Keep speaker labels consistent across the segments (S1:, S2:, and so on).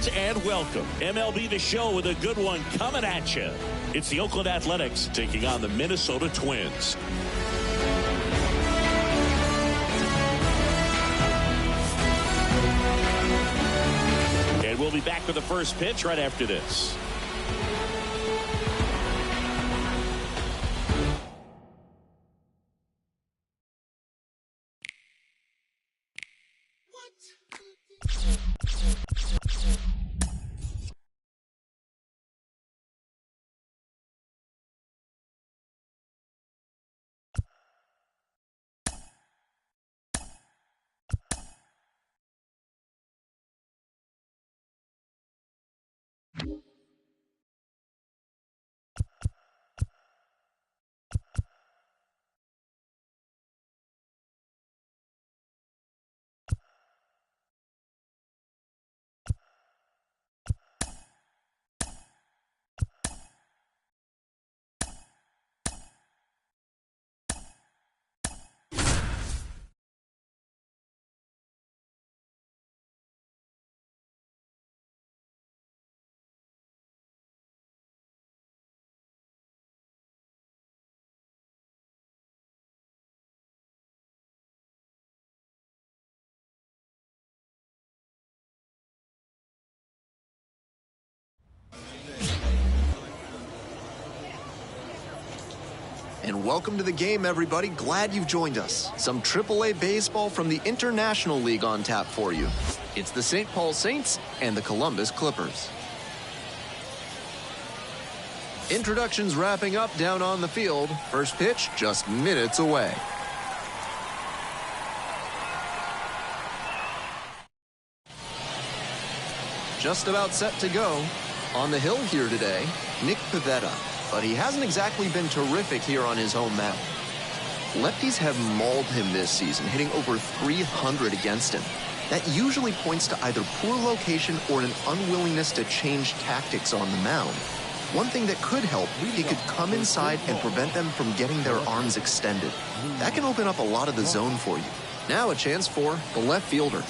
S1: Greetings and welcome. MLB The Show with a good one coming at you. It's the Oakland Athletics taking on the Minnesota Twins. And we'll be back with the first pitch right after this.
S2: And welcome to the game, everybody. Glad you've joined us. Some AAA baseball from the International League on tap for you. It's the St. Paul Saints and the Columbus Clippers. Introductions wrapping up down on the field. First pitch just minutes away. Just about set to go. On the hill here today, Nick Pivetta. But he hasn't exactly been terrific here on his home mound. Lefties have mauled him this season, hitting over 300 against him. That usually points to either poor location or an unwillingness to change tactics on the mound. One thing that could help, he could come inside and prevent them from getting their arms extended. That can open up a lot of the zone for you. Now a chance for the left fielder.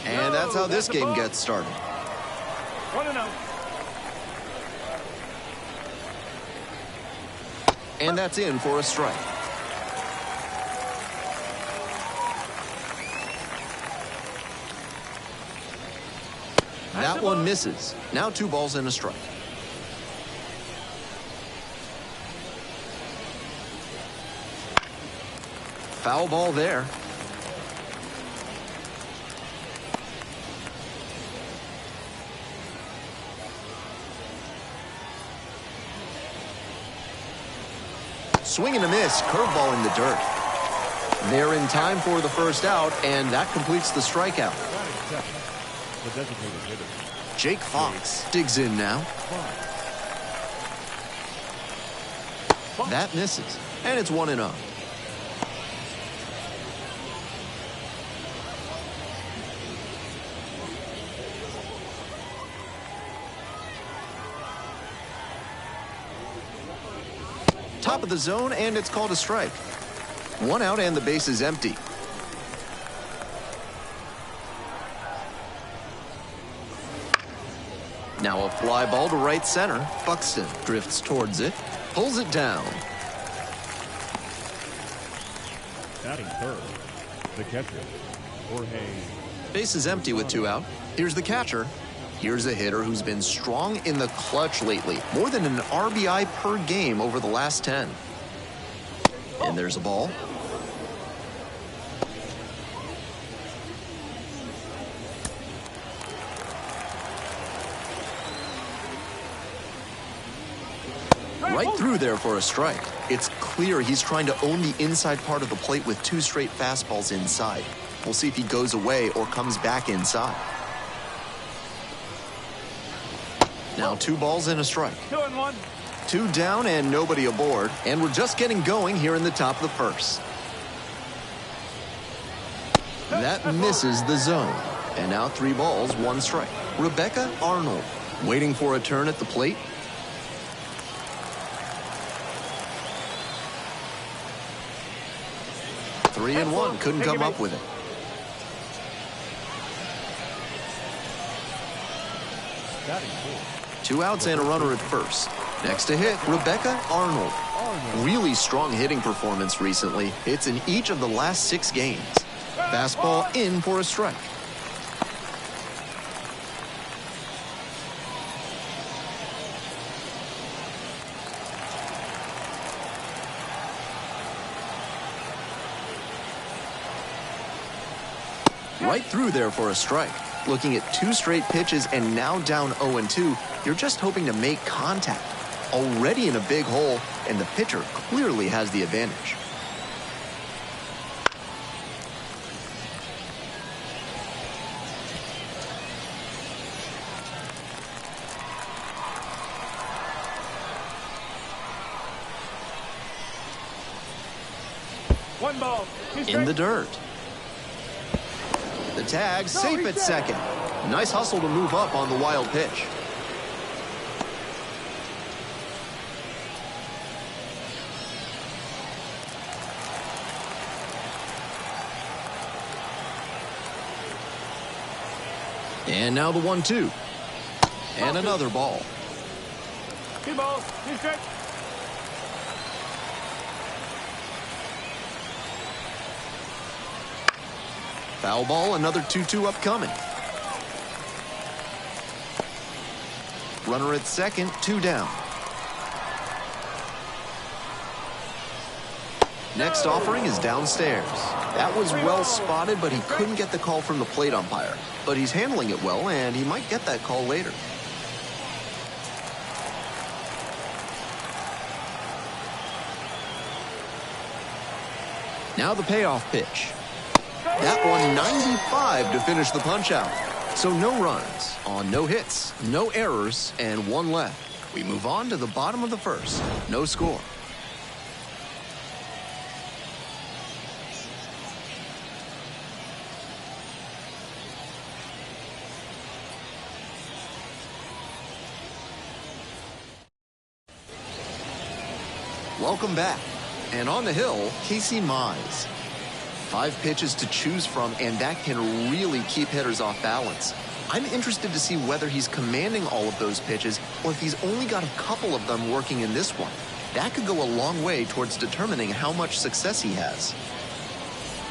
S2: And that's how this game gets started.
S3: 1-0.
S2: And that's in for a strike. That one misses. Now 2 balls and a strike. Foul ball there. Swing and a miss, curveball in the dirt. They're in time for the first out, and that completes the strikeout. Jake Fox digs in now. That misses, and it's 1-0. Top of the zone, and it's called a strike. 1 out and the base is empty. Now a fly ball to right center. Buxton drifts towards it, pulls it down.
S3: Batting third, the catcher, Jorge.
S2: Base is empty with 2 out. Here's the catcher. Here's a hitter who's been strong in the clutch lately. More than an RBI per game over the last 10. And there's a ball. Right through there for a strike. It's clear he's trying to own the inside part of the plate with 2 straight fastballs inside. We'll see if he goes away or comes back inside. Now 2 balls and a strike.
S3: 2-1.
S2: 2 down and nobody aboard. And we're just getting going here in the top of the first. That misses the zone. And now 3 balls, 1 strike. Rebecca Arnold waiting for a turn at the plate. Three and one, couldn't come up with it.
S3: Batting fourth.
S2: 2 outs and a runner at first. Next to hit, Rebecca Arnold. Really strong hitting performance recently. Hits in each of the last 6 games. Fastball in for a strike. Right through there for a strike. Looking at 2 straight pitches and now down 0-2, you're just hoping to make contact. Already in a big hole, and the pitcher clearly has the advantage.
S3: One ball.
S2: In the dirt. The tag, safe at second. Nice hustle to move up on the wild pitch. And now the 1-2. And another ball.
S3: 2 balls. 2 strikes.
S2: Foul ball, another 2-2 upcoming. Runner at second, 2 down. Next offering is downstairs. That was well spotted, but he couldn't get the call from the plate umpire. But he's handling it well, and he might get that call later. Now the payoff pitch. That one 95 to finish the punch-out. So no runs on no hits, no errors, and 1 left. We move on to the bottom of the first. No score. Welcome back. And on the hill, Casey Mize. 5 pitches to choose from, and that can really keep hitters off balance. I'm interested to see whether he's commanding all of those pitches or if he's only got a couple of them working in this one. That could go a long way towards determining how much success he has.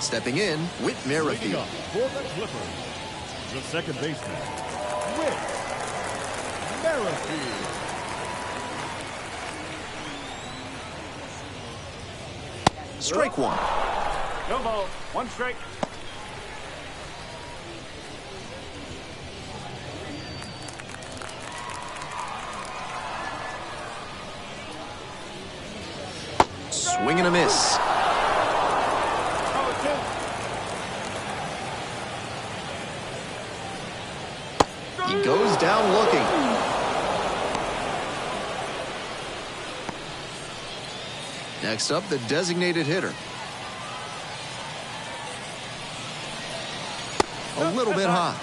S2: Stepping in, Whit Merrifield.
S3: For the Clippers, the second baseman, Whit Merrifield.
S2: Strike 1.
S3: No ball. 1 strike.
S2: Swing and a miss. He goes down looking. Next up, the designated hitter. A little bit high.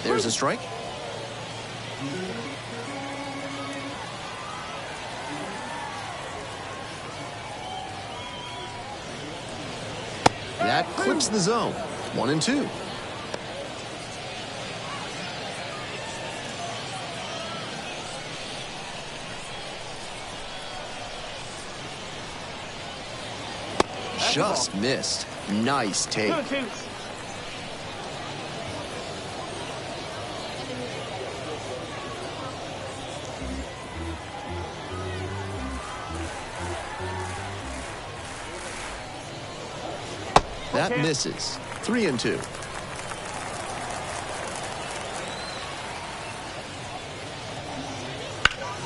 S2: There's a strike. That clips the zone. 1-2. Just missed. Nice take.
S3: 2-2.
S2: That misses. 3-2.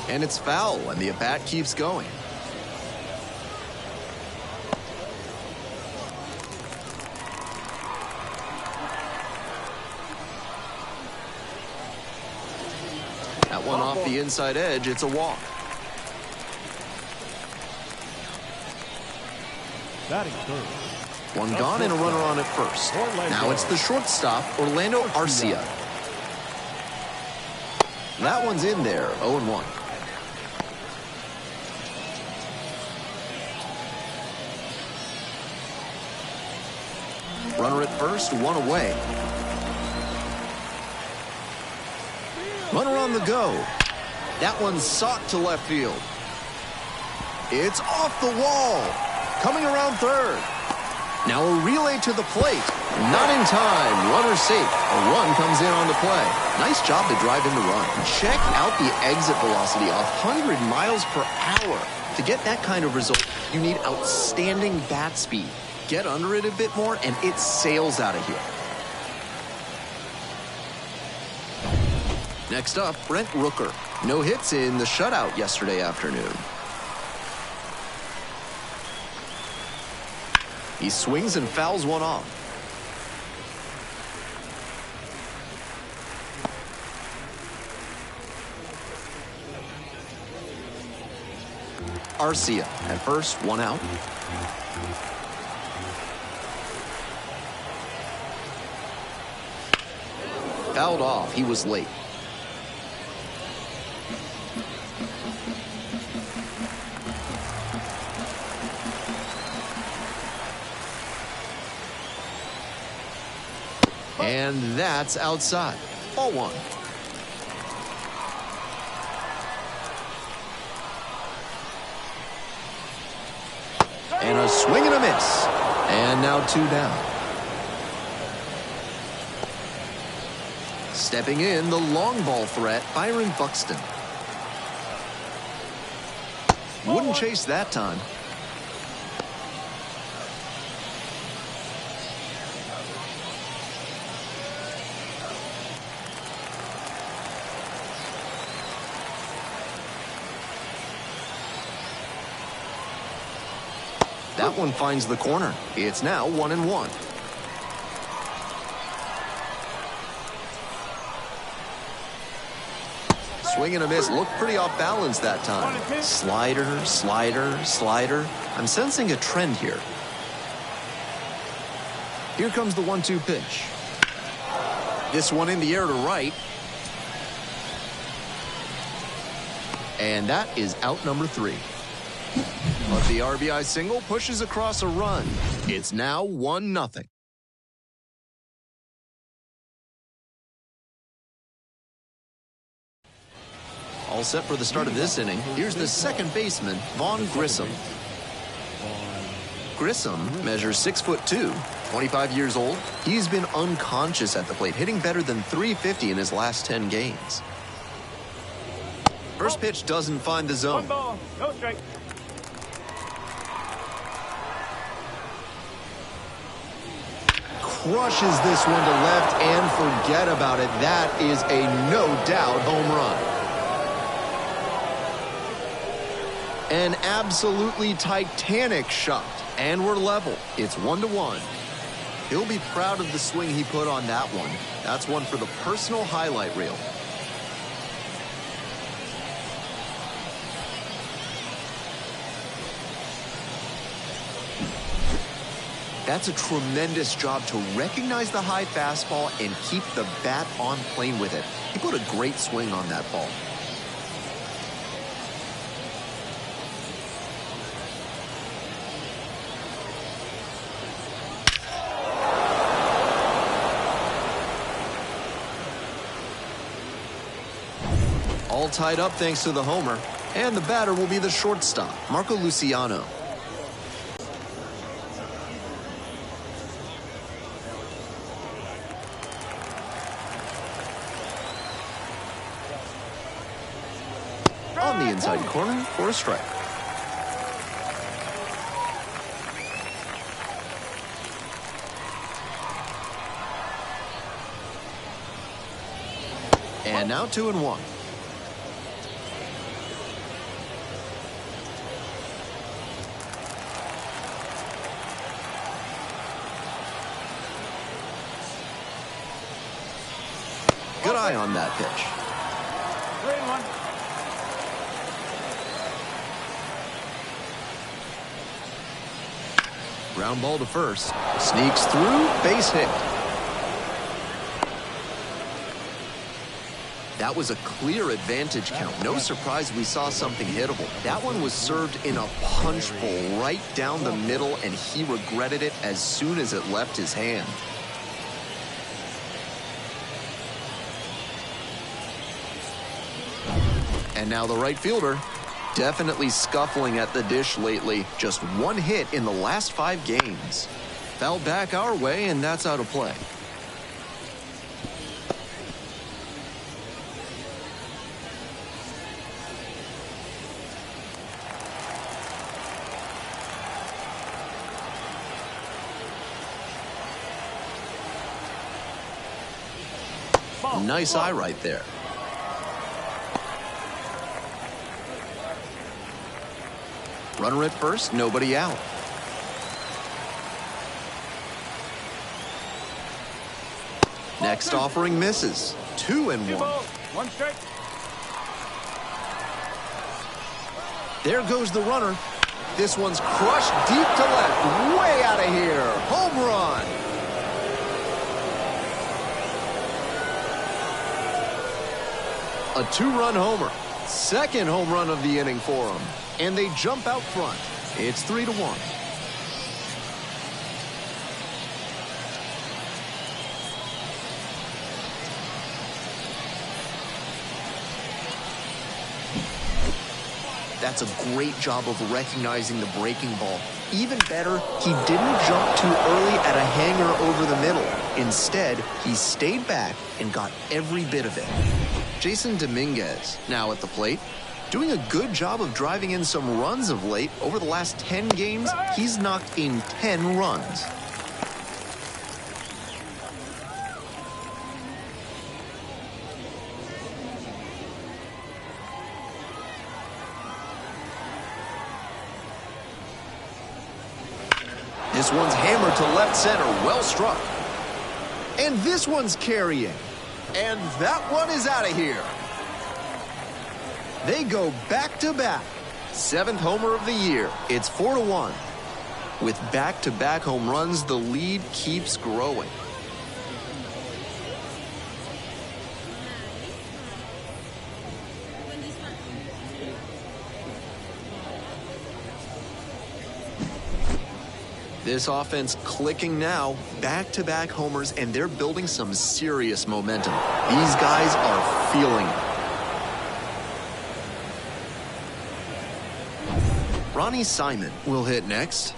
S2: And it's foul, and the at-bat keeps going. That one off the inside edge, it's a walk.
S3: Batting third.
S2: One gone and a runner on at first. Now it's the shortstop, Orlando Arcia. That one's in there, 0-1. Runner at first, one away. Runner on the go. That one's socked to left field. It's off the wall. Coming around third. Now a relay to the plate. Not in time. Runner safe. A run comes in on the play. Nice job to drive in the run. Check out the exit velocity, 100 miles per hour. To get that kind of result, you need outstanding bat speed. Get under it a bit more, and it sails out of here. Next up, Brent Rooker. No hits in the shutout yesterday afternoon. He swings and fouls one off. Arcia at first, one out. Fouled off. He was late. And that's outside. Ball one. And a swing and a miss. And now two down. Stepping in, the long ball threat, Byron Buxton. Wouldn't chase that time. That one finds the corner. It's now 1-1. Swing and a miss. Looked pretty off balance that time. Slider, slider, slider. I'm sensing a trend here. Here comes the 1-2 pitch. This one in the air to right. And that is out number 3. But the RBI single pushes across a run. It's now 1-0. All set for the start of this inning. Here's the second baseman, Vaughn Grissom. Grissom measures 6'2", 25 years old. He's been unconscious at the plate, hitting better than .350 in his last 10 games. First pitch doesn't find the zone.
S3: 1 ball, no strike.
S2: Crushes this one to left and forget about it. That is a no-doubt home run. An absolutely titanic shot. And we're level. It's 1-1. He'll be proud of the swing he put on that one. That's one for the personal highlight reel. That's a tremendous job to recognize the high fastball and keep the bat on plane with it. He put a great swing on that ball. All tied up thanks to the homer. And the batter will be the shortstop, Marco Luciano. On the inside corner for a strike. And now 2-1. Good eye on that pitch.
S3: 3-1.
S2: Ground ball to first. Sneaks through, base hit. That That was a clear advantage count. No surprise we saw something hittable. That one was served in a punch bowl right down the middle, and he regretted it as soon as it left his hand. And now the right fielder, definitely scuffling at the dish lately. Just one hit in the last 5 games. Fouled back our way, and that's out of play. Nice eye right there. Runner at first, nobody out. Next offering misses. 2-1.
S3: One strike.
S2: There goes the runner. This one's crushed deep to left. Way out of here. Home run. A 2-run homer. Second home run of the inning for him. And they jump out front. It's 3-1. That's a great job of recognizing the breaking ball. Even better, he didn't jump too early at a hanger over the middle. Instead, he stayed back and got every bit of it. Jason Dominguez, now at the plate, doing a good job of driving in some runs of late. Over the last 10 games, he's knocked in 10 runs. This one's hammered to left center, well struck. And this one's carrying. And that one is out of here. They go back-to-back. 7th homer of the year. It's 4-1. With back-to-back home runs, the lead keeps growing. This offense clicking now. Back-to-back homers, and they're building some serious momentum. These guys are feeling it. Ronnie Simon will hit next.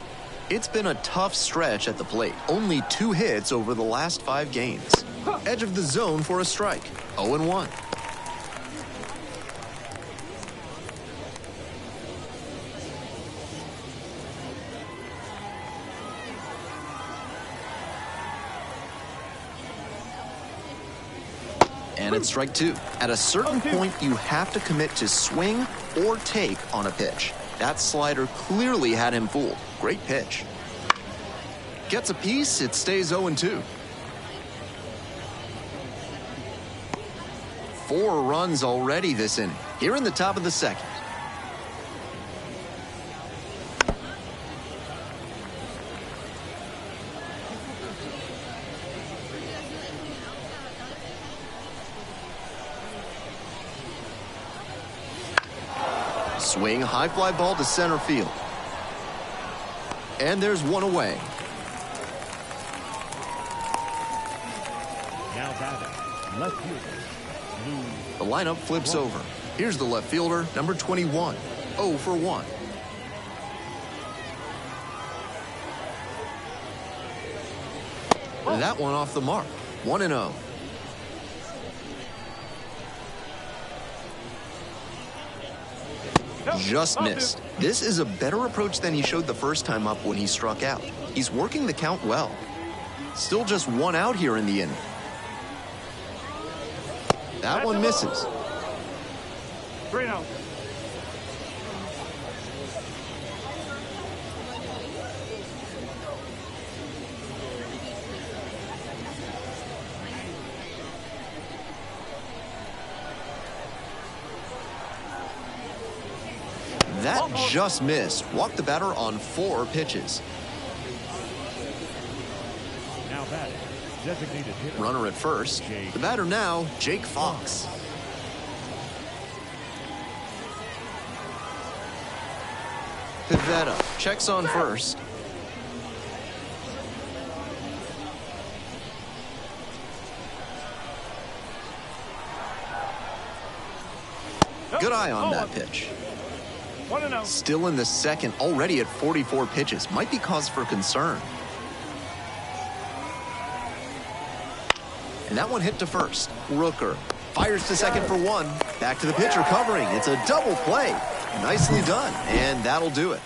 S2: It's been a tough stretch at the plate. Only 2 hits over the last 5 games. Edge of the zone for a strike. 0-1. And it's strike 2. At a certain point, you have to commit to swing or take on a pitch. That slider clearly had him fooled. Great pitch. Gets a piece, it stays 0-2. 4 runs already this inning. Here in the top of the second. Swing, high fly ball to center field. And there's one away.
S3: Now batting, left fielder.
S2: The lineup flips over. Here's the left fielder, number 21. 0 for 1. That one off the mark. 1-0. Just missed. This is a better approach than he showed the first time up when he struck out. He's working the count well. Still just 1 out here in the inning. That one misses.
S3: 3-0.
S2: That just missed. Walked the batter on 4 pitches.
S3: Now batting, designated hitter.
S2: Runner at first. The batter now, Jake Fox. Pivetta checks on first. Good eye on that pitch. Still in the second, already at 44 pitches. Might be cause for concern. And that one hit to first. Rooker fires to second for one. Back to the pitcher covering. It's a double play. Nicely done. And that'll do it.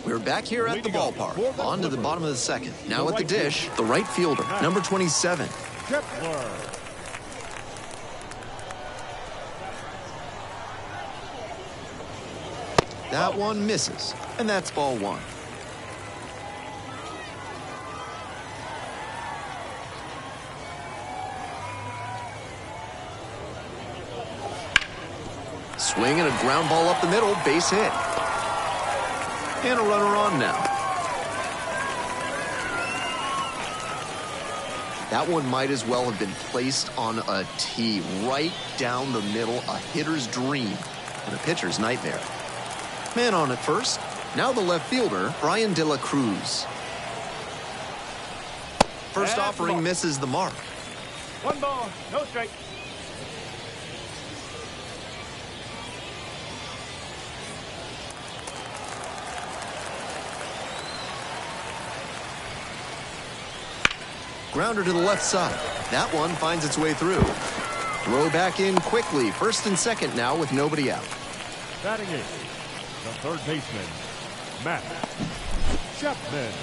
S2: We're back here at the ballpark. On to the bottom of the second. Now at the dish, the right fielder, number 27. That one misses, and that's ball one. Swing and a ground ball up the middle, base hit. And a runner on now. That one might as well have been placed on a tee right down the middle, a hitter's dream and a pitcher's nightmare. Man on at first. Now the left fielder, Brian De La Cruz. First offering misses the mark.
S3: 1 ball, no strike.
S2: Grounder to the left side. That one finds its way through. Throw back in quickly. First and second now with nobody out.
S3: Batting eighth, the third baseman, Matt Chapman.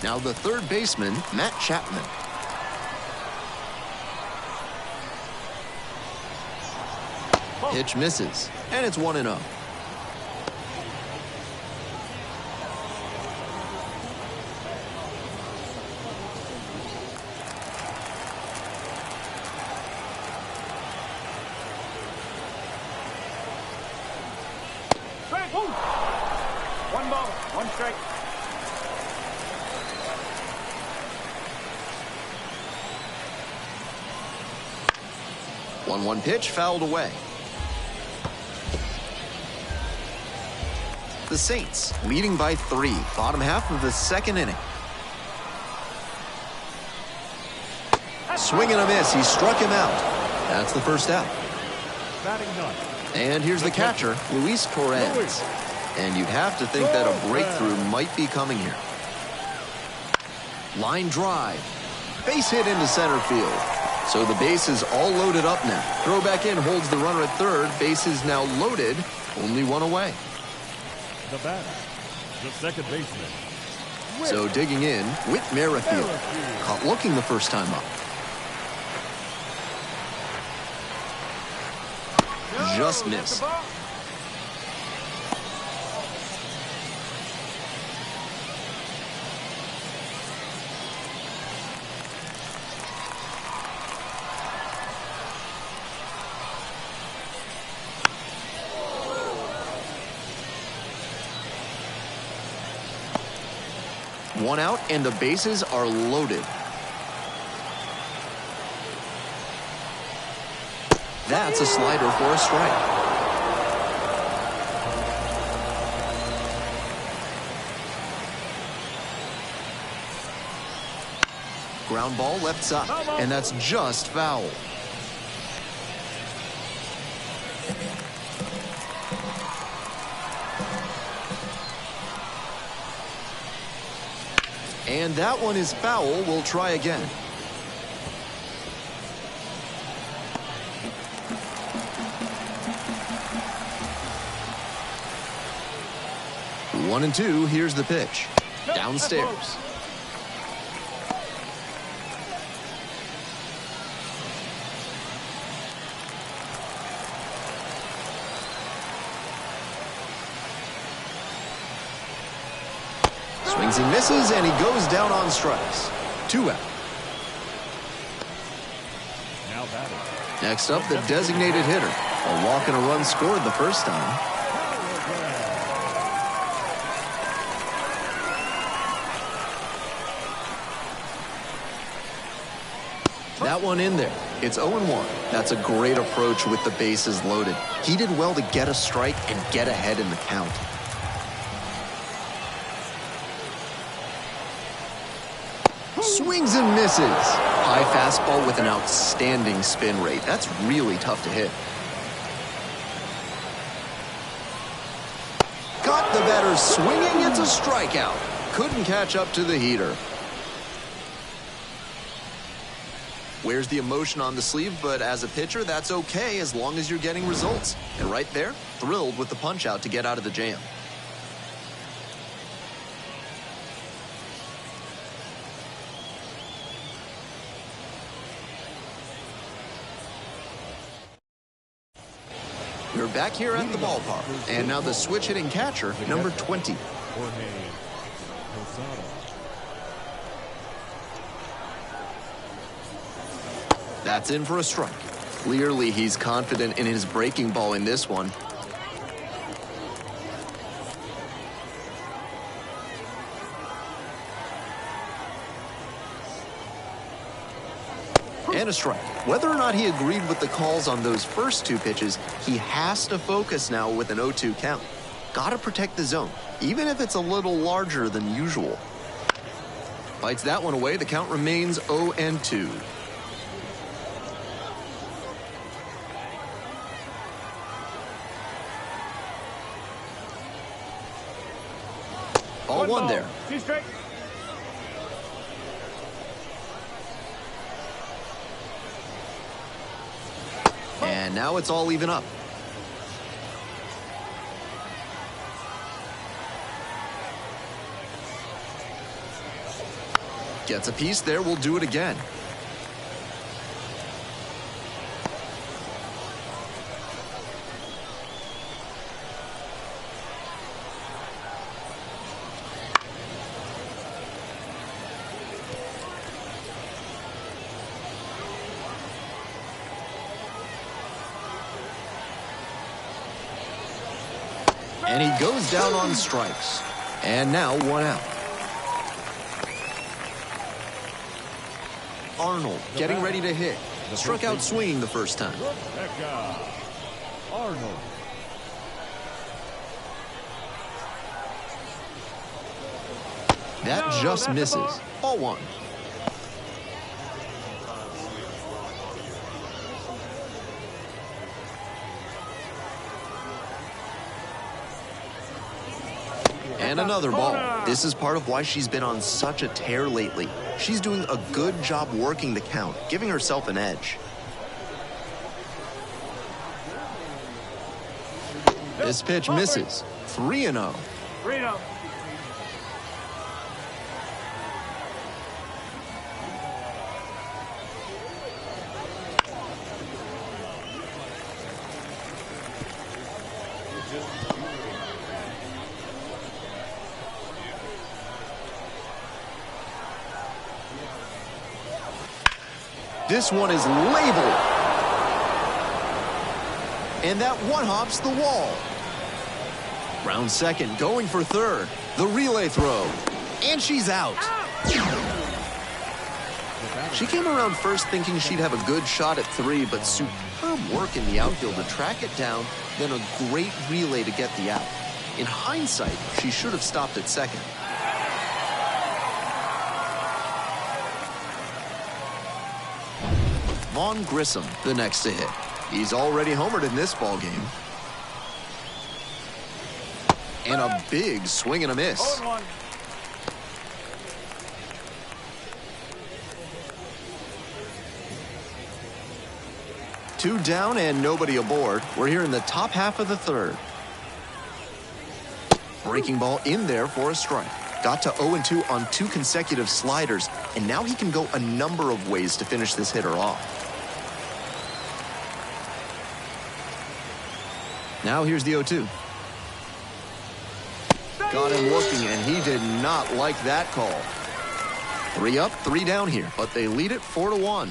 S2: Now the third baseman, Matt Chapman. Pitch misses, and it's 1-0.
S3: Strike. 1 ball, 1 strike.
S2: One pitch fouled away. The Saints leading by 3, bottom half of the second inning. Swing and a miss. He struck him out. That's the first out.
S3: Batting ninth.
S2: And here's the catcher, Luis Torres. And you'd have to think that a breakthrough might be coming here. Line drive. Base hit into center field. So the base is all loaded up now. Throw back in holds the runner at third. Base is now loaded. Only one away.
S3: The batter, the second baseman.
S2: So digging in, Whit Merrifield. Caught looking the first time up. Just missed. One out, and the bases are loaded. That's a slider for a strike. Ground ball left side, and that's just foul. And that one is foul. We'll try again. One and two. Here's the pitch. Downstairs. Swings and misses, and he goes down on strikes. 2 out.
S3: Now batting.
S2: Next up, the designated hitter. A walk and a run scored the first time. That one in there. It's 0-1. That's a great approach with the bases loaded. He did well to get a strike and get ahead in the count. Swings and misses. High fastball with an outstanding spin rate. That's really tough to hit. Got the batter swinging. It's a strikeout. Couldn't catch up to the heater. Wears the emotion on the sleeve, but as a pitcher, that's okay as long as you're getting results. And right there, thrilled with the punch out to get out of the jam. We're back here at the ballpark, and now the switch-hitting catcher, number 20. That's in for a strike. Clearly, he's confident in his breaking ball in this one. And a strike. Whether or not he agreed with the calls on those first 2 pitches, he has to focus now with an 0-2 count. Gotta protect the zone, even if it's a little larger than usual. Fights that one away, the count remains 0-2. Ball 1 there.
S3: 2 straight.
S2: And now it's all even up. Gets a piece there, we'll do it again. And he goes down on strikes. And now 1 out. Arnold getting ready to hit. Struck out swinging the first time.
S3: Arnold.
S2: That just misses. Ball 1. And another ball. This is part of why she's been on such a tear lately. She's doing a good job working the count, giving herself an edge. This pitch misses. 3-0.
S3: 3-0.
S2: This one is labeled. And that one hops the wall. Round second, going for third. The relay throw. And she's out. She came around first thinking she'd have a good shot at 3, but superb work in the outfield to track it down, then a great relay to get the out. In hindsight, she should have stopped at second. Vaughn Grissom, the next to hit. He's already homered in this ball game. And a big swing and a miss.
S3: 0-1.
S2: Two down and nobody aboard. We're here in the top half of the third. Breaking ball in there for a strike. Got to 0-2 on 2 consecutive sliders, and now he can go a number of ways to finish this hitter off. Now here's the 0-2. Got him looking, and he did not like that call. 3 up, 3 down here, but they lead it 4-1.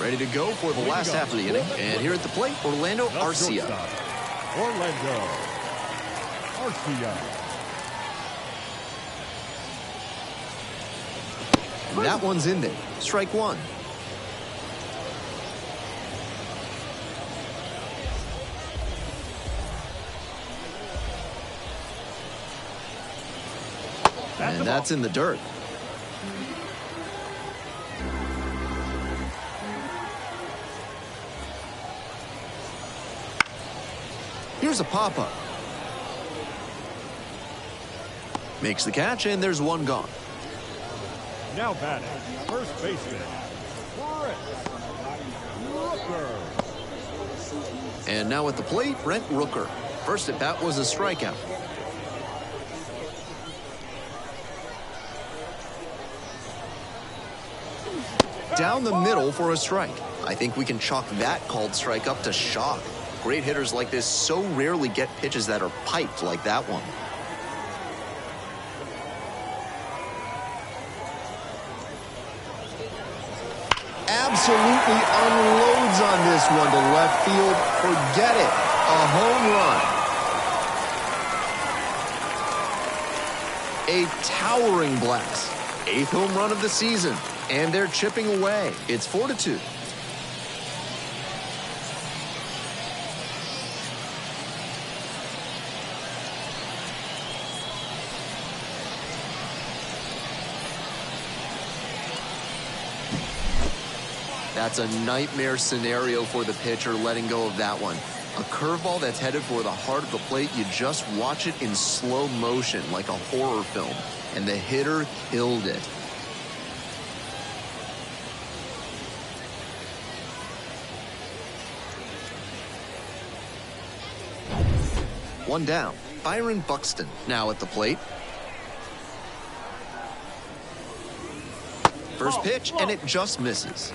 S2: Ready to go for the last half of the inning. And here at the plate, Orlando Arcia.
S3: Orlando Arcia.
S2: That one's in there. Strike one. And that's in the dirt. Here's a pop-up. Makes the catch, and there's one gone.
S3: Now batting, first baseman, Brent Rooker.
S2: And now at the plate, Brent Rooker. First at bat was a strikeout. Down the middle for a strike. I think we can chalk that called strike up to shock. Great hitters like this so rarely get pitches that are piped like that one. Absolutely unloads on this one to left field. Forget it. A home run. A towering blast. 8th home run of the season. And they're chipping away. It's 4-2. That's a nightmare scenario for the pitcher, letting go of that one. A curveball that's headed for the heart of the plate. You just watch it in slow motion like a horror film. And the hitter killed it. One down. Byron Buxton now at the plate. First pitch, and it just misses.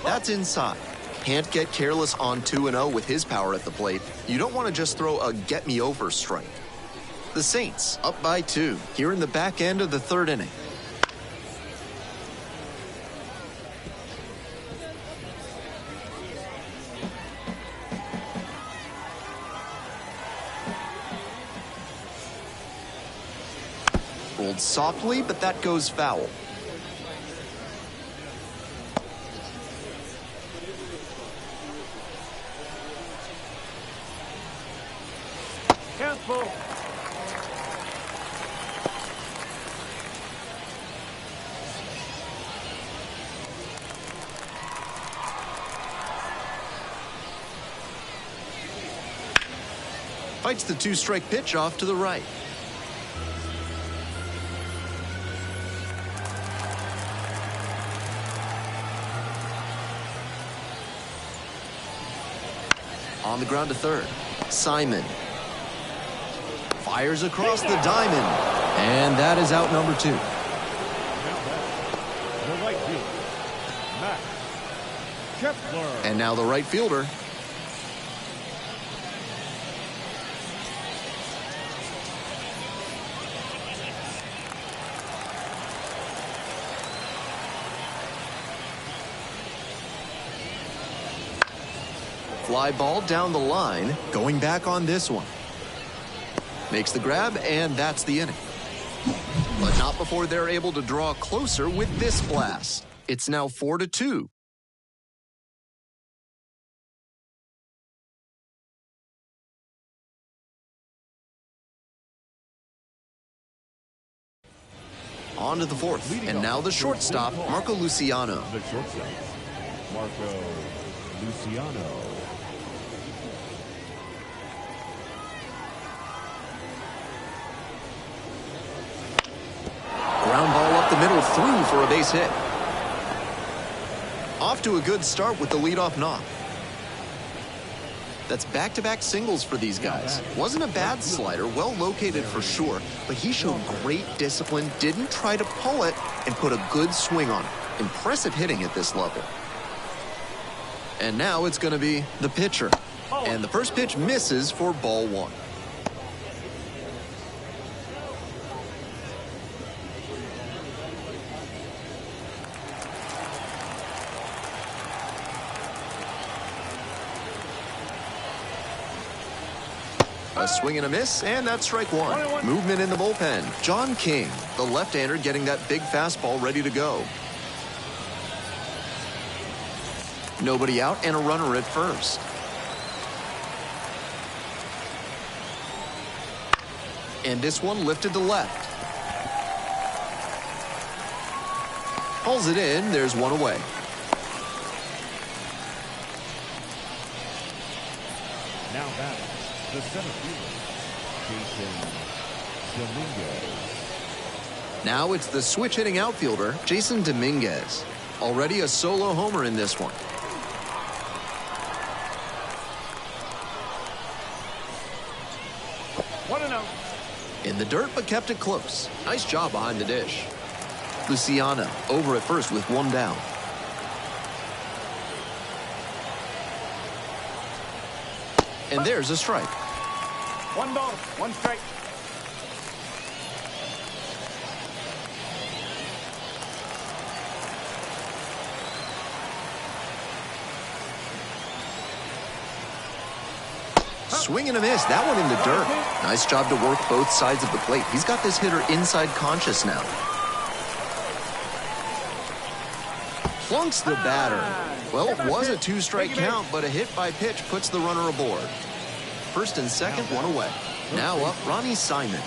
S2: That's inside. Can't get careless on 2-0 with his power at the plate. You don't want to just throw a get-me-over strike. The Saints up by 2 here in the back end of the 3rd inning. Rolled softly, but that goes foul.
S3: Cancel.
S2: Fights the 2-strike pitch off to the right. On the ground to third. Simon fires across the diamond. And that is out number 2.
S3: Now the right fielder, Max Kepler.
S2: And now the right fielder. Fly ball down the line, going back on this one. Makes the grab, and that's the inning. But not before they're able to draw closer with this blast. It's now 4-2. On to the 4th, and now the shortstop, Marco Luciano.
S3: The shortstop, Marco Luciano.
S2: Ground ball up the middle, through for a base hit. Off to a good start with the leadoff knock. That's back-to-back singles for these guys. Wasn't a bad slider, well located for sure, but he showed great discipline, didn't try to pull it, and put a good swing on it. Impressive hitting at this level. And now it's going to be the pitcher. And the first pitch misses for ball one. A swing and a miss, and that's strike one. Movement in the bullpen. John King, the left-hander, getting that big fastball ready to go. Nobody out and a runner at first. And this one lifted to left. Pulls it in. There's one away.
S3: Now batting, the center fielder, Jason Dominguez.
S2: Now it's the switch-hitting outfielder, Jason Dominguez. Already a solo homer in this one. In the dirt, but kept it close. Nice job behind the dish. Luciano over at first with one down. And there's a strike.
S3: 1 ball, 1 strike.
S2: Swing and a miss. That one in the dirt. Nice job to work both sides of the plate. He's got this hitter inside conscious now. Plunks the batter. Well, it was a 2-strike count, but a hit by pitch puts the runner aboard. First and second, one away. Now up, Ronnie Simon.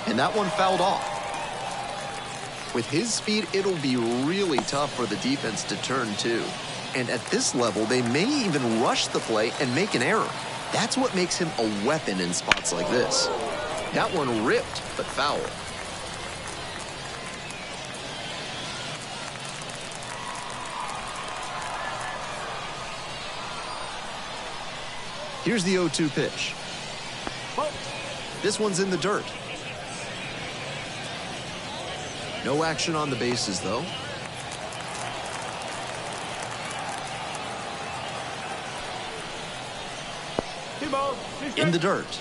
S2: And that one fouled off. With his speed, it'll be really tough for the defense to turn too. And at this level, they may even rush the play and make an error. That's what makes him a weapon in spots like this. That one ripped, but foul. Here's the 0-2 pitch. This one's in the dirt. No action on the bases, though. In the dirt.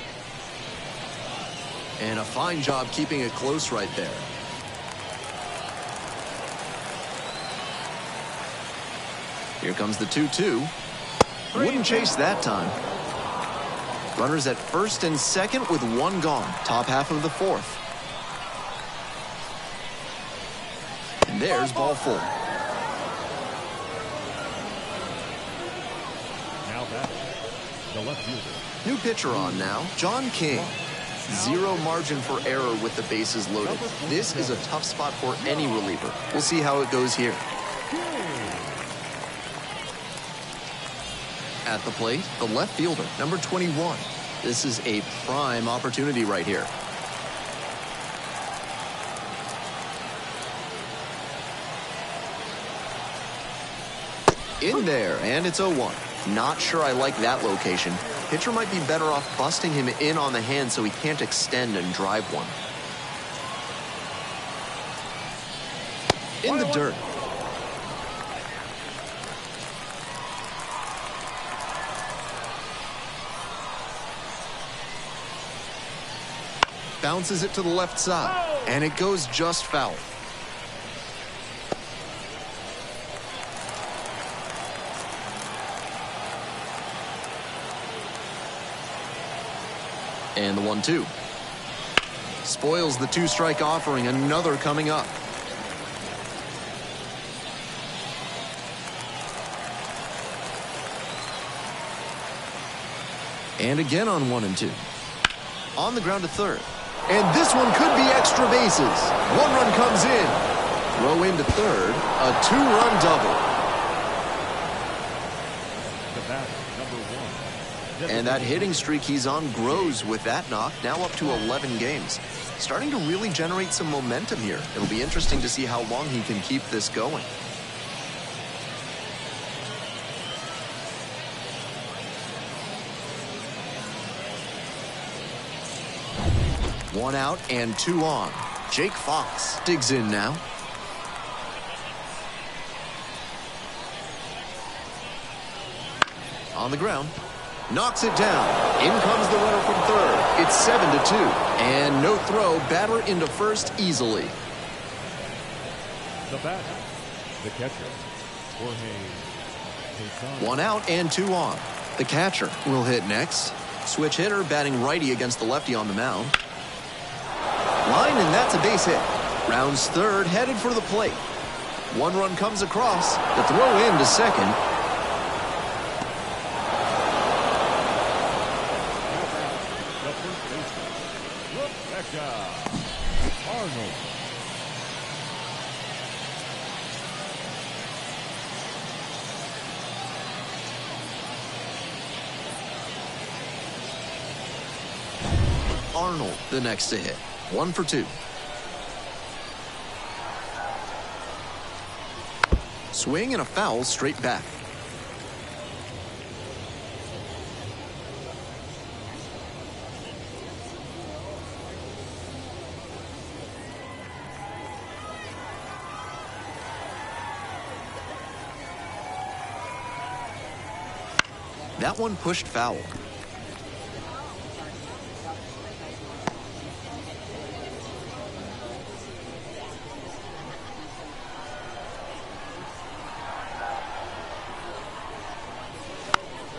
S2: And a fine job keeping it close right there. Here comes the 2-2. Wouldn't chase that time. Runners at first and second with one gone. Top half of the fourth. And there's ball 4.
S3: Now batting, the left fielder.
S2: New pitcher on now, John King. Zero margin for error with the bases loaded. This is a tough spot for any reliever. We'll see how it goes here. At the plate, the left fielder, number 21. This is a prime opportunity right here. In there, and it's 0-1. Not sure I like that location. Pitcher might be better off busting him in on the hand so he can't extend and drive one. In the dirt. Bounces it to the left side, and it goes just foul. And the 1-2. Spoils the 2-strike offering. Another coming up. And again on 1 and 2. On the ground to third. And this one could be extra bases. One run comes in. Throw into third. A 2-run double. And that hitting streak he's on grows with that knock, now up to 11 games. starting to really generate some momentum here. It'll be interesting to see how long he can keep this going. One out and two on. Jake Fox digs in now. On the ground. Knocks it down. In comes the runner from third. It's 7-2. And no throw. Batter into first easily.
S3: The batter, the catcher, Jorge.
S2: One out and two on. The catcher will hit next. Switch hitter batting righty against the lefty on the mound. Line, and that's a base hit. Rounds third, headed for the plate. One run comes across. The throw in to second.
S3: The first baseman, Rebecca Arnold.
S2: Arnold, the next to hit. 1 for 2. Swing and a foul straight back. That one pushed foul.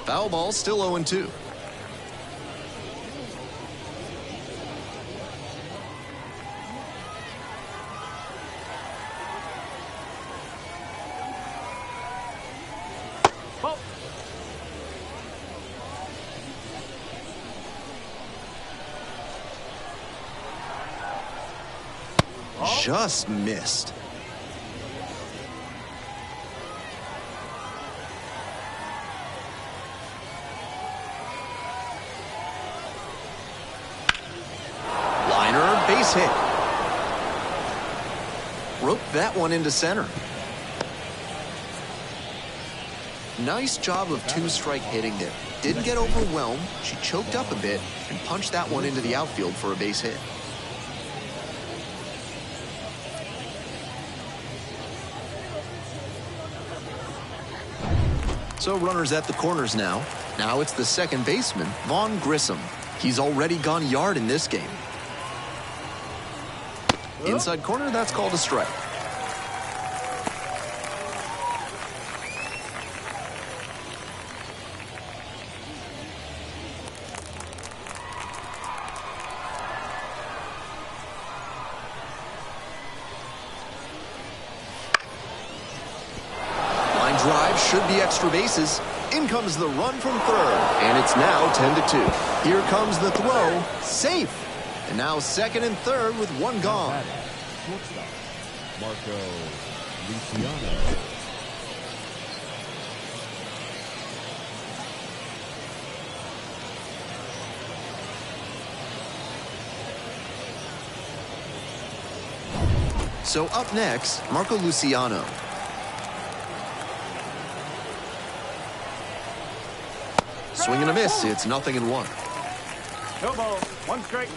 S2: Foul ball, still 0-2.
S3: Oh.
S2: Just missed. Base hit. Roped that one into center. Nice job of two-strike hitting there. Didn't get overwhelmed. She choked up a bit and punched that one into the outfield for a base hit. So runners at the corners now. Now it's the second baseman, Vaughn Grissom. He's already gone yard in this game. Inside corner, that's called a strike. Line drive, should be extra bases. In comes the run from third, and it's now 10-2. Here comes the throw, safe. And now second and third with one gone.
S3: Shortstop, Marco Luciano.
S2: So up next, Marco Luciano. Swing and a miss. It's 0-1.
S3: No ball, one strike.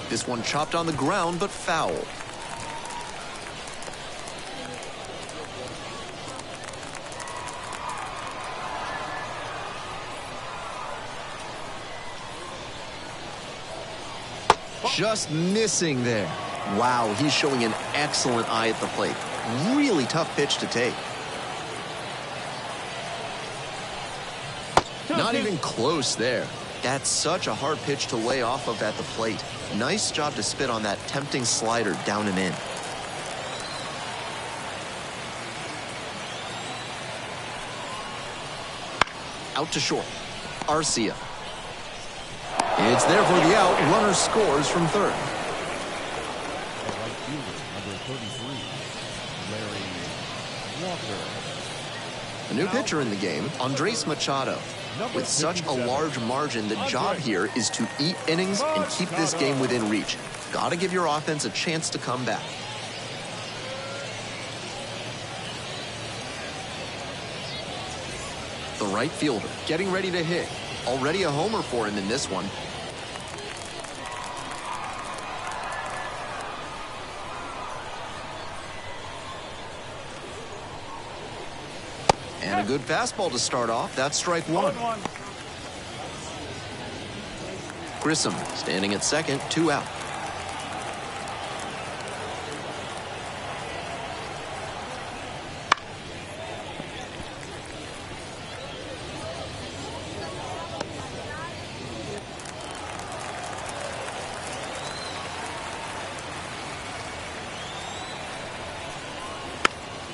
S2: This one chopped on the ground, but foul. Just missing there. Wow, he's showing an excellent eye at the plate. Really tough pitch to take. Not even close there. That's such a hard pitch to lay off of at the plate. Nice job to spit on that tempting slider down and in. Out to short. Arcia. It's there for the out. Runner scores from third. A new pitcher in the game, Andres Machado. With such a large margin, the job here is to eat innings and keep this game within reach. Gotta give your offense a chance to come back. The right fielder getting ready to hit. Already a homer for him in this one. And a good fastball to start off. That's strike one. Grissom standing at second, 2 out.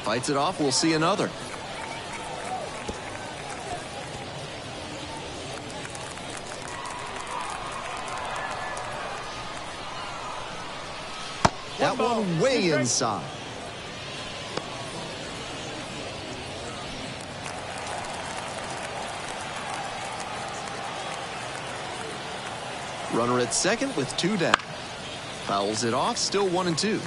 S2: Fights it off, we'll see another. That one way inside. Runner at second with 2 down. Fouls it off, still 1-2.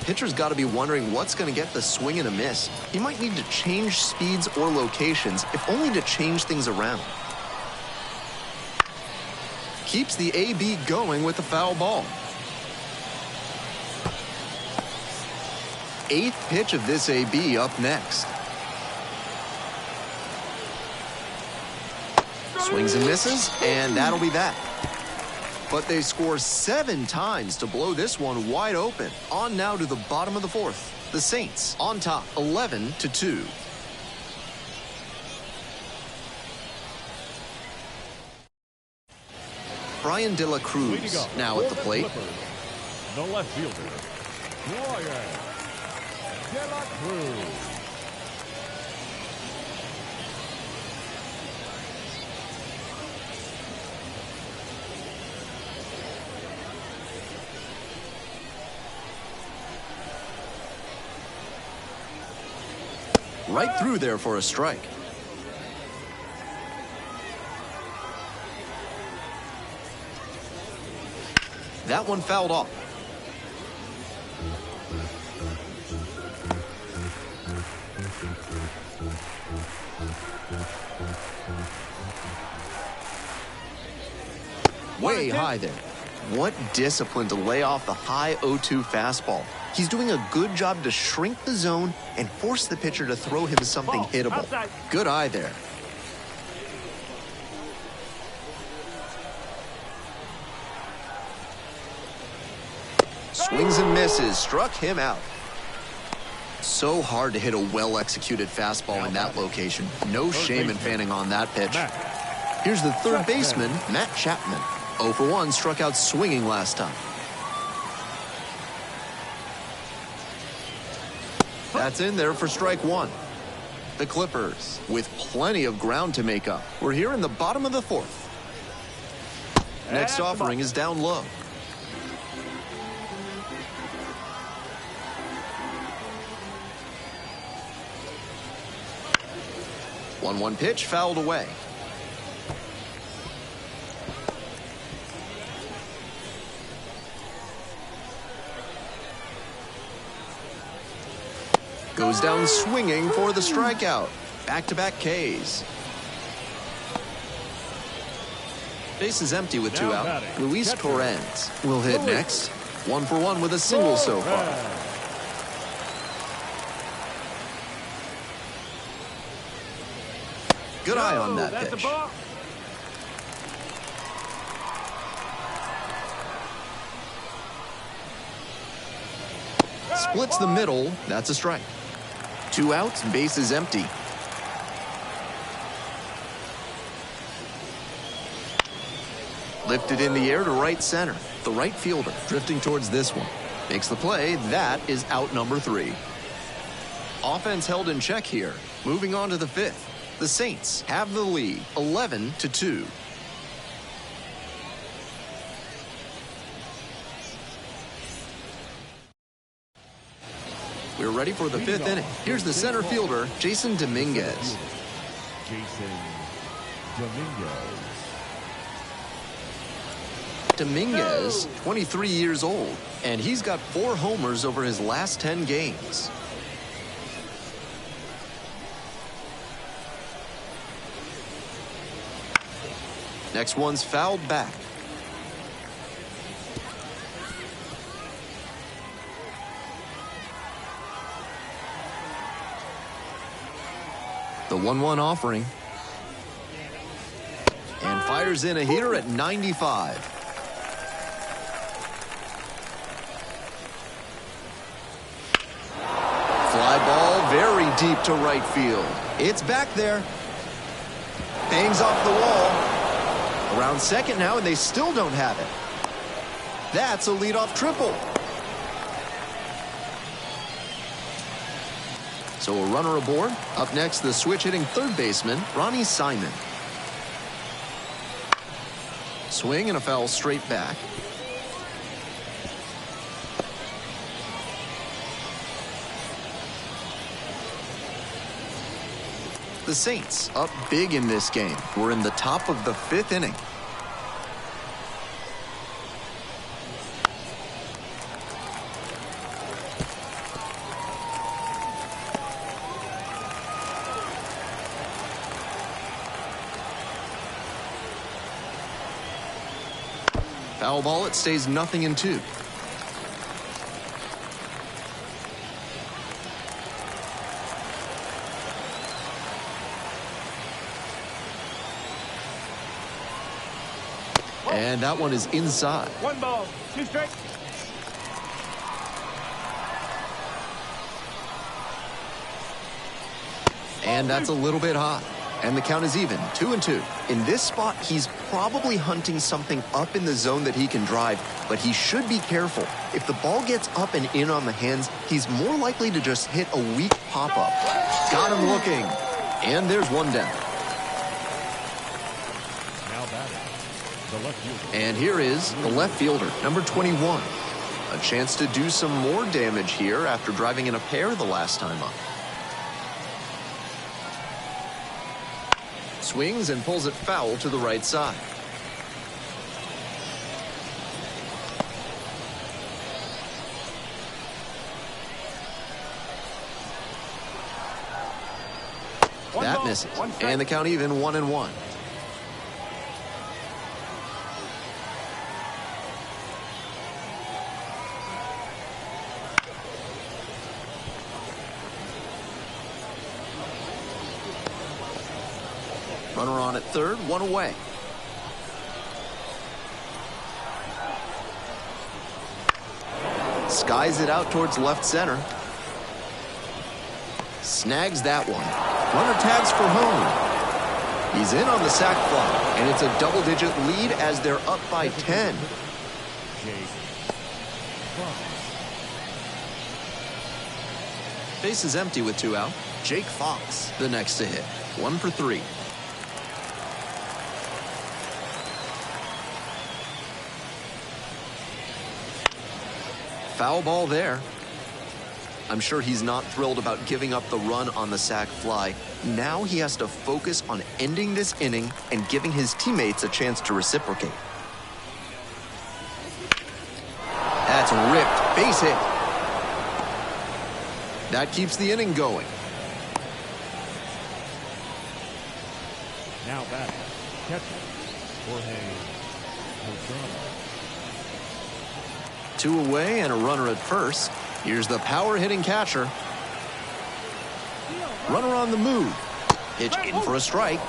S2: Pitcher's got to be wondering what's going to get the swing and a miss. He might need to change speeds or locations, if only to change things around. Keeps the AB going with the foul ball. 8th pitch of this AB up next. Swings and misses, and that'll be that. But they score 7 times to blow this one wide open. On now to the bottom of the 4th. The Saints on top, 11-2. Brian De La Cruz now at the plate.
S3: The left fielder, Brian De La Cruz.
S2: Right through there for a strike. That one fouled off. Way high there. What discipline to lay off the high 0-2 fastball. He's doing a good job to shrink the zone and force the pitcher to throw him something hittable. Good eye there. Swings and misses, struck him out. So hard to hit a well-executed fastball in that location. No shame in fanning on that pitch. Here's the third baseman, Matt Chapman. 0 for 1, struck out swinging last time. That's in there for strike one. The Clippers, with plenty of ground to make up. We're here in the bottom of the 4th. Next offering is down low. One pitch fouled away. Goes down swinging for the strikeout. Back-to-back Ks. Base is empty with 2 out. Luis Torrens will hit next. 1 for 1 with a single so far. Good eye on that pitch. Splits the middle. That's a strike. 2 outs, base is empty. Lifted in the air to right center. The right fielder drifting towards this one. Makes the play. That is out number 3. Offense held in check here. Moving on to the 5th. The Saints have the lead, 11-2. We're ready for the fifth inning. Here's the center fielder, Jason Dominguez. Dominguez, 23 years old, and he's got 4 homers over his last 10 games. Next one's fouled back. The 1-1 offering. And fires in a hitter at 95. Fly ball very deep to right field. It's back there. Bangs off the wall. Around second now, and they still don't have it. That's a leadoff triple. So a runner aboard. Up next, the switch-hitting third baseman, Ronnie Simon. Swing and a foul straight back. The Saints up big in this game. We're in the top of the 5th inning. Foul ball, it stays 0-2. And that one is inside.
S3: 1 ball, 2 strikes.
S2: And that's a little bit high. And the count is even, 2-2. In this spot, he's probably hunting something up in the zone that he can drive, but he should be careful. If the ball gets up and in on the hands, he's more likely to just hit a weak pop-up. Got him looking. And there's one down.
S3: Now batting, the left fielder.
S2: And here is the left fielder, number 21. A chance to do some more damage here after driving in a pair the last time up. Swings and pulls it foul to the right side. That misses. And the count even, 1-1. Runner on at third, 1 away. Skies it out towards left center. Snags that one. Runner tags for home. He's in on the sac fly, and it's a double-digit lead as they're up by 10. Base is empty with 2 out. Jake Fox, the next to hit. 1 for 3. Foul ball there. I'm sure he's not thrilled about giving up the run on the sac fly. Now he has to focus on ending this inning and giving his teammates a chance to reciprocate. That's ripped. Base hit. That keeps the inning going.
S3: Now batting, catcher, Jorge.
S2: 2 away and a runner at first. Here's the power-hitting catcher. Runner on the move. Pitch in for a strike.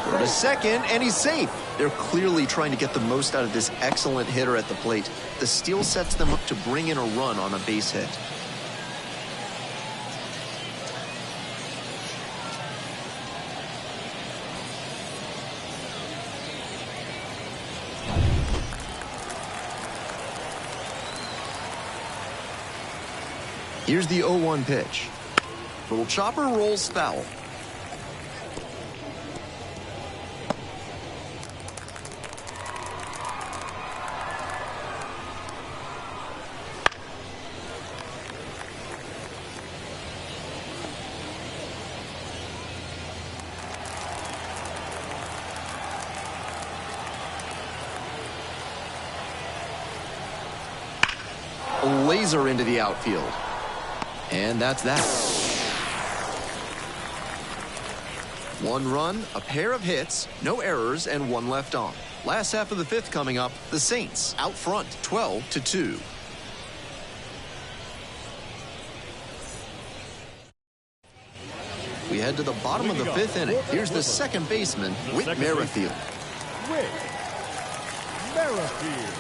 S2: Go to second, and he's safe. They're clearly trying to get the most out of this excellent hitter at the plate. The steal sets them up to bring in a run on a base hit. Here's the 0-1 pitch. Little chopper rolls foul. a laser into the outfield. And that's that. 1 run, a pair of hits, no errors, and 1 left on. Last half of the 5th coming up, the Saints out front, 12-2. We head to the bottom of the 5th inning. Here's the second baseman, Whit Merrifield.
S3: Whit Merrifield.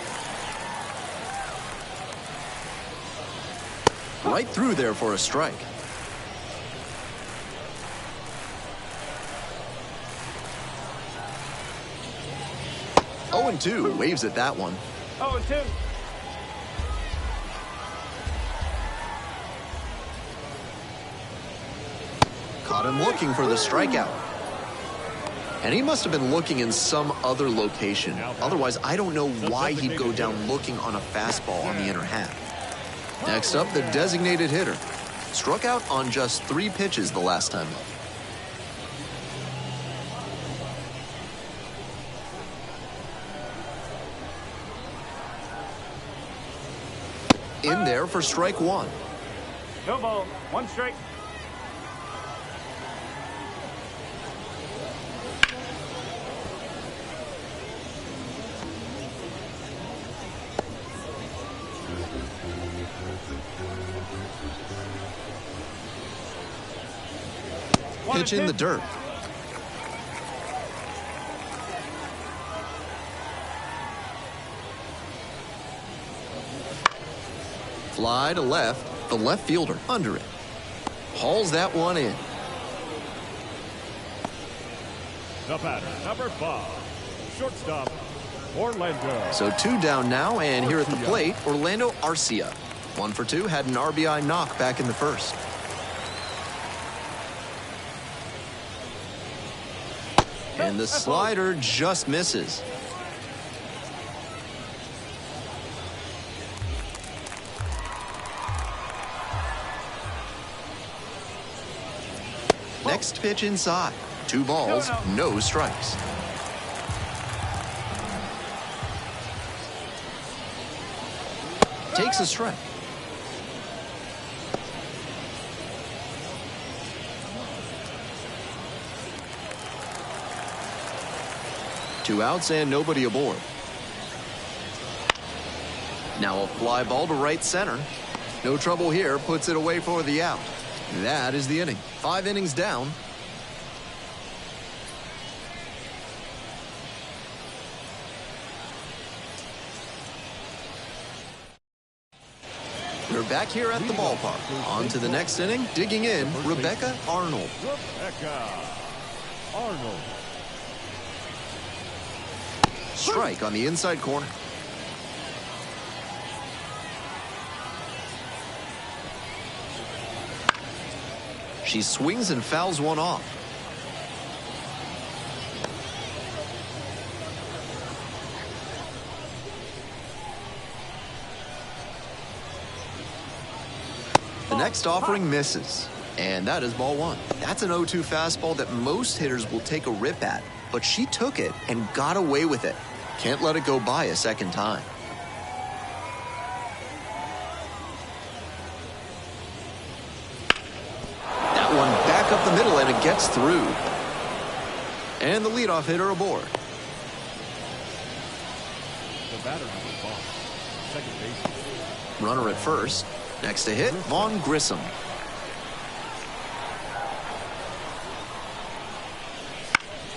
S2: Right through there for a strike. 0-2, waves at that one.
S3: 0-2.
S2: Caught him looking for the strikeout. And he must have been looking in some other location. Otherwise, I don't know why he'd go down looking on a fastball on the inner half. Next up, the designated hitter. Struck out on just 3 pitches the last time up. In there for strike 1.
S3: No ball. 1 strike.
S2: Pitch in the dirt. Fly to left, the left fielder under it. Hauls that one in.
S3: The batter, number 5, shortstop, Orlando.
S2: So 2 down now, and here at the plate, Orlando Arcia. 1 for 2, had an RBI knock back in the 1st. And the slider just misses. Next pitch inside. 2 balls, no strikes. Takes a strike. Two outs and nobody aboard. Now a fly ball to right center. No trouble here, puts it away for the out. That is the inning. 5 innings down. We're back here at the ballpark. On to the next inning. Digging in, Rebecca Arnold.
S3: Rebecca Arnold.
S2: Strike on the inside corner. She swings and fouls one off. The next offering misses, and that is ball 1. That's an 0-2 fastball that most hitters will take a rip at, but she took it and got away with it. Can't let it go by a second time. That one back up the middle, and it gets through. And the leadoff hitter aboard.
S3: The batter, number 5, second base.
S2: Runner at first. Next to hit, Vaughn Grissom.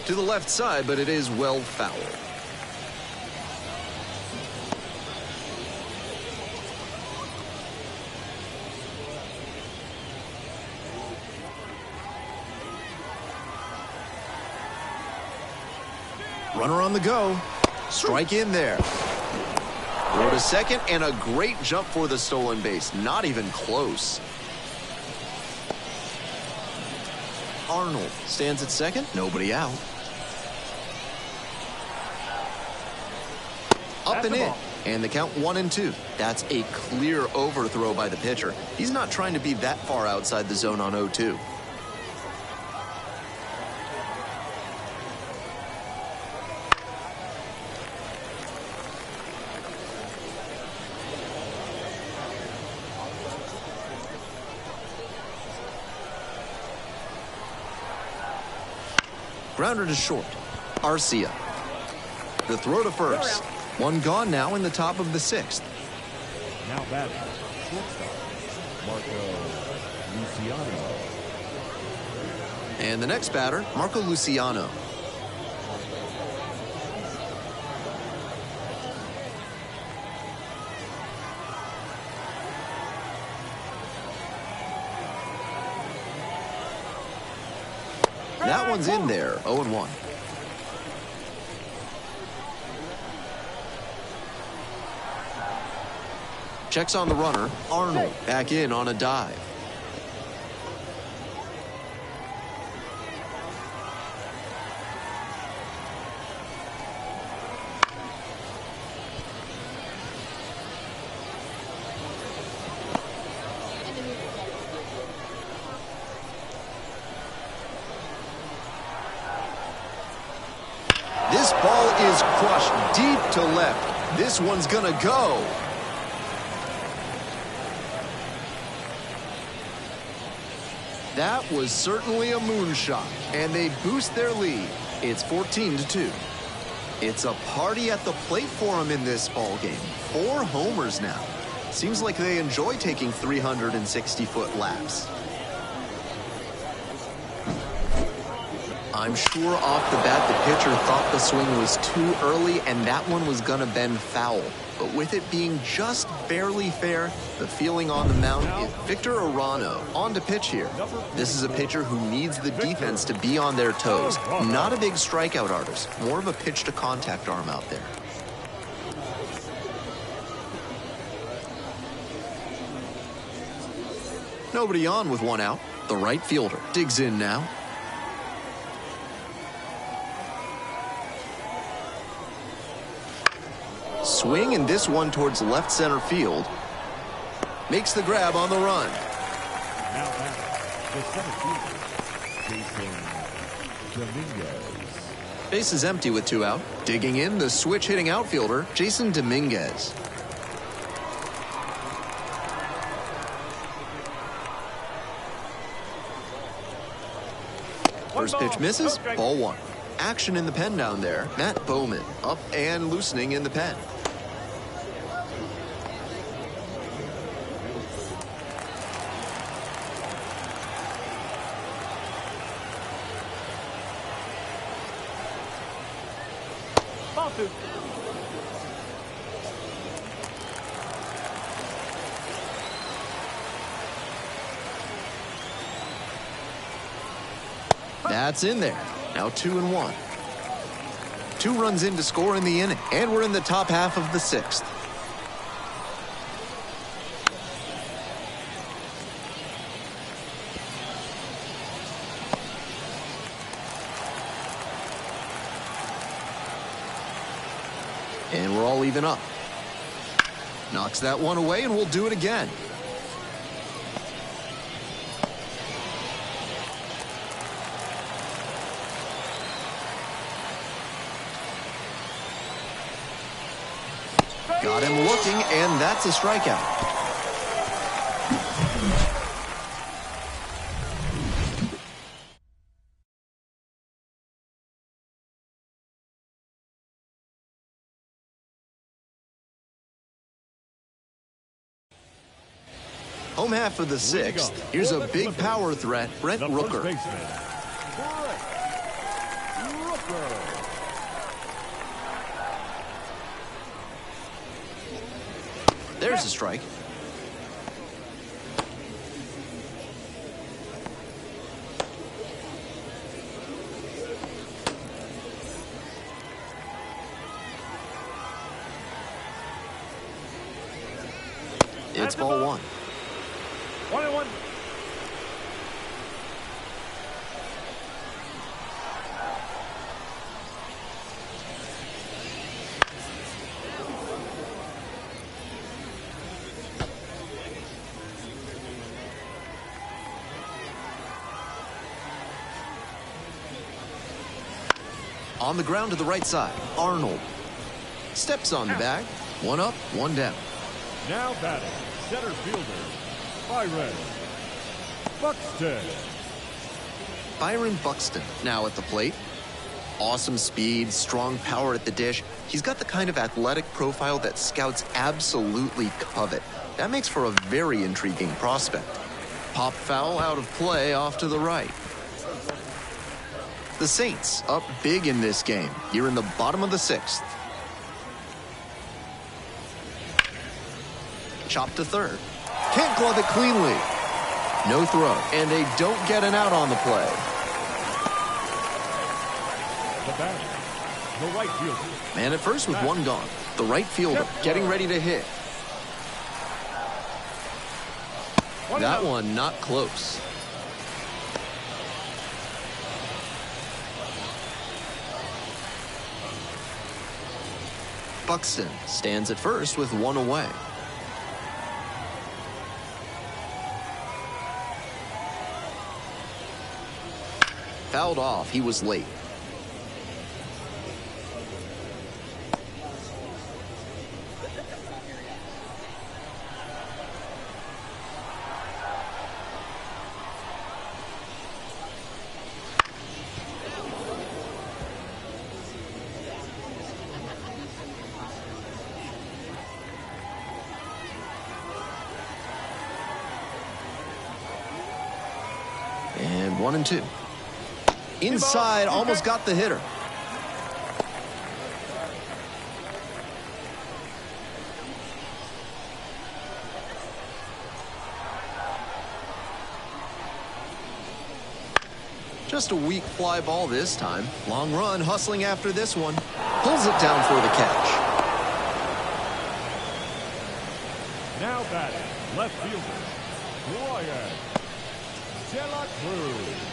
S2: To the left side, but it is well fouled. Runner on the go. Strike in there. Throw to second, and a great jump for the stolen base. Not even close. Arnold stands at second. Nobody out. Up and in. And the count 1-2. That's a clear overthrow by the pitcher. He's not trying to be that far outside the zone on 0-2. Grounded to short. Arcia. The throw to first. One gone now in the top of the 6th.
S3: Now batting, shortstop, Marco Luciano.
S2: And the next batter, Marco Luciano. That one's in there, 0-1. Checks on the runner. Arnold back in on a dive. This ball is crushed deep to left. This one's gonna go. That was certainly a moonshot, and they boost their lead. It's 14-2. It's a party at the plate for them in this ball game. 4 homers now. Seems like they enjoy taking 360-foot laps. I'm sure off the bat the pitcher thought the swing was too early and that one was gonna bend foul. But with it being just barely fair, the feeling on the mound is Victor Arano on to pitch here. This is a pitcher who needs the defense to be on their toes. Not a big strikeout artist, more of a pitch to contact arm out there. Nobody on with 1 out. The right fielder digs in now. Swing and this one towards left center field. Makes the grab on the run.
S3: Now back, the center fielder, Jason Dominguez.
S2: Base is empty with 2 out. Digging in, the switch hitting outfielder, Jason Dominguez. First pitch misses, ball 1. Action in the pen down there. Matt Bowman up and loosening in the pen. That's in there. Now 2-1. 2 runs in to score in the inning, and we're in the top half of the 6th. And we're all even up. Knocks that one away, and we'll do it again. Got him looking, and that's a strikeout. Home half of the 6th. Here's a big power threat, Brent Rooker. There's a strike. It's ball 1.
S3: 1-1.
S2: On the ground to the right side, Arnold. Steps on the bag. 1 up, 1 down.
S3: Now batting, center fielder, Byron Buxton.
S2: Byron Buxton now at the plate. Awesome speed, strong power at the dish. He's got the kind of athletic profile that scouts absolutely covet. That makes for a very intriguing prospect. Pop foul out of play off to the right. The Saints up big in this game. Here in the bottom of the 6th. Chop to third. Can't glove it cleanly. No throw. And they don't get an out on the play.
S3: The batter, the right fielder.
S2: Man at first with one gone. The right fielder getting ready to hit. That one not close. Buxton stands at first with one away. Fouled off. He was late. And 1-2. Inside, almost got the hitter. Just a weak fly ball this time. Long run, hustling after this one. Pulls it down for the catch.
S3: Now batting, left fielder, Brian De La Cruz.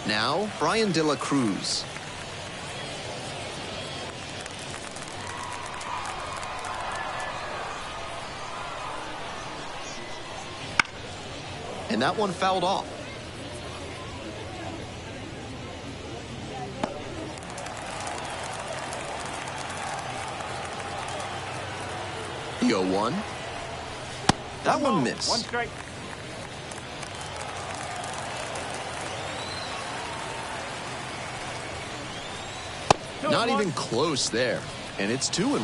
S2: Now, Brian De La Cruz. And that one fouled off. The 0-1. That one missed.
S3: One strike.
S2: Not even close there. And it's 2-1.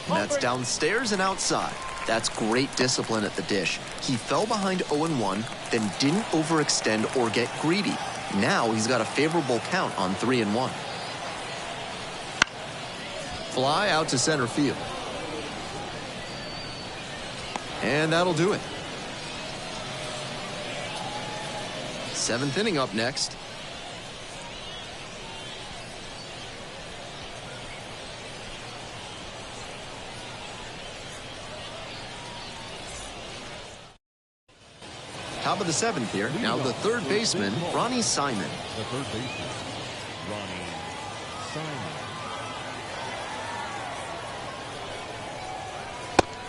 S2: And that's downstairs and outside. That's great discipline at the dish. He fell behind 0-1, then didn't overextend or get greedy. Now he's got a favorable count on 3-1. Fly out to center field. And that'll do it. 7th inning up next. Top of the 7th here. Now the third baseman, Ronnie Simon.
S3: The third baseman, Ronnie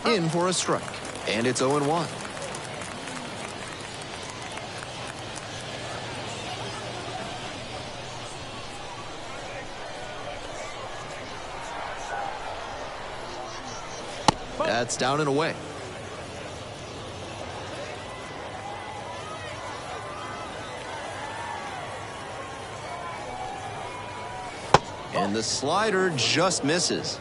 S3: Simon.
S2: In for a strike. And it's 0-1. That's down and away. And the slider just misses.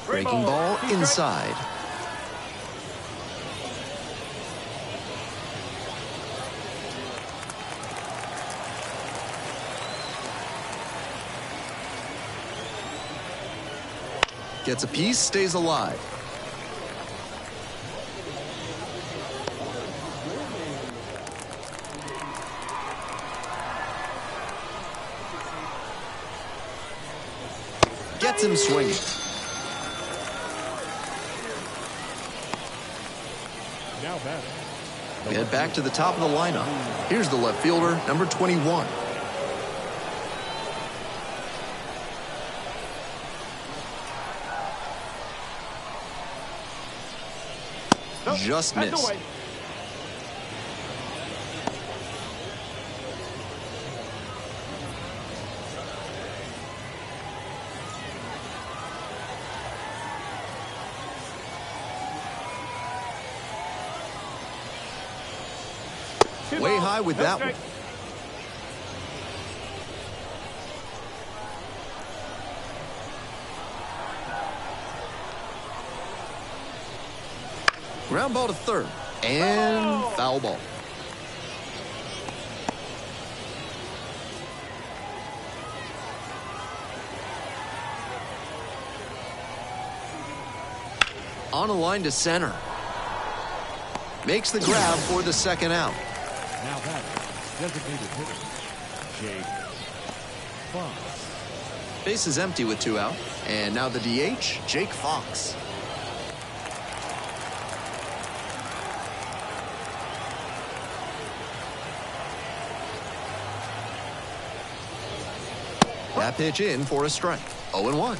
S2: Breaking ball inside. Gets a piece, stays alive. Gets him swinging.
S3: Now batting.
S2: We head back to the top of the lineup. Here's the left fielder, number 21. Just missed. Way high with that one. Ground ball to third. And foul ball. On a line to center. Makes the grab for the second out.
S3: Now batting. Designated hitter. Jake Fox.
S2: Base is empty with 2 out. And now the DH, Jake Fox. That pitch in for a strike. 0-1.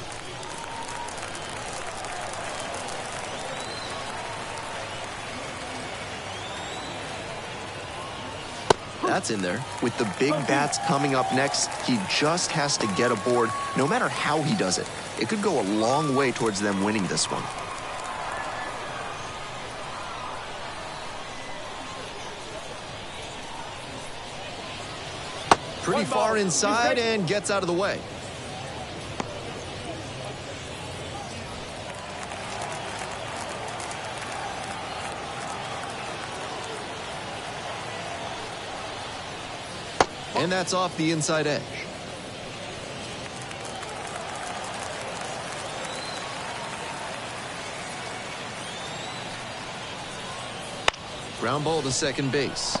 S2: That's in there. With the big bats coming up next, he just has to get aboard, no matter how he does it. It could go a long way towards them winning this one. Pretty far inside and gets out of the way. And that's off the inside edge. Ground ball to second base.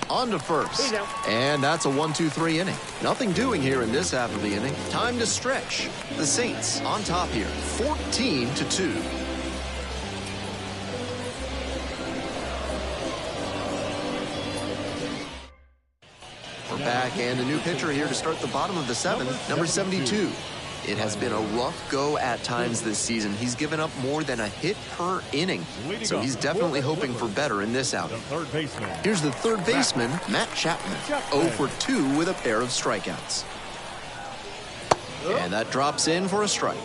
S2: On to first. And that's a 1-2-3 inning. Nothing doing here in this half of the inning. Time to stretch. The Saints on top here, 14-2. We're back, and a new pitcher here to start the bottom of the seventh, number 72. It has been a rough go at times this season. He's given up more than a hit per inning, so he's definitely hoping for better in this outing. Here's the third baseman, Matt Chapman, 0 for 2 with a pair of strikeouts. And that drops in for a strike.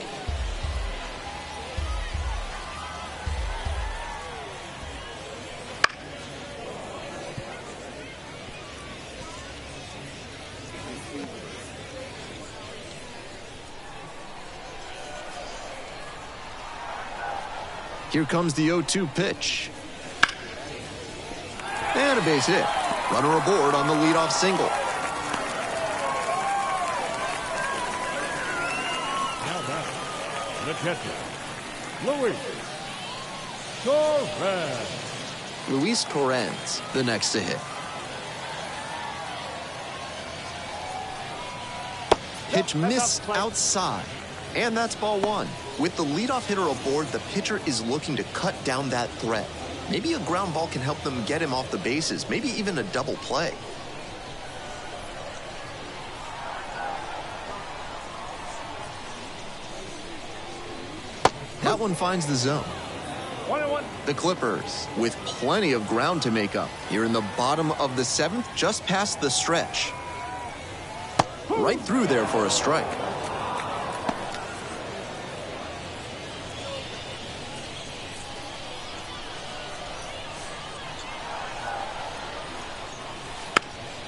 S2: Here comes the 0-2 pitch. And a base hit. Runner aboard on the leadoff single.
S3: Now back. The catcher, Luis Torrens.
S2: Luis Torrens, the next to hit. Pitch missed outside. And that's ball one. With the leadoff hitter aboard, the pitcher is looking to cut down that threat. Maybe a ground ball can help them get him off the bases, maybe even a double play. That one finds the zone.
S3: 1-1.
S2: The Clippers, with plenty of ground to make up, here in the bottom of the seventh, just past the stretch. Right through there for a strike.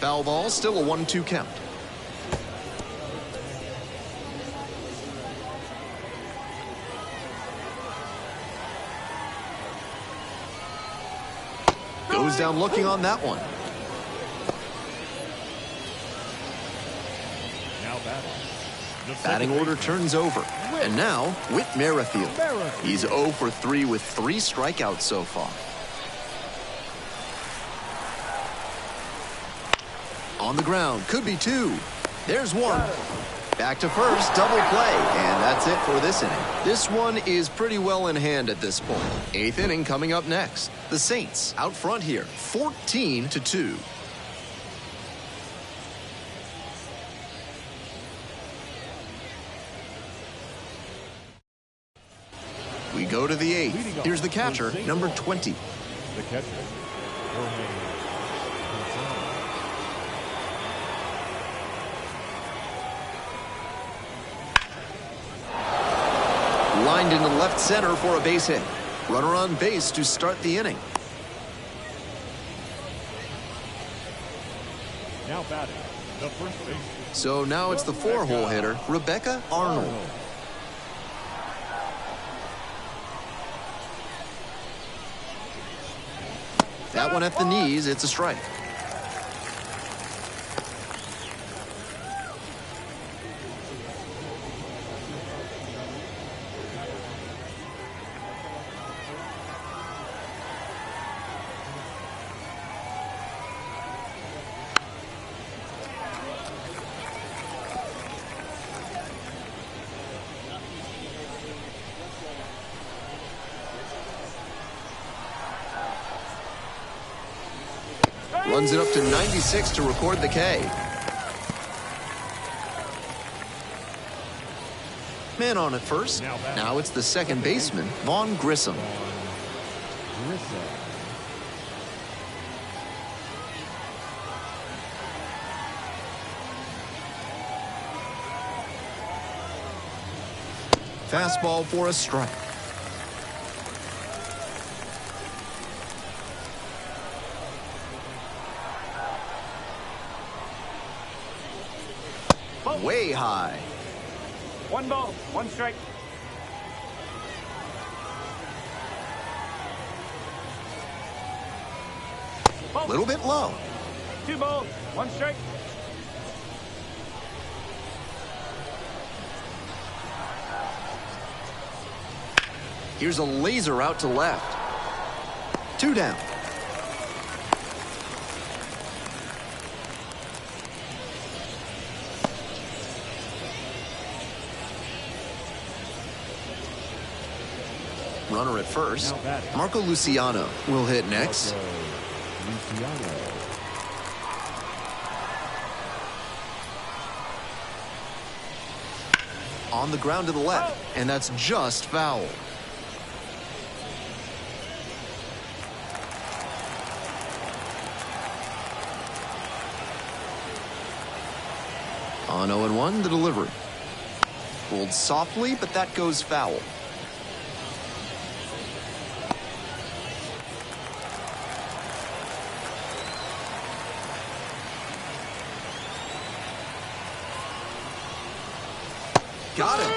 S2: Foul ball, still a 1-2 count. Goes down looking on that one.
S3: Now
S2: Batting order turns over. And now, Whit Merrifield. He's 0 for 3 with 3 strikeouts so far. On the ground, could be 2. There's 1. Back to first, double play, and that's it for this inning. This one is pretty well in hand at this point. Eighth inning coming up next. The Saints out front here, 14-2. We go to the eighth. Here's the catcher, number 20.
S3: The catcher,
S2: Lined into left center for a base hit. Runner on base to start the inning.
S3: now batting, the first baseman.
S2: So now it's the 4-hole hitter, Rebecca Arnold. That one at the knees, it's a strike. Runs it up to 96 to record the K. Man on at first. Now it's the second baseman, Vaughn Grissom. Fastball for a strike. Way high.
S4: 1 ball, 1 strike.
S2: A little bit low.
S4: 2 balls, 1 strike.
S2: Here's a laser out to left. 2 down. Runner at first. Marco Luciano will hit next. On the ground to the left, and that's just foul. On 0-1, the delivery. Pulled softly, but that goes foul. Got him.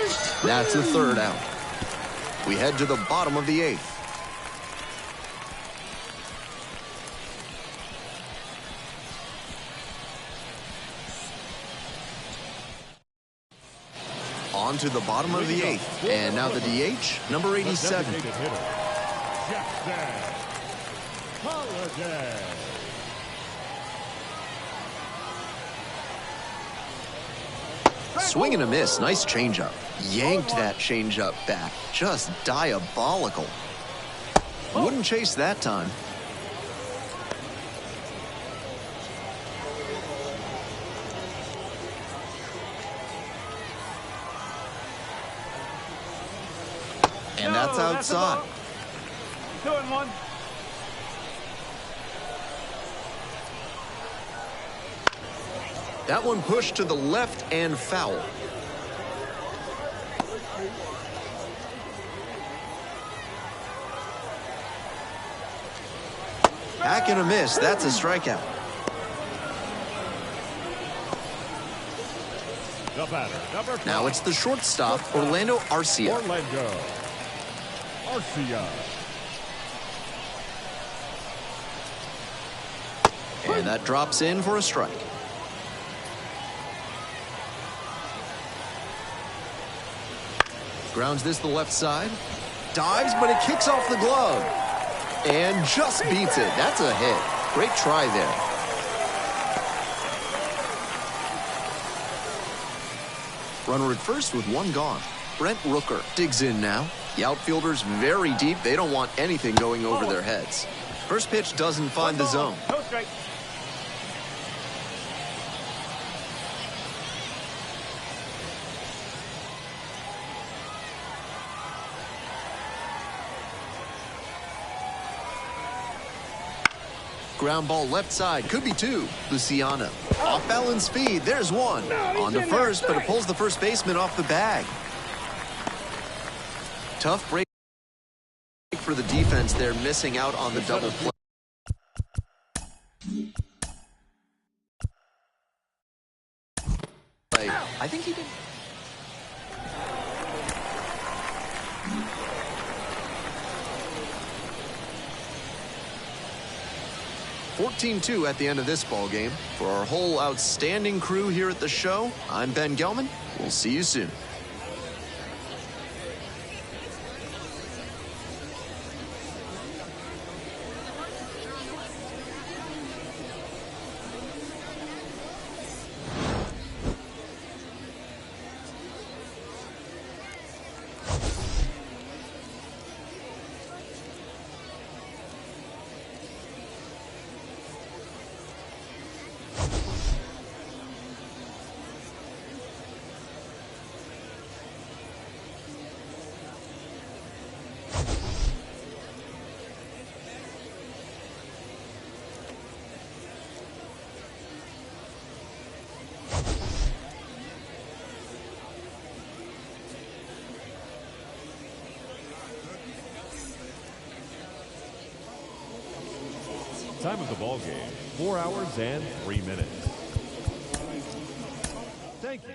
S2: That's the third out. We head to the bottom of the 8th. On to the bottom of the 8th. And now the DH, number 87. Swing and a miss. Nice changeup. Yanked that changeup back. Just diabolical. Wouldn't chase that time. And that's outside.
S4: 2-1.
S2: That one pushed to the left and foul. Back and a miss. That's a strikeout.
S3: The batter, number 5.
S2: Now it's the shortstop, Orlando Arcia.
S3: Orlando Arcia.
S2: And that drops in for a strike. Grounds this to the left side. Dives, but it kicks off the glove. And just beats it. That's a hit. Great try there. Runner at first with one gone. Brent Rooker digs in now. The outfielders very deep. They don't want anything going over their heads. First pitch doesn't find the zone.
S4: No strike.
S2: Ground ball left side, could be two. Luciano, off balance speed, there's one. On to first, but it pulls the first baseman off the bag. Tough break for the defense there, missing out on the double play. I think he did. 14-2 at the end of this ball game. For our whole outstanding crew here at the show, I'm Ben Gelman. We'll see you soon.
S3: Time of the ball game, 4 hours and 3 minutes. Thank you.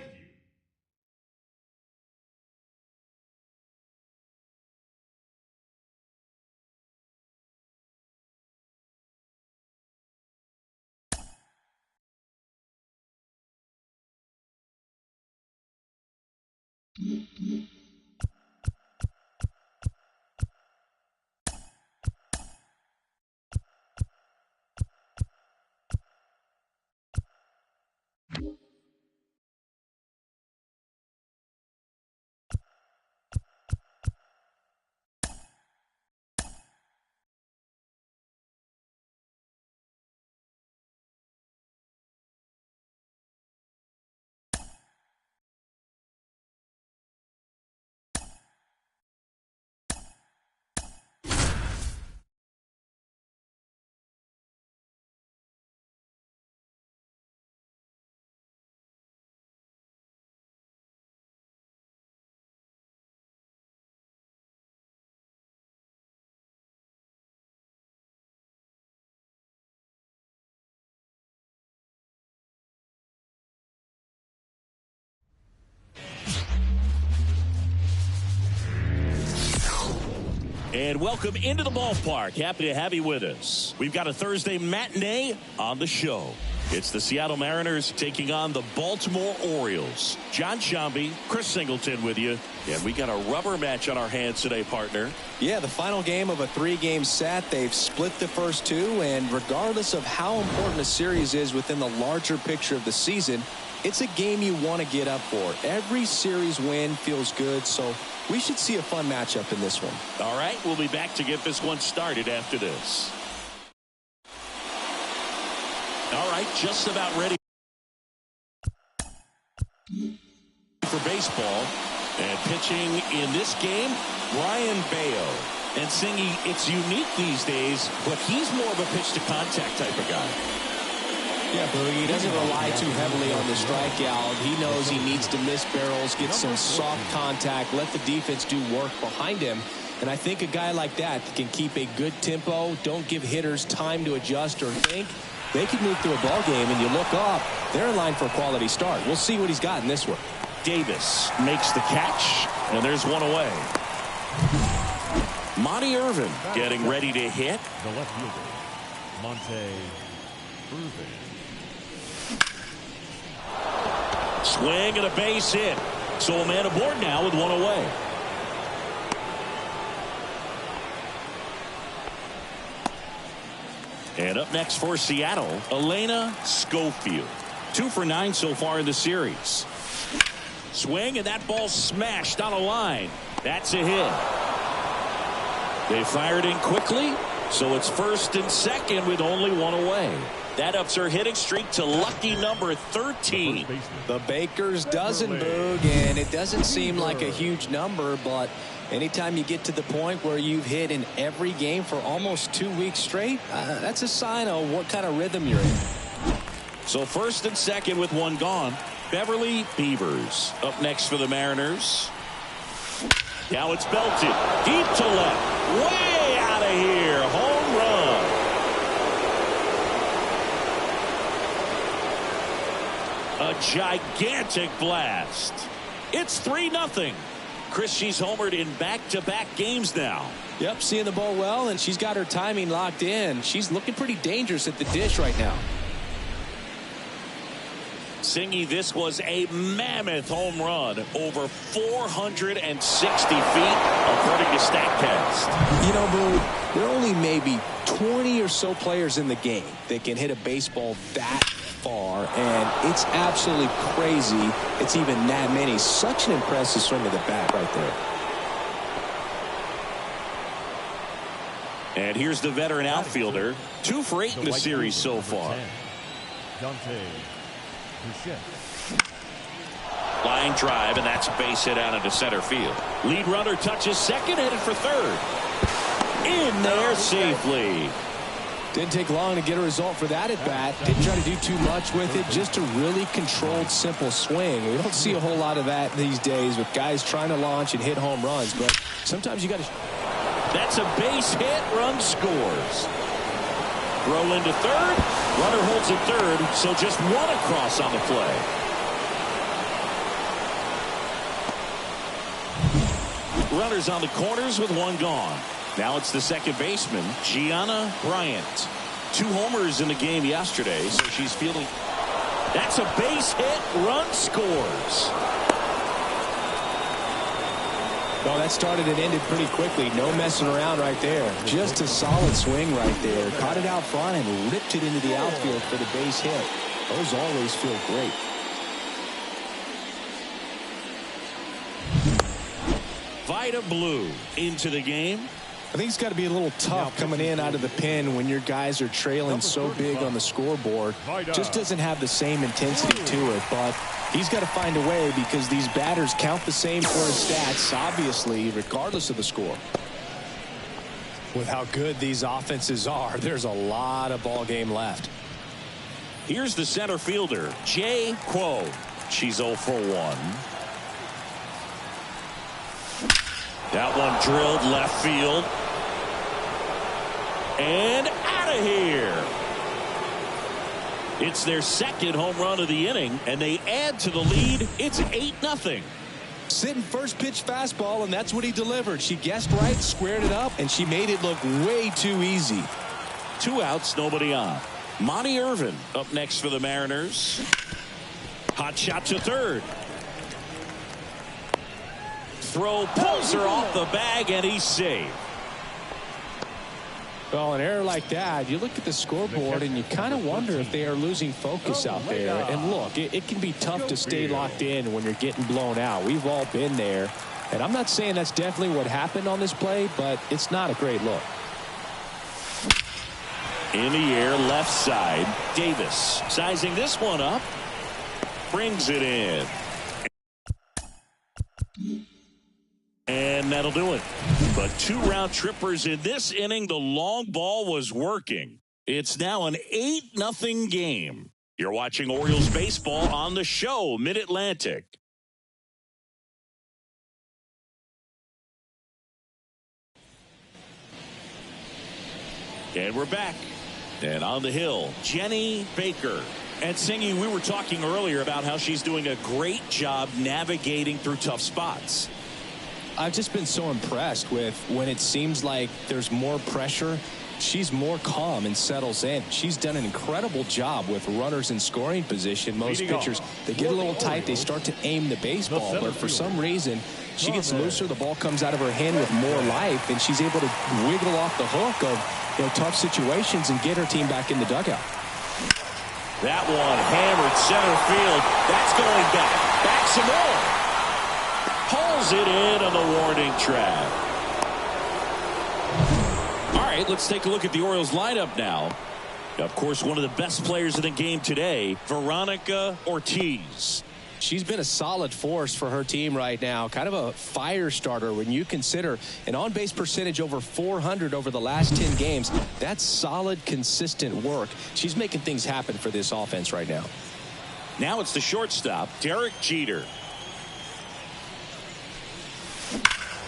S1: And welcome into the ballpark. Happy to have you with us. We've got a Thursday matinee on the show. It's the Seattle Mariners taking on the Baltimore Orioles. John Shambi, Chris Singleton with you. And we got a rubber match on our hands today, partner.
S5: Yeah, the final game of a 3-game set. They've split the first two, and regardless of how important a series is within the larger picture of the season, it's a game you want to get up for. Every series win feels good, so we should see a fun matchup in this one.
S1: All right, we'll be back to get this one started after this. All right, just about ready for baseball. And pitching in this game, Brian Bayo. And Singy, it's unique these days, but he's more of a pitch-to-contact type of guy.
S5: Yeah, Boogie, he doesn't rely too heavily on the strikeout. He knows he needs to miss barrels, get some soft contact, let the defense do work behind him. And I think a guy like that can keep a good tempo, don't give hitters time to adjust or think. They could move through a ball game, and you look up, they're in line for a quality start. We'll see what he's got in this one.
S1: Davis makes the catch, and there's one away. Monty Irvin getting ready to hit.
S3: The left fielder, Monte Irvin.
S1: Swing and a base hit. So a man aboard now with one away. And up next for Seattle, Elena Schofield. 2 for 9 so far in the series. Swing, and that ball smashed on a line. That's a hit. They fired in quickly, so it's first and second with only one away. That ups her hitting streak to lucky number 13.
S5: The Baker's dozen, Boog, and it doesn't seem like a huge number, but anytime you get to the point where you've hit in every game for almost 2 weeks straight, that's a sign of what kind of rhythm you're in.
S1: So first and second with one gone. Beverly Beavers up next for the Mariners. Now it's belted deep to left, way out of here, home run. A gigantic blast. It's 3-0. Chris, she's homered in back-to-back games now.
S5: Yep, seeing the ball well, and she's got her timing locked in. She's looking pretty dangerous at the dish right now.
S1: Singy, this was a mammoth home run, over 460 feet, according to StatCast.
S5: You know, Boo, there are only maybe 20 or so players in the game that can hit a baseball that far, and it's absolutely crazy it's even that many. Such an impressive swing to the bat right there.
S1: And here's the veteran outfielder, 2 for 8 in the series so far. Line drive, and that's a base hit out into center field. Lead runner touches second, headed for third. In there safely.
S5: Didn't take long to get a result for that at bat. Didn't try to do too much with it. Just a really controlled, simple swing. We don't see a whole lot of that these days with guys trying to launch and hit home runs. But sometimes you got to.
S1: That's a base hit. Run scores. Throw into third. Runner holds at third, so just one across on the play. Runners on the corners with one gone. Now it's the second baseman, Gianna Bryant. 2 homers in the game yesterday, so she's fielding. That's a base hit. Run scores.
S5: Well, that started and ended pretty quickly. No messing around right there. Just a solid swing right there. Caught it out front and ripped it into the outfield for the base hit. Those always feel great.
S1: Vida Blue into the game.
S5: I think it's got to be a little tough coming in out of the pen when your guys are trailing so big on the scoreboard. Just doesn't have the same intensity to it, but he's got to find a way because these batters count the same for his stats, obviously, regardless of the score. With how good these offenses are, there's a lot of ball game left.
S1: Here's the center fielder, Jay Quo. She's 0 for 1. That one drilled left field. And out of here. It's their second home run of the inning, and they add to the lead. It's 8-0.
S5: Sitting first pitch fastball, and that's what he delivered. She guessed right, squared it up, and she made it look way too easy.
S1: 2 outs, nobody on. Monty Irvin up next for the Mariners. Hot shot to third. Throw pulls her off the bag, and he's safe.
S5: Well, an error like that, you look at the scoreboard and you kind of wonder if they are losing focus out there. And look, it can be tough to stay locked in when you're getting blown out. We've all been there. And I'm not saying that's definitely what happened on this play, but it's not a great look.
S1: In the air, left side. Davis sizing this one up. Brings it in. And that'll do it. But 2 round trippers in this inning. The long ball was working. It's now an 8-0 game. You're watching Orioles baseball on the show, Mid-Atlantic. And we're back. And on the hill, Jenny Baker. And Singy, we were talking earlier about how she's doing a great job navigating through tough spots.
S5: I've just been so impressed with when it seems like there's more pressure, she's more calm and settles in. She's done an incredible job with runners in scoring position. Most pitchers, they get a little tight, they start to aim the baseball, but for some reason, she gets looser, the ball comes out of her hand with more life, and she's able to wiggle off the hook of tough situations and get her team back in the dugout.
S1: That one hammered center field. That's going back. Back some more. Drills it in on the warning track. All right, let's take a look at the Orioles lineup now. Of course, one of the best players in the game today, Veronica Ortiz.
S5: She's been a solid force for her team right now. Kind of a fire starter when you consider an on-base percentage over 400 over the last 10 games. That's solid, consistent work. She's making things happen for this offense right now.
S1: Now it's the shortstop, Derek Jeter.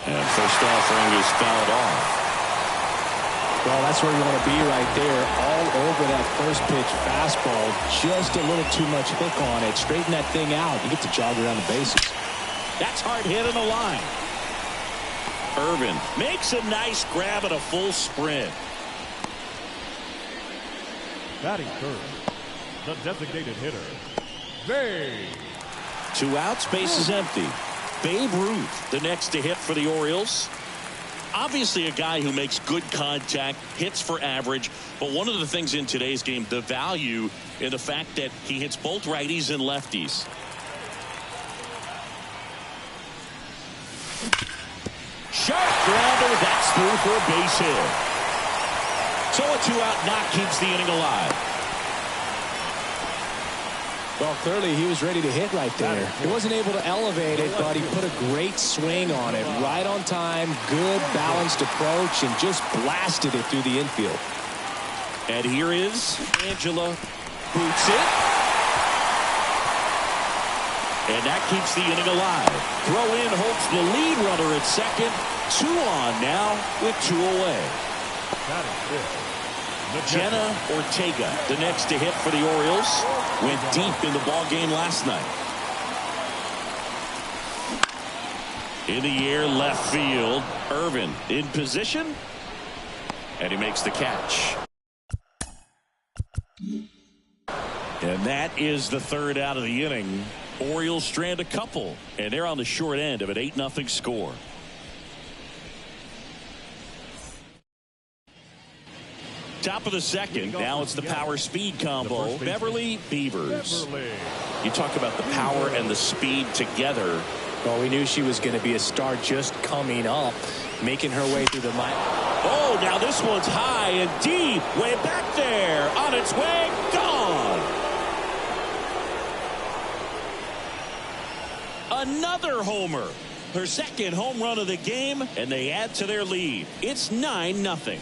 S1: And first offering is fouled off.
S5: Well, that's where you want to be right there. All over that first pitch fastball. Just a little too much hook on it. Straighten that thing out. You get to jog around the bases.
S1: That's hard hit in the line. Irvin makes a nice grab at a full sprint.
S3: Batting third, the designated hitter, Babe.
S1: 2 outs, base is empty. Babe Ruth, the next to hit for the Orioles. Obviously a guy who makes good contact, hits for average, but one of the things in today's game, the value in the fact that he hits both righties and lefties. Sharp grounder, that's through for a base hit. So a 2-out knock keeps the inning alive.
S5: Well, clearly he was ready to hit right there. He wasn't able to elevate it, but he put a great swing on it. Right on time, good balanced approach, and just blasted it through the infield.
S1: And here is Angela. Boots it. And that keeps the inning alive. Throw in holds the lead runner at second. 2 on now with 2 away. Jenna Ortega, the next to hit for the Orioles, went deep in the ball game last night. In the air, left field. Irvin in position, and he makes the catch. And that is the 3rd out of the inning. Orioles strand a couple, and they're on the short end of an 8-0 score. Top of the second. Now it's the power speed combo. Beverly Beavers. You talk about the power and the speed together.
S5: Well, we knew she was going to be a star just coming up, making her way through the line.
S1: Oh, now this one's high and deep. Way back there. On its way. Gone. Another homer. Her second home run of the game, and they add to their lead. It's 9-0.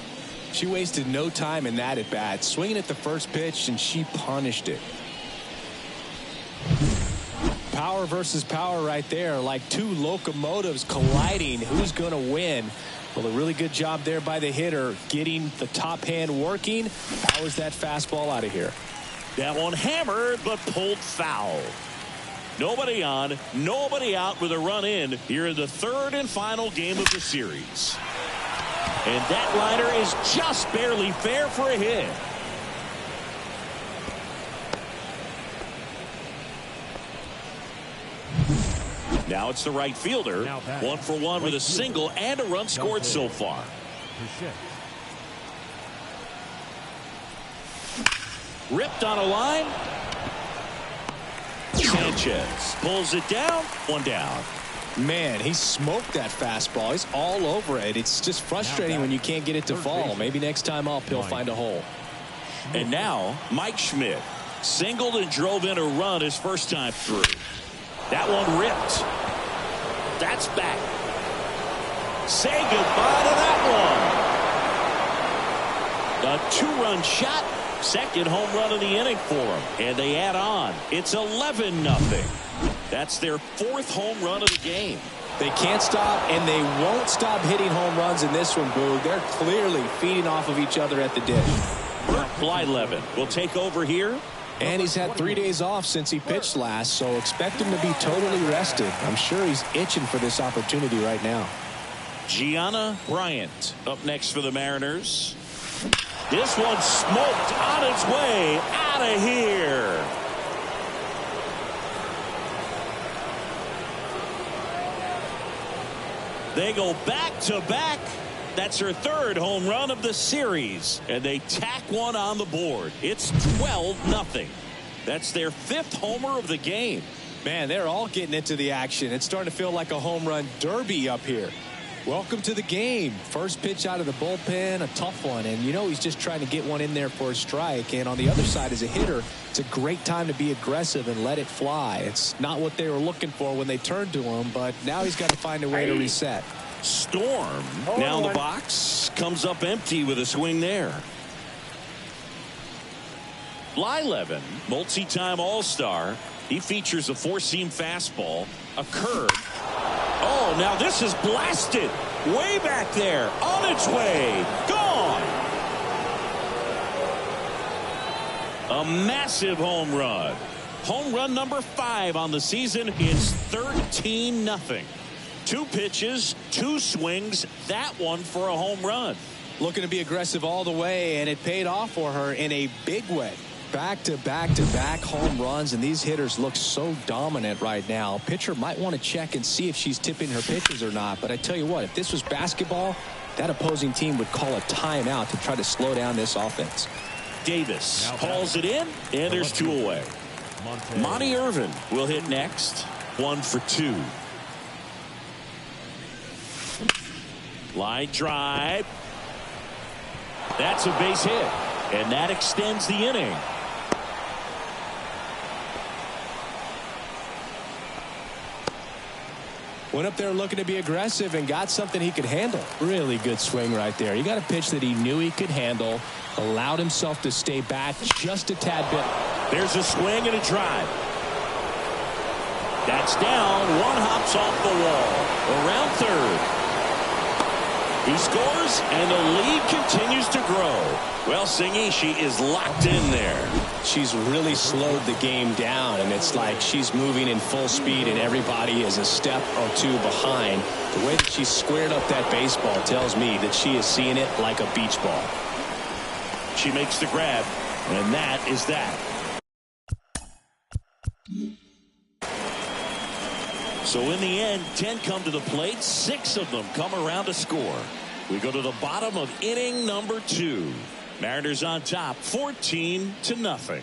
S5: She wasted no time in that at bat, swinging at the first pitch, and she punished it. Power versus power right there, like 2 locomotives colliding. Who's going to win? Well, a really good job there by the hitter, getting the top hand working. Powers that fastball out of here.
S1: That one hammered, but pulled foul. Nobody on, nobody out with a run in here in the 3rd and final game of the series. And that liner is just barely fair for a hit. Now it's the right fielder. 1 for 1 with a single and a run scored so far. Ripped on a line. Sanchez pulls it down. 1 down.
S5: Man, he smoked that fastball. He's all over it. It's just frustrating when you can't get it to fall. Maybe next time up he'll find a hole.
S1: And now Mike Schmidt singled and drove in a run his first time through. That one ripped. That's back. Say goodbye to that one. A 2-run shot. Second home run of the inning for him. And they add on. It's 11-0. That's their 4th home run of the game.
S5: They can't stop, and they won't stop hitting home runs in this one, Boog. They're clearly feeding off of each other at the dish.
S1: Blyleven will take over here.
S5: And he's had 3 days off since he pitched last, so expect him to be totally rested. I'm sure he's itching for this opportunity right now.
S1: Gianna Bryant up next for the Mariners. This one smoked on its way out of here. They go back to back. That's her 3rd home run of the series. And they tack one on the board. It's 12-0. That's their 5th homer of the game.
S5: Man, they're all getting into the action. It's starting to feel like a home run derby up here. Welcome to the game. First pitch out of the bullpen, a tough one. And, you know, he's just trying to get one in there for a strike. And on the other side, as a hitter, it's a great time to be aggressive and let it fly. It's not what they were looking for when they turned to him, but now he's got to find a way to reset.
S1: Storm now in the box. Comes up empty with a swing there. Blyleven, multi-time All-Star. He features a four-seam fastball, a curve. Oh, now this is blasted. Way back there. On its way. Gone. A massive home run. Home run number 5 on the season is 13-0. 2 pitches, 2 swings. That one for a home run.
S5: Looking to be aggressive all the way, and it paid off for her in a big way. Back-to-back-to-back home runs, and these hitters look so dominant right now. Pitcher might want to check and see if she's tipping her pitches or not. But I tell you what, if this was basketball, that opposing team would call a timeout to try to slow down this offense.
S1: Davis hauls it in, and there's 2 away. Monty Irvin will hit next. 1 for 2. Line drive. That's a base hit, and that extends the inning.
S5: Went up there looking to be aggressive and got something he could handle. Really good swing right there. He got a pitch that he knew he could handle, allowed himself to stay back just a tad bit.
S1: There's a swing and a drive. That's down. One hops off the wall. Around third. He scores, and the lead continues to grow. Well, Singy, she is locked in there.
S5: She's really slowed the game down, and it's like she's moving in full speed, and everybody is a step or 2 behind. The way that she squared up that baseball tells me that she is seeing it like a beach ball.
S1: She makes the grab, and that is that. So in the end, 10 come to the plate. 6 of them come around to score. We go to the bottom of inning number 2. Mariners on top, 14-0.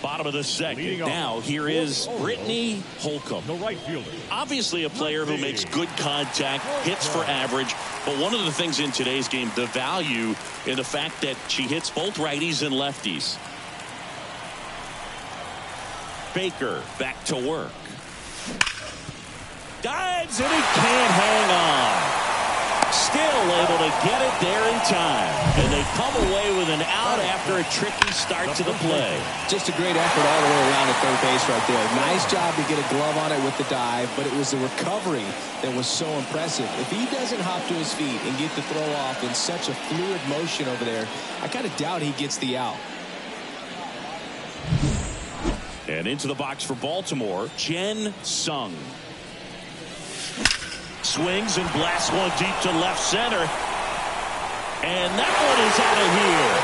S1: Bottom of the second. Now here is Brittany Holcomb.
S3: The right fielder.
S1: Obviously a player who makes good contact, hits for average. But one of the things in today's game, the value in the fact that she hits both righties and lefties. Baker back to work. Dives, and he can't hang on. Still able to get it there in time. And they come away with an out after a tricky start to the play.
S5: Just a great effort all the way around at third base right there. Nice job to get a glove on it with the dive, but it was the recovery that was so impressive. If he doesn't hop to his feet and get the throw off in such a fluid motion over there, I kind of doubt he gets the out.
S1: And into the box for Baltimore, Jen Sung. Swings and blasts one deep to left center. And that one is out of here.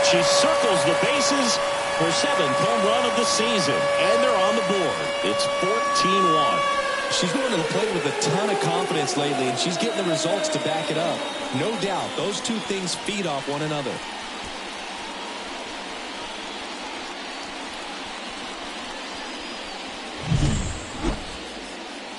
S1: She circles the bases. Her 7th home run of the season. And they're on the board. It's 14-1.
S5: She's going to the plate with a ton of confidence lately, and she's getting the results to back it up. No doubt, those two things feed off one another.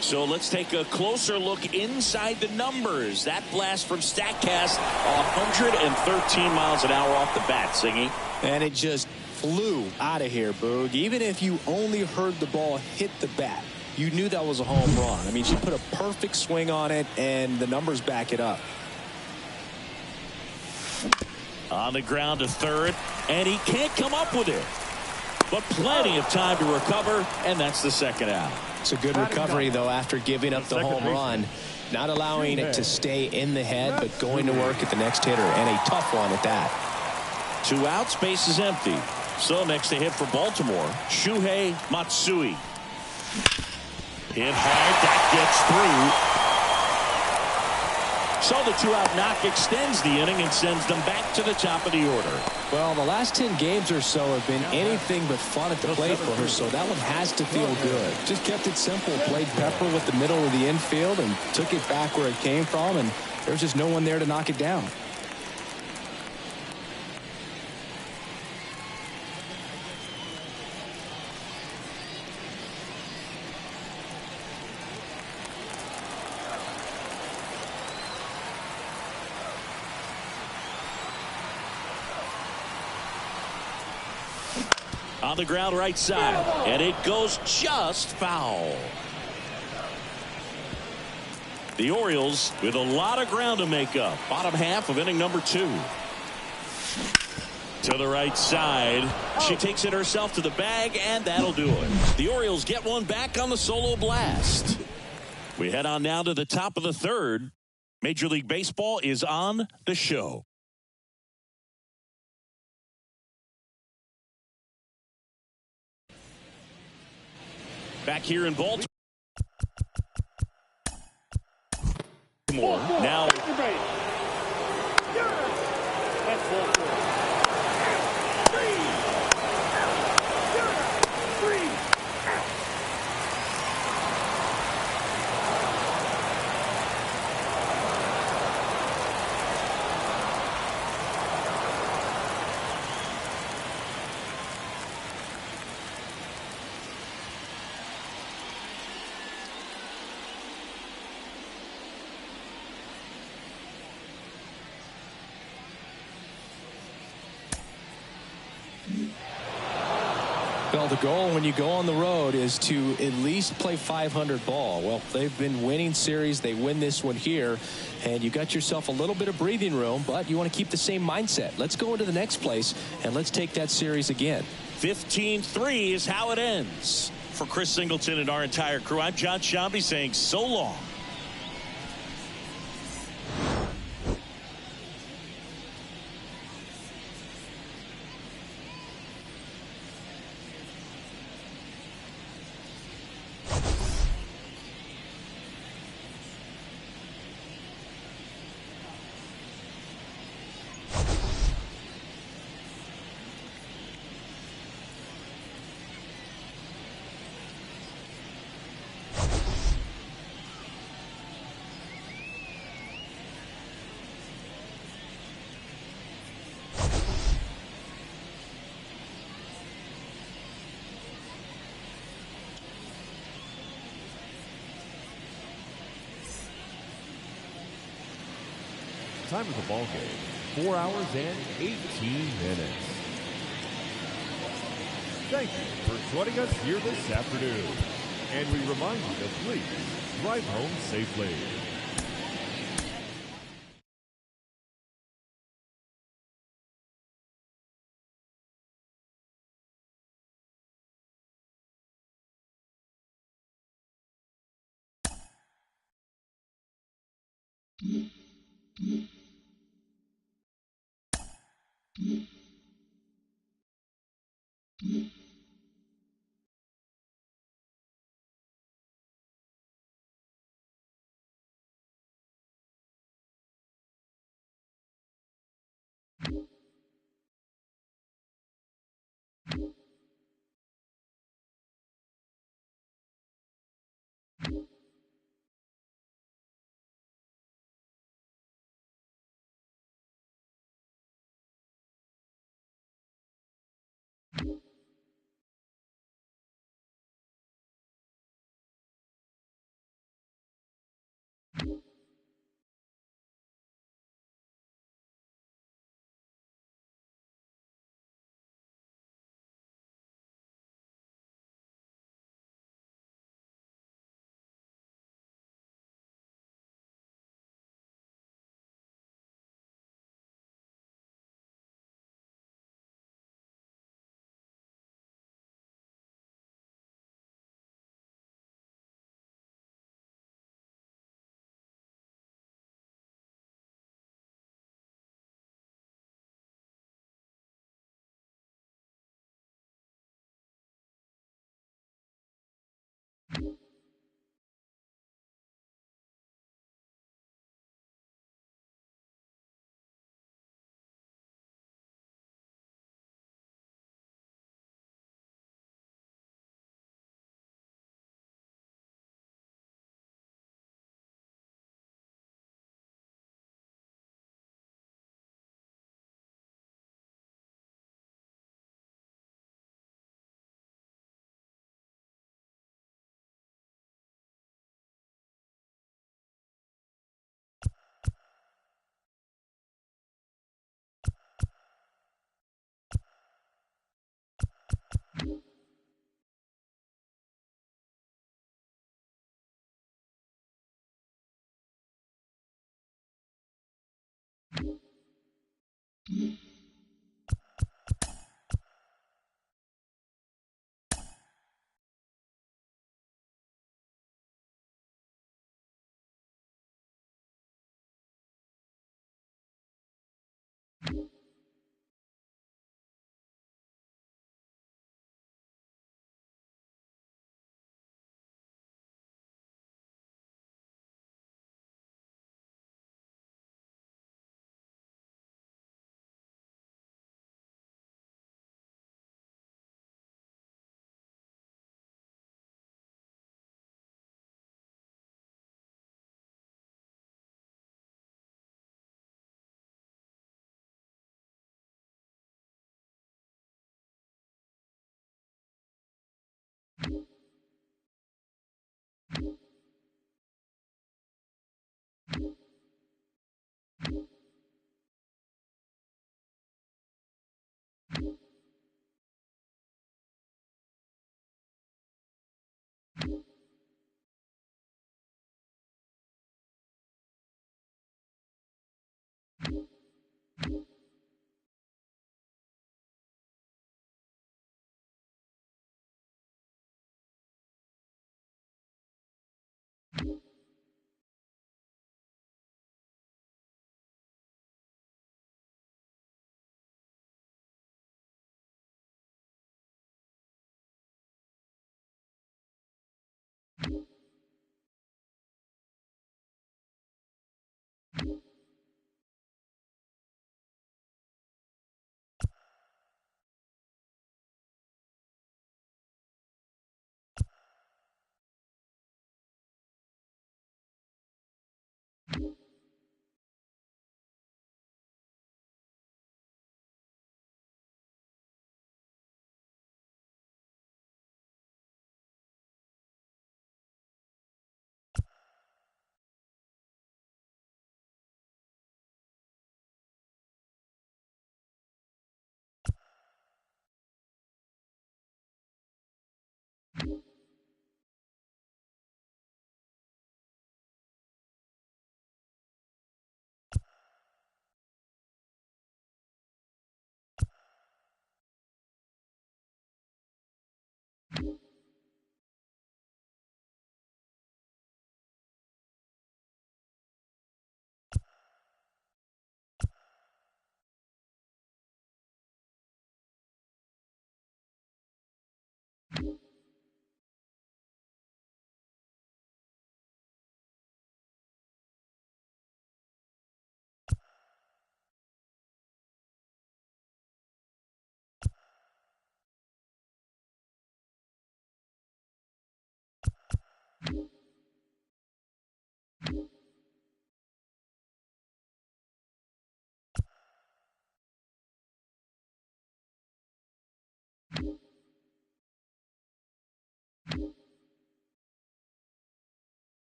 S1: So let's take a closer look inside the numbers. That blast from StatCast, 113 miles an hour off the bat, Singy.
S5: And it just flew out of here, Boog. Even if you only heard the ball hit the bat, you knew that was a home run. I mean, she put a perfect swing on it, and the numbers back it up.
S1: On the ground to third, and he can't come up with it. But plenty of time to recover, and that's the second out.
S5: It's a good recovery, though, after giving up the home run. Not allowing it to stay in the head, but going to work at the next hitter, and a tough one at that.
S1: 2 outs, base is empty. So next to hit for Baltimore, Shuhei Matsui. Hit hard, that gets through. So the 2-out knock extends the inning and sends them back to the top of the order.
S5: Well, the last 10 games or so have been anything but fun at the plate for her, so that one has to feel good. Just kept it simple, played pepper with the middle of the infield and took it back where it came from, and there's just no one there to knock it down.
S1: On the ground right side. And it goes just foul. The Orioles with a lot of ground to make up. Bottom half of inning number 2. To the right side. She takes it herself to the bag, and that'll do it. The Orioles get one back on the solo blast. We head on now to the top of the 3rd. Major League Baseball is on the show. Back here in Baltimore. Now.
S4: That's ball 4.
S5: Well, the goal when you go on the road is to at least play 500 ball. Well, they've been winning series. They win this one here, and you got yourself a little bit of breathing room, but you want to keep the same mindset. Let's go into the next place, and let's take that series again.
S1: 15-3 is how it ends. For Chris Singleton and our entire crew, I'm John Shambi saying so long.
S3: Time of the ball game, 4 hours and 18 minutes. Thank you for joining us here this afternoon. And we remind you to please drive home safely.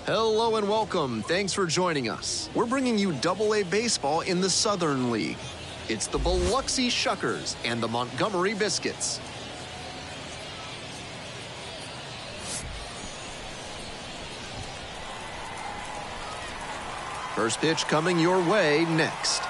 S2: Hello and welcome. Thanks for joining us. We're bringing you Double-A baseball in the Southern League. It's the Biloxi Shuckers and the Montgomery Biscuits. First pitch coming your way next.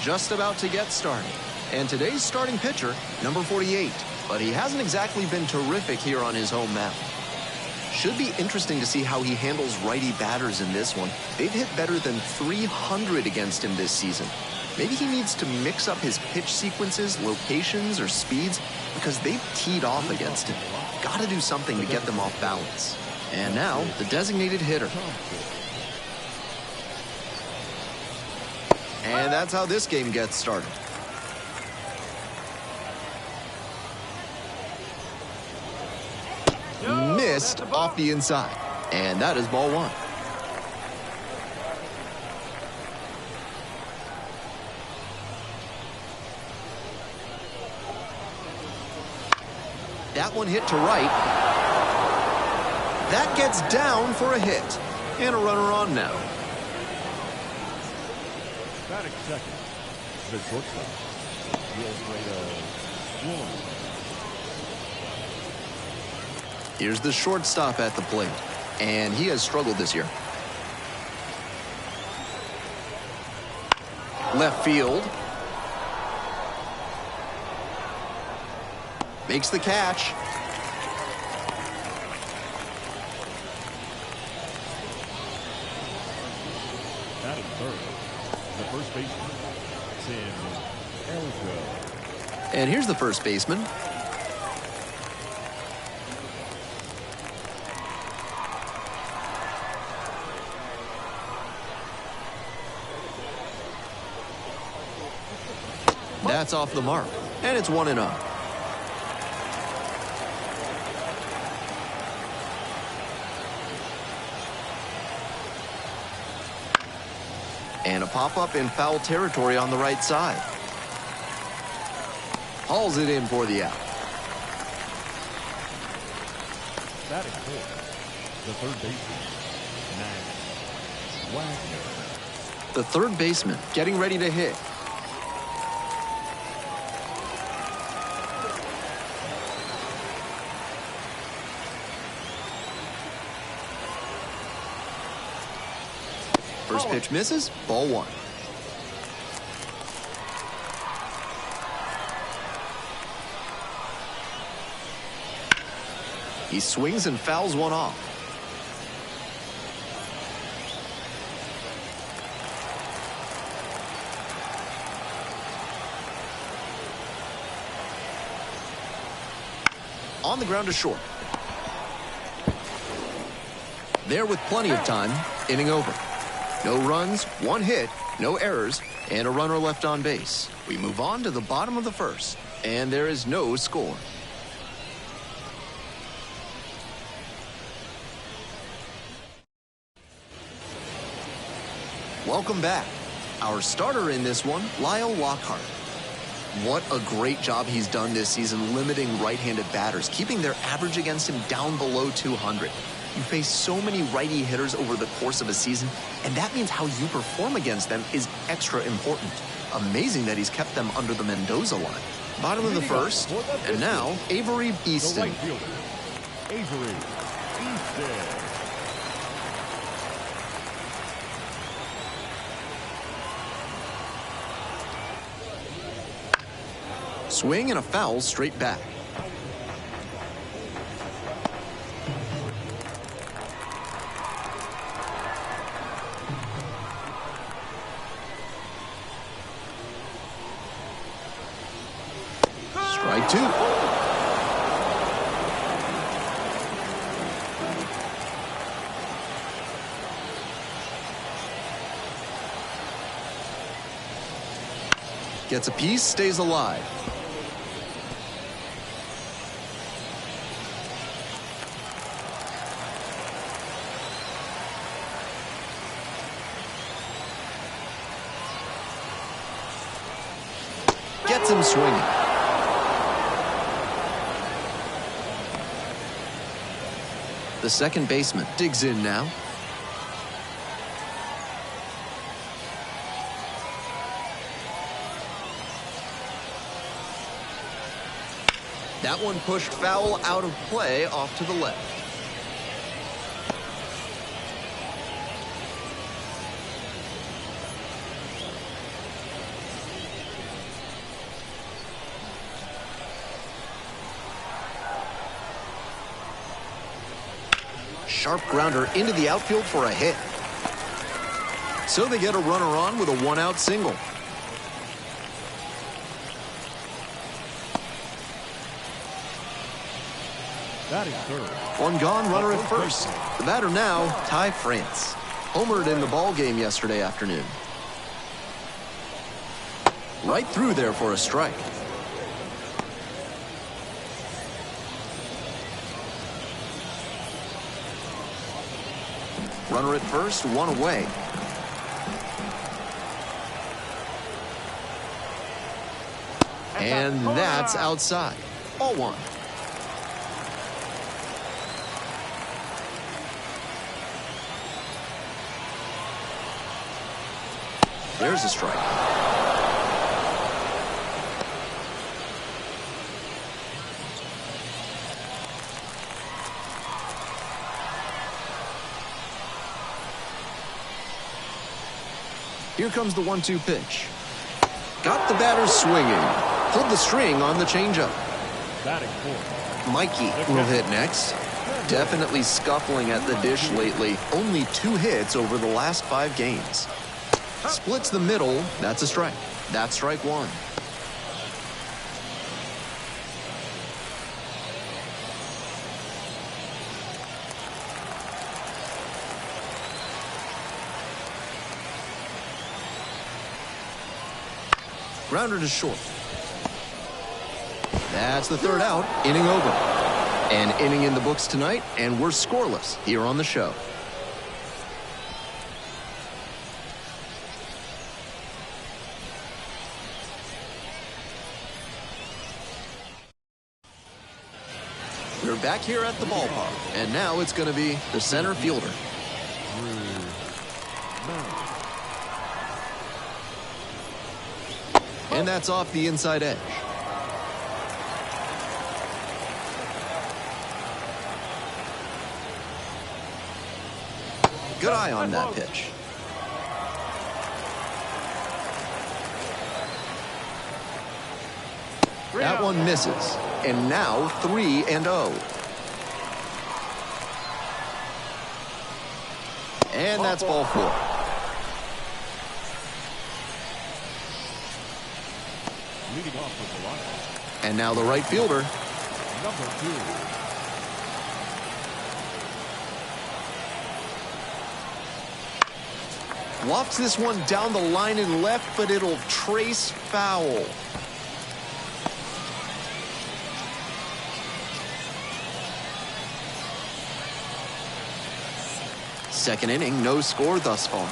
S2: Just about to get started. And today's starting pitcher, number 48. But he hasn't exactly been terrific here on his home mound. Should be interesting to see how he handles righty batters in this one. They've hit better than 300 against him this season. Maybe he needs to mix up his pitch sequences, locations, or speeds because they've teed off against him. Gotta do something to get them off balance. And now, the designated hitter. And that's how this game gets started. Missed off the inside. And that is ball one. That one hit to right. That gets down for a hit. And a runner on now.
S3: Batting second, the shortstop.
S2: Here's the shortstop at the plate. And he has struggled this year. Left field. Makes the catch.
S3: Batting third, the first baseman, Tim Elko.
S2: And here's the first baseman. That's off the mark, and it's 1-0. And a pop-up in foul territory on the right side. Hauls it in for the out.
S3: Batting fourth, the third baseman, Max Wagner.
S2: The third baseman getting ready to hit. First pitch misses, ball one. He swings and fouls one off. On the ground to short. There with plenty of time, inning over. No runs, one hit, no errors, and a runner left on base. We move on to the bottom of the first, and there is no score. Welcome back. Our starter in this one, Lyle Lockhart. What a great job he's done this season limiting right-handed batters, keeping their average against him down below 200. You face so many righty hitters over the course of a season, and that means how you perform against them is extra important. Amazing that he's kept them under the Mendoza line. Bottom of the first, and now Avery Easton.
S3: Avery Easton.
S2: Swing and a foul straight back. Strike two. Gets a piece, stays alive. Gets him swinging. The second baseman digs in now. That one pushed foul out of play off to the left. Sharp grounder into the outfield for a hit. So they get a runner on with a one-out single.
S3: Batting third.
S2: One gone, runner at first. The batter now, Ty France. Homered in the ball game yesterday afternoon. Right through there for a strike. Runner at first, one away. And that's outside. Ball one. There's a strike. Here comes the 1-2 pitch. Got the batter swinging. Pulled the string on the changeup.
S3: Batting fourth.
S2: Mikey will hit next. Definitely scuffling at the dish lately. Only 2 hits over the last 5 games. Splits the middle. That's a strike. That's strike one. Grounder to short. That's the third out. Inning over. An inning in the books tonight, and we're scoreless here on the show. We're back here at the ballpark, and now it's going to be the center fielder. And that's off the inside edge. Good eye on that pitch. That one misses. And now 3-0. And that's ball 4.
S3: Leading off with the lineup.
S2: And now the right fielder.
S3: Number 2.
S2: Lofts this one down the line and left, but it'll trace foul. Second inning, no score thus far.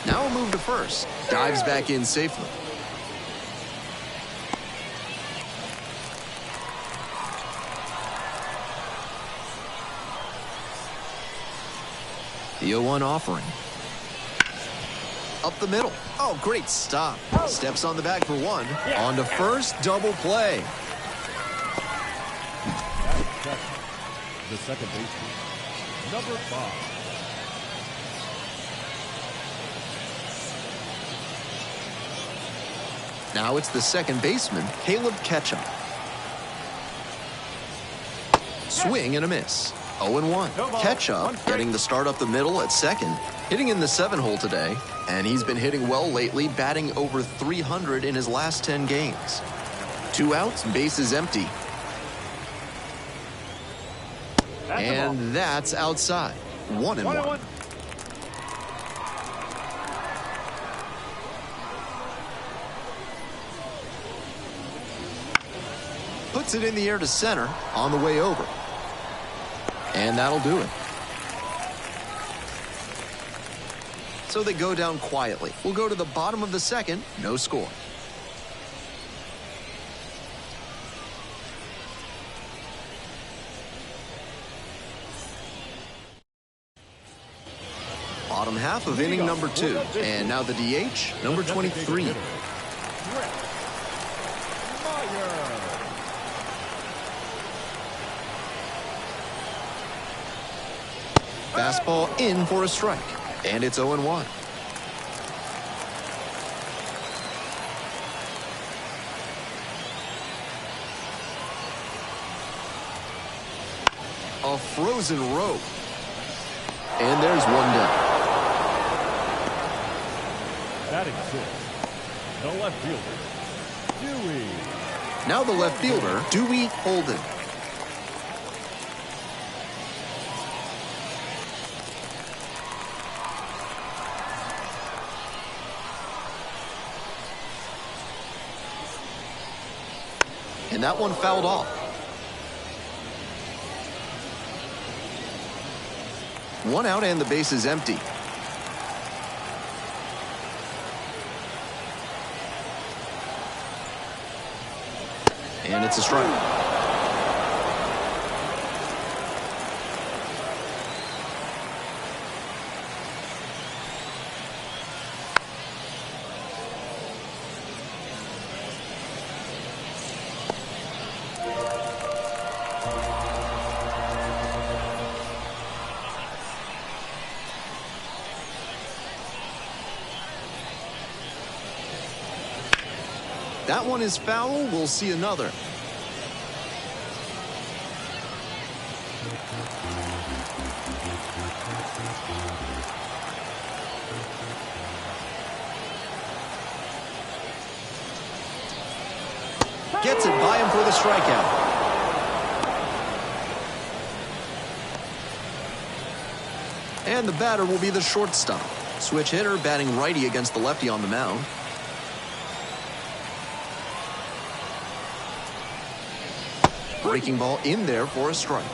S2: Now a move to first. Dives back in safely. The 0-1 offering. Up the middle. Oh, great stop. Steps on the bag for 1. On to first, double play.
S3: The second baseman, number 5.
S2: Now it's the second baseman, Caleb Ketchum. Swing and a miss. 0-1. Ketchum getting the start up the middle at second, hitting in the 7-hole today, and he's been hitting well lately, batting over 300 in his last 10 games. 2 outs, bases empty. And that's outside. 1-1. Puts it in the air to center on the way over. And that'll do it. So they go down quietly. We'll go to the bottom of the second. No score. Bottom half of inning number 2. And now the DH, number 23. Fastball in for a strike. And it's 0-1. A frozen rope. And there's 1 down.
S3: Batting 6, the left fielder, Dewey.
S2: Now the left fielder, Dewey Holden. And that one fouled off. 1 out and the base is empty. And it's a strike. That one is foul. We'll see another. Gets it by him for the strikeout. And the batter will be the shortstop. Switch hitter batting righty against the lefty on the mound. Breaking ball in there for a strike.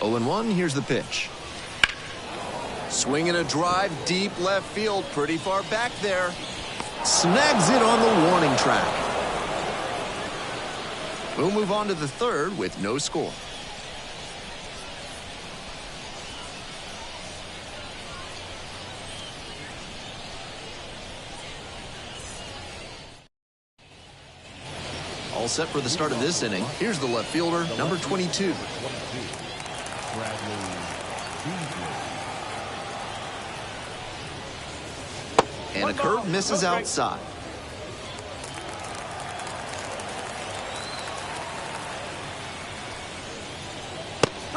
S2: Oh and 1, here's the pitch. Swing and a drive, deep left field, pretty far back there. Snags it on the warning track. We'll move on to the third with no score. All set for the start of this inning. Here's the left fielder, number 22. And a curve misses outside.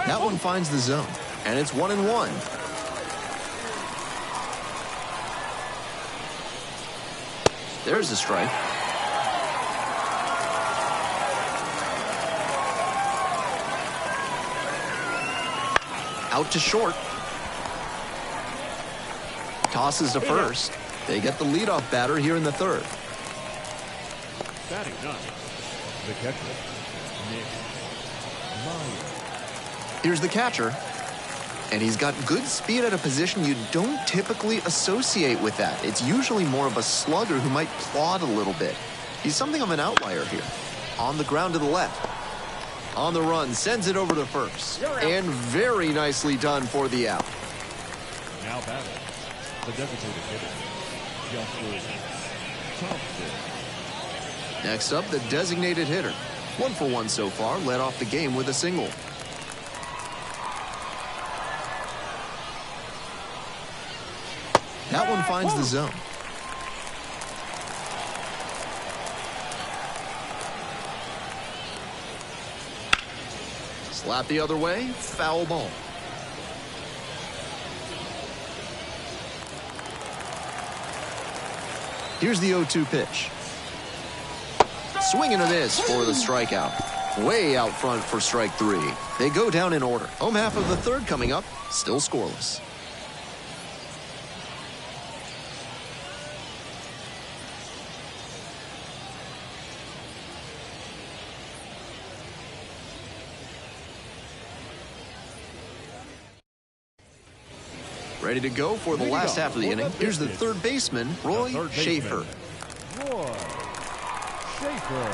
S2: That one finds the zone, and it's 1-1. There's a strike. Out to short. Tosses to first. They get the leadoff batter here in the third.
S3: Batting ninth, the catcher, Nick Meyer.
S2: Here's the catcher. And he's got good speed at a position you don't typically associate with that. It's usually more of a slugger who might plod a little bit. He's something of an outlier here. On the ground to the left. On the run, sends it over to first. And very nicely done for the out.
S3: Now batting, the designated hitter, Justin Thompson.
S2: Next up, the designated hitter. 1 for 1 so far, led off the game with a single. That one finds the zone. Slap the other way, foul ball. Here's the 0-2 pitch. Swing and a miss for the strikeout. Way out front for strike 3. They go down in order. Home half of the third coming up, still scoreless. Ready to go for the last half of the inning. Here's the third baseman, Roy Schaefer.
S3: Roy Schaefer.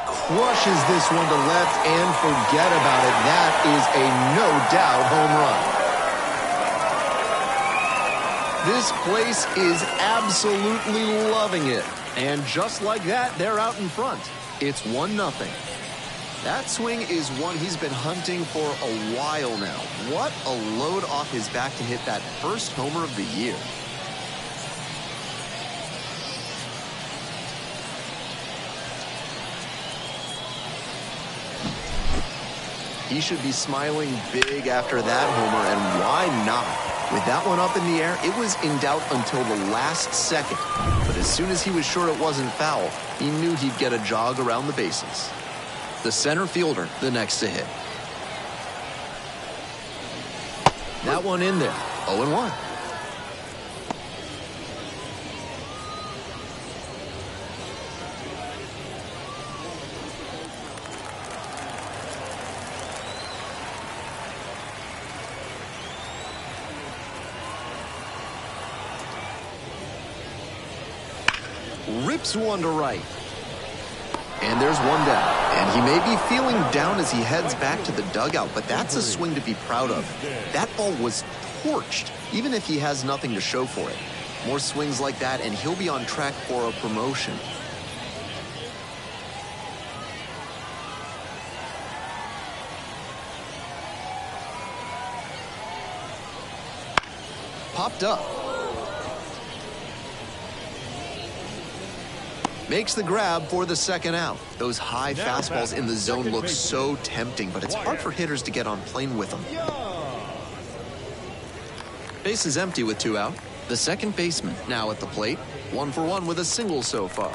S2: Crushes this one to left and forget about it. That is a no-doubt home run. This place is absolutely loving it. And just like that, they're out in front. It's 1-0. That swing is one he's been hunting for a while now. What a load off his back to hit that first homer of the year. He should be smiling big after that homer, and why not? With that one up in the air, it was in doubt until the last second. But as soon as he was sure it wasn't foul, he knew he'd get a jog around the bases. The center fielder, the next to hit. That one in there, 0-1. Rips one to right. And there's one down. And he may be feeling down as he heads back to the dugout, but that's a swing to be proud of. That ball was torched, even if he has nothing to show for it. More swings like that, and he'll be on track for a promotion. Popped up. Makes the grab for the second out. Those high fastballs in the zone look so tempting, but it's hard for hitters to get on plane with them. Base is empty with 2 out. The second baseman now at the plate. 1 for 1 with a single so far.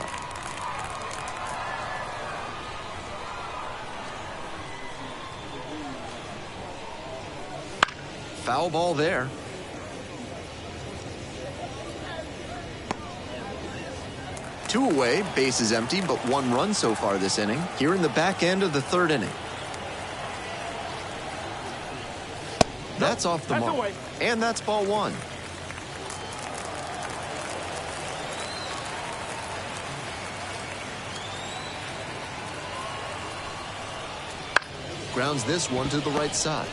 S2: Foul ball there. 2 away, base is empty, but 1 run so far this inning. Here in the back end of the third inning. That's off the mark. And that's ball 1. Grounds this one to the right side.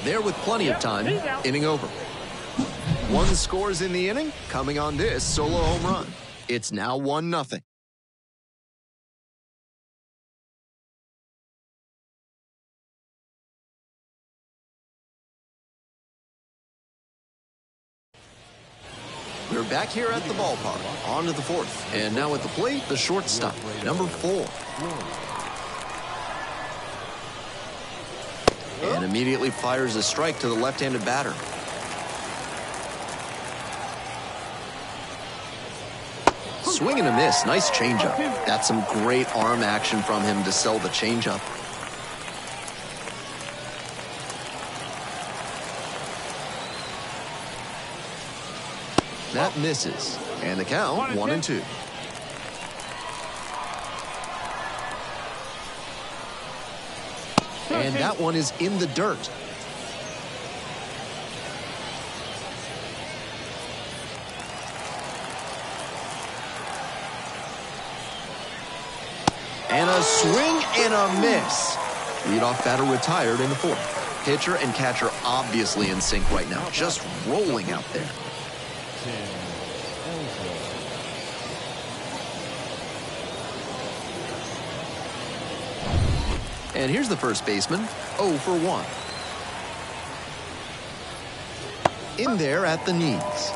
S2: There with plenty of time, inning over. 1 scores in the inning, coming on this solo home run. It's now 1-0. We're back here at the ballpark. On to the fourth. And now at the plate, the shortstop, number 4. And immediately fires a strike to the left-handed batter. Swing and a miss. Nice changeup. That's some great arm action from him to sell the changeup. That misses. And the count, 1-2. And that one is in the dirt. And a swing and a miss. Leadoff batter retired in the fourth. Pitcher and catcher obviously in sync right now, just rolling out there. And here's the first baseman, 0 for 1. In there at the knees.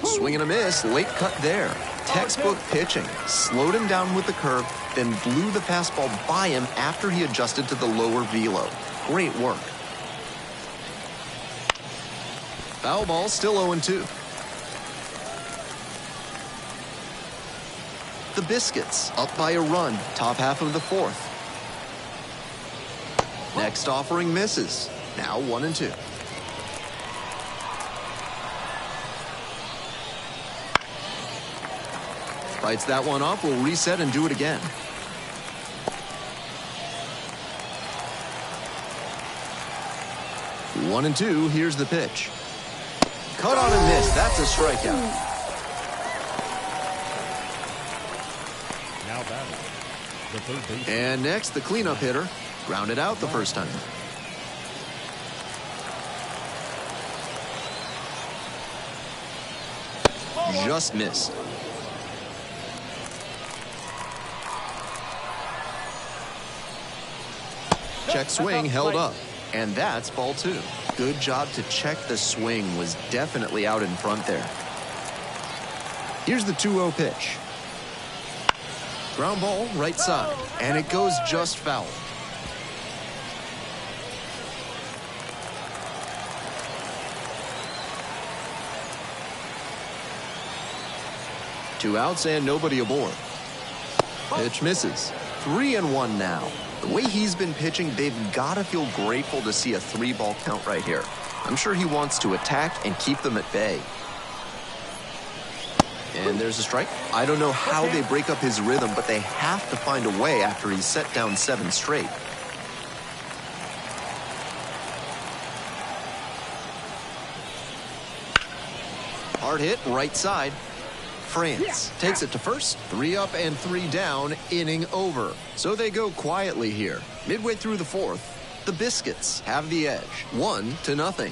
S2: Swing and a miss, late cut there. Textbook pitching. Slowed him down with the curve, then blew the fastball by him after he adjusted to the lower velo. Great work. Foul ball, still 0-2. The Biscuits up by a run, top half of the fourth. Next offering misses. Now 1-2. Fights that one off, will reset and do it again. One and two, here's the pitch. Cut on and miss, that's a strikeout.
S3: Now batting, the third baseman.
S2: And next, the cleanup hitter. Grounded out the first time. Just missed. Check swing held up. And that's ball 2. Good job to check the swing, was definitely out in front there. Here's the 2-0 pitch. Ground ball, right side. And it goes just foul. Two outs and nobody aboard. Pitch misses. 3-1 now. The way he's been pitching, they've got to feel grateful to see a 3-ball count right here. I'm sure he wants to attack and keep them at bay. And there's a strike. I don't know how they break up his rhythm, but they have to find a way after he's set down 7 straight. Hard hit, right side. France takes it to first. 3 up and 3 down, inning over. So they go quietly here. Midway through the fourth, the Biscuits have the edge, 1-0.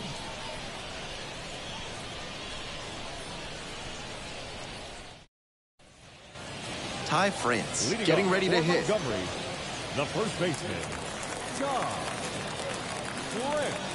S2: Ty France getting ready to hit.
S3: Montgomery, the first baseman, John France.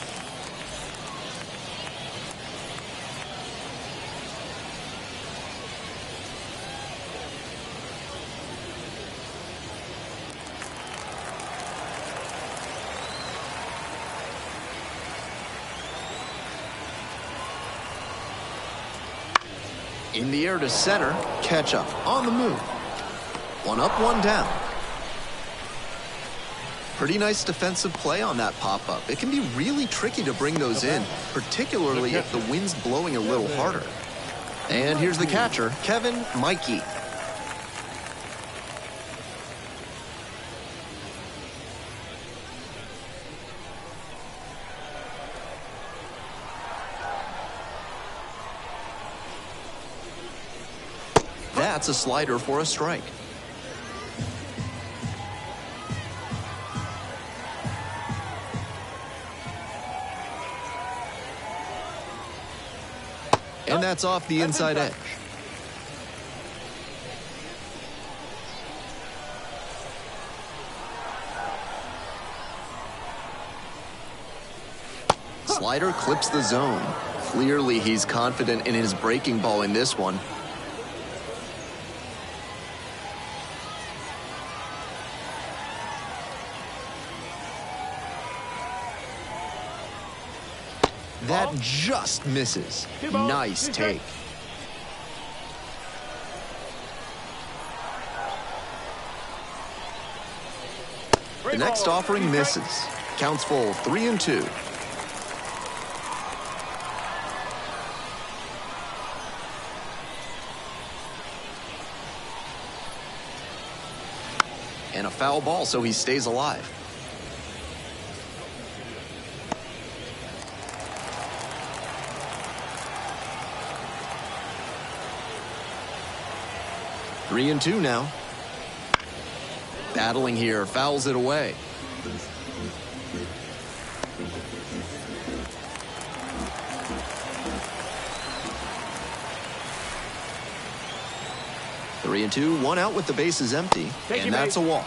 S2: In the air to center, catch up, on the move. 1 up, 1 down. Pretty nice defensive play on that pop-up. It can be really tricky to bring those in, particularly if the wind's blowing a little harder. And here's the catcher, Kevin Mikey. That's a slider for a strike. And that's off the inside edge. Slider clips the zone. Clearly, he's confident in his breaking ball in this one. That just misses. Nice take. The next offering misses. Counts full 3-2. And a foul ball, so he stays alive. 3-2 now. Battling here, fouls it away. Three and two, one out with the bases empty, and that's a walk.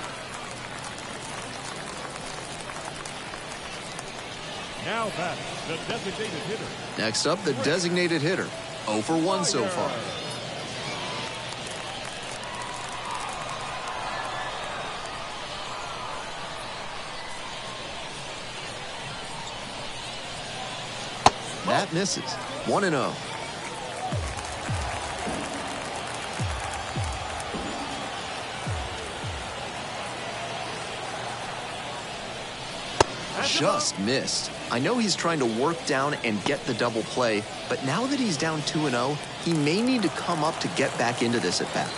S3: Now back, the designated hitter.
S2: Next up, the designated hitter. 0 for 1 so far. That misses. 1-0. Just missed. I know he's trying to work down and get the double play, but now that he's down 2-0, he may need to come up to get back into this at bat.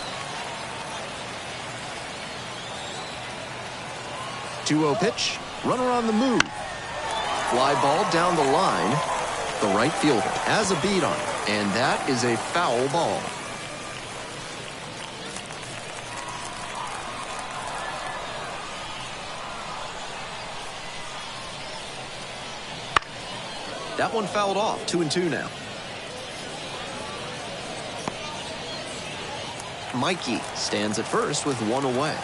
S2: 2-0 pitch. Runner on the move. Fly ball down the line. The right fielder has a beat on it, and that is a foul ball. That one fouled off, 2-2 now. Mikey stands at first with one away.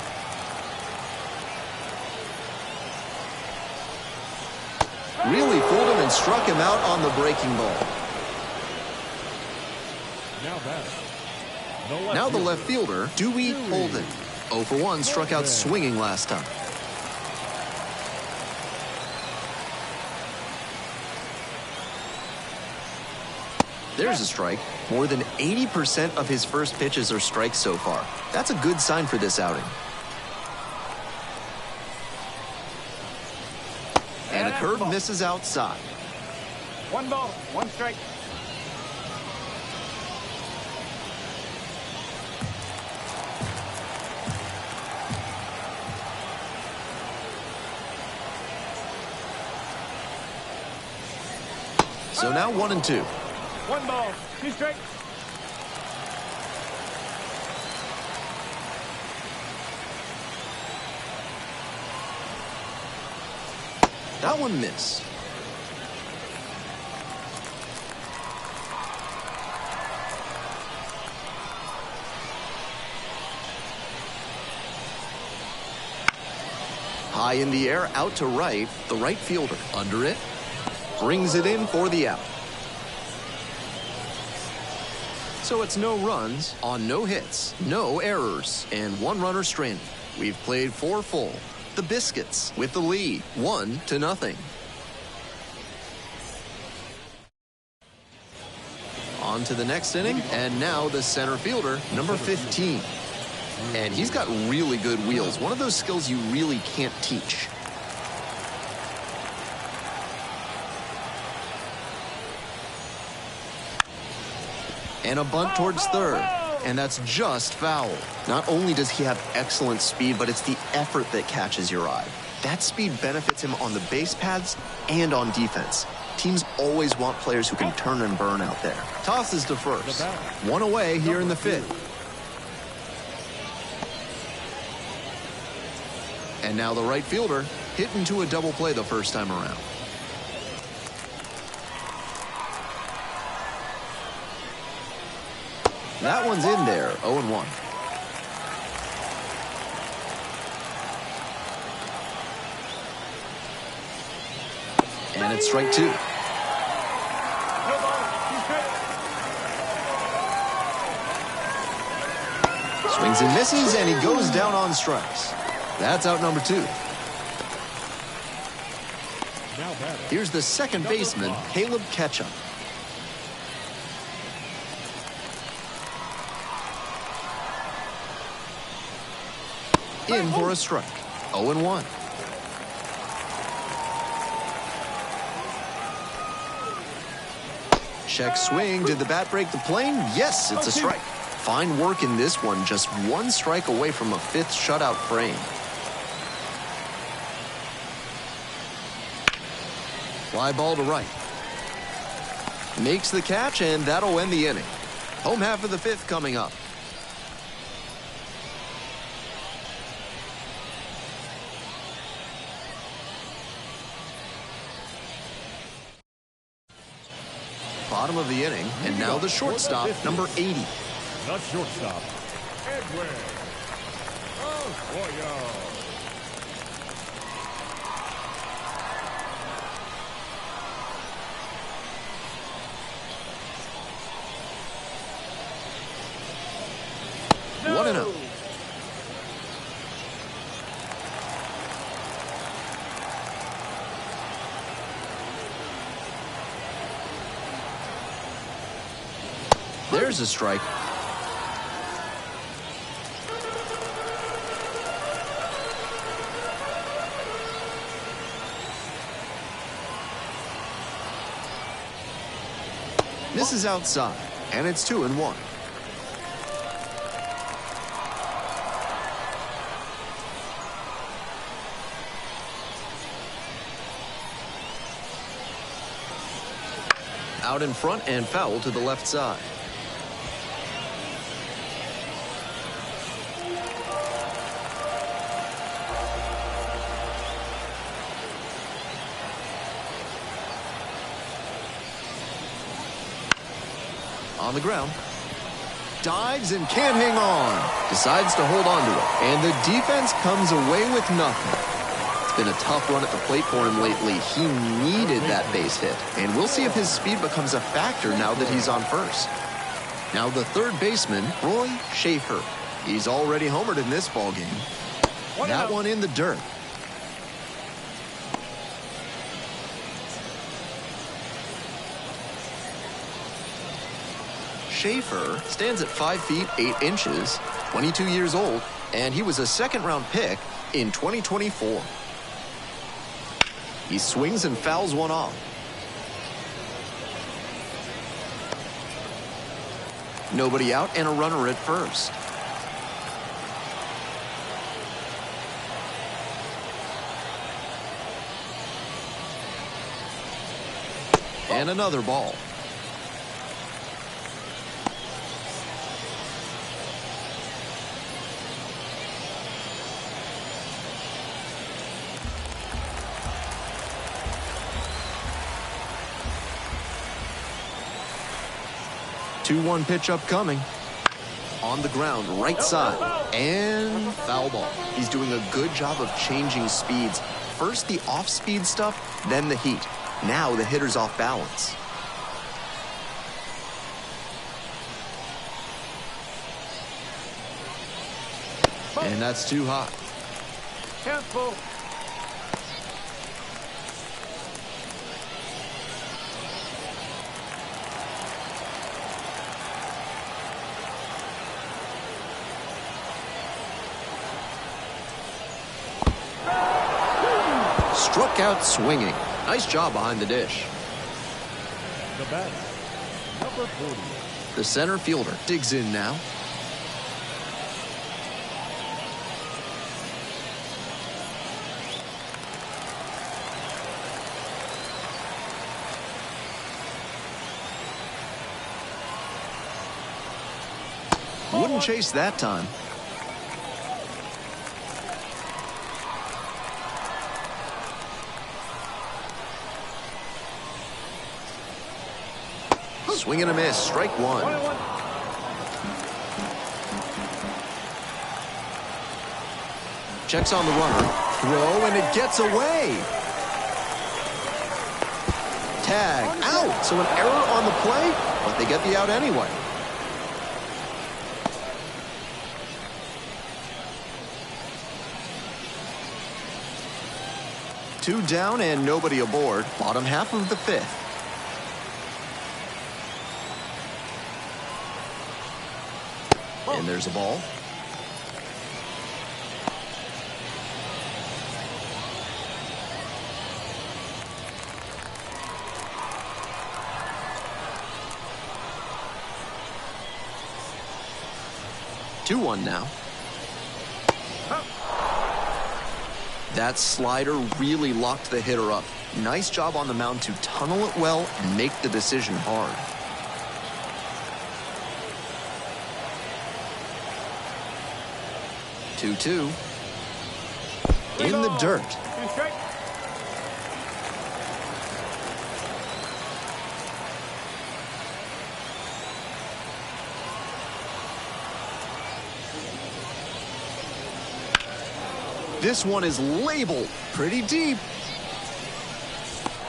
S2: Really fooled him and struck him out on the breaking ball. Now the left fielder, Dewey Holden. 0 for 1, struck out swinging last time. There's a strike. More than 80% of his first pitches are strikes so far. That's a good sign for this outing. And a curve misses outside.
S4: 1 ball, 1 strike.
S2: So now 1-2.
S4: 1 ball, 2 strikes.
S2: That one missed. High in the air, out to right. The right fielder under it. Brings it in for the out. So it's no runs on no hits, no errors, and 1 runner stranded. We've played 4 full. The Biscuits with the lead, 1-0. On to the next inning, and now the center fielder, number 15. And he's got really good wheels, one of those skills you really can't teach. And a bunt towards third. And that's just foul. Not only does he have excellent speed, but it's the effort that catches your eye. That speed benefits him on the base paths and on defense. Teams always want players who can turn and burn out there. Tosses to first. 1 away here in the 5th. And now the right fielder hit into a double play the first time around. That one's in there, 0-1. And it's strike 2. Swings and misses, and he goes down on strikes. That's out number 2. Here's the second baseman, Caleb Ketchum. In for a strike. 0-1. Check swing. Did the bat break the plane? Yes, it's a strike. Fine work in this one. Just 1 strike away from a 5th shutout frame. Fly ball to right. Makes the catch, and that'll end the inning. Home half of the 5th coming up. Bottom of the inning, and now the shortstop, number 80.
S3: The shortstop, Edwin Arroyo.
S2: No. 1-0. There's a strike. Misses outside, and it's 2-1. Out in front and foul to the left side. On the ground. Dives and can't hang on. Decides to hold on to it. And the defense comes away with nothing. It's been a tough run at the plate for him lately. He needed that base hit. And we'll see if his speed becomes a factor now that he's on first. Now the third baseman, Roy Schaefer. He's already homered in this ballgame. That one in the dirt. Schaefer stands at 5 feet 8 inches, 22 years old, and he was a second-round pick in 2024. He swings and fouls one off. Nobody out and a runner at first. And another ball. Two-one pitch upcoming. On the ground, right side. And foul ball. He's doing a good job of changing speeds. First the off-speed stuff, then the heat. Now the hitter's off balance. And that's too hot.
S4: Careful.
S2: Struck out swinging. Nice job behind the dish.
S3: The batter, number 40.
S2: The center fielder digs in now. Wouldn't chase that time. Swing and a miss, strike one. Checks on the runner, throw, and it gets away. Tag, out. So an error on the play, but they get the out anyway. 2 down and nobody aboard. Bottom half of the 5th. And there's a ball. Two one now. That slider really locked the hitter up. Nice job on the mound to tunnel it well and make the decision hard. Two. In the dirt. This one is labeled pretty deep.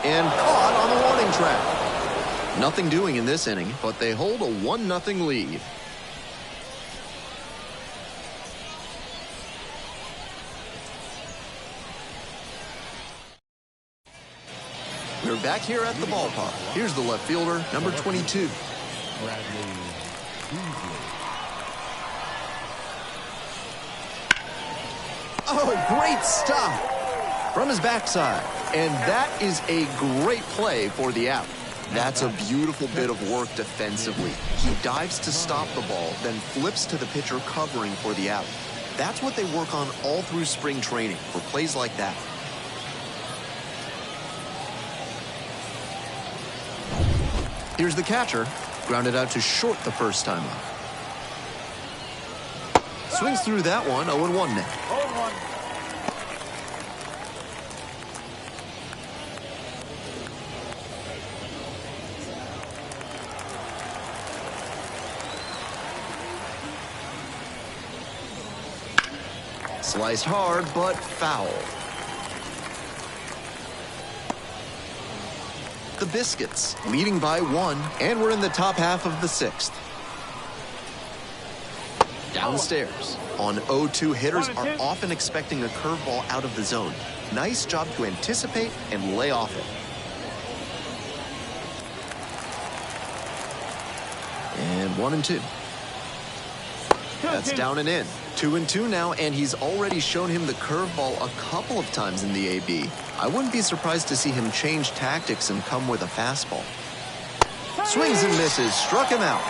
S2: And caught on the warning track. Nothing doing in this inning, but they hold a 1-0 lead. We're back here at the ballpark. Here's the left fielder, number 22. Oh, great stop from his backside. And that is a great play for the out. That's a beautiful bit of work defensively. He dives to stop the ball, then flips to the pitcher covering for the out. That's what they work on all through spring training for plays like that. Here's the catcher, grounded out to short the first time up. Swings through that one, 0-1 now.
S4: 0-1.
S2: Sliced hard, but foul. The Biscuits leading by 1, and we're in the top half of the 6th. Downstairs. On 0-2, hitters are often expecting a curveball out of the zone. Nice job to anticipate and lay off it. And 1-2. That's down and in. 2-2 now, and he's already shown him the curveball a couple of times in the AB. I wouldn't be surprised to see him change tactics and come with a fastball. Swings and misses, struck him out.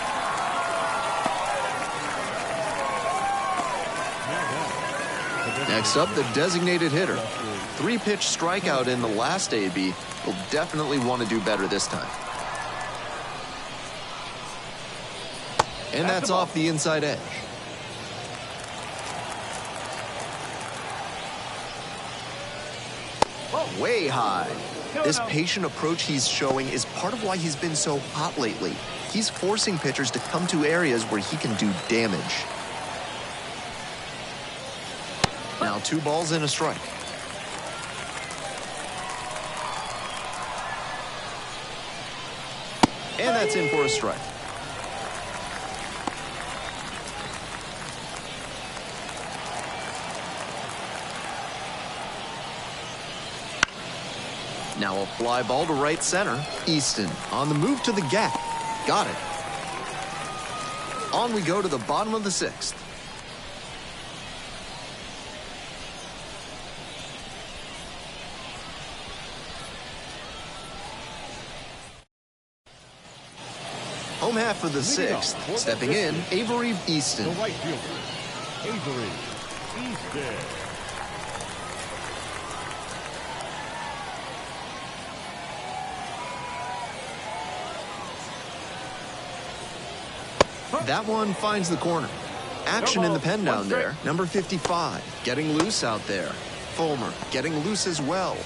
S2: Next up, the designated hitter. 3-pitch strikeout in the last AB. Will definitely want to do better this time. And that's off the inside edge. Way high. This patient approach he's showing is part of why he's been so hot lately. He's forcing pitchers to come to areas where he can do damage. Now 2 balls and a strike. And that's in for a strike. Now a fly ball to right center. Easton on the move to the gap. Got it. On we go to the bottom of the 6th. Home half of the 6th. Stepping in, Avery Easton.
S3: The right fielder, Avery Easton.
S2: That one finds the corner. Action in the pen down there. Number 55, getting loose out there. Fulmer getting loose as well.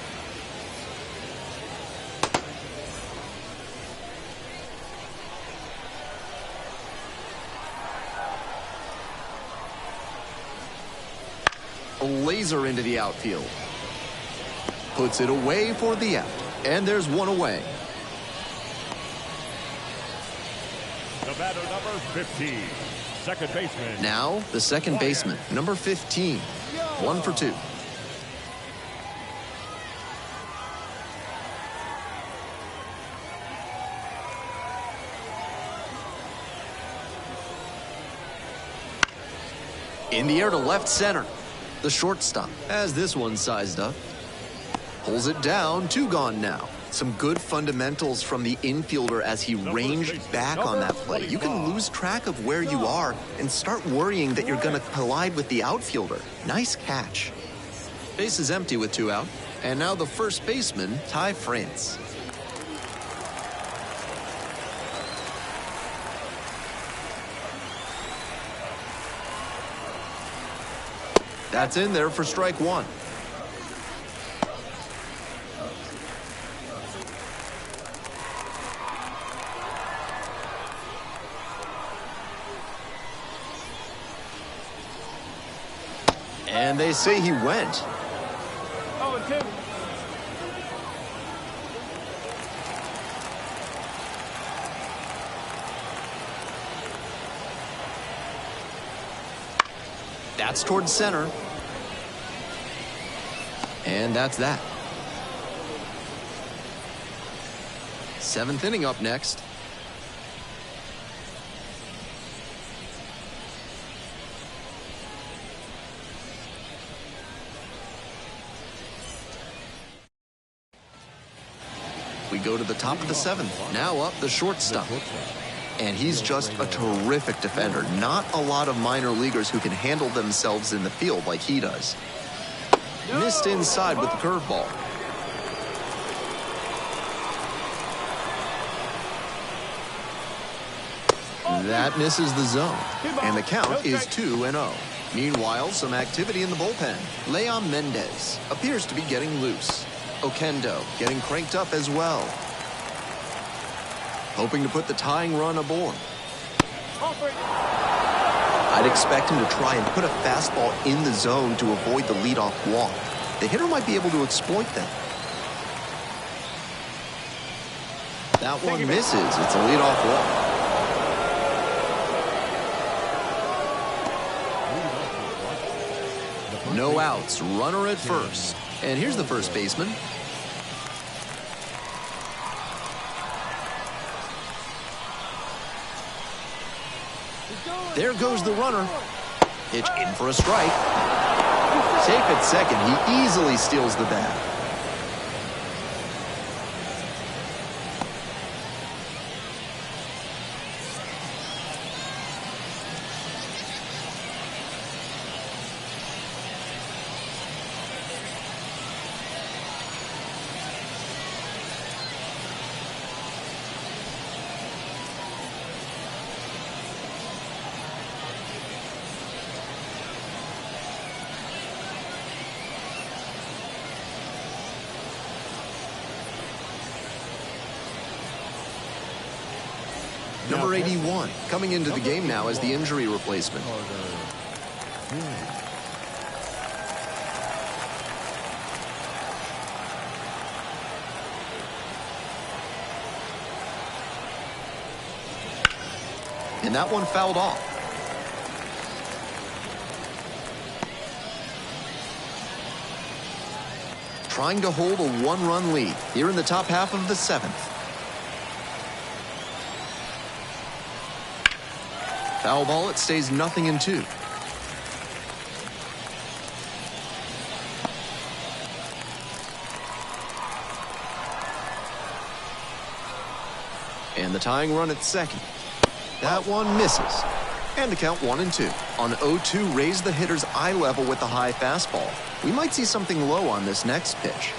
S2: A laser into the outfield. Puts it away for the out. And there's one away.
S3: The batter, number 15, second baseman.
S2: Now, the second baseman, number 15. 1 for 2. In the air to left center. The shortstop has this one sized up. Pulls it down, 2 gone now. Some good fundamentals from the infielder as he ranged back on that play. You can lose track of where you are and start worrying that you're going to collide with the outfielder. Nice catch. Base is empty with 2 out. And now the first baseman, Ty France. That's in there for strike 1. And they say he went.
S4: 0-2.
S2: That's towards center. And that's that. 7th inning up next. We go to the top of the 7th. Now up the shortstop. And he's just a terrific defender. Not a lot of minor leaguers who can handle themselves in the field like he does. Missed inside with the curveball. That misses the zone. And the count is 2-0. Meanwhile, some activity in the bullpen. Leon Mendez appears to be getting loose. Okendo getting cranked up as well. Hoping to put the tying run aboard. I'd expect him to try and put a fastball in the zone to avoid the leadoff walk. The hitter might be able to exploit that. That one misses. It's a leadoff walk. No outs. Runner at first. And here's the first baseman. There goes the runner. Pitch in for a strike. Safe at second. He easily steals the bag. Number 81, coming into the game now as the injury replacement. And that one fouled off. Trying to hold a 1-run lead here in the top half of the 7th. Foul ball, it stays 0-2. And the tying run at second. That one misses. And the count 1-2. On 0-2, raise the hitter's eye level with the high fastball. We might see something low on this next pitch.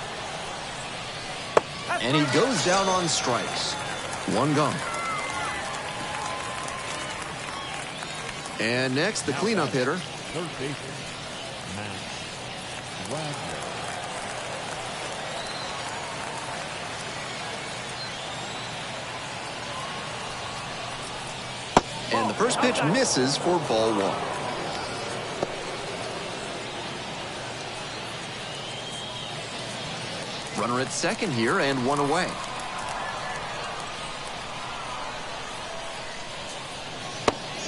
S2: And he goes down on strikes. 1 gone. And next, the cleanup hitter.
S3: Third baseman, Matt Wagner.
S2: And the first pitch misses for ball 1. Runner at second here and 1 away.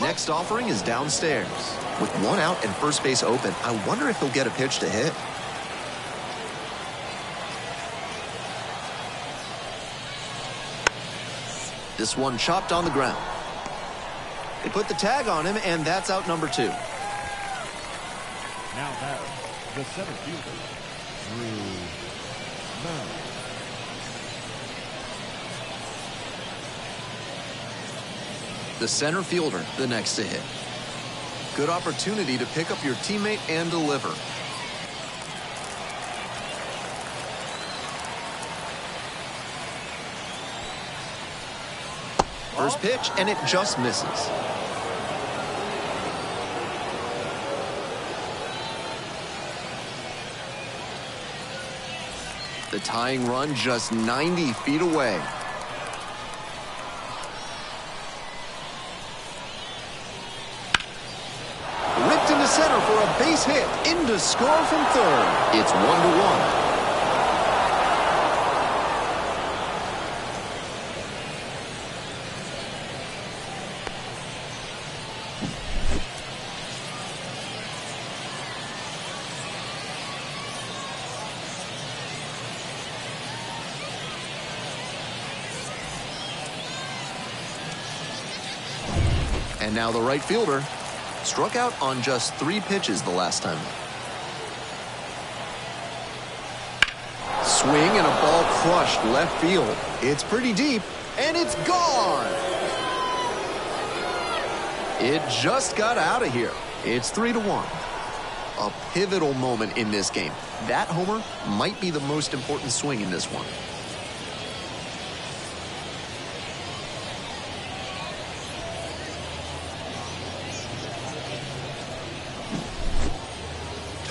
S2: Next offering is downstairs. With 1 out and first base open, I wonder if he'll get a pitch to hit. This one chopped on the ground. They put the tag on him, and that's out number 2.
S3: Now batting, the center fielder, Drew Mount.
S2: The center fielder, the next to hit. Good opportunity to pick up your teammate and deliver. First pitch, and it just misses. The tying run just 90 feet away. Ripped into center for a base hit. In to score from third. It's 1-1. And now the right fielder struck out on just 3 pitches the last time. Swing and a ball crushed left field. It's pretty deep, and it's gone. It just got out of here. It's 3-1. A pivotal moment in this game. That homer might be the most important swing in this one.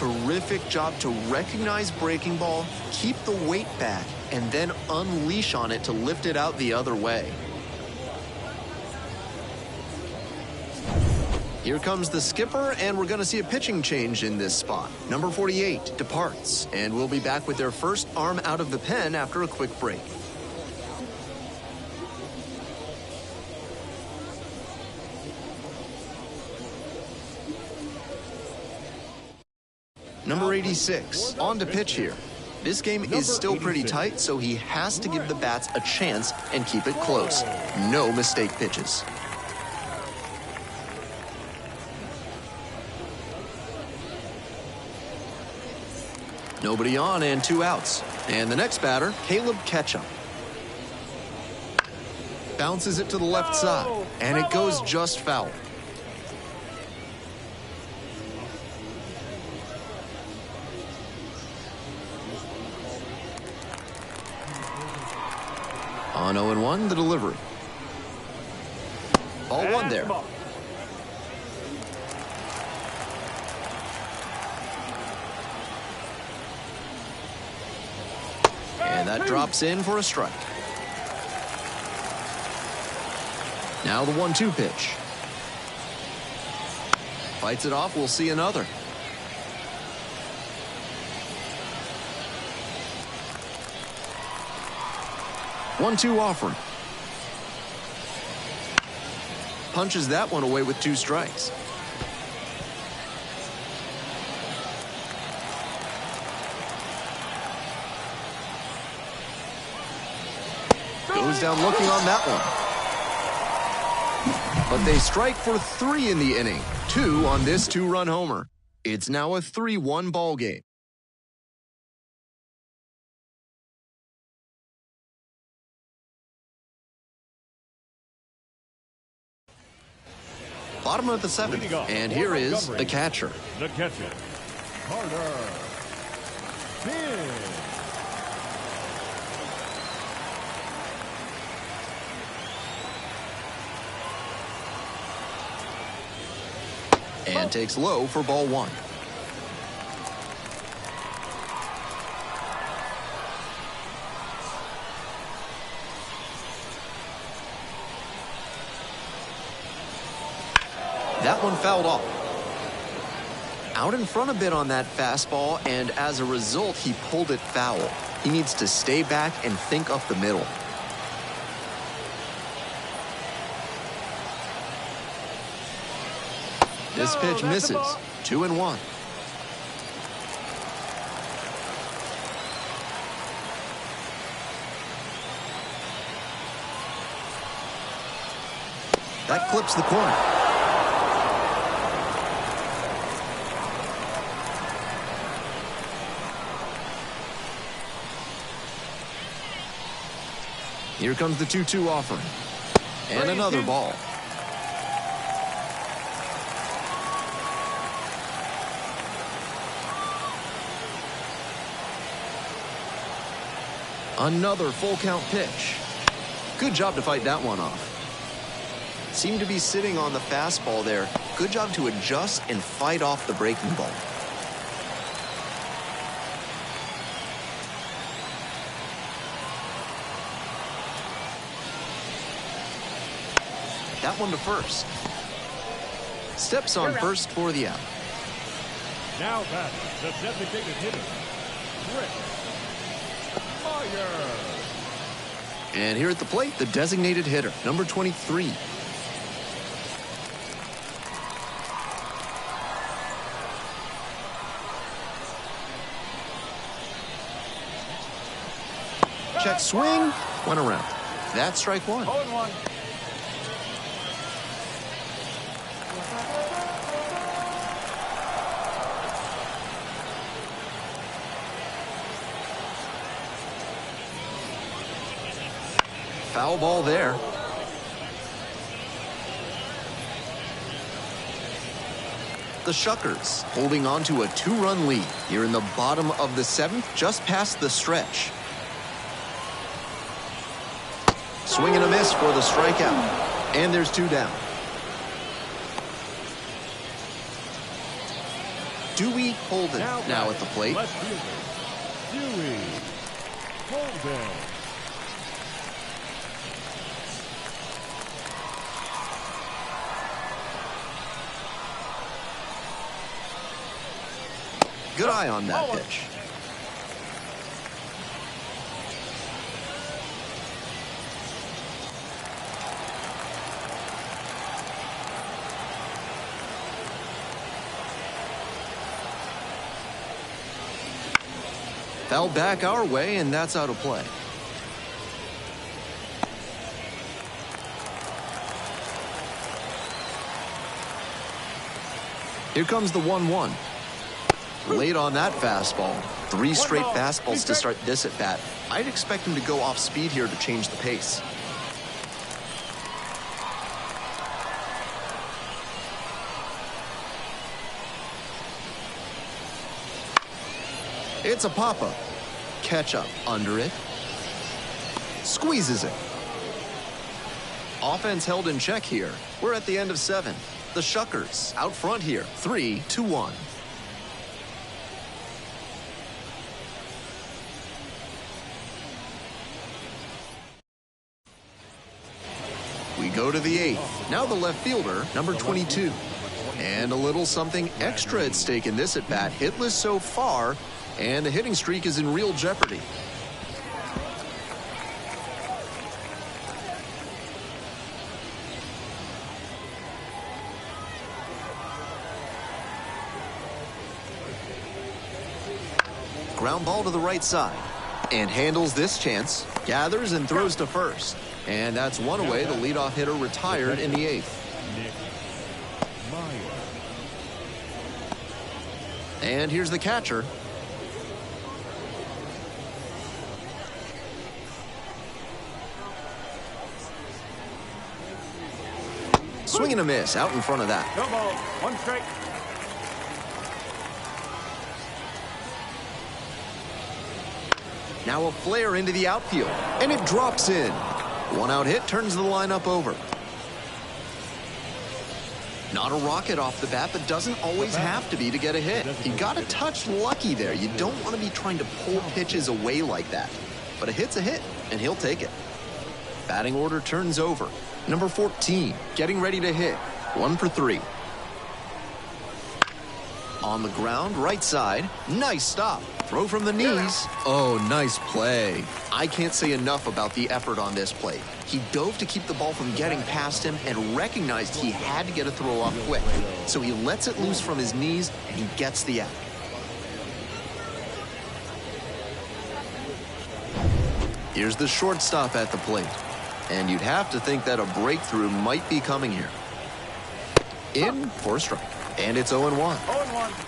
S2: Terrific job to recognize breaking ball, keep the weight back, and then unleash on it to lift it out the other way. Here comes the skipper, and we're going to see a pitching change in this spot. Number 48 departs, and we'll be back with their first arm out of the pen after a quick break. Number 86, on to pitch here. This game is still pretty tight, so he has to give the bats a chance and keep it close. No mistake pitches. Nobody on and 2 outs. And the next batter, Caleb Ketchup. Bounces it to the left side, and it goes just foul. On 0-1, the delivery. Ball 1 there. And that drops in for a strike. Now the 1-2 pitch. Fights it off, we'll see another. One-two offering. Punches that one away with 2 strikes. Goes down looking on that one. But they strike for 3 in the inning. 2 on this 2-run homer. It's now a 3-1 ball game. Bottom of the 7th, and here is the catcher.
S3: The catcher, Carter Finn.
S2: And takes low for ball 1. That one fouled off. Out in front a bit on that fastball, and as a result, he pulled it foul. He needs to stay back and think up the middle. This pitch misses. 2-1. That clips the corner. Here comes the 2-2 offering. And another ball. Another full count pitch. Good job to fight that one off. Seemed to be sitting on the fastball there. Good job to adjust and fight off the breaking ball. That one to first. Steps on first for the out.
S3: Now back, the designated hitter, Rick Meyer.
S2: And here at the plate, the designated hitter, number 23. Check swing, went around. That's strike one.
S4: 0-1.
S2: Foul ball there. The Shuckers holding on to a 2-run lead here in the bottom of the 7th, just past the stretch. Swing and a miss for the strikeout. And there's 2 down. Dewey Holden now at the plate.
S3: Left fielder, Dewey Holden.
S2: Good eye on that pitch. Fell back our way, and that's out of play. Here comes the 1-1. Late on that fastball. 3 straight fastballs to start this at bat. I'd expect him to go off speed here to change the pace. It's a pop-up. Catch up under it. Squeezes it. Offense held in check here. We're at the end of 7. The Shuckers out front here. 3-1. We go to the 8th. Now the left fielder, number 22. And a little something extra at stake in this at-bat. Hitless so far, and the hitting streak is in real jeopardy. Ground ball to the right side. And handles this chance. Gathers and throws to first. And that's one away. The leadoff hitter retired in the 8th. And here's the catcher. Swing and a miss out in front of that.
S4: No ball. 1 strike.
S2: Now a flare into the outfield, and it drops in. 1-out hit turns the lineup over. Not a rocket off the bat, but doesn't always have to be to get a hit. He got a touch lucky there. You don't want to be trying to pull pitches away like that. But a hit's a hit, and he'll take it. Batting order turns over. Number 14, getting ready to hit. 1 for 3. On the ground, right side. Nice stop. Throw from the knees. Oh, nice play. I can't say enough about the effort on this play. He dove to keep the ball from getting past him and recognized he had to get a throw off quick. So he lets it loose from his knees, and he gets the out. Here's the shortstop at the plate. And you'd have to think that a breakthrough might be coming here. In for a strike. And it's 0-1.
S4: 0-1.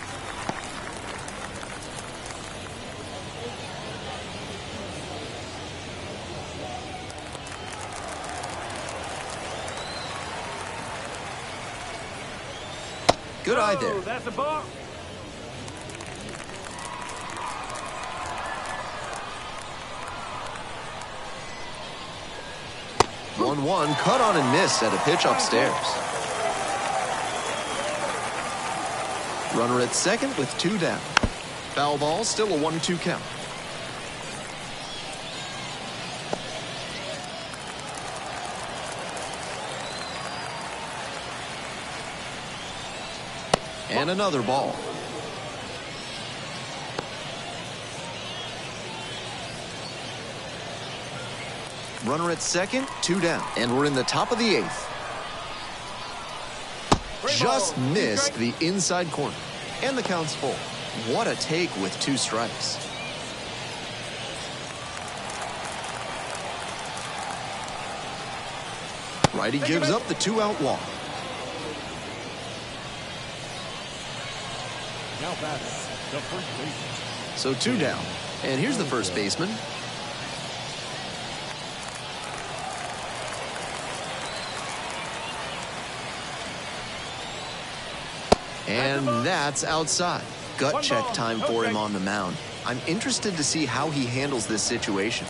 S2: Good eye there.
S4: That's a ball.
S2: One, cut on and miss at a pitch upstairs. Runner at second with 2 down. Foul ball, still a 1-2 count. And another ball. Runner at second, 2 down. And we're in the top of the 8th. Just missed the inside corner. And the count's full. What a take with 2 strikes. Righty gives up the 2-out walk.
S3: Now batting, the first baseman.
S2: So 2 down. And here's the first baseman. And that's outside. Gut check time for him on the mound. I'm interested to see how he handles this situation.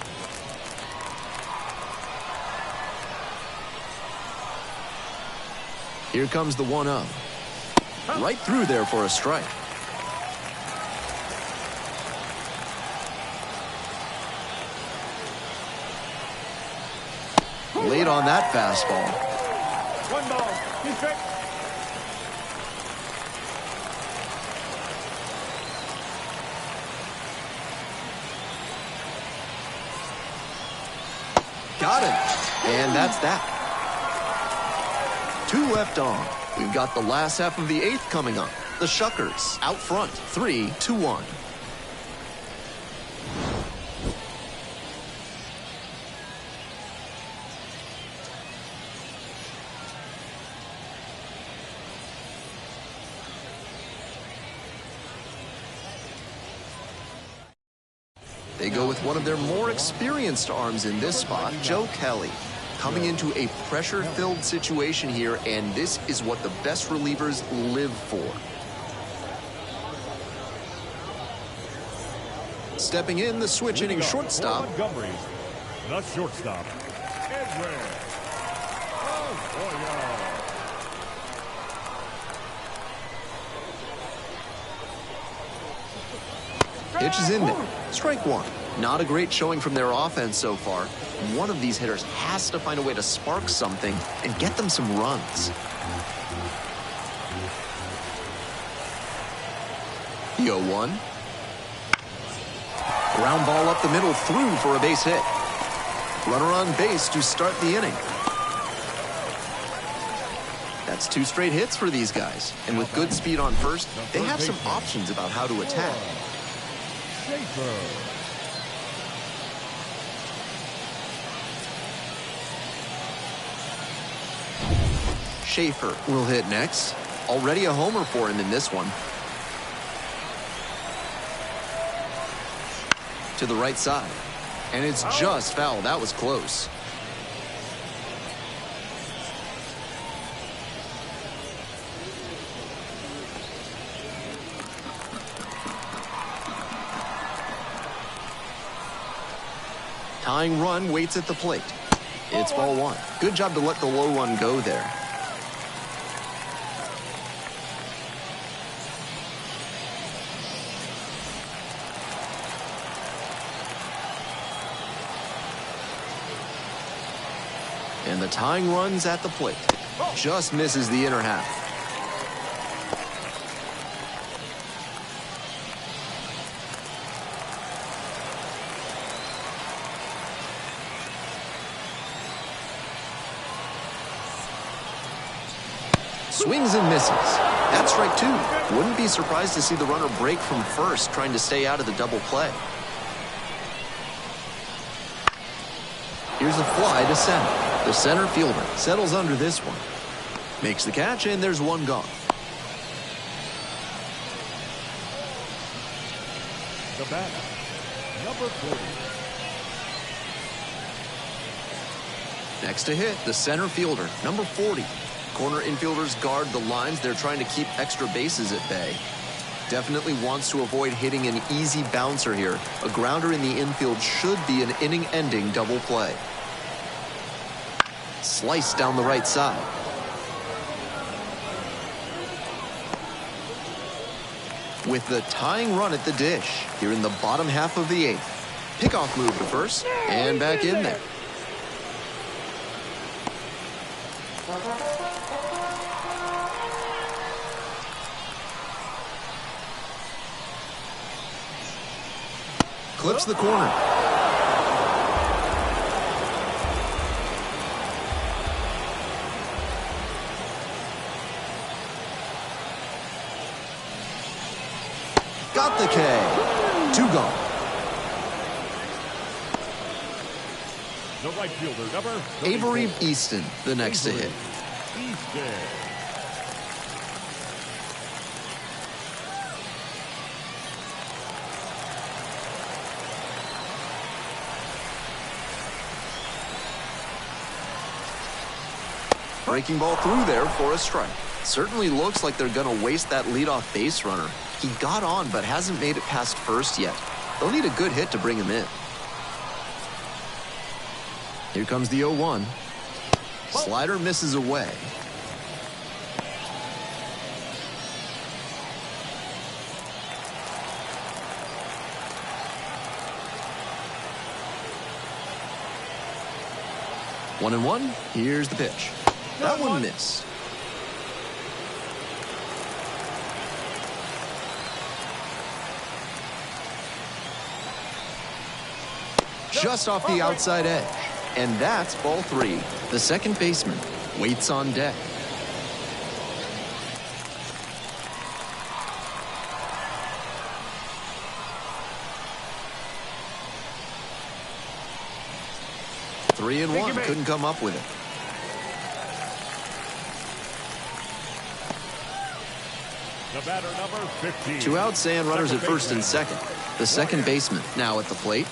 S2: Here comes the 1-0. Right through there for a strike. Late on that fastball.
S4: 1 ball. 2 strikes.
S2: Got it. And that's that. 2 left on. We've got the last half of the 8th coming up. The Shuckers out front, 3-1. They go with one of their more experienced arms in this spot, Joe Kelly. Coming into a pressure-filled situation here, and this is what the best relievers live for. Stepping in, the switch-hitting shortstop.
S3: Montgomery, the shortstop, Edwin.
S2: Pitch is in there. Strike 1. Not a great showing from their offense so far. One of these hitters has to find a way to spark something and get them some runs. The 0-1. Ground ball up the middle, through for a base hit. Runner on base to start the inning. That's 2 straight hits for these guys. And with good speed on first, they have some options about how to attack. Schaefer will hit next. Already a homer for him in this one. To the right side. And it's just foul. That was close. Tying run waits at the plate. It's ball 1. Good job to let the low one go there. And the tying run's at the plate. Just misses the inner half. Swings and misses. That's strike 2. Wouldn't be surprised to see the runner break from first, trying to stay out of the double play. Here's a fly to center. The center fielder settles under this one. Makes the catch, and there's 1 gone.
S3: The batter, number 40.
S2: Next to hit, the center fielder, number 40. Corner infielders guard the lines. They're trying to keep extra bases at bay. Definitely wants to avoid hitting an easy bouncer here. A grounder in the infield should be an inning-ending double play. Sliced down the right side. With the tying run at the dish here in the bottom half of the 8th. Pickoff move to first and back in there. Clips the corner. Got the K. 2 gone.
S3: The right fielder, number
S2: Avery Easton, the next to hit.
S3: Easton.
S2: Breaking ball through there for a strike. Certainly looks like they're going to waste that leadoff base runner. He got on but hasn't made it past first yet. They'll need a good hit to bring him in. Here comes the 0-1. Slider misses away. One and one. Here's the pitch. That one missed. Just off the outside edge. And that's ball 3. The second baseman waits on deck. Three and one. Couldn't come up with it.
S3: The batter, number 15.
S2: 2 outs and runners at first and second. The second baseman now at the plate.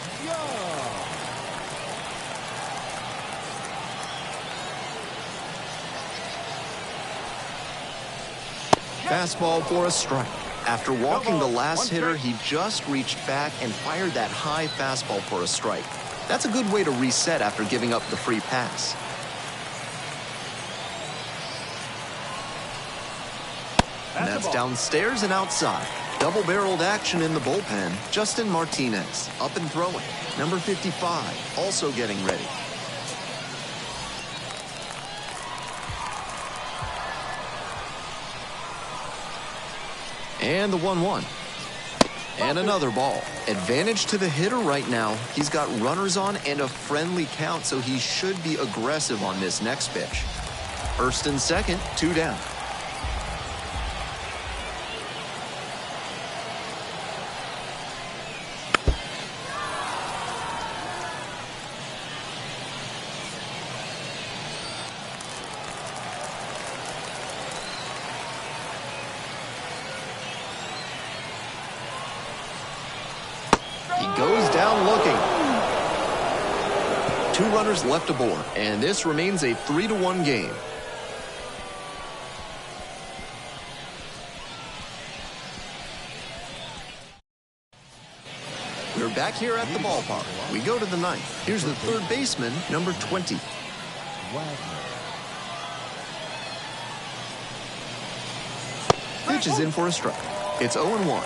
S2: Fastball for a strike. After walking the last hitter, he just reached back and fired that high fastball for a strike. That's a good way to reset after giving up the free pass. And that's downstairs and outside. Double-barreled action in the bullpen. Justin Martinez up and throwing. Number 55 also getting ready. And the 1-1. And another ball. Advantage to the hitter right now. He's got runners on and a friendly count, so he should be aggressive on this next pitch. First and second, 2 down. Goes down looking. 2 runners left aboard, and this remains a 3-1 game. We're back here at the ballpark. We go to the 9th. Here's the third baseman, number 20. Pitch is in for a strike. It's 0-1.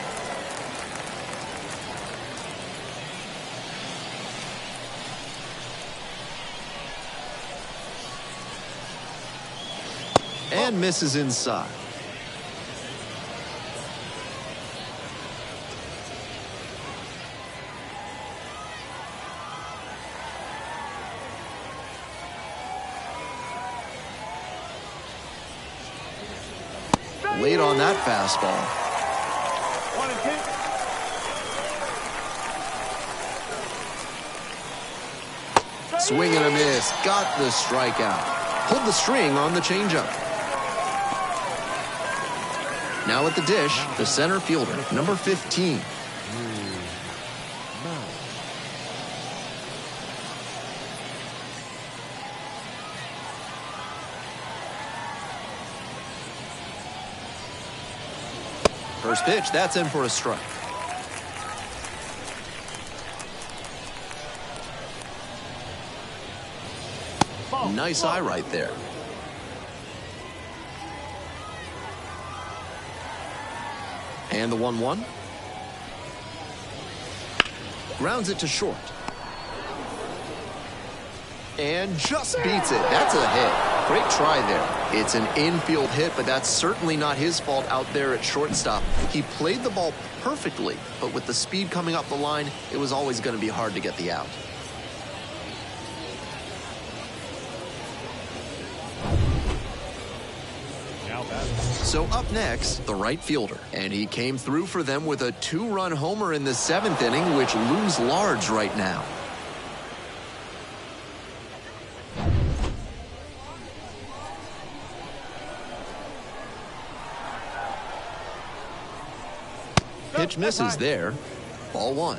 S2: And misses inside. Late on that fastball.
S4: 1-2.
S2: Swing and a miss. Got the strikeout. Pulled the string on the changeup. Now at the dish, the center fielder, number 15. First pitch, that's in for a strike. Nice eye right there. And the 1-1. Grounds it to short. And just beats it. That's a hit. Great try there. It's an infield hit, but that's certainly not his fault out there at shortstop. He played the ball perfectly, but with the speed coming up the line, it was always going to be hard to get the out. So up next, the right fielder. And he came through for them with a 2-run homer in the 7th inning, which looms large right now. Pitch misses there. Ball 1.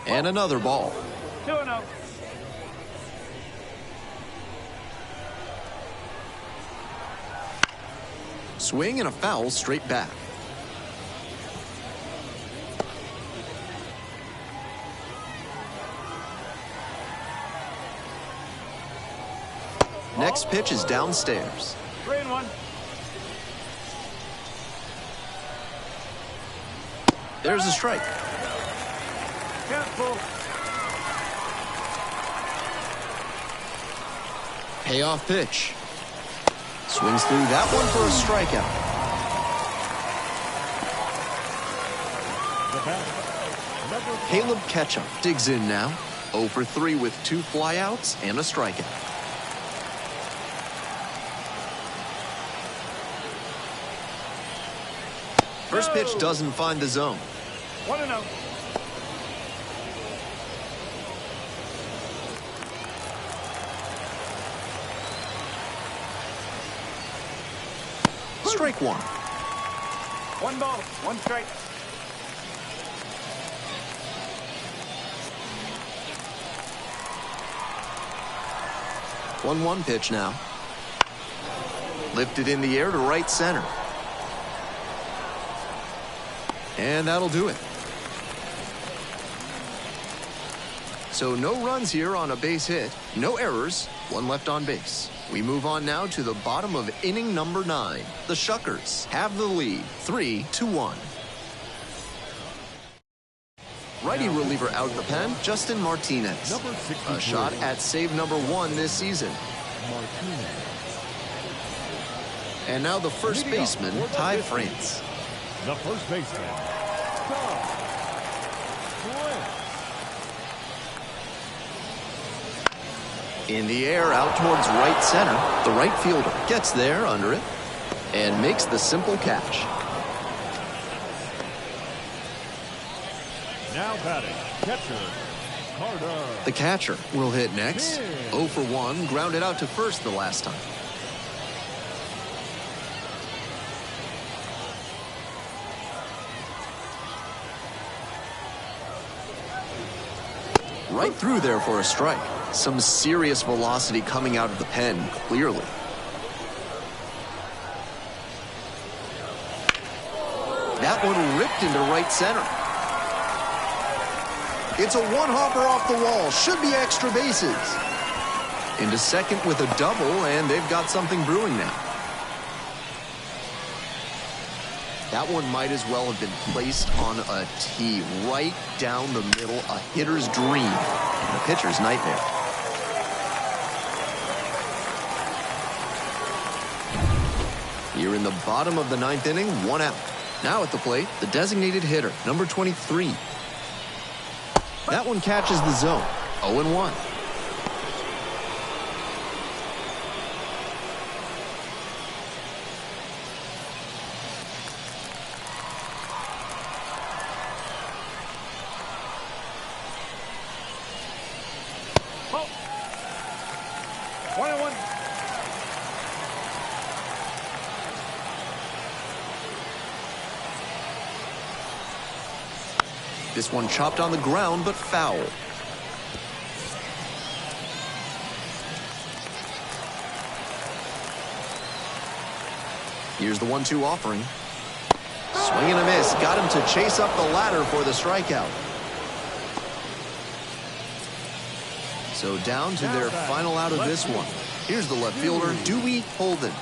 S2: And another ball.
S4: 2-0.
S2: Swing and a foul straight back. Next pitch is downstairs.
S4: 3-1.
S2: There's a strike.
S4: Careful.
S2: Payoff pitch. Swings through that one for a strikeout. Caleb Ketchum digs in now. 0 for 3 with 2 flyouts and a strikeout. First pitch doesn't find the zone.
S4: 1-0.
S2: Strike 1.
S4: 1 ball, 1 strike.
S2: One pitch now. Lifted in the air to right center. And that'll do it. So no runs here on a base hit, no errors, 1 left on base. We move on now to the bottom of inning number 9. The Shuckers have the lead, 3-1. Righty reliever out of the pen, Justin Martinez. A shot at save number 1 this season. And now the first baseman, Ty France.
S3: The first baseman, Ty France.
S2: In the air, out towards right center. The right fielder gets there under it and makes the simple catch.
S3: Now batting, catcher, Carter.
S2: The catcher will hit next. 0 for 1, grounded out to first the last time. Right through there for a strike. Some serious velocity coming out of the pen, clearly. That one ripped into right center. It's a one-hopper off the wall. Should be extra bases. Into second with a double, and they've got something brewing now. That one might as well have been placed on a tee right down the middle, a hitter's dream, and a pitcher's nightmare. Here in the bottom of the 9th inning, 1 out. Now at the plate, the designated hitter, number 23. That one catches the zone, 0-1.
S4: Oh. 1-1.
S2: This one chopped on the ground, but foul. Here's the 1-2 offering. Swing and a miss. Got him to chase up the ladder for the strikeout. So down to their final out of this one. Here's the left fielder, Dewey Holden.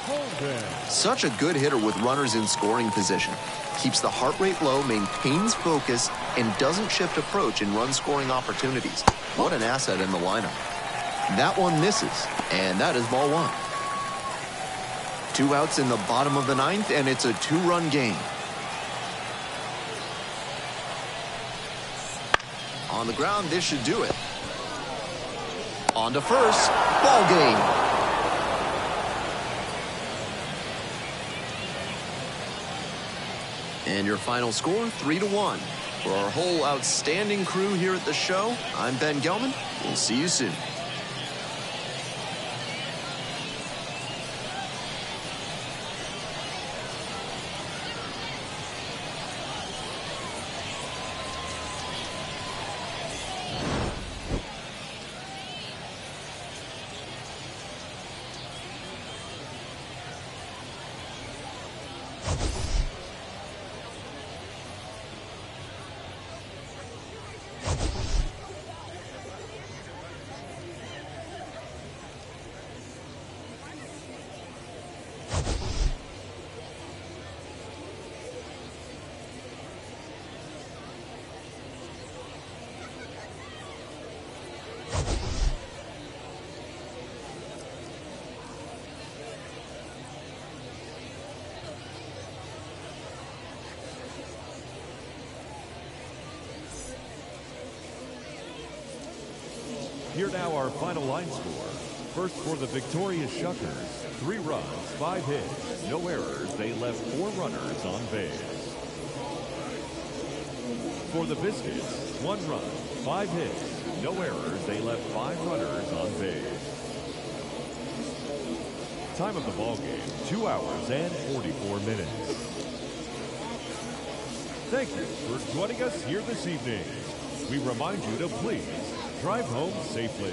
S2: Such a good hitter with runners in scoring position. Keeps the heart rate low, maintains focus, and doesn't shift approach in run-scoring opportunities. What an asset in the lineup. That one misses, and that is ball one. 2 outs in the bottom of the ninth, and it's a 2-run game. On the ground, this should do it. On to first, ball game. And your final score, 3-1. For our whole outstanding crew here at the show, I'm Ben Gelman. We'll see you soon.
S3: Here now our final line score. First for the victorious Shuckers, 3 runs, 5 hits, no errors. They left 4 runners on base. For the Biscuits, 1 run, 5 hits, no errors. They left 5 runners on base. Time of the ball game, 2 hours and 44 minutes. Thank you for joining us here this evening. We remind you to please drive home safely.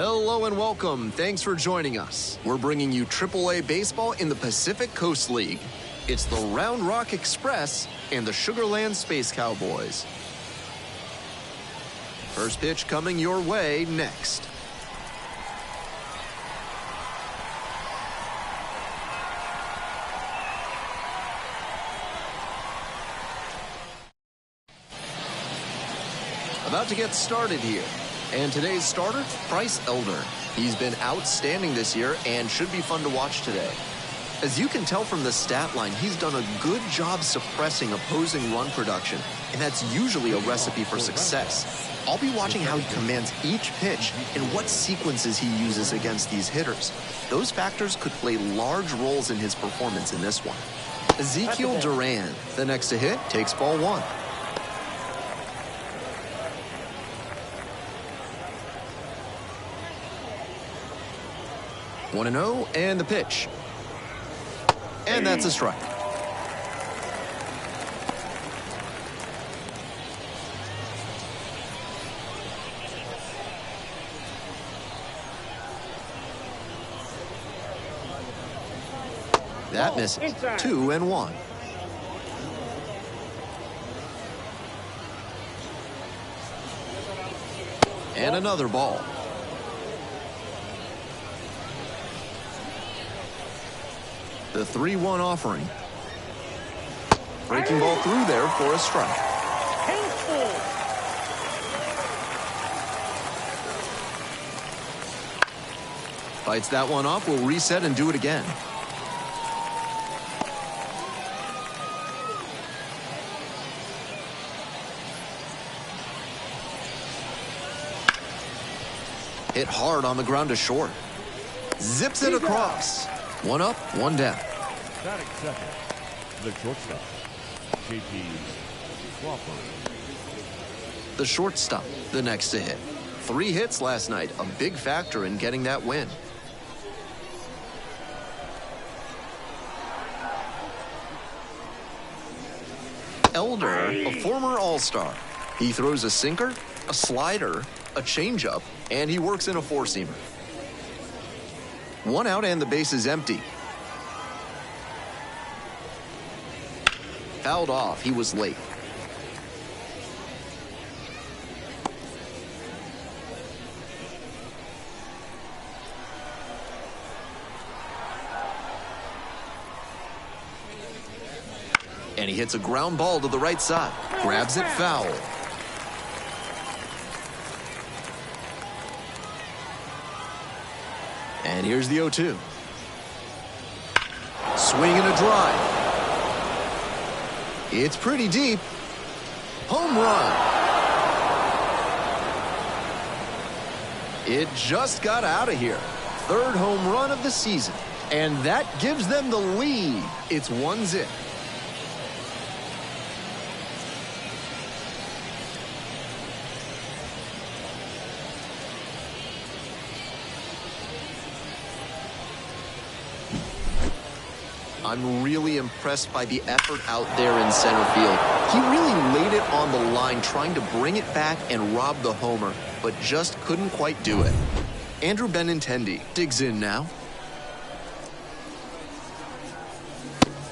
S2: Hello and welcome. Thanks for joining us. We're bringing you AAA baseball in the Pacific Coast League. It's the Round Rock Express and the Sugarland Space Cowboys. First pitch coming your way next. About to get started here. And today's starter, Bryce Elder. He's been outstanding this year and should be fun to watch today. As you can tell from the stat line, he's done a good job suppressing opposing run production, and that's usually a recipe for success. I'll be watching how he commands each pitch and what sequences he uses against these hitters. Those factors could play large roles in his performance in this one. Ezekiel Duran, the next to hit, takes ball one. One and 0, and the pitch. And that's a strike. That misses. 2 and 1. And another ball. The 3-1 offering. Breaking ball through there for a strike. Fights that one off, will reset and do it again. Hit hard on the ground to short. Zips it across. 1 up, 1 down.
S3: Batting second, the shortstop, J.P. Crawford.
S2: The shortstop, the next to hit. 3 hits last night, a big factor in getting that win. Elder, a former All-Star. He throws a sinker, a slider, a changeup, and he works in a four-seamer. 1 out and the base is empty. Fouled off. He was late. And he hits a ground ball to the right side. Grabs it foul. And here's the 0-2. Swing and a drive. It's pretty deep. Home run. It just got out of here. 3rd home run of the season. And that gives them the lead. It's 1-0. I'm really impressed by the effort out there in center field. He really laid it on the line, trying to bring it back and rob the homer, but just couldn't quite do it. Andrew Benintendi digs in now.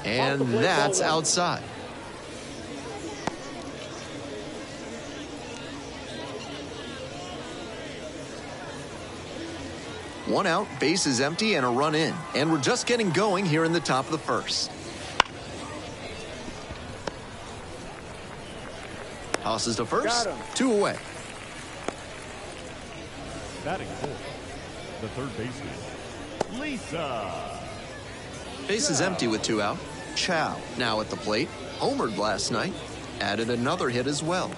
S2: And that's outside. One out, base is empty, and a run in. And we're just getting going here in the top of the first. Tosses to first, 2 away.
S3: Batting fourth, the third baseman, Lisa.
S2: Base is empty with 2 out. Chow now at the plate. Homered last night. Added another hit as well.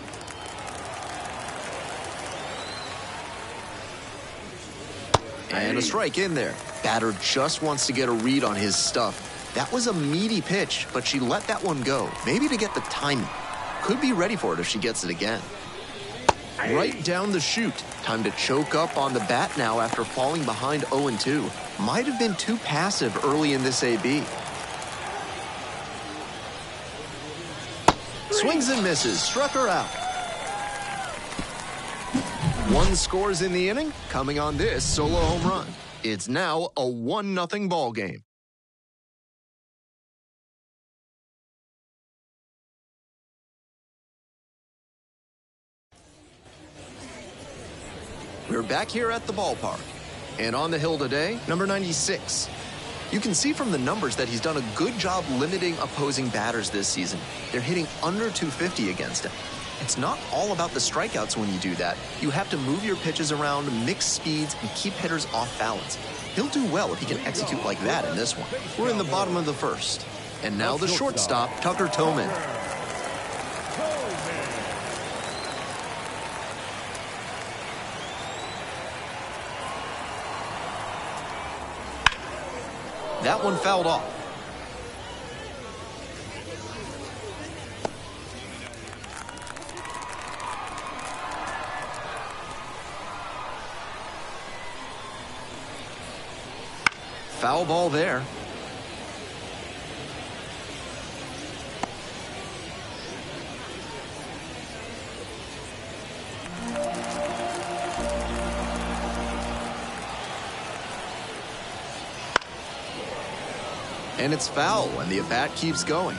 S2: And a strike in there. Batter just wants to get a read on his stuff. That was a meaty pitch, but she let that one go. Maybe to get the timing. Could be ready for it if she gets it again. Right down the chute. Time to choke up on the bat now after falling behind 0-2. Might have been too passive early in this AB. Swings and misses. Struck her out. 1 run scores in the inning coming on this solo home run. It's now a 1-0 ball game. We're back here at the ballpark. And on the hill today, number 96. You can see from the numbers that he's done a good job limiting opposing batters this season. They're hitting under 250 against him. It's not all about the strikeouts when you do that. You have to move your pitches around, mix speeds, and keep hitters off balance. He'll do well if he can execute like that in this one. We're in the bottom of the first. And now the shortstop, Tucker Toman. That one fouled off. Foul ball there. And it's foul, and the at-bat keeps going.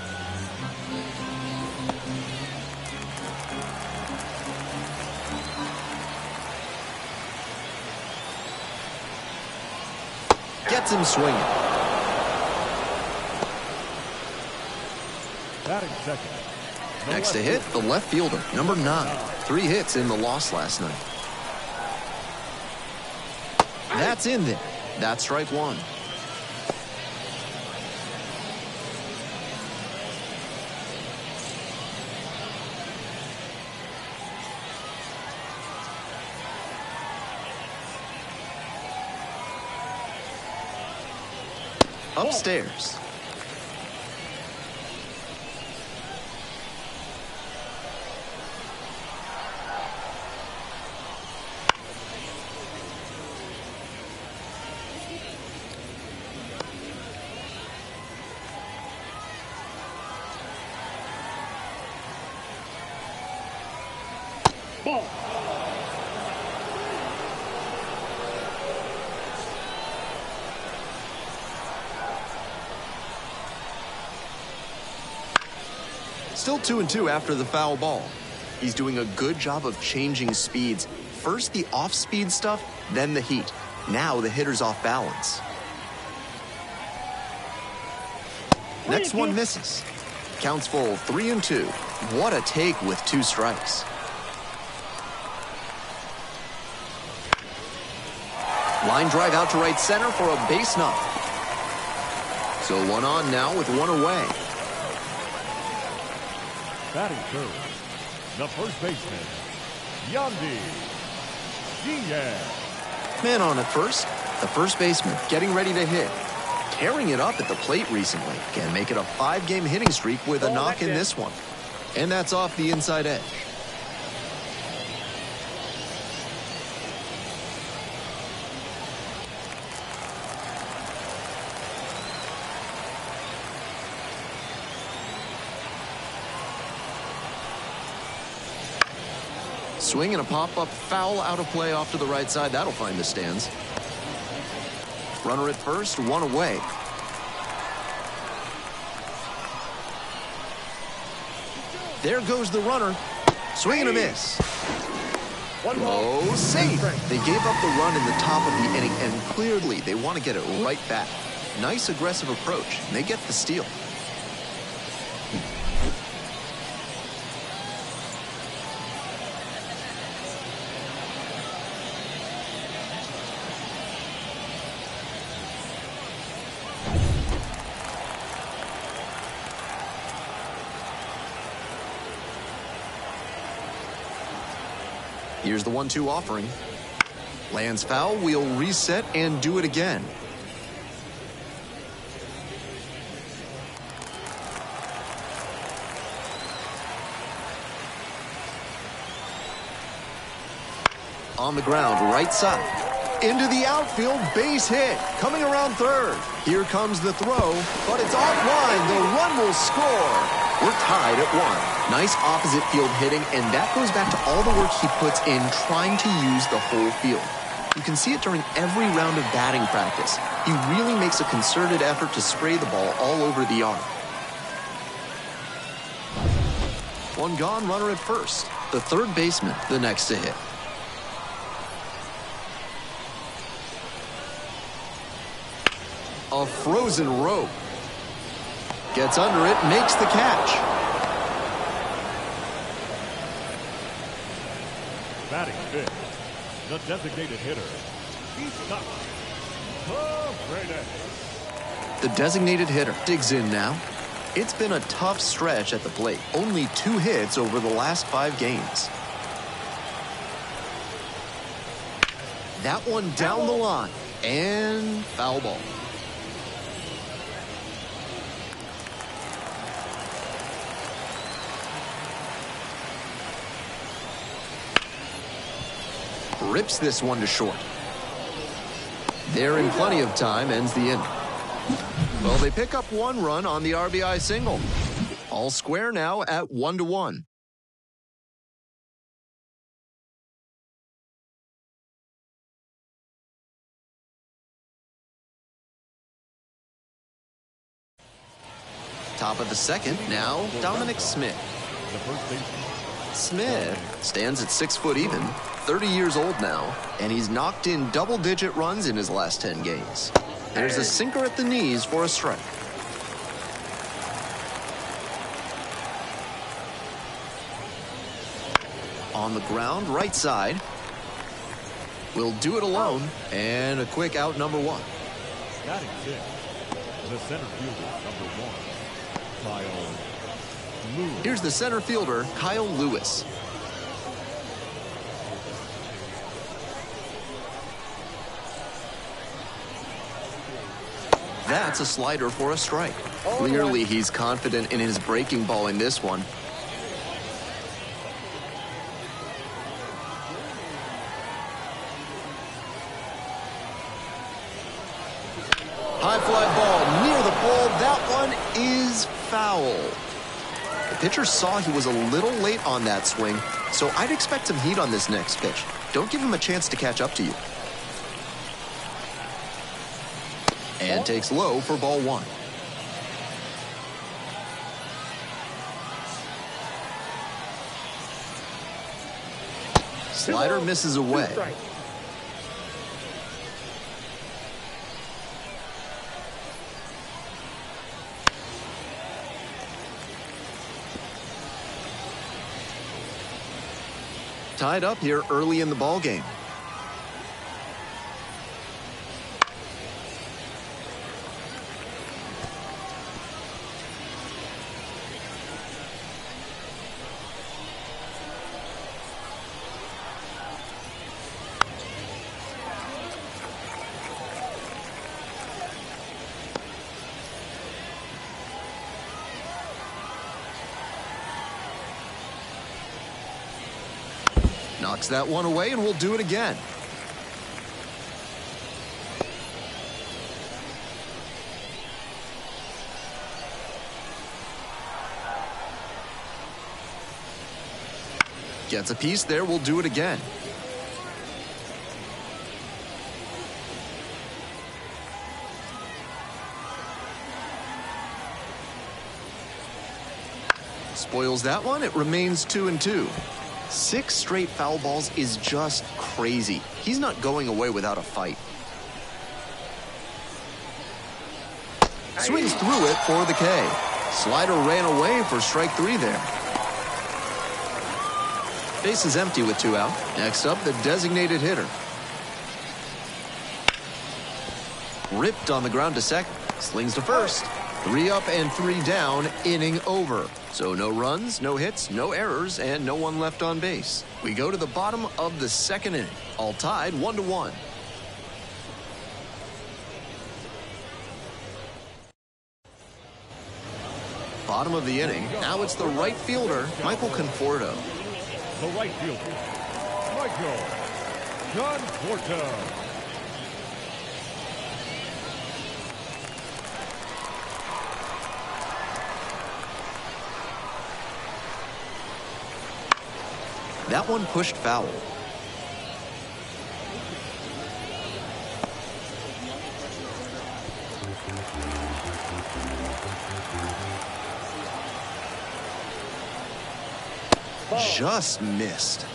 S2: Gets him swinging.
S3: Batting second.
S2: Next to hit, the left fielder, number 9. 3 hits in the loss last night. That's in there. That's strike 1. Upstairs.
S4: Ball.
S2: Still 2-2 after the foul ball. He's doing a good job of changing speeds. First the off-speed stuff, then the heat. Now the hitter's off balance. Next one misses. Counts full 3-2. What a take with 2 strikes. Line drive out to right center for a base knock. So 1 on now with 1 away.
S3: Batting third, the first baseman, Yandy Diaz.
S2: Man on at first. The first baseman getting ready to hit. Tearing it up at the plate recently. Can make it a 5-game hitting streak with a knock in this one. And that's off the inside edge. Swing and a pop-up foul out of play off to the right side. That'll find the stands. Runner at first, 1 away. There goes the runner. Swing and a miss. Oh, safe. They gave up the run in the top of the inning, and clearly they want to get it right back. Nice aggressive approach, and they get the steal. Here's the 1-2 offering. Lands foul, we'll reset and do it again. On the ground, right side. Into the outfield, base hit. Coming around third. Here comes the throw, but it's offline. The run will score. We're tied at 1. Nice opposite field hitting, and that goes back to all the work he puts in trying to use the whole field. You can see it during every round of batting practice. He really makes a concerted effort to spray the ball all over the yard. One gone, runner at first. The third baseman, the next to hit. A frozen rope. Gets under it, makes the catch.
S3: Batting fifth, the designated hitter. He's not.
S2: The designated hitter digs in now. It's been a tough stretch at the plate. Only 2 hits over the last 5 games. That one down the line. And foul ball. Rips this one to short. They're in plenty of time, ends the inning. Well, they pick up 1 run on the RBI single. All square now at 1-1. Top of the second, now Dominic Smith.
S3: The first baseman.
S2: Smith stands at 6 foot even, 30 years old now, and he's knocked in double-digit runs in his last 10 games. There's a sinker at the knees for a strike. On the ground, right side. Will do it alone, and a quick out, number 1.
S3: Batting sixth, the center fielder, number 1, Kyle Lewis.
S2: Here's the center fielder, Kyle Lewis. That's a slider for a strike. Clearly, he's confident in his breaking ball in this one. High fly ball near the pole. That one is foul. The pitcher saw he was a little late on that swing, so I'd expect some heat on this next pitch. Don't give him a chance to catch up to you. And takes low for ball 1. Slider misses away. Tied up here early in the ball game. Knocks that one away, and we'll do it again. Gets a piece there, we'll do it again. Spoils that one, it remains 2-2. 6 straight foul balls is just crazy. He's not going away without a fight. Swings through it for the K. Slider ran away for strike 3 there. Base is empty with 2 out. Next up, the designated hitter. Ripped on the ground to second. Slings to first. 3 up and 3 down, inning over. So no runs, no hits, no errors, and no one left on base. We go to the bottom of the second inning. All tied 1-1. Bottom of the inning. Now it's the right fielder, Michael Conforto.
S3: The right fielder, Michael Conforto.
S2: That one pushed foul. Just missed.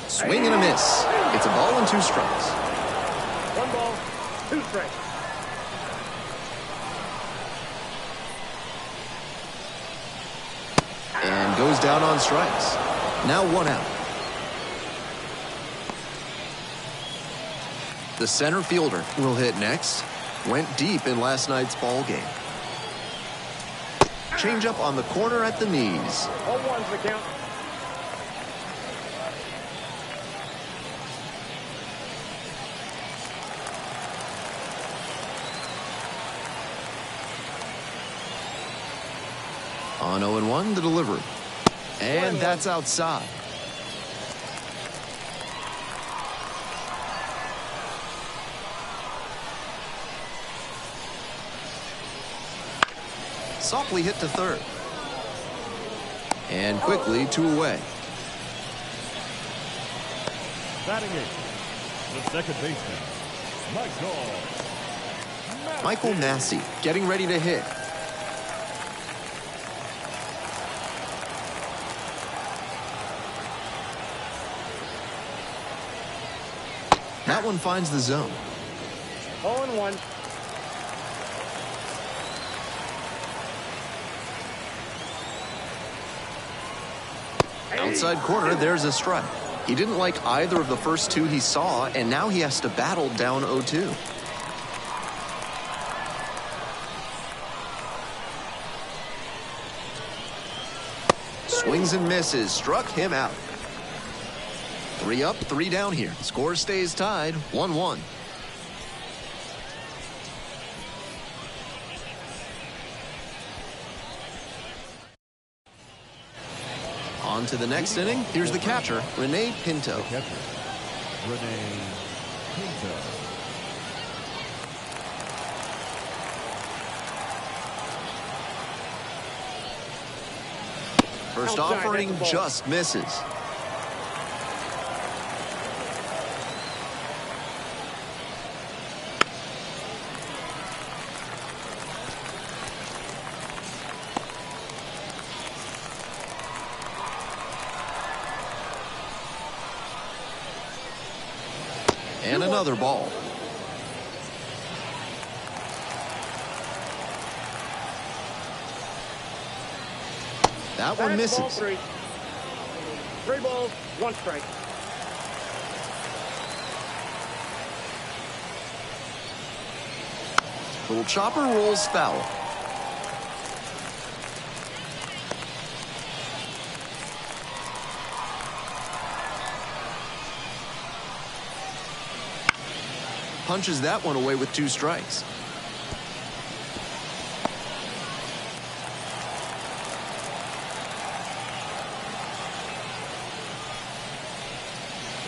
S2: Swing and a miss. It's a ball and 2 strikes.
S4: 1 ball, 2 strikes.
S2: And goes down on strikes. Now 1 out. The center fielder will hit next. Went deep in last night's ball game. Change up on the corner at the knees.
S4: All ones the count.
S2: On 0-1, the delivery. And that's outside. Softly hit to third. And quickly 2 away.
S3: Batting it, the second baseman,
S2: Michael Massey getting ready to hit. That one finds the zone.
S4: 0-1.
S2: Outside corner, there's a strike. He didn't like either of the first 2 he saw, and now he has to battle down 0-2. Swings and misses, struck him out. 3 up, 3 down here. Score stays tied, 1-1. On to the next inning. Here's the catcher, Rene Pinto.
S3: catcher, Rene Pinto.
S2: First
S4: Outside,
S2: offering
S4: that's the ball.
S2: just misses. And another ball. That one
S4: That's ball
S2: misses.
S4: 3. 3 balls, 1 strike.
S2: Little chopper rolls foul. Punches that one away with 2 strikes.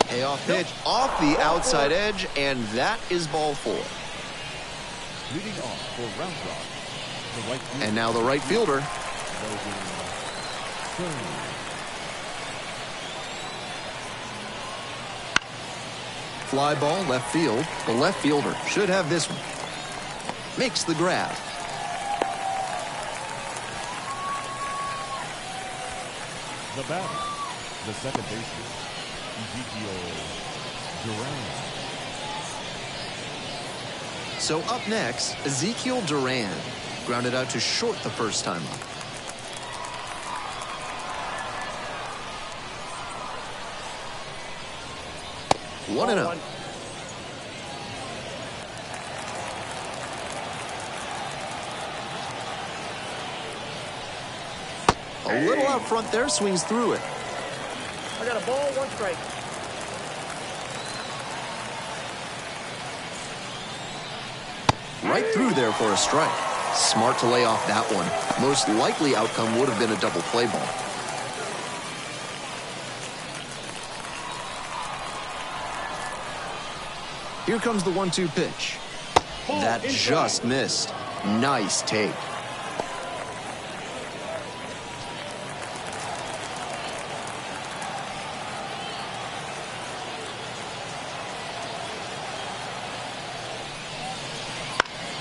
S2: Payoff pitch off the outside edge, and that is ball 4.
S3: Leading off for round rock, the right fielder,
S2: And now the right fielder.
S3: Logan Stern.
S2: Fly ball left field. The left fielder should have this one. Makes the grab.
S3: The batter, the second baseman, Ezekiel Duran.
S2: So up next, Ezekiel Duran. Grounded out to short the first time up. One and out. A little out front there, swings through it.
S4: I got a ball, 1 strike.
S2: Right through there for a strike. Smart to lay off that one. Most likely outcome would have been a double play ball. Here comes the 1-2 pitch. That just missed. Nice take.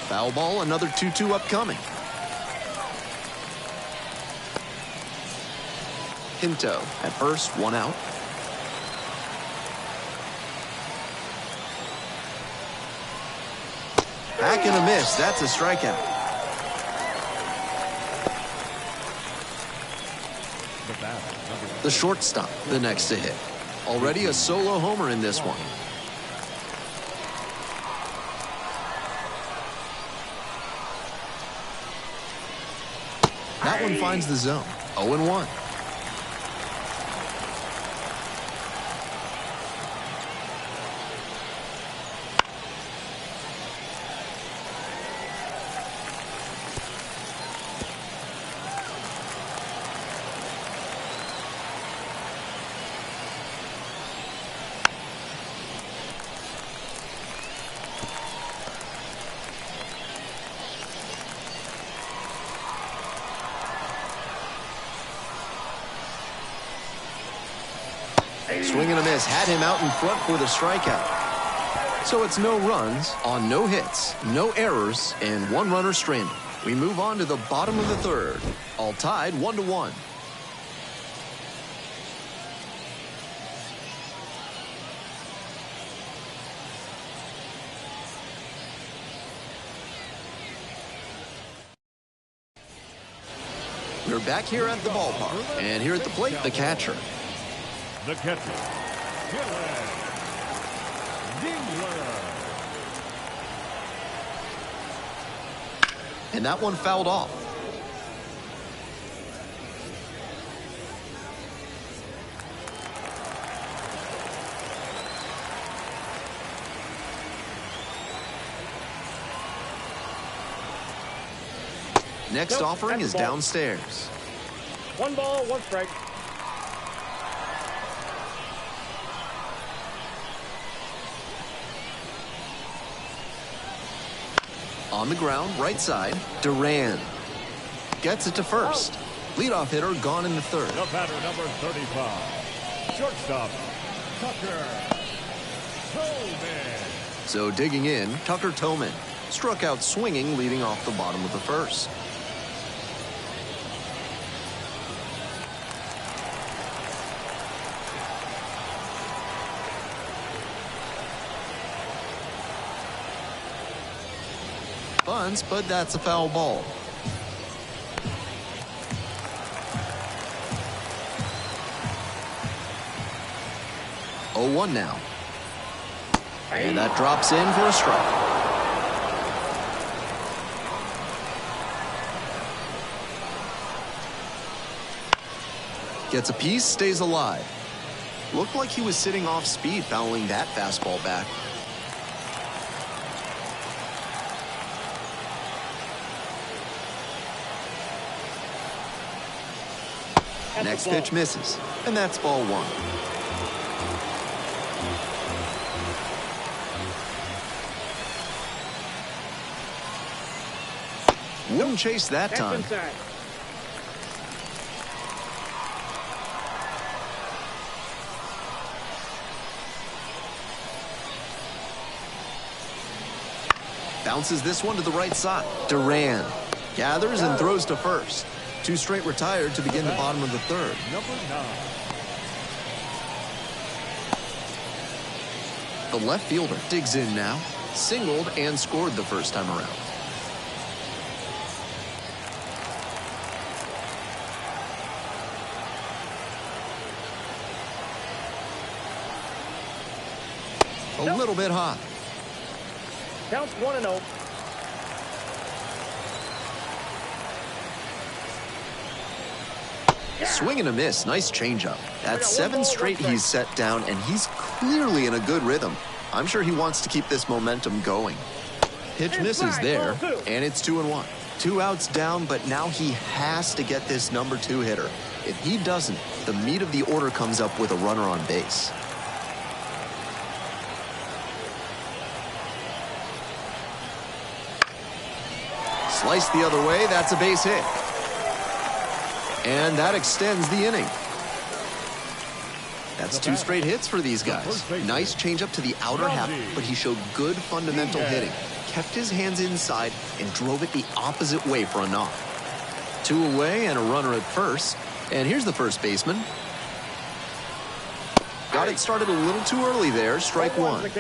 S2: Foul ball, another 2-2 upcoming. Pinto at first, 1 out. Back and a miss. That's a strikeout. The shortstop, the next to hit. Already a solo homer in this one. That one finds the zone. 0-1. Swing and a miss, had him out in front for the strikeout. So it's no runs on no hits, no errors, and 1 runner stranded. We move on to the bottom of the 3rd. All tied 1-1. We're back here at the ballpark, and here at the plate, the catcher.
S3: The catcher,
S2: And that one fouled off. Next offering is downstairs.
S4: 1 ball, 1 strike.
S2: On the ground, right side, Duran. Gets it to first. Leadoff hitter gone in the 3rd.
S3: The batter, number 35. Shortstop, Tucker Toman.
S2: So digging in, Tucker Toman. Struck out swinging, leading off the bottom of the 1st. Bunts, but that's a foul ball. Oh, 1 now. And that drops in for a strike. Gets a piece, stays alive. Looked like he was sitting off speed, fouling that fastball back. Next pitch misses, and that's ball 1. Wouldn't chase that time. Bounces this one to the right side. Duran gathers and throws to first. 2 straight retired to begin the bottom of the 3rd.
S3: Number 9.
S2: The left fielder digs in now. Singled and scored the first time around. A little bit hot.
S4: Counts 1-0.
S2: Swing and a miss. Nice changeup. That's 7 straight he's set down, and he's clearly in a good rhythm. I'm sure he wants to keep this momentum going. Pitch misses there, and it's 2-1. 2 outs down, but now he has to get this number 2 hitter. If he doesn't, the meat of the order comes up with a runner on base. Sliced the other way, that's a base hit. And that extends the inning. That's 2 straight hits for these guys. Nice changeup to the outer half, but he showed good fundamental hitting. Kept his hands inside and drove it the opposite way for a knock. 2 away and a runner at first. And here's the first baseman. Got it started a little too early there. Strike 1.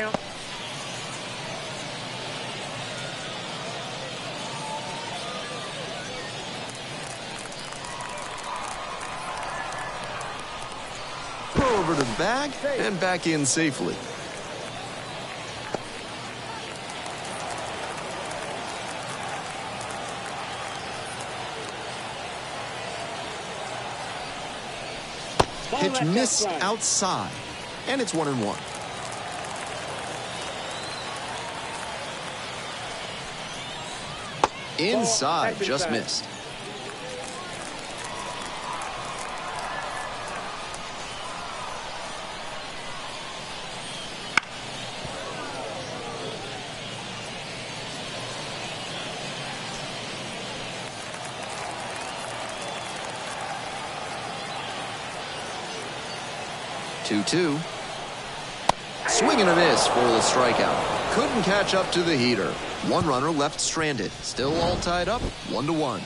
S2: Over to the bag and back in safely. Pitch missed outside, and it's 1-1. Inside, just missed. Two. Swing and a miss for the strikeout. Couldn't catch up to the heater. 1 runner left stranded. Still all tied up, 1-1.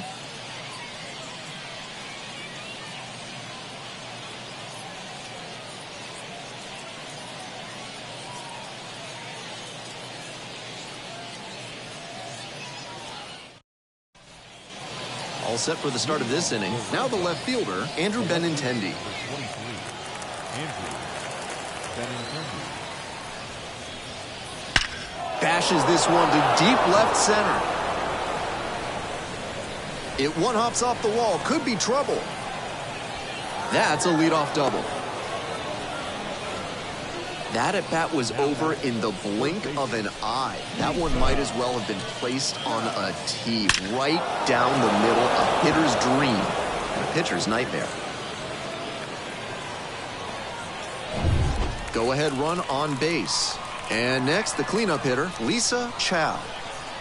S2: All set for the start of this inning. Now the left fielder, Andrew Benintendi. Bashes this one to deep left center. It one-hops off the wall. Could be trouble. That's a leadoff double. That at-bat was over in the blink of an eye. That one might as well have been placed on a tee right down the middle, a hitter's dream and a pitcher's nightmare. Go-ahead run on base. And next, the cleanup hitter, Lisa Chow.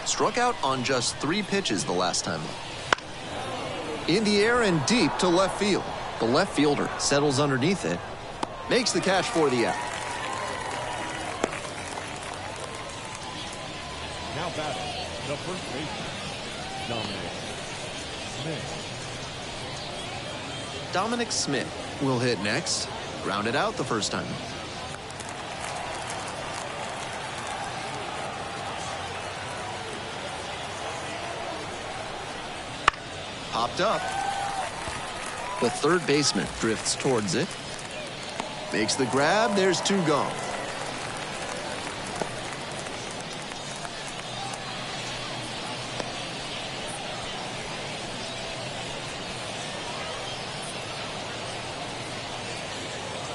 S2: Struck out on just 3 pitches the last time up. In the air and deep to left field. The left fielder settles underneath it. Makes the catch for the out.
S3: Now batting, the first baseman,
S2: Dominic Smith will hit next. Grounded out the first time. Popped up. The third baseman drifts towards it. Makes the grab. There's 2 gone.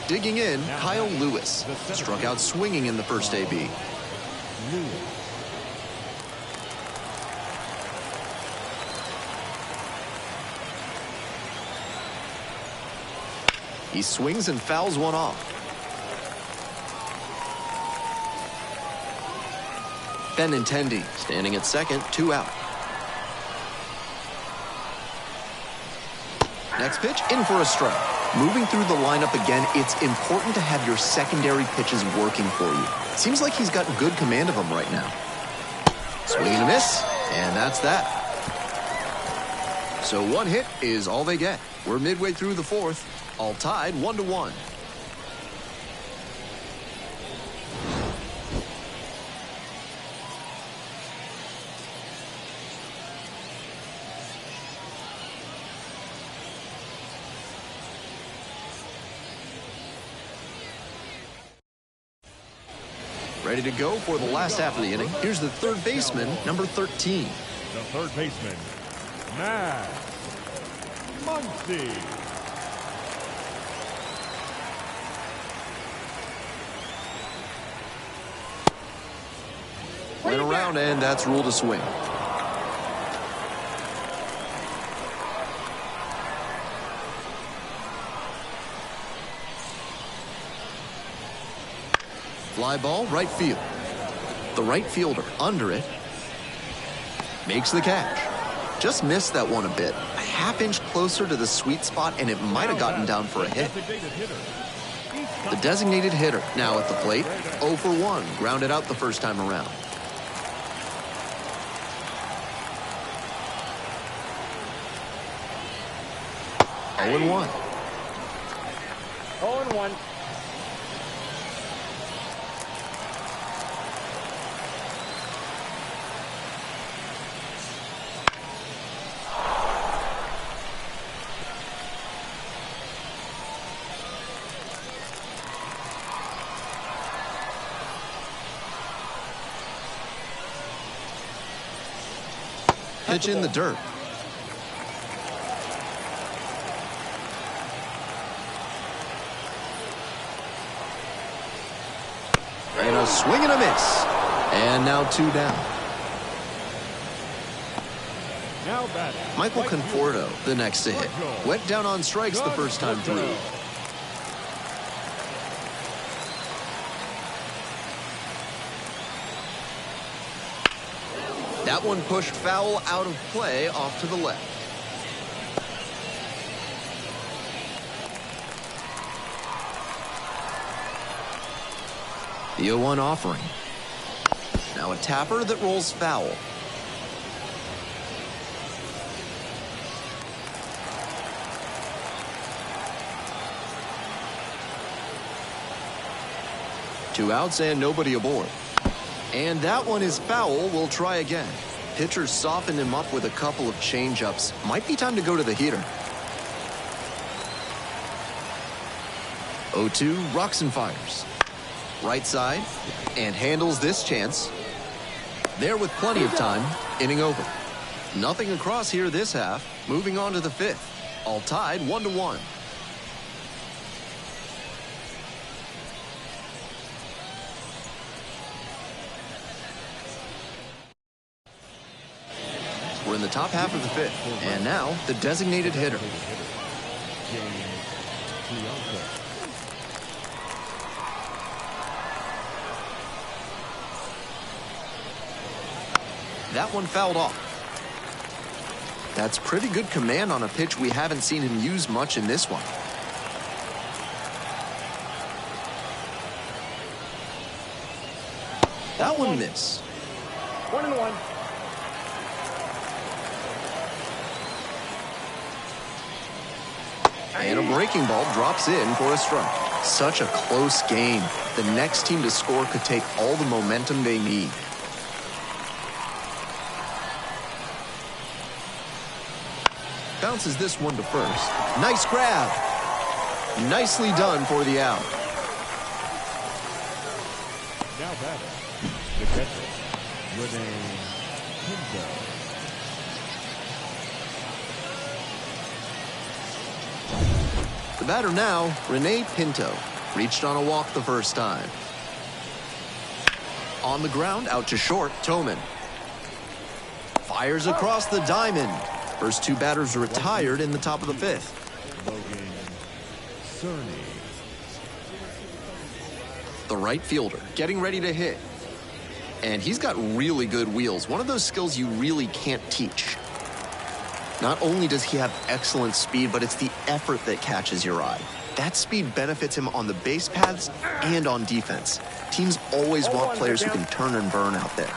S2: Digging in, Kyle Lewis. Struck out swinging in the first AB. He swings and fouls one off. Benintendi standing at second, 2 out. Next pitch, in for a strike. Moving through the lineup again, it's important to have your secondary pitches working for you. Seems like he's got good command of them right now. Swing and a miss, and that's that. So 1 hit is all they get. We're midway through the 4th. All tied 1-1. Ready to go for the last half of the inning. Here's the third baseman, number 13.
S3: The third baseman, Matt Muncy.
S2: Went around, and that's ruled a swing. Fly ball, right field. The right fielder under it. Makes the catch. Just missed that one a bit. A half-inch closer to the sweet spot, and it might have gotten down for a hit. The designated hitter now at the plate. 0 for 1. Grounded out the first time around. Oh and 1.
S4: 0 and 1.
S2: Pitch in the dirt. And a swing and a miss. And now 2 down.
S3: Now batting.
S2: Michael Conforto, the next to hit. Went down on strikes the first time through. That one pushed foul out of play off to the left. The 0-1 offering. Now a tapper that rolls foul. Two outs and nobody aboard. And that one is foul. We'll try again. Pitcher softened him up with a couple of change-ups. Might be time to go to the heater. 0-2, rocks and fires. Right side, and handles this chance. There with plenty of time. Inning over. Nothing across here this half. Moving on to the 5th. All tied 1-1. We're in the top half of the 5th. And now, the designated hitter. That one fouled off. That's pretty good command on a pitch we haven't seen him use much in this one. That one missed.
S4: 1 and 1.
S2: And a breaking ball drops in for a strike. Such a close game. The next team to score could take all the momentum they need. Bounces this one to first. Nice grab. Nicely done for the out.
S3: Now batting. The catcher, Renee Pinto.
S2: The batter now, Renee Pinto. Reached on a walk the first time. On the ground, out to short, Toman. Fires across the diamond. First 2 batters retired in the top of the 5th.
S3: Logan Cerny.
S2: The right fielder getting ready to hit. And he's got really good wheels. One of those skills you really can't teach. Not only does he have excellent speed, but it's the effort that catches your eye. That speed benefits him on the base paths and on defense. Teams always want players who can turn and burn out there.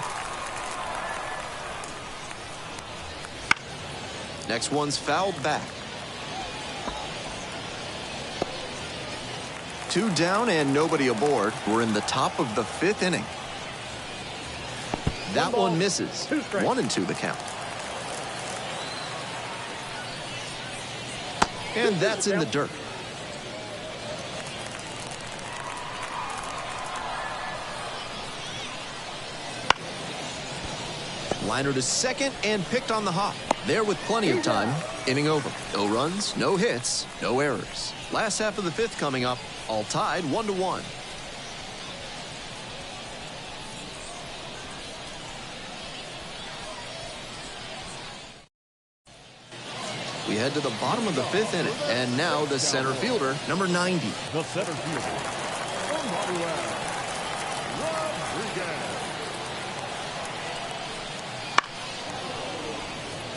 S2: Next one's fouled back. 2 down and nobody aboard. We're in the top of the 5th inning. That one misses. 1 and 2 the count. And that's in the dirt. Liner to second and picked on the hop. There with plenty of time. Inning over. No runs, no hits, no errors. Last half of the 5th coming up. All tied 1-1. We head to the bottom of the 5th inning. And now the center fielder, number 90.
S3: The center fielder, Rodriguez.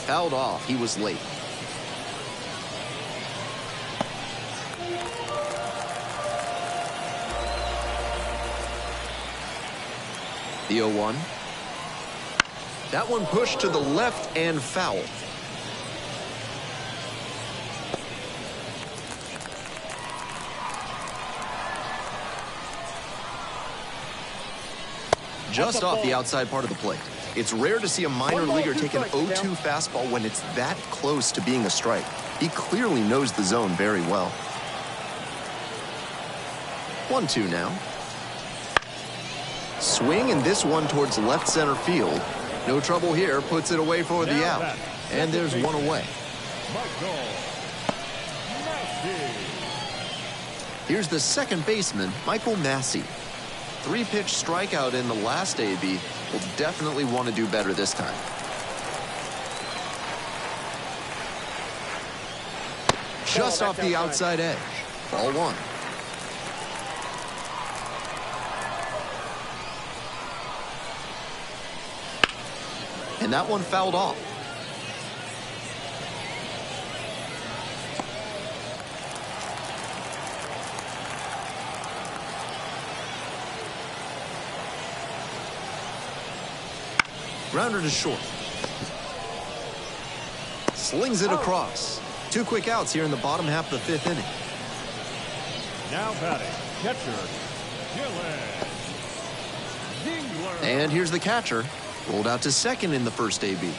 S2: Fouled off. He was late. The 0-1. That one pushed to the left and foul. Just off the outside part of the plate. It's rare to see a minor leaguer take an 0-2 fastball when it's that close to being a strike. He clearly knows the zone very well. 1-2 now. Swing, and this one towards left center field. No trouble here, puts it away for the out. And there's one away. Here's the second baseman, Michael Massey. 3-pitch strikeout in the last AB. Will definitely want to do better this time. Just off the outside edge. Ball 1. And that one fouled off. Grounder to short. Slings it across. 2 quick outs here in the bottom half of the 5th inning.
S3: Now batting, catcher, Dingler.
S2: And here's the catcher. Rolled out to second in the first AB.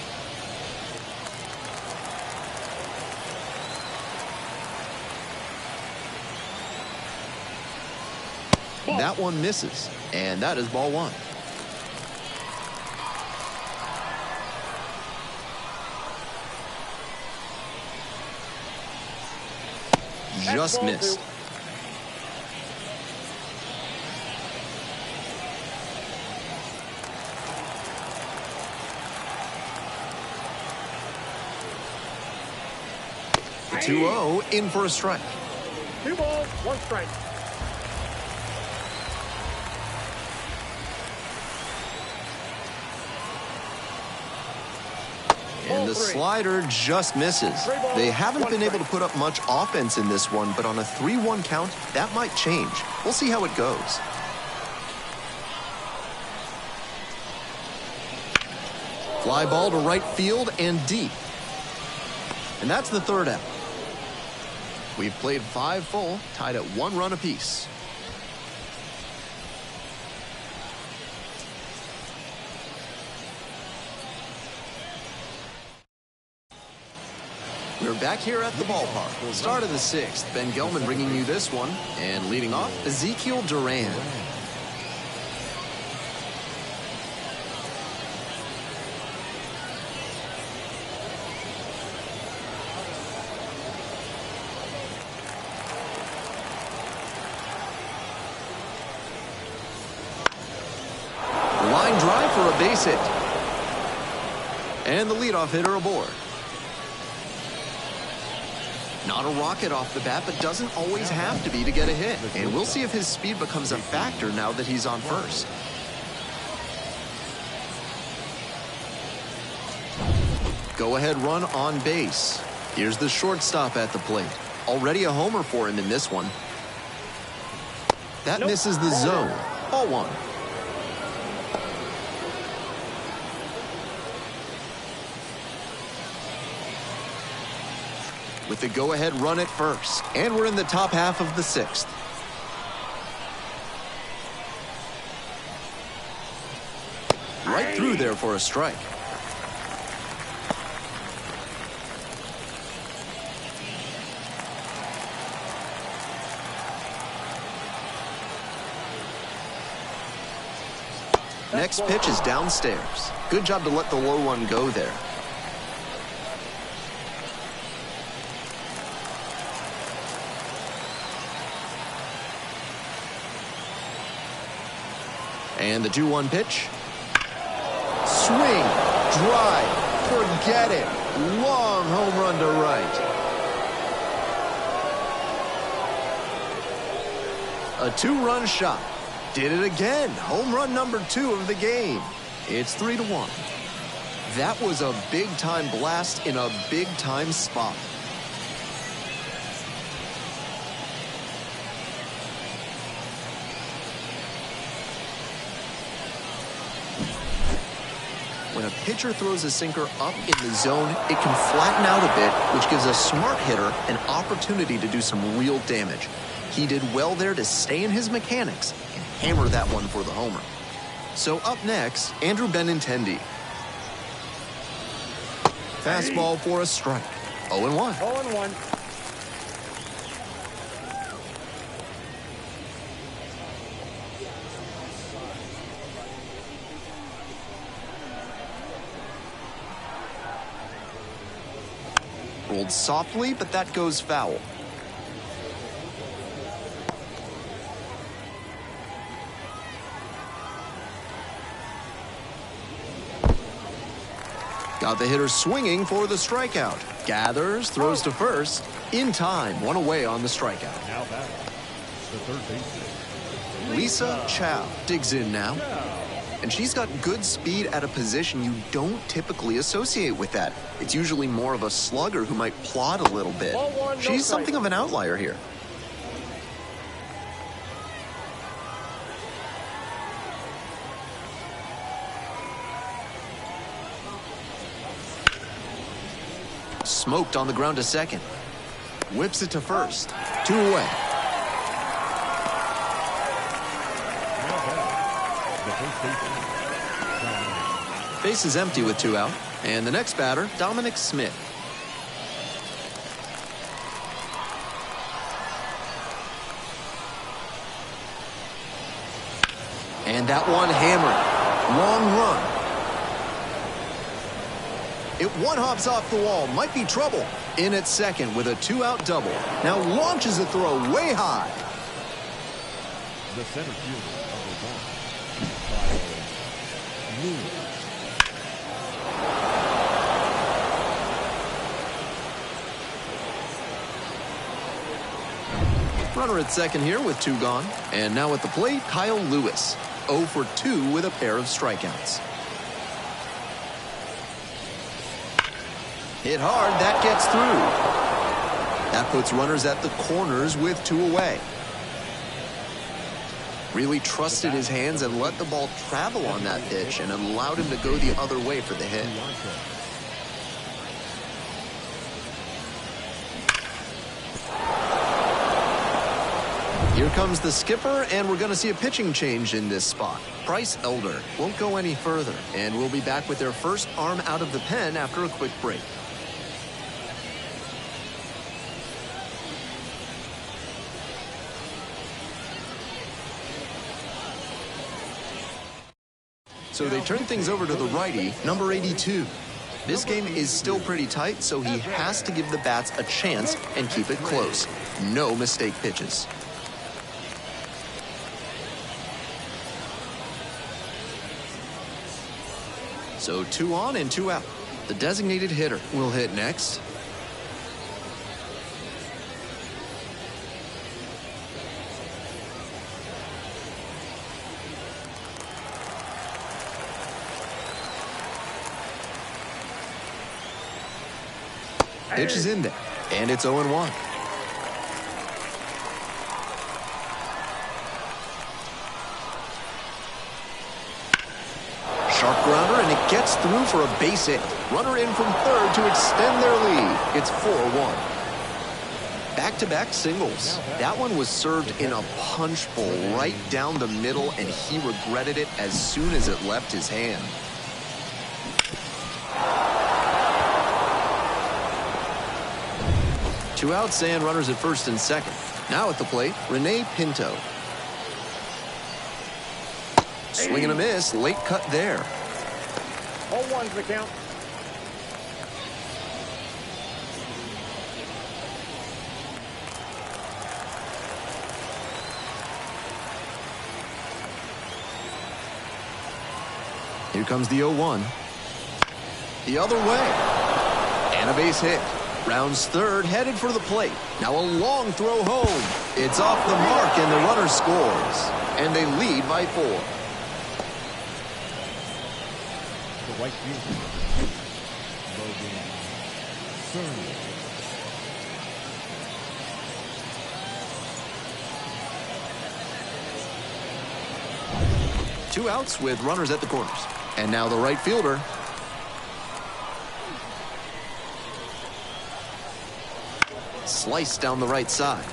S2: That one misses. And that is ball 1. Just missed. The 2-0 in for a strike.
S4: 2 balls, 1 strike.
S2: And the slider just misses. They haven't been able to put up much offense in this one, but on a 3-1 count, that might change. We'll see how it goes. Fly ball to right field and deep. And that's the 3rd out. We've played 5 full, tied at 1 run apiece. We're back here at the ballpark. Start of the 6th. Ben Gelman bringing you this one. And leading off, Ezekiel Duran. Line drive for a base hit. And the leadoff hitter aboard. Not a rocket off the bat, but doesn't always have to be to get a hit. And we'll see if his speed becomes a factor now that he's on first. Go-ahead run on base. Here's the shortstop at the plate. Already a homer for him in this one. That misses the zone. Ball 1. With the go-ahead run at first. And we're in the top half of the 6th. Right through there for a strike. Next pitch is downstairs. Good job to let the low one go there. And the 2-1 pitch. Swing, drive, forget it. Long home run to right. A 2-run shot. Did it again. Home run number 2 of the game. It's 3-1. That was a big-time blast in a big-time spot. When a pitcher throws a sinker up in the zone, it can flatten out a bit, which gives a smart hitter an opportunity to do some real damage. He did well there to stay in his mechanics and hammer that one for the homer. So up next, Andrew Benintendi. Fastball for a strike. 0-1.
S4: 0-1.
S2: Rolled softly, but that goes foul. Got the hitter swinging for the strikeout. Gathers, throws to first. In time, one away on the strikeout.
S3: Now batting, the third baseman,
S2: Lisa Chow digs in now. And she's got good speed at a position you don't typically associate with that. It's usually more of a slugger who might plod a little bit.
S4: Ball one, no
S2: She's
S4: strike.
S2: something of an outlier here. Smoked on the ground to second. Whips it to first. 2 away.
S3: now batting, the first baseman,
S2: Base is empty with 2 out. And the next batter, Dominic Smith. And that one hammered. Long run. It one-hops off the wall. Might be trouble. In at second with a 2-out double. Now launches a throw way high.
S3: the center fielder, number 1,
S2: Runner at second here with 2 gone. And now at the plate, Kyle Lewis. 0 for 2 with a pair of strikeouts. Hit hard, that gets through. That puts runners at the corners with 2 away. Really trusted his hands and let the ball travel on that pitch and allowed him to go the other way for the hit. Here comes the skipper, and we're going to see a pitching change in this spot. Bryce Elder won't go any further, and we'll be back with their first arm out of the pen after a quick break. So they turn things over to the righty, number 82. This game is still pretty tight, so he has to give the bats a chance and keep it close. No mistake pitches. So 2 on and 2 out. The designated hitter will hit next. Pitch is in there, and it's 0-1. Sharp grounder, and it gets through for a base hit. Runner in from third to extend their lead. It's 4-1. Back-to-back singles. That one was served in a punch bowl right down the middle, and he regretted it as soon as it left his hand. Two outs and runners at first and second. Now at the plate, Renee Pinto. Swing and a miss, late cut there.
S4: 0-1's the count.
S2: Here comes the 0-1. The other way. And a base hit. Rounds third, headed for the plate. Now a long throw home. It's off the mark, and the runner scores. And they lead by 4.
S3: right fielder, Logan Cerny.
S2: 2 outs with runners at the corners. And now the right fielder. Sliced down the right side.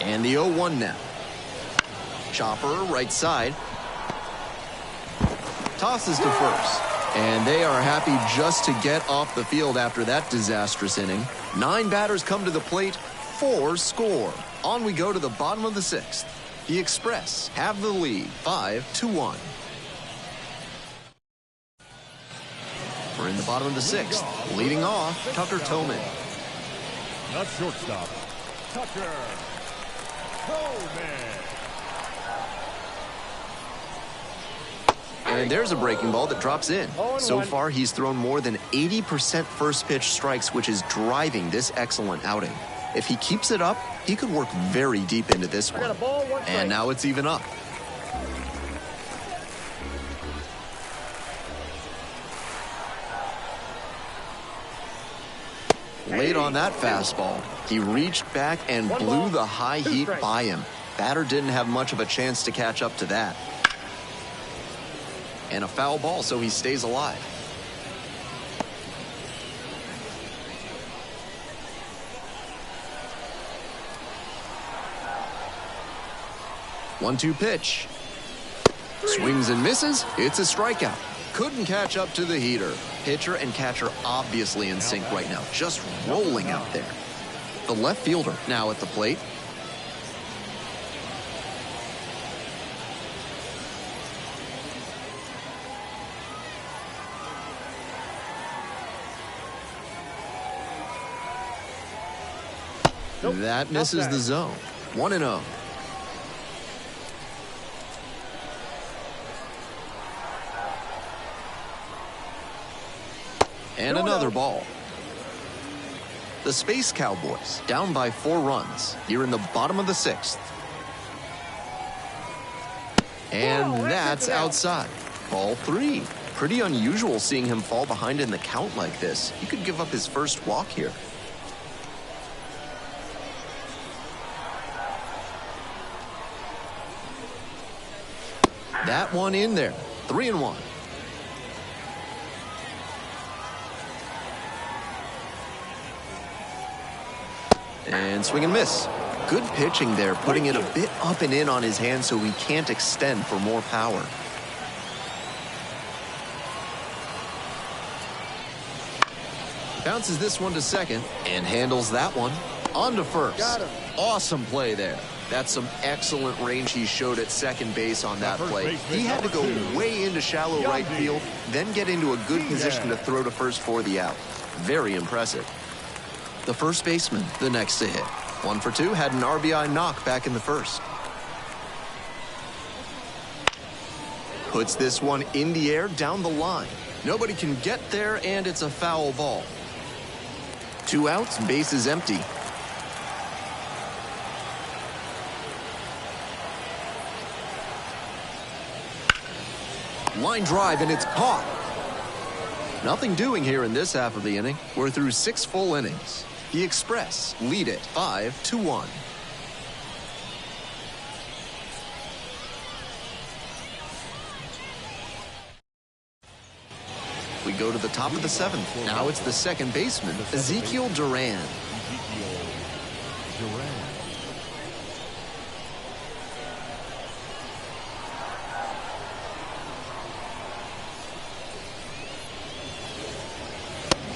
S2: And the 0-1 now. Chopper, right side. Tosses to first. And they are happy just to get off the field after that disastrous inning. 9 batters come to the plate, 4 score. On we go to the bottom of the 6th. The Express have the lead, 5-1. We're in the bottom of the 6th. Leading off, Tucker Toman.
S3: Not shortstop, Tucker Toman.
S2: And there's a breaking ball that drops in. So far, he's thrown more than 80% first pitch strikes, which is driving this excellent outing. If he keeps it up, he could work very deep into this one. And now it's even up. Late on that fastball, he reached back and blew the high heat by him. Batter didn't have much of a chance to catch up to that. And a foul ball, so he stays alive. One-two pitch. Swings and misses. It's a strikeout. Couldn't catch up to the heater. Pitcher and catcher obviously in sync right now. Just rolling out there. The left fielder now at the plate. That misses the zone. 1-0. And another ball. The Space Cowboys down by 4 runs here in the bottom of the 6th. And that's outside. Ball 3. Pretty unusual seeing him fall behind in the count like this. He could give up his first walk here. That one in there. 3-1. And swing and miss. Good pitching there, putting it a bit up and in on his hand so he can't extend for more power. Bounces this one to second and handles that one. On to first. Awesome play there. That's some excellent range he showed at second base on that play. He had to go way into shallow right field, then get into a good position to throw to first for the out. Very impressive. The first baseman, the next to hit. 1 for 2, had an RBI knock back in the first. Puts this one in the air down the line. Nobody can get there, and it's a foul ball. 2 outs, base is empty. Line drive, and it's caught. Nothing doing here in this half of the inning. We're through 6 full innings. The Express lead it 5-1. We go to the top of the 7th. Now it's the second baseman, Ezekiel Duran.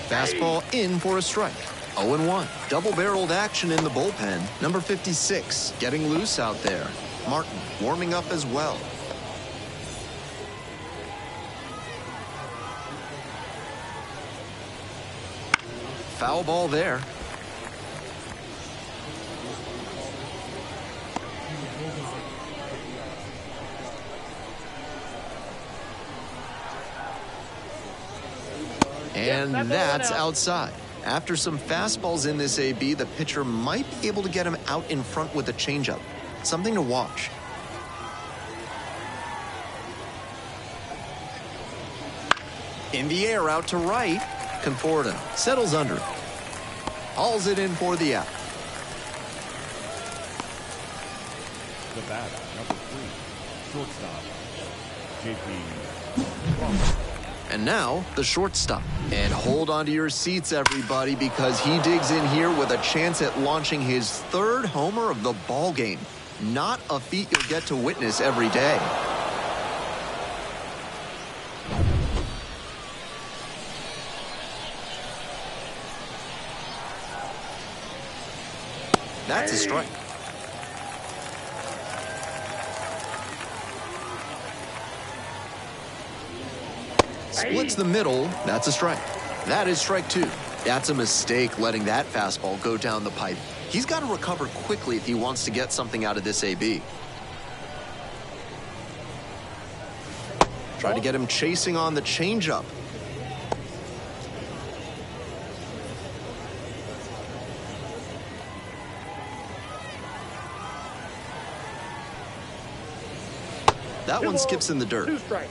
S2: Fastball in for a strike. 0-1. Double-barreled action in the bullpen. Number 56 getting loose out there. Martin warming up as well. Foul ball there. And that's outside. After some fastballs in this AB, the pitcher might be able to get him out in front with a changeup. Something to watch. In the air out to right. Conforto settles under it. Hauls it in for the out.
S3: The batter, number 3, shortstop, JP.
S2: And now, the shortstop. And hold on to your seats, everybody, because he digs in here with a chance at launching his 3rd homer of the ball game. Not a feat you'll get to witness every day. That's a strike. Splits the middle. That's a strike. That is strike 2. That's a mistake letting that fastball go down the pipe. He's got to recover quickly if he wants to get something out of this AB. Try to get him chasing on the changeup. That one skips in the dirt.
S4: 2 strikes.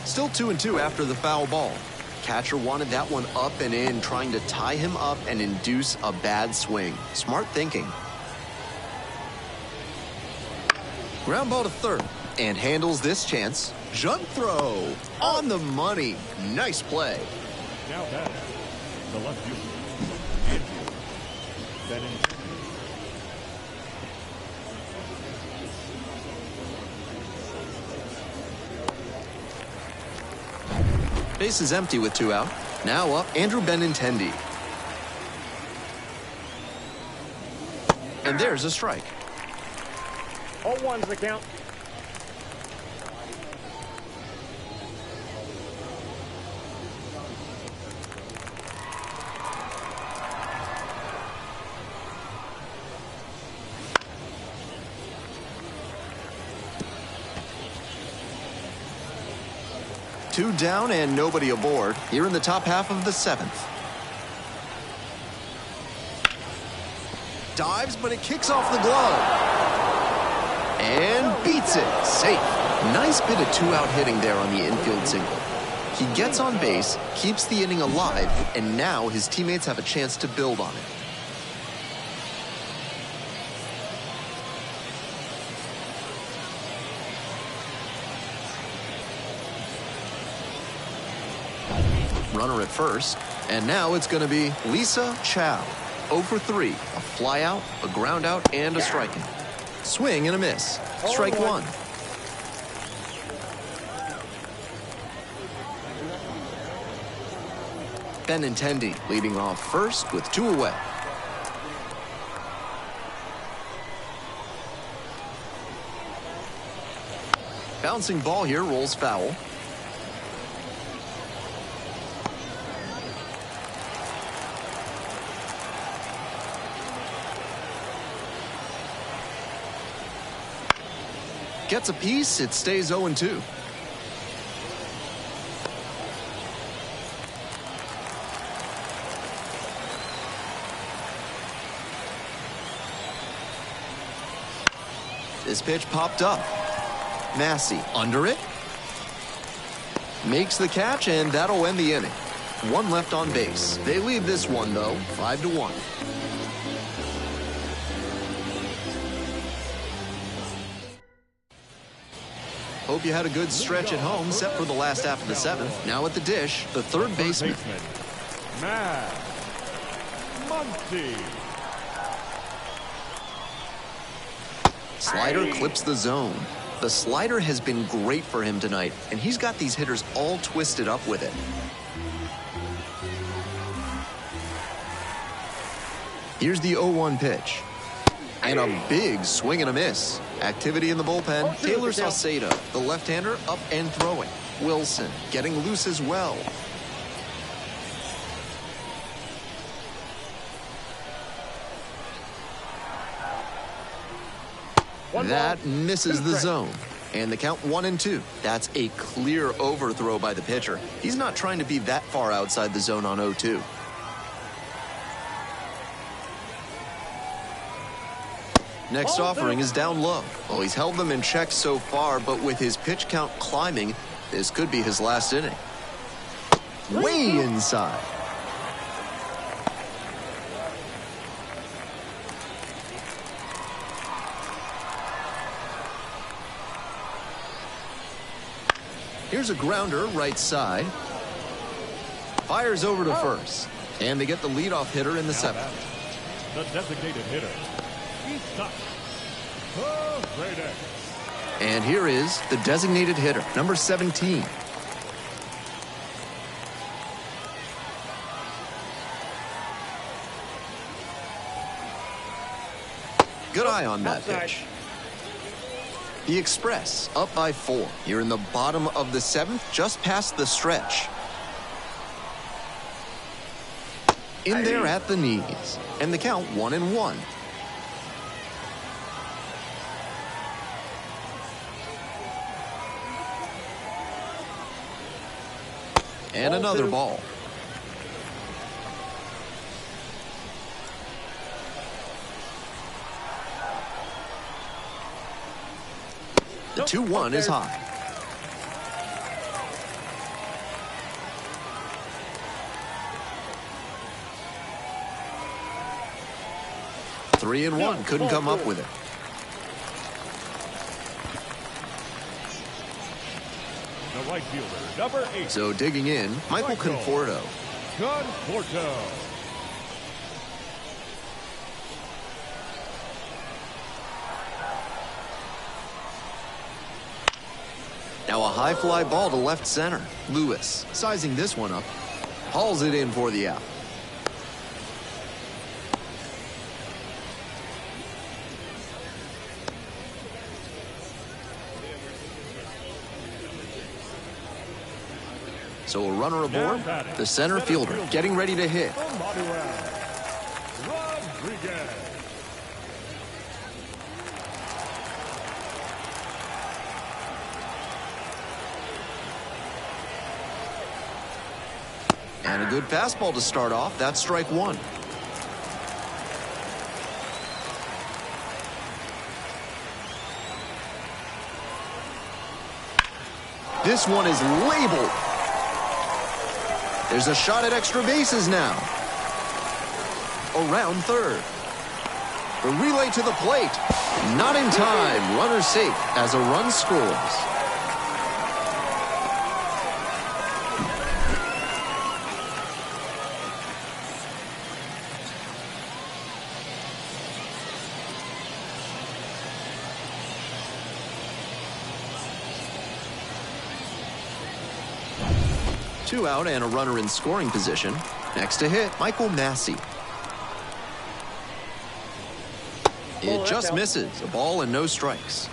S2: Still 2-2 after the foul ball. Catcher wanted that one up and in, trying to tie him up and induce a bad swing. Smart thinking. Ground ball to third. And handles this chance. Jump throw on the money. Nice play.
S3: Now batting, the left fielder, Andrew Benintendi.
S2: Base is empty with 2 out. Now up, Andrew Benintendi. And there's a strike.
S4: 0-1's the count.
S2: Two down and nobody aboard here in the top half of the 7th. Dives, but it kicks off the glove. And beats it. Safe. Nice bit of 2-out hitting there on the infield single. He gets on base, keeps the inning alive, and now his teammates have a chance to build on it. Runner at first, and now it's going to be Lisa Chow. 0 for 3, a fly out, a ground out, and a strikeout. Swing and a miss. Strike 1. Benintendi leading off first with 2 away. Bouncing ball here rolls foul. Gets a piece, it stays 0-2. This pitch popped up. Massey under it. Makes the catch, and that'll end the inning. 1 left on base. They lead this one, though, 5-1. Hope you had a good stretch at home, set for the last half of the 7th. Now at the dish, the third baseman.
S3: Matt Muncy.
S2: Slider clips the zone. The slider has been great for him tonight, and he's got these hitters all twisted up with it. Here's the 0-1 pitch. And a big swing and a miss. Activity in the bullpen. Taylor Saucedo, the left-hander, up and throwing. Wilson getting loose as well. That misses the zone. And the count 1-2. That's a clear overthrow by the pitcher. He's not trying to be that far outside the zone on 0-2. Next offering is down low. Well, he's held them in check so far, but with his pitch count climbing, this could be his last inning. Way inside. Here's a grounder right side. Fires over to first. And they get the leadoff hitter in the seventh.
S3: The designated hitter. He's stuck.
S2: And here is the designated hitter, number 17. Good eye on that pitch. The Express up by 4 here in the bottom of the seventh, just past the stretch. In there at the knees, and the count 1-1. And another ball. The 2-1 is high. Three and one, couldn't come up with it.
S3: The right fielder, number 8.
S2: So digging in, Michael Conforto.
S3: Conforto.
S2: Now a high fly ball to left center. Lewis sizing this one up. Hauls it in for the out. So a runner aboard, the center fielder getting ready to hit. And a good fastball to start off. That's strike one. This one is labeled. There's a shot at extra bases now. Around third. The relay to the plate. Not in time. Runner safe as a run scores. Two out and a runner in scoring position. Next to hit, Michael Massey. It just misses. A ball and no strikes.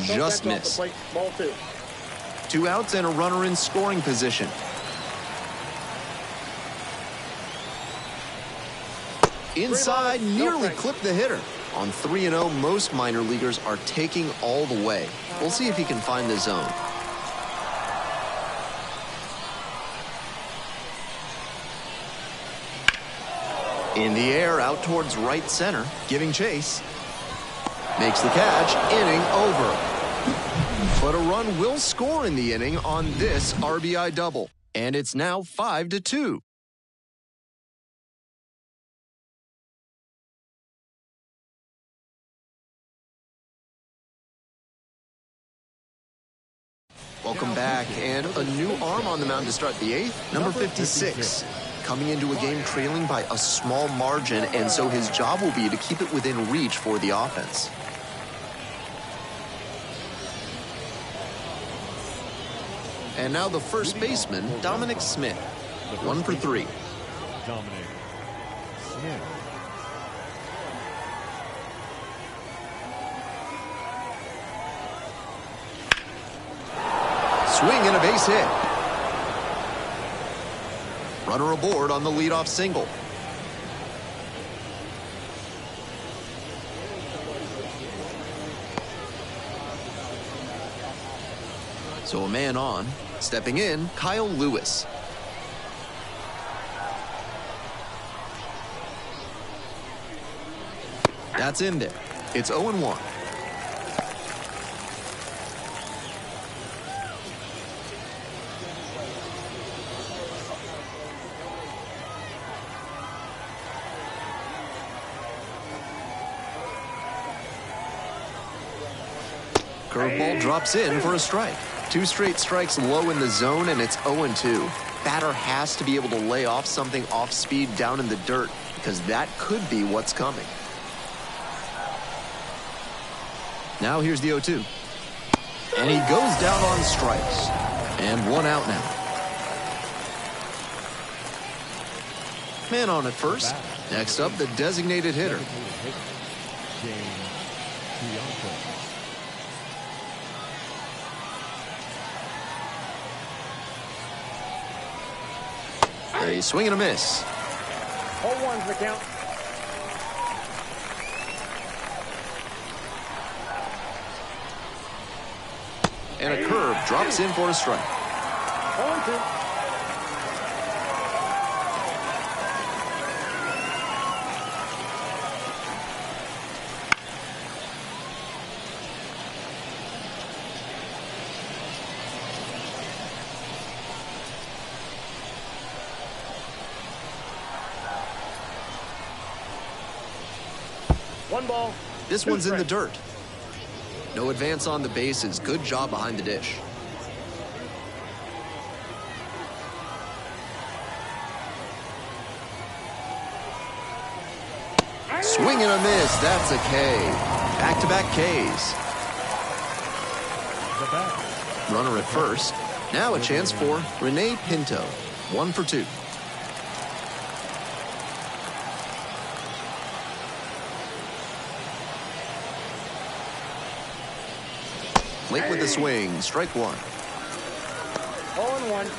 S2: Just missed.
S4: Ball two.
S2: Two outs and a runner in scoring position. Inside, nearly clipped the hitter. On 3-0, most minor leaguers are taking all the way. We'll see if he can find the zone. In the air, out towards right center, giving chase. Makes the catch, inning over. But a run will score in the inning on this RBI double. And it's now 5-2. Welcome back, and a new arm on the mound to start the eighth, number 56. Coming into a game trailing by a small margin, and so his job will be to keep it within reach for the offense. And now the first baseman, Dominic Smith. 1 for 3.
S3: Dominic Smith.
S2: Swing and a base hit. Runner aboard on the leadoff single. So a man on. Stepping in, Kyle Lewis. That's in there. It's 0-1. Curveball drops in for a strike. 2 straight strikes low in the zone, and it's 0-2. Batter has to be able to lay off something off speed down in the dirt, because that could be what's coming. Now here's the 0-2. And he goes down on strikes. And 1 out now. Man on at first. Next up, the designated hitter. A swing and a miss.
S4: 0-1's the count.
S2: And a curve drops in for a strike.
S4: 0-2. One ball.
S2: This one's in the dirt. No advance on the bases. Good job behind the dish. Swing and a miss. That's a K. Back-to-back Ks. Runner at first. Now a chance for Rene Pinto. 1 for 2. Late with the swing. Strike 1.
S4: 0-1.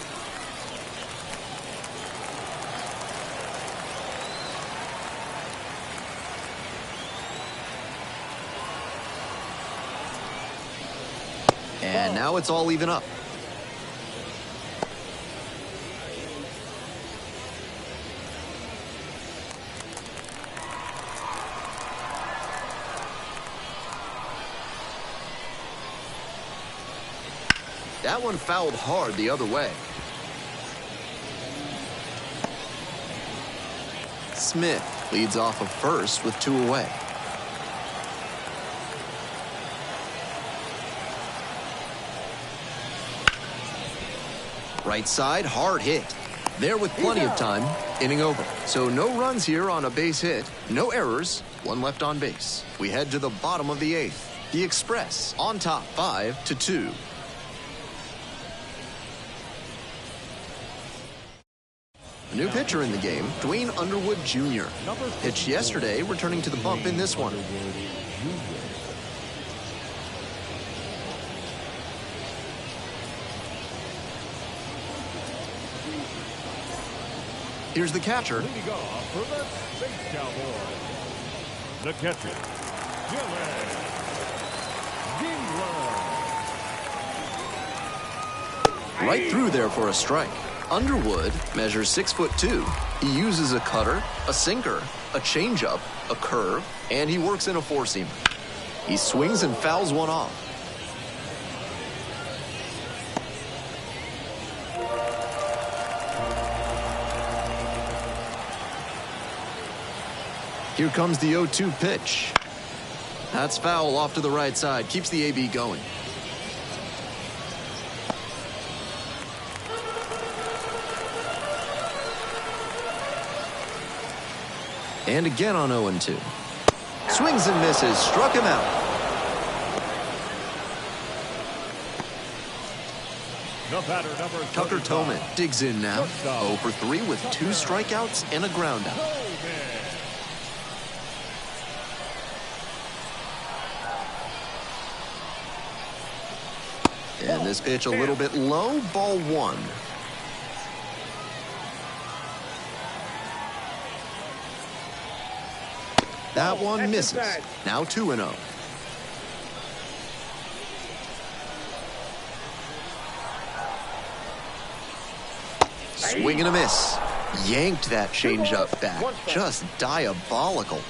S2: And now it's all even up. That one fouled hard the other way. Smith leads off of first with 2 away. Right side, hard hit. There with plenty of time, inning over. So no runs here on a base hit, no errors, 1 left on base. We head to the bottom of the 8th. The Express on top, 5-2. A new pitcher in the game, Dwayne Underwood Jr. Pitched yesterday, returning to the bump in this one. Here's the catcher.
S3: Leading off for the Space Cowboys, the catcher, Gillen.
S2: Right through there for a strike. Underwood measures 6'2". He uses a cutter, a sinker, a changeup, a curve, and he works in a 4-seamer. He swings and fouls one off. Here comes the 0-2 pitch. That's foul off to the right side. Keeps the AB going. And again on 0-2. Swings and misses. Struck him out.
S3: The batter, number
S2: Tucker
S3: 35.
S2: Toman digs in now. 0 for 3 with 2 strikeouts and a groundout. And this pitch a little bit low, ball 1. That one misses. Now 2-0. Swing and a miss. Yanked that changeup back. Just diabolical.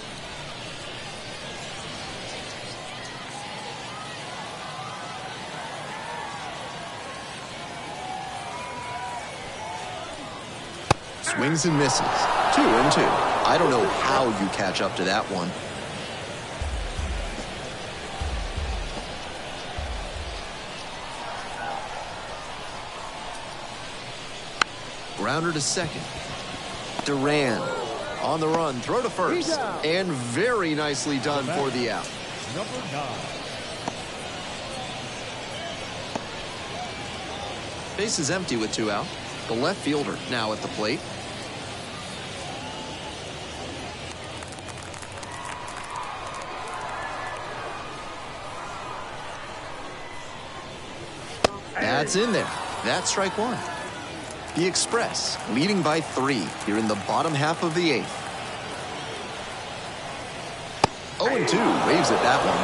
S2: Swings and misses. 2-2. I don't know how you catch up to that one. Grounder to second. Duran on the run, throw to first, and very nicely done for the out.
S3: Number 9.
S2: Base is empty with 2 out. The left fielder now at the plate. That's in there. That's strike 1. The Express leading by 3 here in the bottom half of the 8th. 0-2 waves at that one.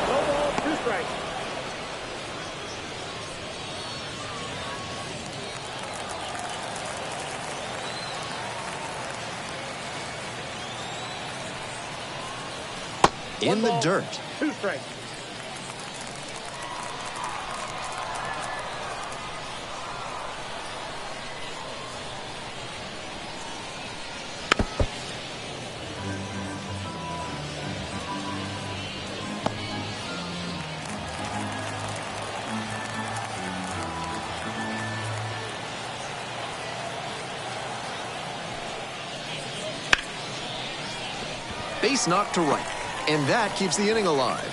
S4: No ball, 2 strikes.
S2: In the dirt.
S4: 2 strikes.
S2: Base knocked to right, and that keeps the inning alive.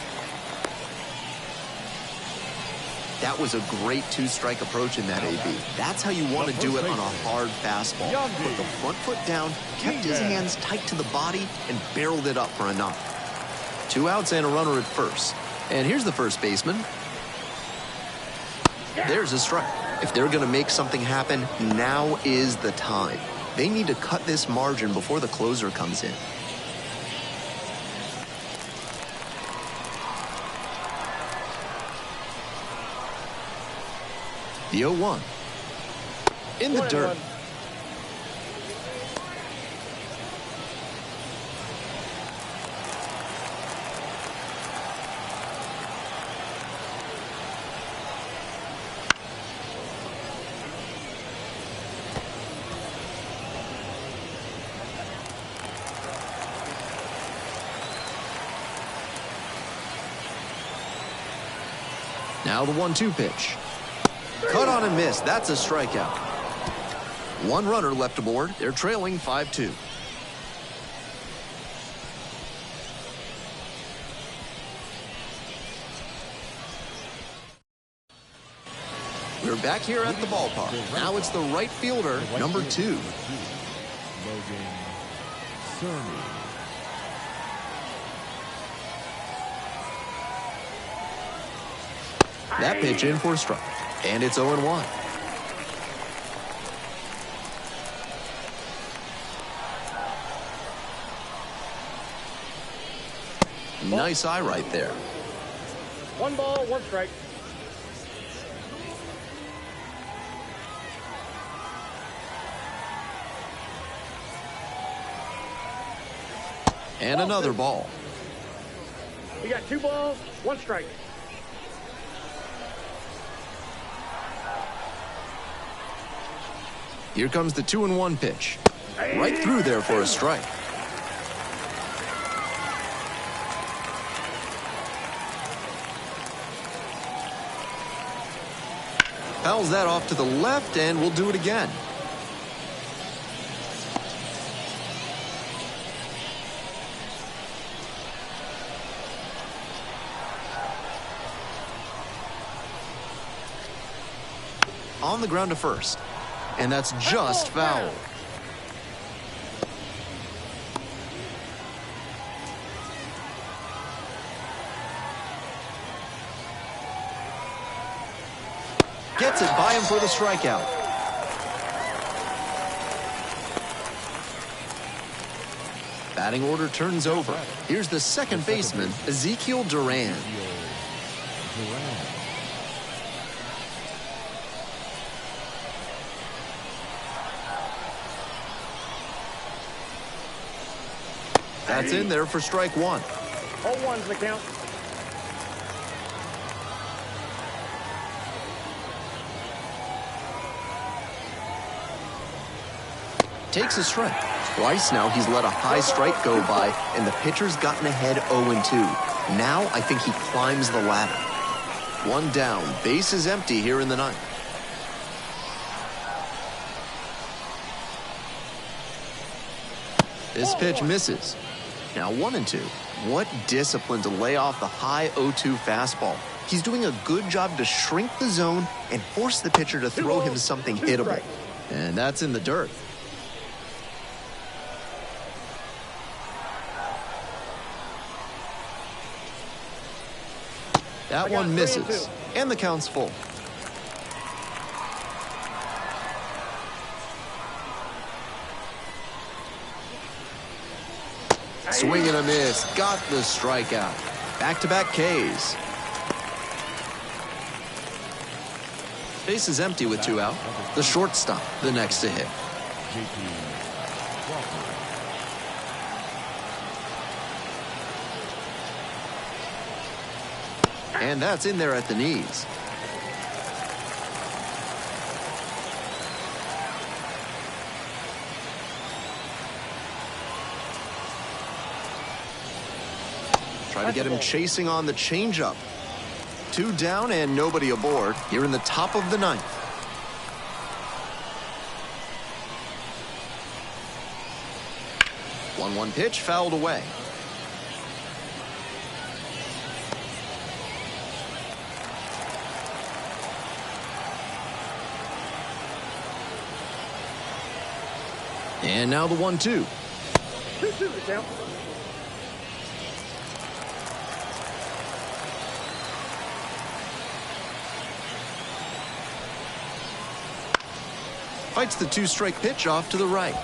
S2: That was a great 2-strike approach in that AB. That's how you want to do it on a hard fastball. Put the front foot down, kept his hands tight to the body, and barreled it up for a knock. 2 outs and a runner at first. And here's the first baseman. There's a strike. If they're going to make something happen, now is the time. They need to cut this margin before the closer comes in. The 0-1. In the dirt. Now the 1-2 pitch. Cut on and miss. That's a strikeout. 1 runner left aboard. They're trailing 5-2. We're back here at the ballpark. Now it's the right fielder, number 2.
S3: Logan Cerny.
S2: That pitch in for a strike. And it's 0-1. Nice eye right there.
S4: 1 ball, 1 strike.
S2: And another ball.
S4: You got 2 balls, 1 strike.
S2: Here comes the 2-1 pitch. Right through there for a strike. Fouls that off to the left, and we'll do it again. On the ground to first. And that's just foul. Gets it by him for the strikeout. Batting order turns over. Here's the second baseman, Ezekiel Duran. That's in there for strike one.
S4: 0-1's the count.
S2: Takes a strike. Twice now he's let a high strike go by, and the pitcher's gotten ahead 0-2. Now I think he climbs the ladder. One down, base is empty here in the ninth. This pitch misses. Now 1-2. What discipline to lay off the high 0-2 fastball. He's doing a good job to shrink the zone and force the pitcher to throw him something hittable. And that's in the dirt. That one misses, and the count's full. Swing and a miss, got the strikeout. Back-to-back Ks. Base is empty with 2 out. The shortstop, the next to hit. And that's in there at the knees. Try to get him chasing on the changeup. 2 down and nobody aboard here in the top of the ninth. One pitch fouled away. And now the 1-2.
S4: 2-2 the count.
S2: Fights the 2-strike pitch off to the right.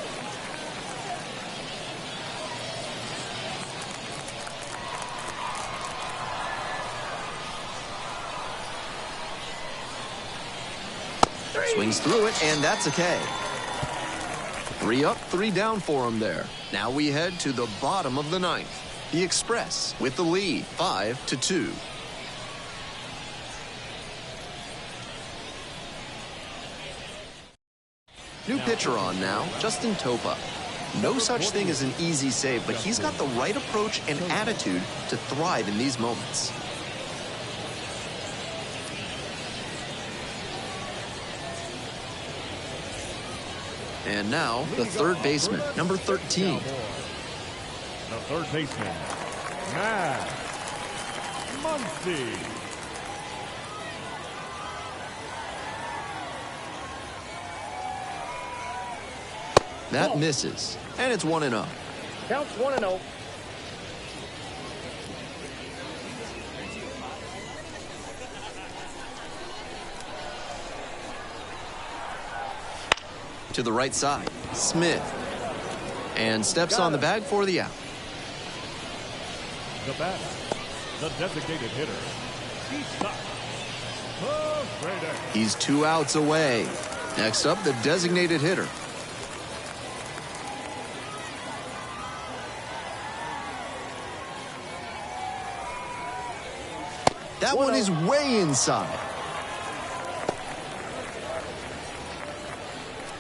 S2: Swings through it, and that's a K. 3 up, 3 down for him there. Now we head to the bottom of the ninth. The Express with the lead, 5-2. New pitcher on now, Justin Topa. No such thing as an easy save, but he's got the right approach and attitude to thrive in these moments. And now, the third baseman, number 13.
S3: The third baseman, Matt Muncy.
S2: That misses, and it's 1-0.
S4: Counts 1-0.
S2: To the right side, Smith. And steps on the bag for the out.
S3: The batter, the designated hitter,
S2: He's 2 outs away. Next up, the designated hitter. That one is way inside.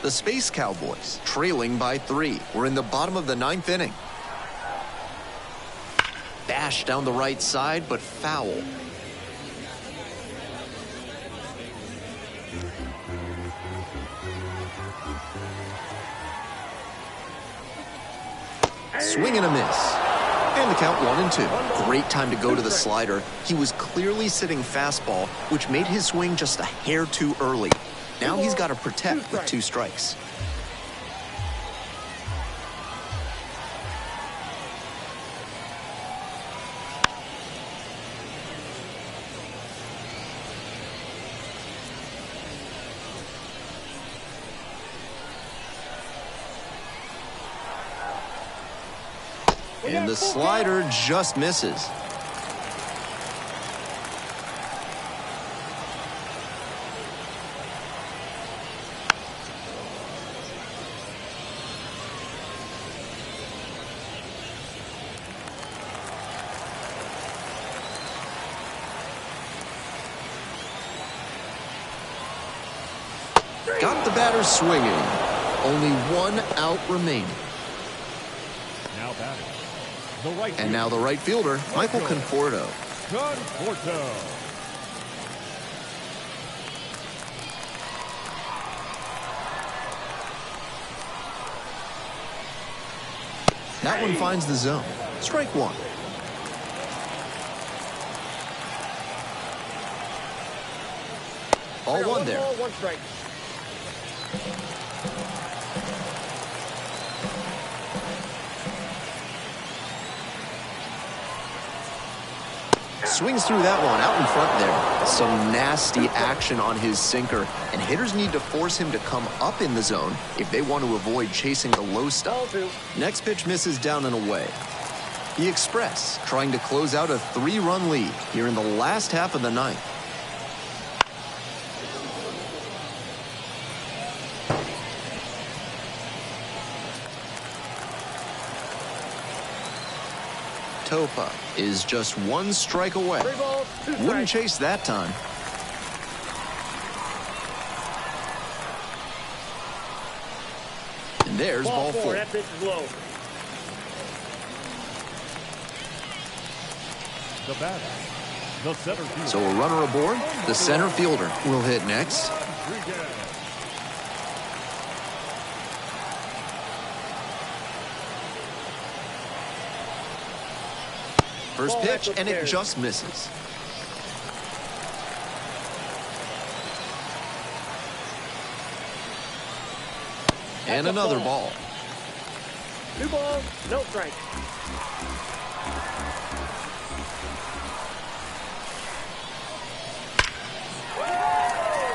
S2: The Space Cowboys, trailing by 3. We're in the bottom of the ninth inning. Bash down the right side, but foul. Swing and a miss. And the count 1-2. Great time to go to the slider. He was clearly sitting fastball, which made his swing just a hair too early. Now he's got to protect with 2 strikes. And the slider just misses. Got the batter swinging. Only one out remaining.
S3: Now batting. The right
S2: And now the right fielder, Michael Conforto.
S3: Conforto.
S2: That one finds the zone. Strike one. Ball one there.
S4: Ball, one strike.
S2: Swings through that one out in front there. Some nasty action on his sinker, and hitters need to force him to come up in the zone if they want to avoid chasing the low
S4: Ball
S2: stuff.
S4: two.
S2: Next pitch misses down and away. The Express trying to close out a 3-run lead here in the last half of the ninth. Topa is just one strike away.
S4: 3 balls, 2 strikes.
S2: Wouldn't chase that time. And there's ball
S4: four.
S2: four.
S4: That pitch is low.
S3: The batter. The center fielder.
S2: So a runner aboard. The center fielder will hit next.
S3: Rodriguez.
S2: First
S4: Ball
S2: pitch,
S4: that's
S2: and it
S4: upstairs.
S2: just misses. And another ball.
S4: 2 balls, no strikes.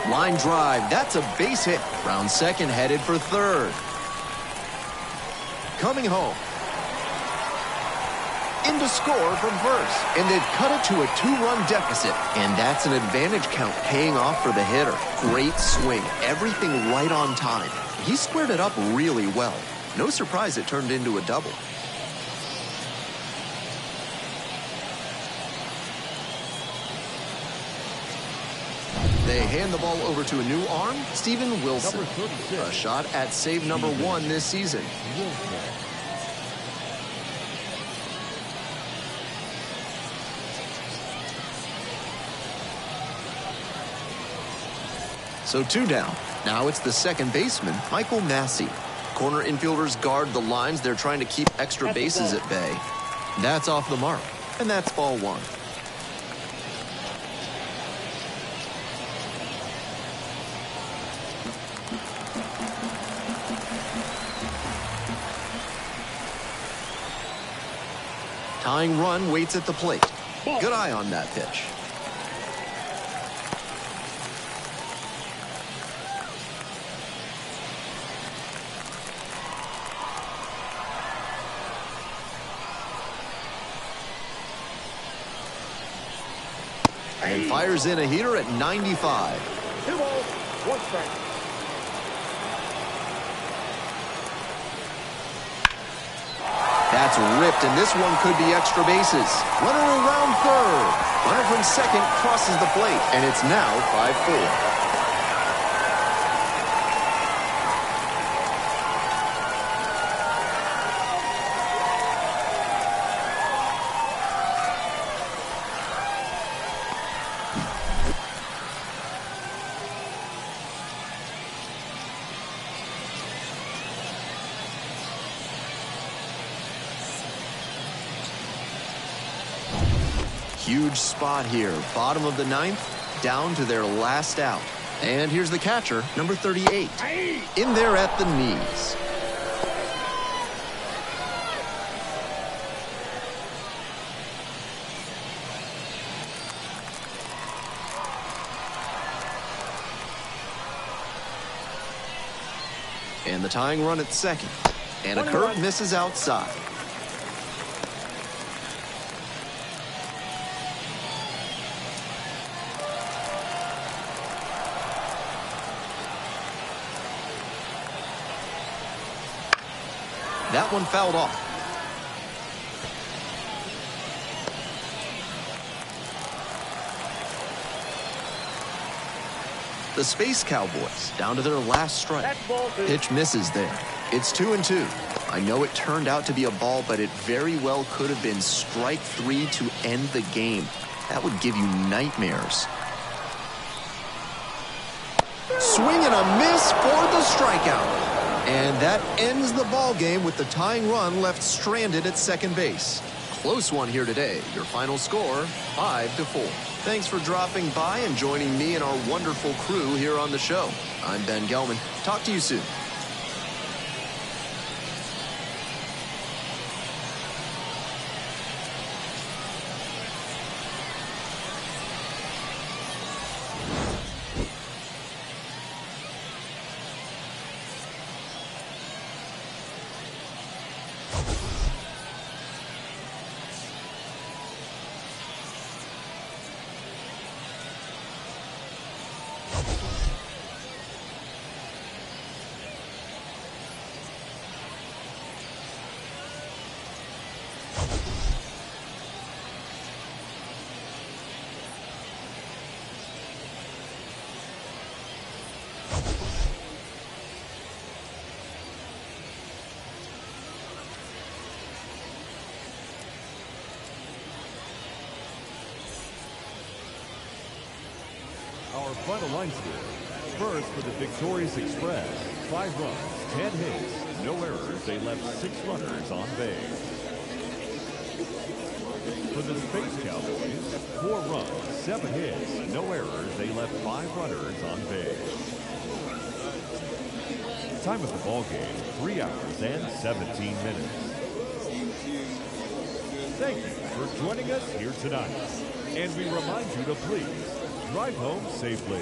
S2: Line drive. That's a base hit. Round second headed for third. Coming home. In to score from first. And they've cut it to a 2-run deficit. And that's an advantage count paying off for the hitter. Great swing. Everything right on time. He squared it up really well. No surprise it turned into a double. They hand the ball over to a new arm, Steven Wilson.
S3: Number 36.
S2: A shot at save number 1 this season.
S3: Wilson.
S2: So 2 down. Now it's the second baseman, Michael Massey. Corner infielders guard the lines. They're trying to keep extra
S4: That's the
S2: bases
S4: ball.
S2: at bay. That's off the mark. And that's ball 1. Tying run waits at the plate. Good eye on that pitch. And fires in a heater at 95.
S4: 2 balls, 1 strike.
S2: That's ripped, and this one could be extra bases. Runner around third. Runner from second crosses the plate, and it's now 5-4. Huge spot here. Bottom of the ninth, down to their last out. And here's the catcher, number 38. In there at the knees. And the tying run at second. And a curve misses outside. That one fouled off. The Space Cowboys down to their last strike.
S4: That's ball 2.
S2: Pitch misses there. It's 2-2. I know it turned out to be a ball, but it very well could have been strike 3 to end the game. That would give you nightmares. Swing and a miss for the strikeout. And that ends the ball game with the tying run left stranded at second base. Close one here today. Your final score, 5-4. Thanks for dropping by and joining me and our wonderful crew here on the show. I'm Ben Gelman. Talk to you soon.
S3: Our final line score. First for the victorious Express, 5 runs, 10 hits, no errors. They left 6 runners on base. For the Space Cowboys, 4 runs, 7 hits, no errors. They left 5 runners on base. Time of the ball game, 3 hours and 17 minutes. Thank you for joining us here tonight. And we remind you to please drive home safely.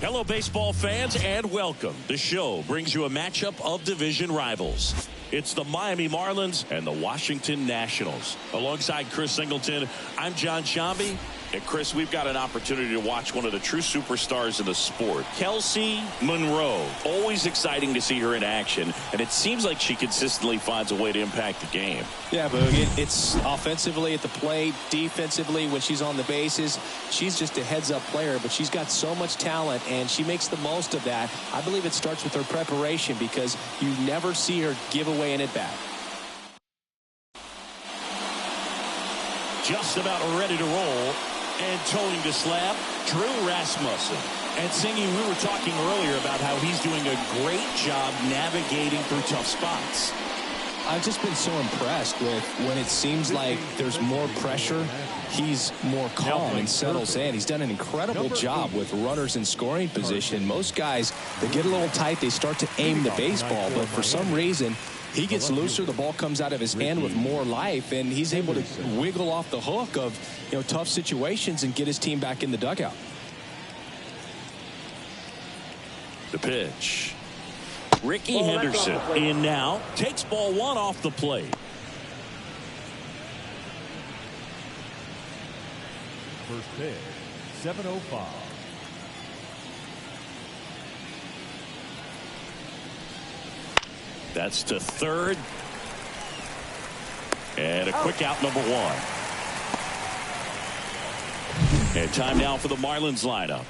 S1: Hello, baseball fans, and welcome. The show brings you a matchup of division rivals. It's the Miami Marlins and the Washington Nationals. Alongside Chris Singleton, I'm John Shambi. And Chris, we've got an opportunity to watch one of the true superstars in the sport, Kelsey Monroe. Always exciting to see her in action, and it seems like she consistently finds a way to impact the game.
S5: Yeah, but it's offensively at the plate, defensively when she's on the bases. She's just a heads-up player, but she's got so much talent, and she makes the most of that. I believe it starts with her preparation because you never see her give away an at-bat.
S1: Just about ready to roll. And towing the slab, Drew Rasmussen. And Singy, we were talking earlier about how he's doing a great job navigating through tough spots.
S5: I've just been so impressed with when it seems like there's more pressure, he's more calm and settles in. He's done an incredible job with runners in scoring position. Most guys, they get a little tight, they start to aim the baseball, but for some reason, he gets looser, the ball comes out of his hand with more life, and he's able to wiggle off the hook of tough situations and get his team back in the dugout.
S1: The pitch. Ricky Henderson in now. Takes ball one off the plate.
S3: First pitch, 7:05.
S1: That's to third. And a quick out, number one. And time now for the Marlins lineup.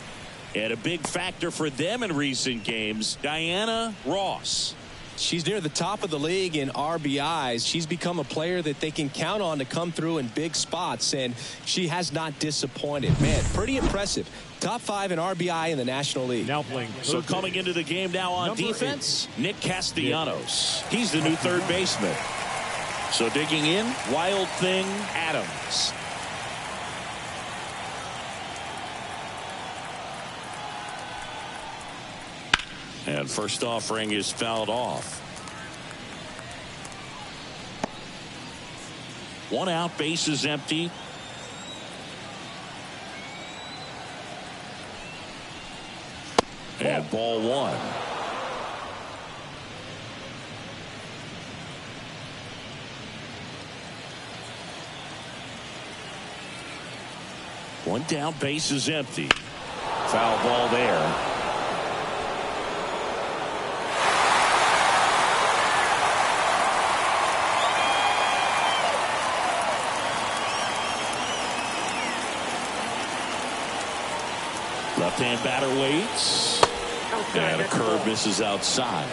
S1: And a big factor for them in recent games, Diana Ross.
S5: She's near the top of the league in RBIs. She's become a player that they can count on to come through in big spots, and she has not disappointed. Man, pretty impressive. Top 5 in RBI in the National League.
S3: Now playing.
S1: So coming into the game now on defense, Nick Castellanos. He's the new third baseman. So digging in, Wild Thing Adams. And first offering is fouled off. 1 out, bases empty. And ball 1. One down, base is empty. Foul ball there. Left-hand batter waits. And a curve misses outside.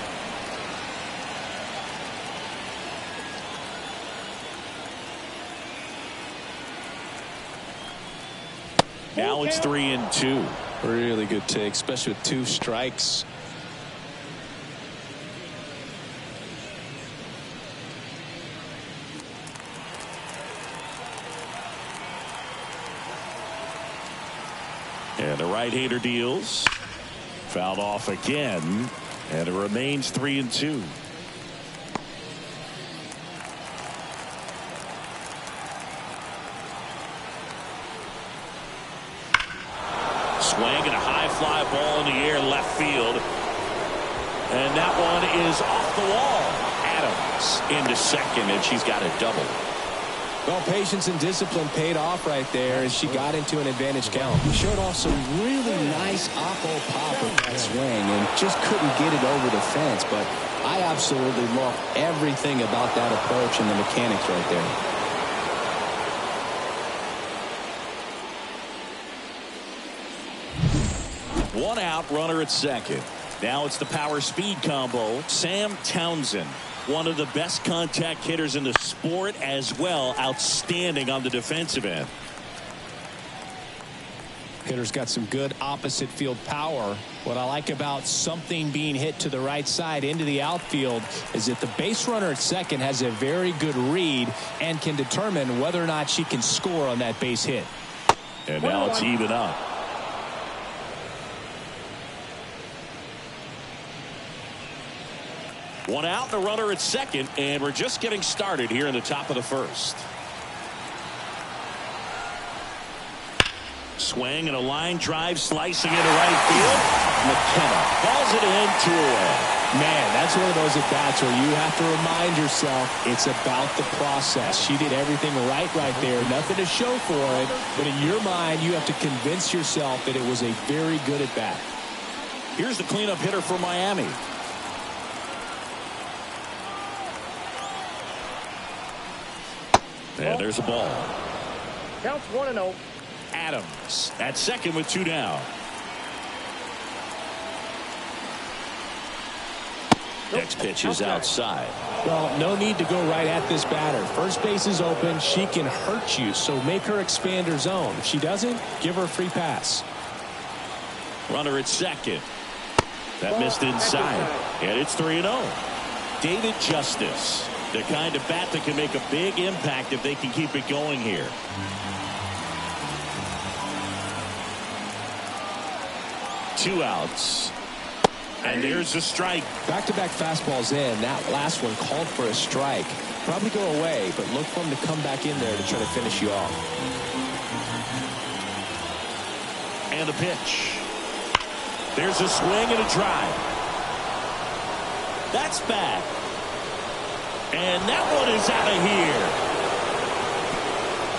S1: Now it's 3-2.
S5: Really good take, especially with 2 strikes.
S1: And the right-hander deals. Fouled off again. And it remains 3-2. Swing and a high fly ball in the air left field. And that one is off the wall. Adams into second, and she's got a double.
S5: Well, patience and discipline paid off right there as she got into an advantage count. She showed off some really nice oppo pop with that swing and just couldn't get it over the fence. But I absolutely love everything about that approach and the mechanics right there.
S1: One out, runner at second. Now it's the power speed combo. Sam Townsend, one of the best contact hitters in the sport as well. Outstanding on the defensive end.
S5: Hitter's got some good opposite field power. What I like about something being hit to the right side into the outfield is that the base runner at second has a very good read and can determine whether or not she can score on that base hit.
S1: And now it's even up. One out and a runner at second, and we're just getting started here in the top of the first. Swing and a line drive slicing into right field. McKenna balls it in, 2 away.
S5: Man, that's one of those at-bats where you have to remind yourself it's about the process. She did everything right there. Nothing to show for it, but in your mind, you have to convince yourself that it was a very good at-bat.
S1: Here's the cleanup hitter for Miami. And there's a ball.
S4: Counts 1-0.
S1: Adams at second with 2 down. Next pitch is outside.
S5: Well, no need to go right at this batter. First base is open. She can hurt you, so make her expand her zone. If she doesn't, give her a free pass.
S1: Runner at second. That missed inside. And it's 3-0. David Justice, the kind of bat that can make a big impact if they can keep it going here. Two outs. And there's a strike.
S5: Back-to-back fastballs in. That last one called for a strike. Probably go away, but look for him to come back in there to try to finish you off.
S1: And the pitch. There's a swing and a drive. That's back. And that one is out of here.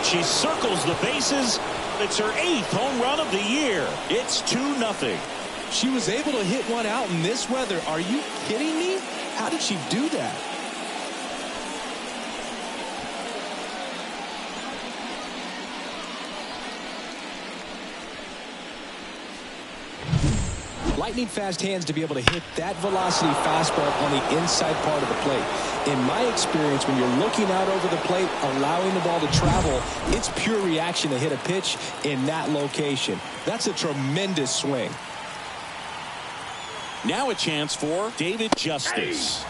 S1: She circles the bases. It's her 8th home run of the year. It's 2-0.
S5: She was able to hit one out in this weather. Are you kidding me? How did she do that? Lightning fast hands to be able to hit that velocity fastball on the inside part of the plate. In my experience, when you're looking out over the plate, allowing the ball to travel, it's pure reaction to hit a pitch in that location. That's a tremendous swing.
S1: Now a chance for David Justice.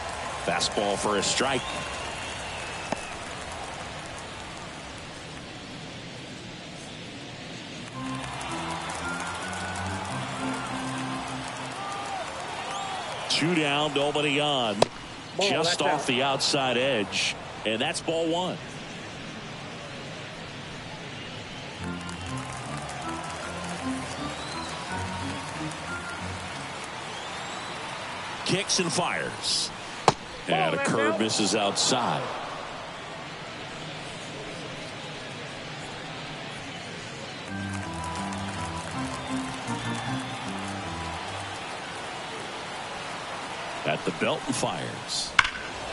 S1: Fastball for a strike. 2 down, nobody on. Just off the outside edge. And that's ball 1. Kicks and fires. And a curve misses outside. At the belt and fires.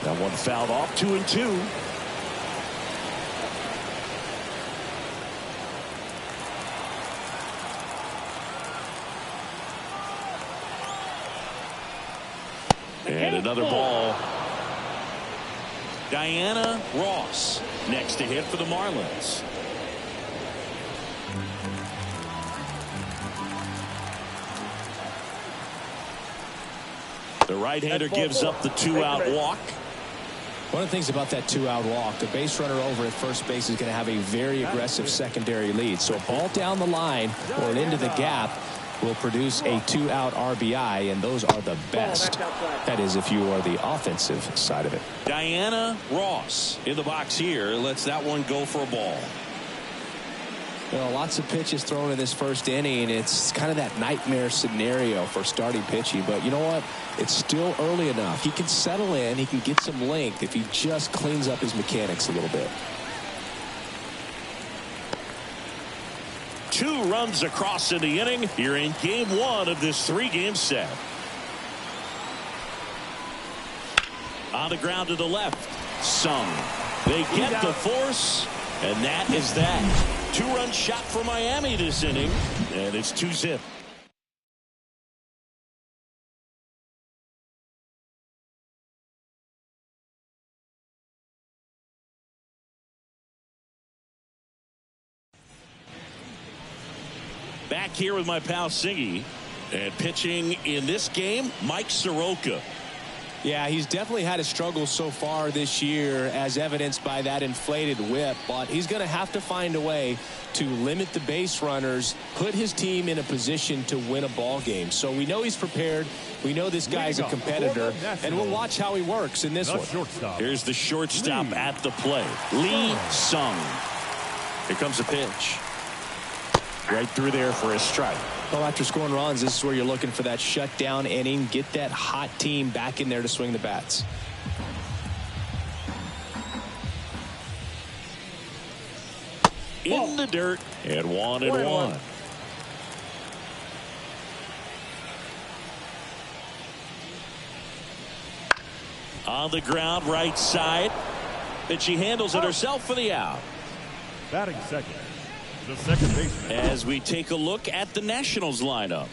S1: That one fouled off. 2-2. And another ball. Diana Ross next to hit for the Marlins. The right-hander gives up the 2-out walk.
S5: One of the things about that 2-out walk, the base runner over at first base is going to have a very aggressive secondary lead. So a ball down the line or into the gap will produce a 2-out RBI, and those are the best. That is, if you are the offensive side of it.
S1: Diana Ross in the box here lets that one go for a ball.
S5: You know, lots of pitches thrown in this first inning. It's kind of that nightmare scenario for starting pitching. But you know what? It's still early enough. He can settle in. He can get some length if he just cleans up his mechanics a little bit.
S1: 2 runs across in the inning here in game 1 of this 3-game set. On the ground to the left. Sung. They get the force, and that is that. 2-run shot for Miami this inning, and it's 2-zip. Back here with my pal Singy, and pitching in this game, Mike Soroka.
S5: Yeah, he's definitely had a struggle so far this year, as evidenced by that inflated whip. But he's going to have to find a way to limit the base runners, put his team in a position to win a ball game. So we know he's prepared. We know this guy's a competitor, and we'll watch how he works in this one.
S1: Here's the shortstop at the plate, Lee Sung. Here comes a pitch. Right through there for a strike.
S5: Well, after scoring runs, this is where you're looking for that shutdown inning. Get that hot team back in there to swing the bats.
S1: In the dirt, and 1-1. On the ground, right side. And she handles it herself for the out.
S3: Batting second, the second baseman.
S1: As we take a look at the Nationals lineup.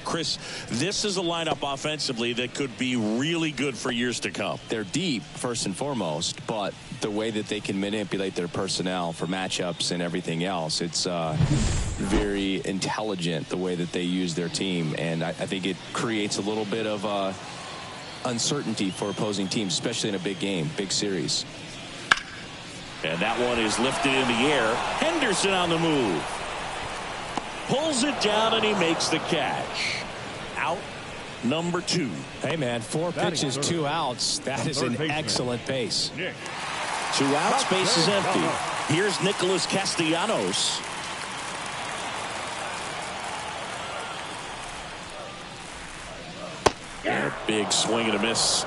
S1: Chris, this is a lineup offensively that could be really good for years to come.
S5: They're deep, first and foremost, but the way that they can manipulate their personnel for matchups and everything else, it's very intelligent the way that they use their team. And I think it creates a little bit of uncertainty for opposing teams, especially in a big game, big series.
S1: And that one is lifted in the air. Henderson on the move. Pulls it down, and he makes the catch. Out number 2.
S5: Hey, man, 4 pitches, 2 outs. That is an excellent pace.
S1: 2 outs, base is empty. Here's Nicholas Castellanos. Big swing and a miss.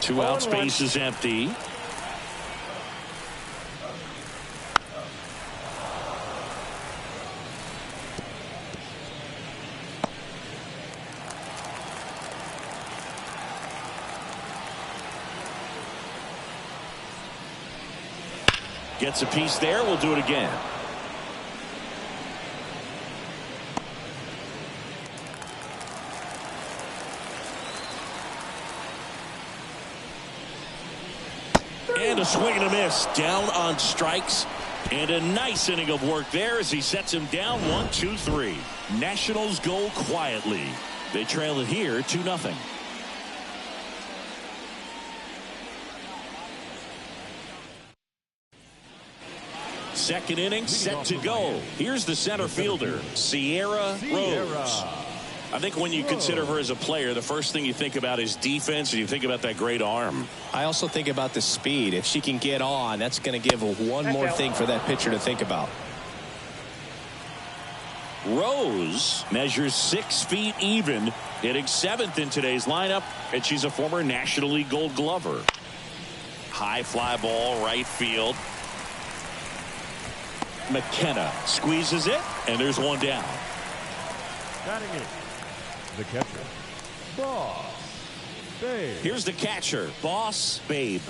S1: 2 outs, base is empty. Gets a piece there. We'll do it again. And a swing and a miss. Down on strikes. And a nice inning of work there as he sets him down. 1-2-3. Nationals go quietly. They trail it here 2-0. Second inning set to go. Here's the center fielder, Sierra Rose. I think when you consider her as a player, the first thing you think about is defense, and you think about that great arm.
S5: I also think about the speed. If she can get on, that's going to give one more thing for that pitcher to think about.
S1: Rose measures 6 feet even, hitting 7th in today's lineup, and she's a former National League Gold Glover. High fly ball, right field. McKenna squeezes it, and there's one down.
S3: Batting it, the catcher, Boss Babe.
S1: Here's the catcher, Boss Babe.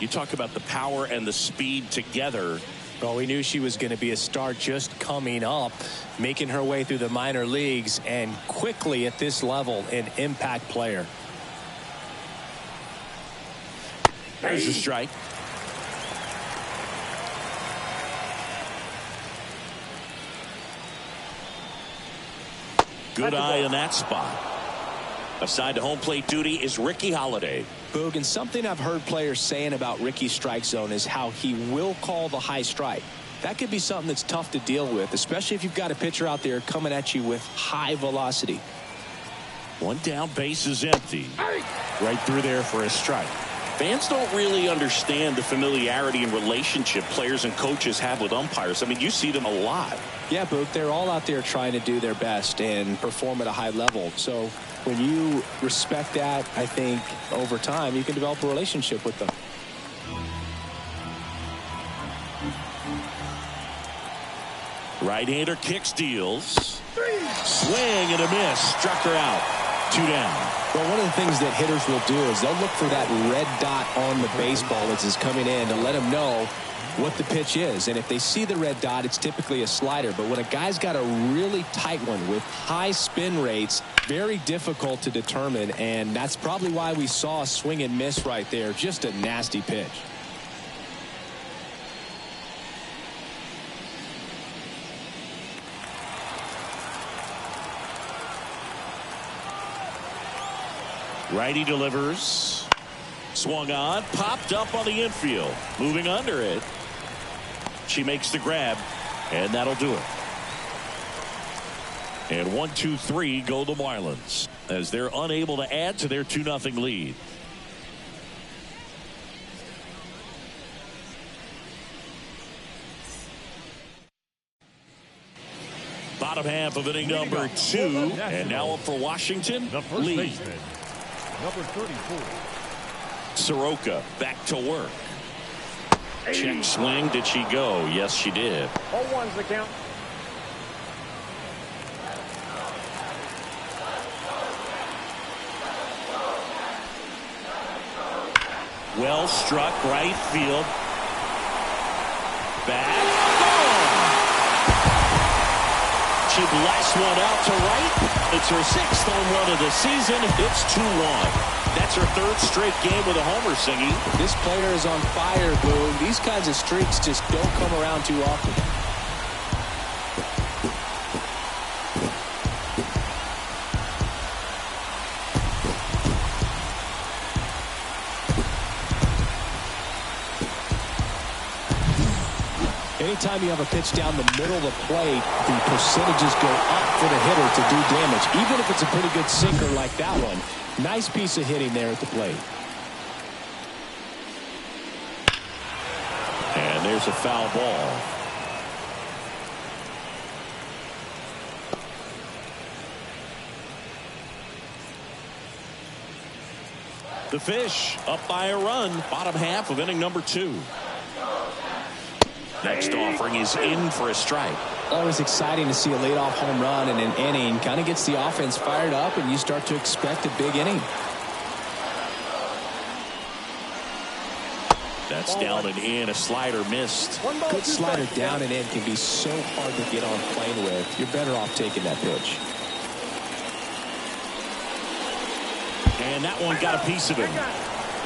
S1: You talk about the power and the speed together.
S5: Well, we knew she was going to be a star just coming up, making her way through the minor leagues, and quickly at this level, an impact player.
S1: There's a strike. Good eye in that spot. Assigned to home plate duty is Ricky Holiday.
S5: Boog, and something I've heard players saying about Ricky's strike zone is how he will call the high strike. That could be something that's tough to deal with, especially if you've got a pitcher out there coming at you with high velocity.
S1: One down, base is empty. Right through there for a strike. Fans don't really understand the familiarity and relationship players and coaches have with umpires. I mean, you see them a lot.
S5: Yeah, Boog, they're all out there trying to do their best and perform at a high level. So when you respect that, I think over time you can develop a relationship with them.
S1: Right-hander kicks, deals. Swing and a miss. Struck her out. 2 down.
S5: Well, one of the things that hitters will do is they'll look for that red dot on the baseball as it's coming in to let them know what the pitch is. And if they see the red dot, it's typically a slider. But when a guy's got a really tight one with high spin rates, very difficult to determine. And that's probably why we saw a swing and miss right there. Just a nasty pitch.
S1: Righty delivers. Swung on. Popped up on the infield. Moving under it. She makes the grab. And that'll do it. And 1-2-3 go the Marlins as they're unable to add to their 2-0 lead. Bottom half of inning number 2. And now up for Washington.
S3: The first
S1: Lee.
S3: baseman, number 34.
S1: Soroka back to work. Check swing. Did she go? Yes, she did.
S4: 0-1's the count.
S1: Well struck, right field. Back. Gone. She blasts one out to right. It's her 6th home run of the season. It's 2-1. That's her 3rd straight game with a homer, Singy.
S5: This player is on fire, Boog. These kinds of streaks just don't come around too often. Anytime you have a pitch down the middle of the plate, the percentages go up for the hitter to do damage, even if it's a pretty good sinker like that one. Nice piece of hitting there at the plate.
S1: And there's a foul ball. The Fish up by a run. Bottom half of inning number 2. Next offering is in for a strike.
S5: Always exciting to see a leadoff home run in an inning. Kind of gets the offense fired up, and you start to expect a big inning.
S1: That's down and in. A slider missed.
S5: Good slider down and in can be so hard to get on plane with. You're better off taking that pitch.
S1: And that one got a piece of him.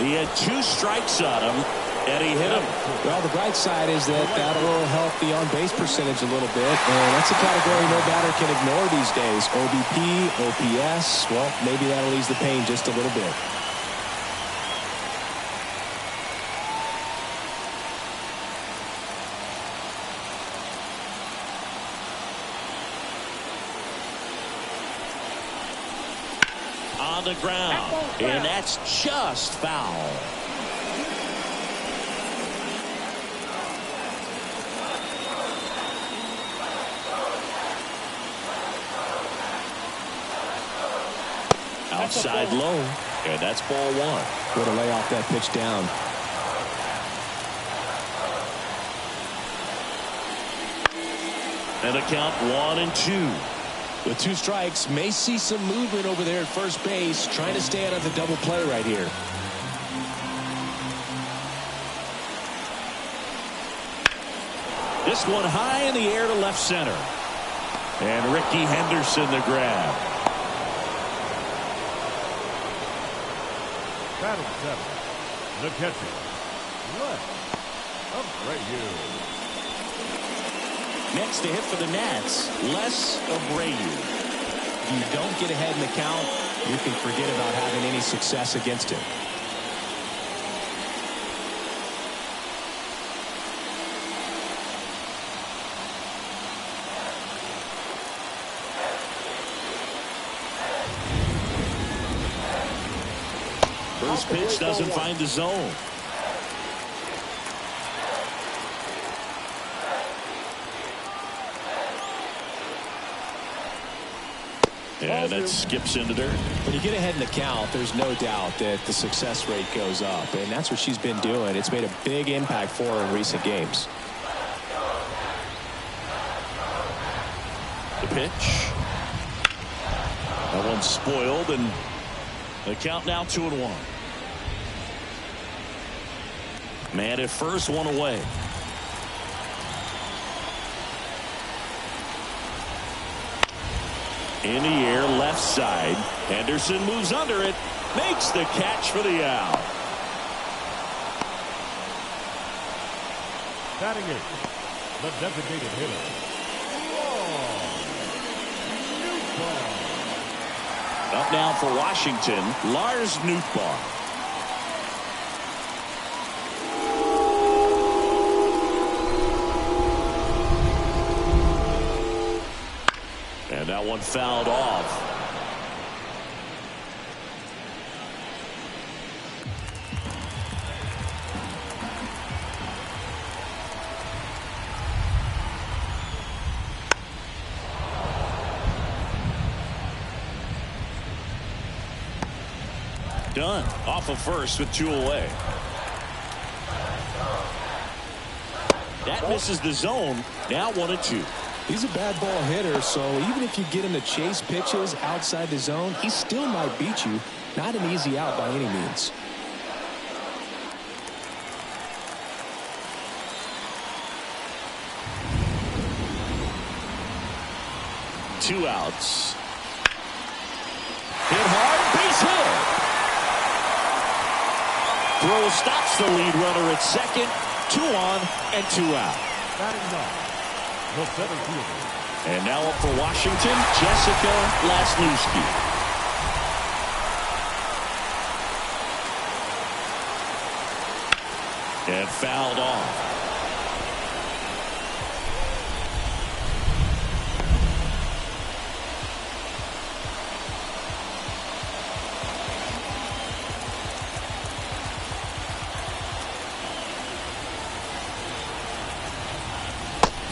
S1: He had 2 strikes on him, and he hit him.
S5: Well, the bright side is that will help the on-base percentage a little bit, and that's a category no batter can ignore these days. OBP, OPS, well, maybe that'll ease the pain just a little bit.
S1: on the ground, and that's just foul. Outside low, and that's ball one.
S5: Way to lay off that pitch down.
S1: And a count 1-2.
S5: With 2 strikes, may see some movement over there at first base, trying to stay out of the double play right here.
S1: This one high in the air to left center. And Ricky Henderson the grab.
S3: Batting 7. The catcher. Left. Abreu.
S1: Next to hit for the Nats, Les Abreu.
S5: If you don't get ahead in the count, you can forget about having any success against him.
S1: First pitch doesn't find the zone. And that skips into dirt.
S5: When you get ahead in the count, there's no doubt that the success rate goes up, and that's what she's been doing. It's made a big impact for her in recent games.
S1: The pitch. That one's spoiled, and the count now 2-1. Man at first, one away. In the air, left side. Henderson moves under it, makes the catch for the out.
S3: Batting 8. The designated hitter.
S1: Up now for Washington, Lars Nootbaar. And that one fouled off. Done. Off of first with 2 away. That misses the zone. Now 1-2.
S5: He's a bad ball hitter, so even if you get him to chase pitches outside the zone, he still might beat you. Not an easy out by any means.
S1: Two outs. Hit hard, base hit. Throw stops the lead runner at second. 2 on and 2 out.
S3: Batting 9. The center fielder.
S1: And now up for Washington, Jessica Lasnewski. And fouled off.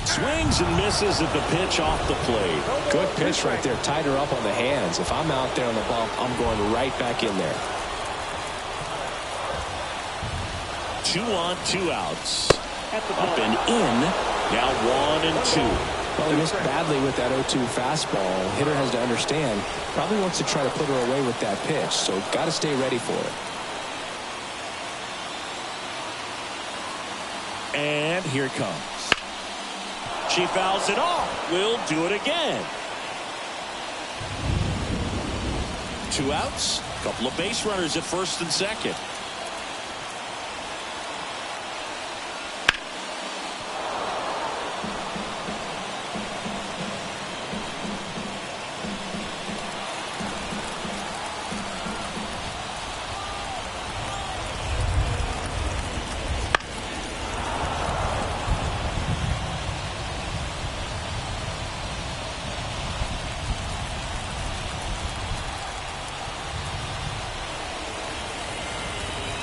S1: Swings and misses at the pitch off the plate.
S5: Good pitch right there. Tied her up on the hands. If I'm out there on the bump, I'm going right back in there.
S1: 2 on, 2 outs. Up and in. Now 1-2.
S5: Well, he missed badly with that 0-2 fastball. Hitter has to understand. Probably wants to try to put her away with that pitch. So got to stay ready for it.
S1: And here it comes. She fouls it off. We'll do it again. 2 outs. A couple of base runners at first and second.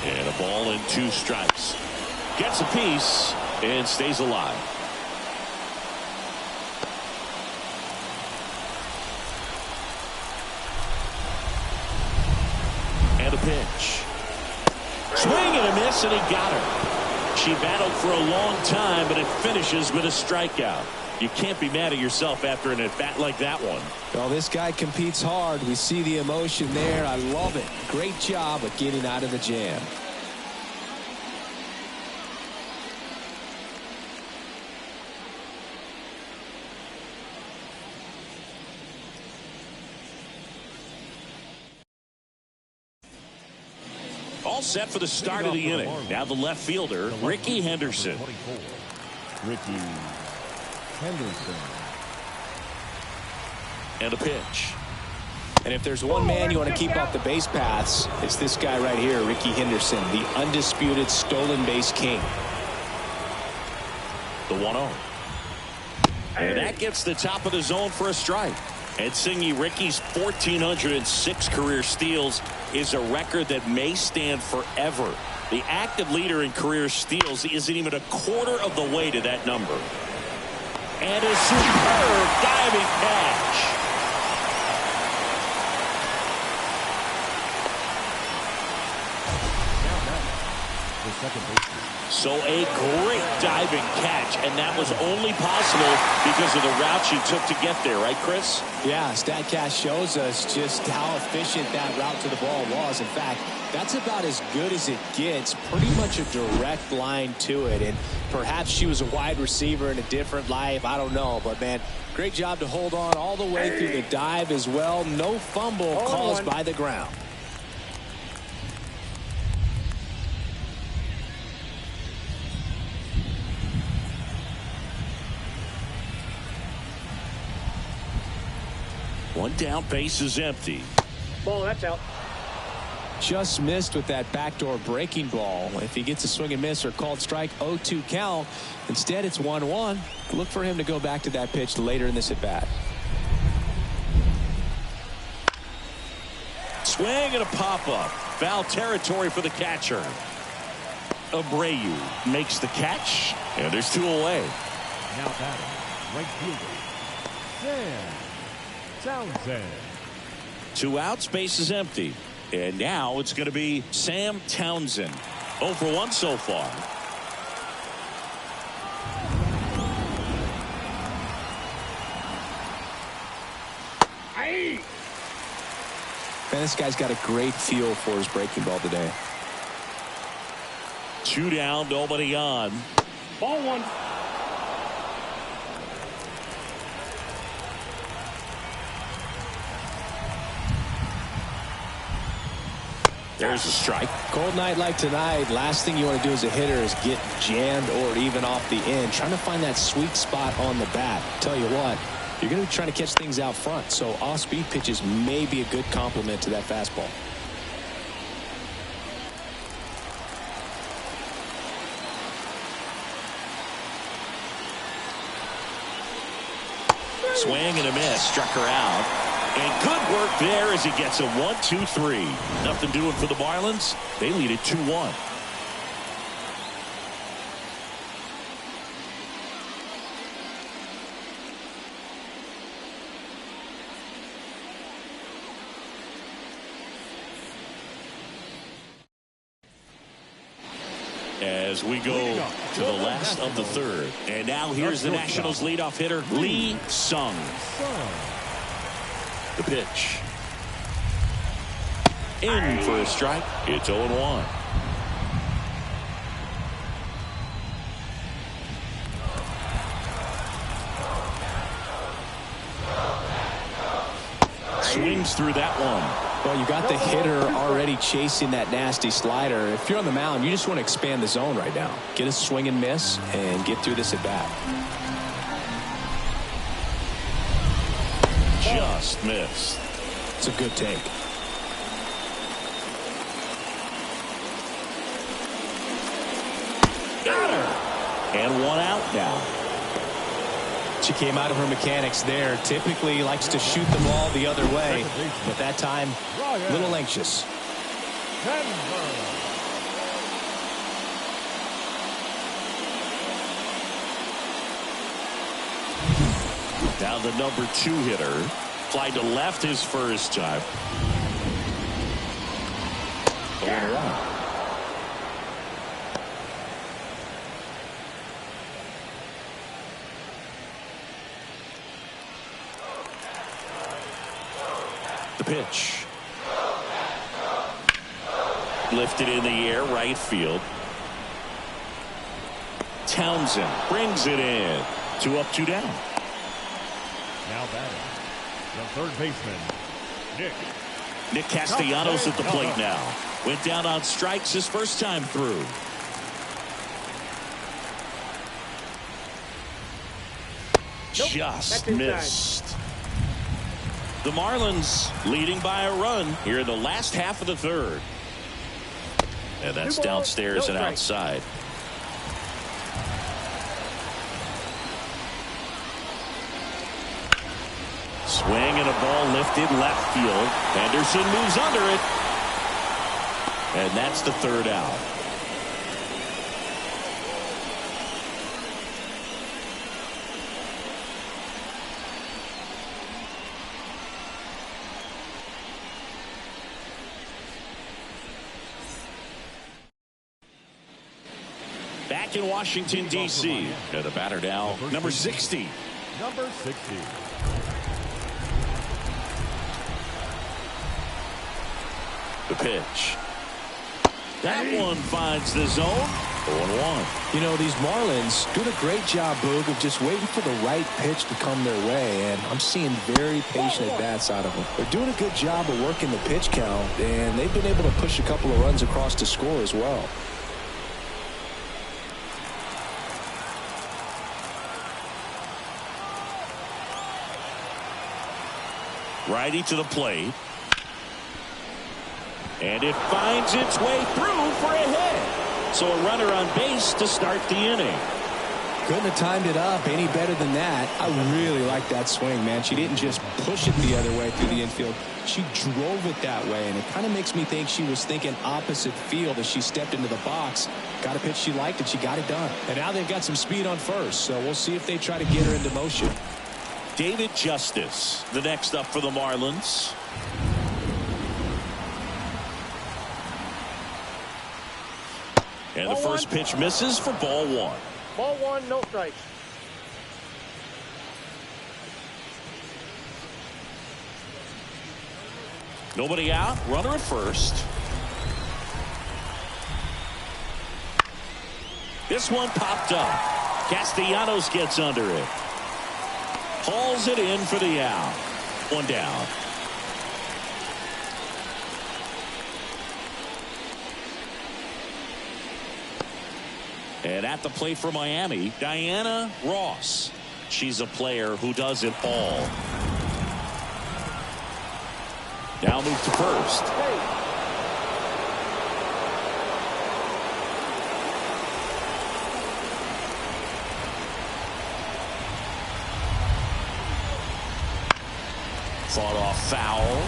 S1: And a ball and 2 strikes. Gets a piece and stays alive. And a pitch. Swing and a miss, and he got her. She battled for a long time, but it finishes with a strikeout. You can't be mad at yourself after an at-bat like that one.
S5: Well, this guy competes hard. We see the emotion there. I love it. Great job of getting out of the jam.
S1: All set for the start of the inning. Now the left fielder, Ricky Henderson.
S3: Ricky Henderson.
S1: And a pitch.
S5: And if there's one man you want to keep off the base paths, it's this guy right here, Ricky Henderson, the undisputed stolen base king.
S1: The 1-0. And that gets the top of the zone for a strike. And Singy, Ricky's 1,406 career steals is a record that may stand forever. The active leader in career steals isn't even a quarter of the way to that number. And a superb diving catch.
S3: The second baseman.
S1: So a great diving catch, and that was only possible because of the route she took to get there, right, Chris?
S5: Yeah, StatCast shows us just how efficient that route to the ball was. In fact, that's about as good as it gets. Pretty much a direct line to it, and perhaps she was a wide receiver in a different life. I don't know, but man, great job to hold on all the way through the dive as well. No fumble caused by the ground.
S1: One down, base is empty.
S4: Ball, that's out.
S5: Just missed with that backdoor breaking ball. If he gets a swing and miss or called strike, 0-2 count. Instead, it's 1-1. Look for him to go back to that pitch later in this at bat.
S1: Swing and a pop-up. Foul territory for the catcher. Abreu makes the catch, and there's 2 away.
S3: Now batting, right fielder, Sam Townsend.
S1: 2 outs, base is empty. And now it's going to be Sam Townsend. 0 for 1 so far.
S5: Man, this guy's got a great feel for his breaking ball today.
S1: 2 down, nobody on.
S4: Ball 1.
S1: There's a strike.
S5: Cold night like tonight, last thing you want to do as a hitter is get jammed or even off the end. Trying to find that sweet spot on the bat. Tell you what, you're going to be trying to catch things out front, so off-speed pitches may be a good complement to that fastball.
S1: Swing and a miss, struck her out. And good work there as he gets a 1-2-3. Nothing doing for the Marlins. They lead it 2-1. As we go to the last of the third. And now here's the Nationals leadoff hitter, Lee Sung. The pitch. In for a strike. It's 0-1. Swings through that one.
S5: Well, you got the hitter already chasing that nasty slider. If you're on the mound, you just want to expand the zone right now. Get a swing and miss and get through this at bat.
S1: Just missed.
S5: It's a good take.
S1: Got her. And 1 out now.
S5: She came out of her mechanics there. Typically likes to shoot the ball the other way, but that time a little anxious.
S1: Now the number 2 hitter. Fly to left his first time. The pitch. Lifted in the air, right field. Townsend brings it in. 2 up, 2 down.
S3: Now batting, the third baseman,
S1: Nick Castellanos at the plate now. Went down on strikes his first time through.
S4: Nope,
S1: Just missed. The Marlins leading by a run here in the last half of the third. And that's downstairs and outside. Swing and a ball lifted left field. Henderson moves under it. And that's the third out. Back in Washington, D.C. The batter now, number 60.
S3: Number 60.
S1: The pitch. That one finds the zone. 0-1.
S5: You know, these Marlins doing a great job, Boog, of just waiting for the right pitch to come their way, and I'm seeing very patient at-bats out of them. They're doing a good job of working the pitch count, and they've been able to push a couple of runs across to score as well.
S1: Righty to the plate. And it finds its way through for a hit. So a runner on base to start the inning.
S5: Couldn't have timed it up any better than that. I really like that swing, man. She didn't just push it the other way through the infield. She drove it that way, and it kind of makes me think she was thinking opposite field as she stepped into the box. Got a pitch she liked, and she got it done. And now they've got some speed on first, so we'll see if they try to get her into motion.
S1: David Justice, the next up for the Marlins. And the first pitch misses for ball 1.
S4: Ball 1, no strikes.
S1: Nobody out. Runner at first. This one popped up. Castellanos gets under it. Hauls it in for the out. 1 down. And at the plate for Miami, Diana Ross. She's a player who does it all. Now move to first. Fought off foul.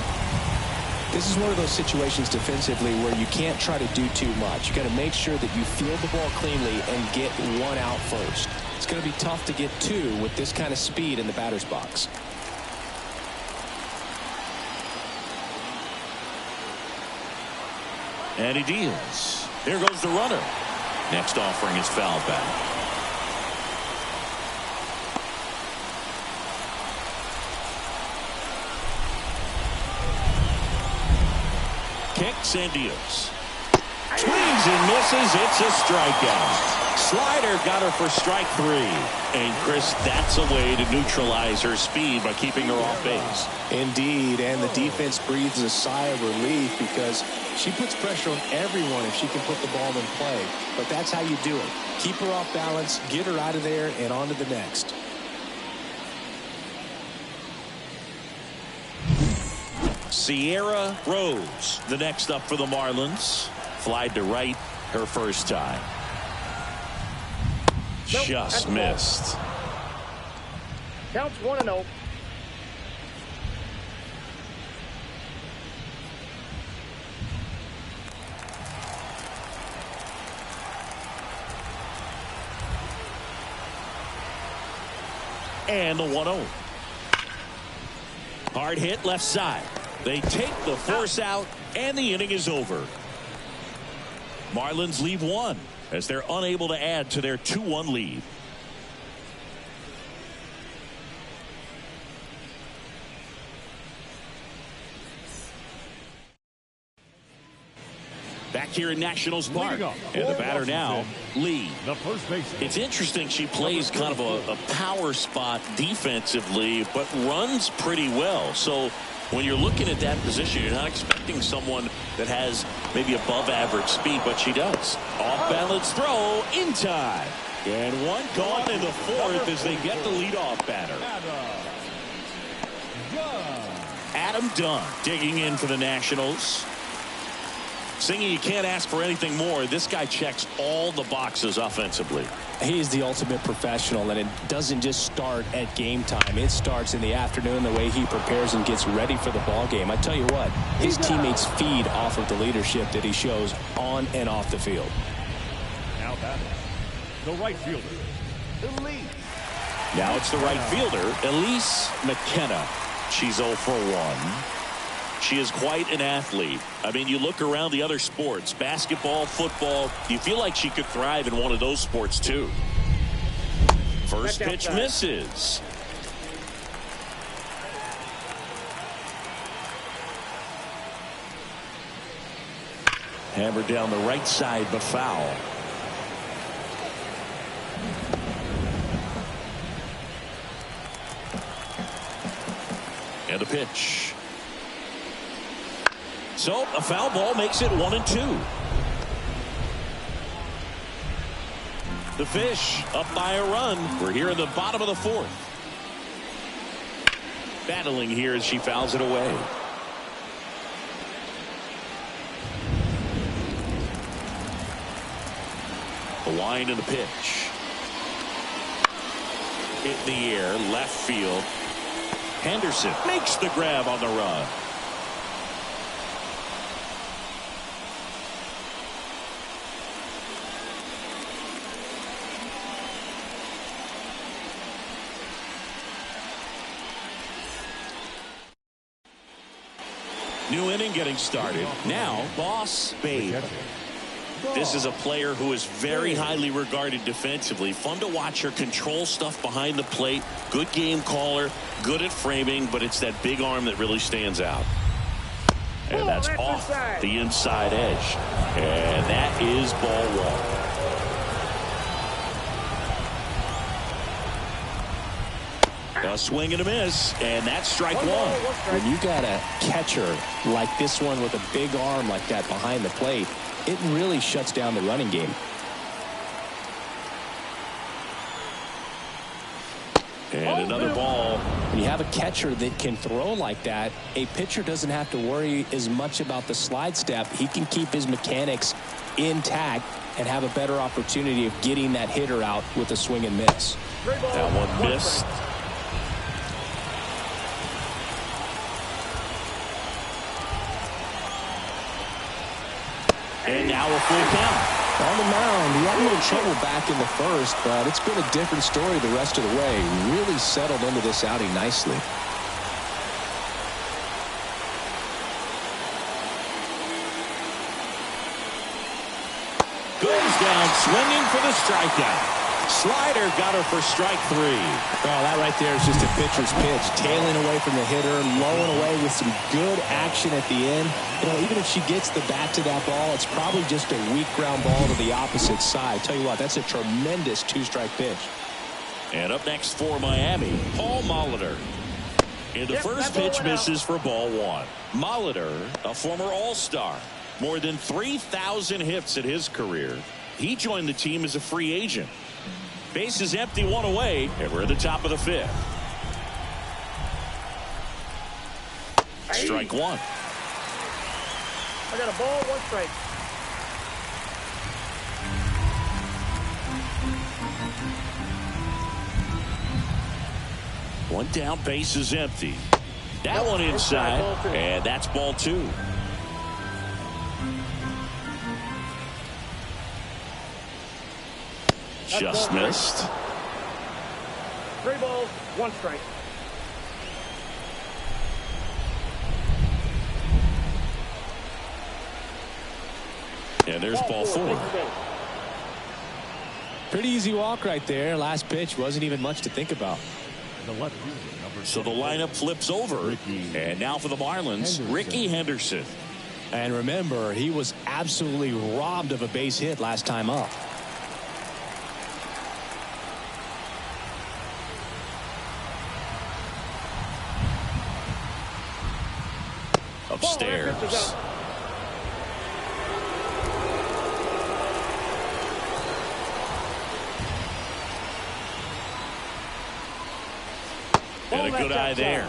S5: This is one of those situations defensively where you can't try to do too much. You got to make sure that you field the ball cleanly and get 1 out first. It's going to be tough to get 2 with this kind of speed in the batter's box.
S1: And he deals. There goes the runner. Next offering is fouled back. Kicks and deals. Swings and misses. It's a strikeout. Slider got her for strike 3. And Chris, that's a way to neutralize her speed by keeping her off base.
S5: Indeed, and the defense breathes a sigh of relief because she puts pressure on everyone if she can put the ball in play. But that's how you do it. Keep her off balance, get her out of there, and on to the next.
S1: Sierra Rose, the next up for the Marlins. Flied to right her first time.
S4: Nope,
S1: just missed.
S4: Counts 1-0.
S1: And the 1-0. Hard hit left side. They take the force out, and the inning is over. Marlins leave one as they're unable to add to their 2-1 lead. Back here in Nationals Park, and the batter now, Lee.
S3: The first base.
S1: It's interesting, she plays kind of a power spot defensively, but runs pretty well. So when you're looking at that position, you're not expecting someone that has maybe above average speed, but she does. Off balance throw in time. And one gone in the fourth as they get the leadoff batter. Adam Dunn digging in for the Nationals. Singing, you can't ask for anything more. This guy checks all the boxes offensively.
S5: He's the ultimate professional, and it doesn't just start at game time. It starts in the afternoon, the way he prepares and gets ready for the ball game. I tell you what, his teammates feed off of the leadership that he shows on and off the field.
S3: Now batting, the right fielder, Elise.
S1: Now it's the right fielder, Elise McKenna. She's 0 for 1. She is quite an athlete. I mean, you look around the other sports, basketball, football, you feel like she could thrive in one of those sports too. First pitch misses. Hammered down the right side, but foul. And a pitch. So a foul ball makes it 1-2. The Fish up by a run. We're here in the bottom of the fourth. Battling here as she fouls it away. The wind and the pitch. Hit in the air, left field. Henderson makes the grab on the run. New inning getting started. Now, Boss Babe. This is a player who is very highly regarded defensively. Fun to watch her control stuff behind the plate. Good game caller, good at framing, but it's that big arm that really stands out. And that's off the inside edge. And that is ball one. A swing and a miss, and that's strike one.
S5: When you got a catcher like this one with a big arm like that behind the plate, it really shuts down the running game.
S1: And another ball.
S5: When you have a catcher that can throw like that, a pitcher doesn't have to worry as much about the slide step. He can keep his mechanics intact and have a better opportunity of getting that hitter out with a swing and miss.
S1: That one missed. And now a full count.
S5: On the mound, he had a little trouble back in the first, but it's been a different story the rest of the way. Really settled into this outing nicely.
S1: Goes down swinging for the strikeout. Slider got her for strike three.
S5: Well, that right there is just a pitcher's pitch. Tailing away from the hitter, lowing away with some good action at the end. You know, even if she gets the bat to that ball, it's probably just a weak ground ball to the opposite side. Tell you what, that's a tremendous two-strike pitch.
S1: And up next for Miami, Paul Molitor. And the first pitch misses for ball one. Molitor, a former All-Star. More than 3,000 hits in his career. He joined the team as a free agent. Base is empty, one away, and we're at the top of the fifth. Strike one.
S4: I got a ball, one strike.
S1: One down, base is empty. That one inside, and that's ball two. Just missed.
S4: 3 balls, 1 strike.
S1: And there's ball 4.
S5: Pretty easy walk right there. Last pitch wasn't even much to think about.
S1: So the lineup flips over. And now for the Marlins, Ricky Henderson.
S5: And remember, he was absolutely robbed of a base hit last time up.
S1: Upstairs. And a good eye there.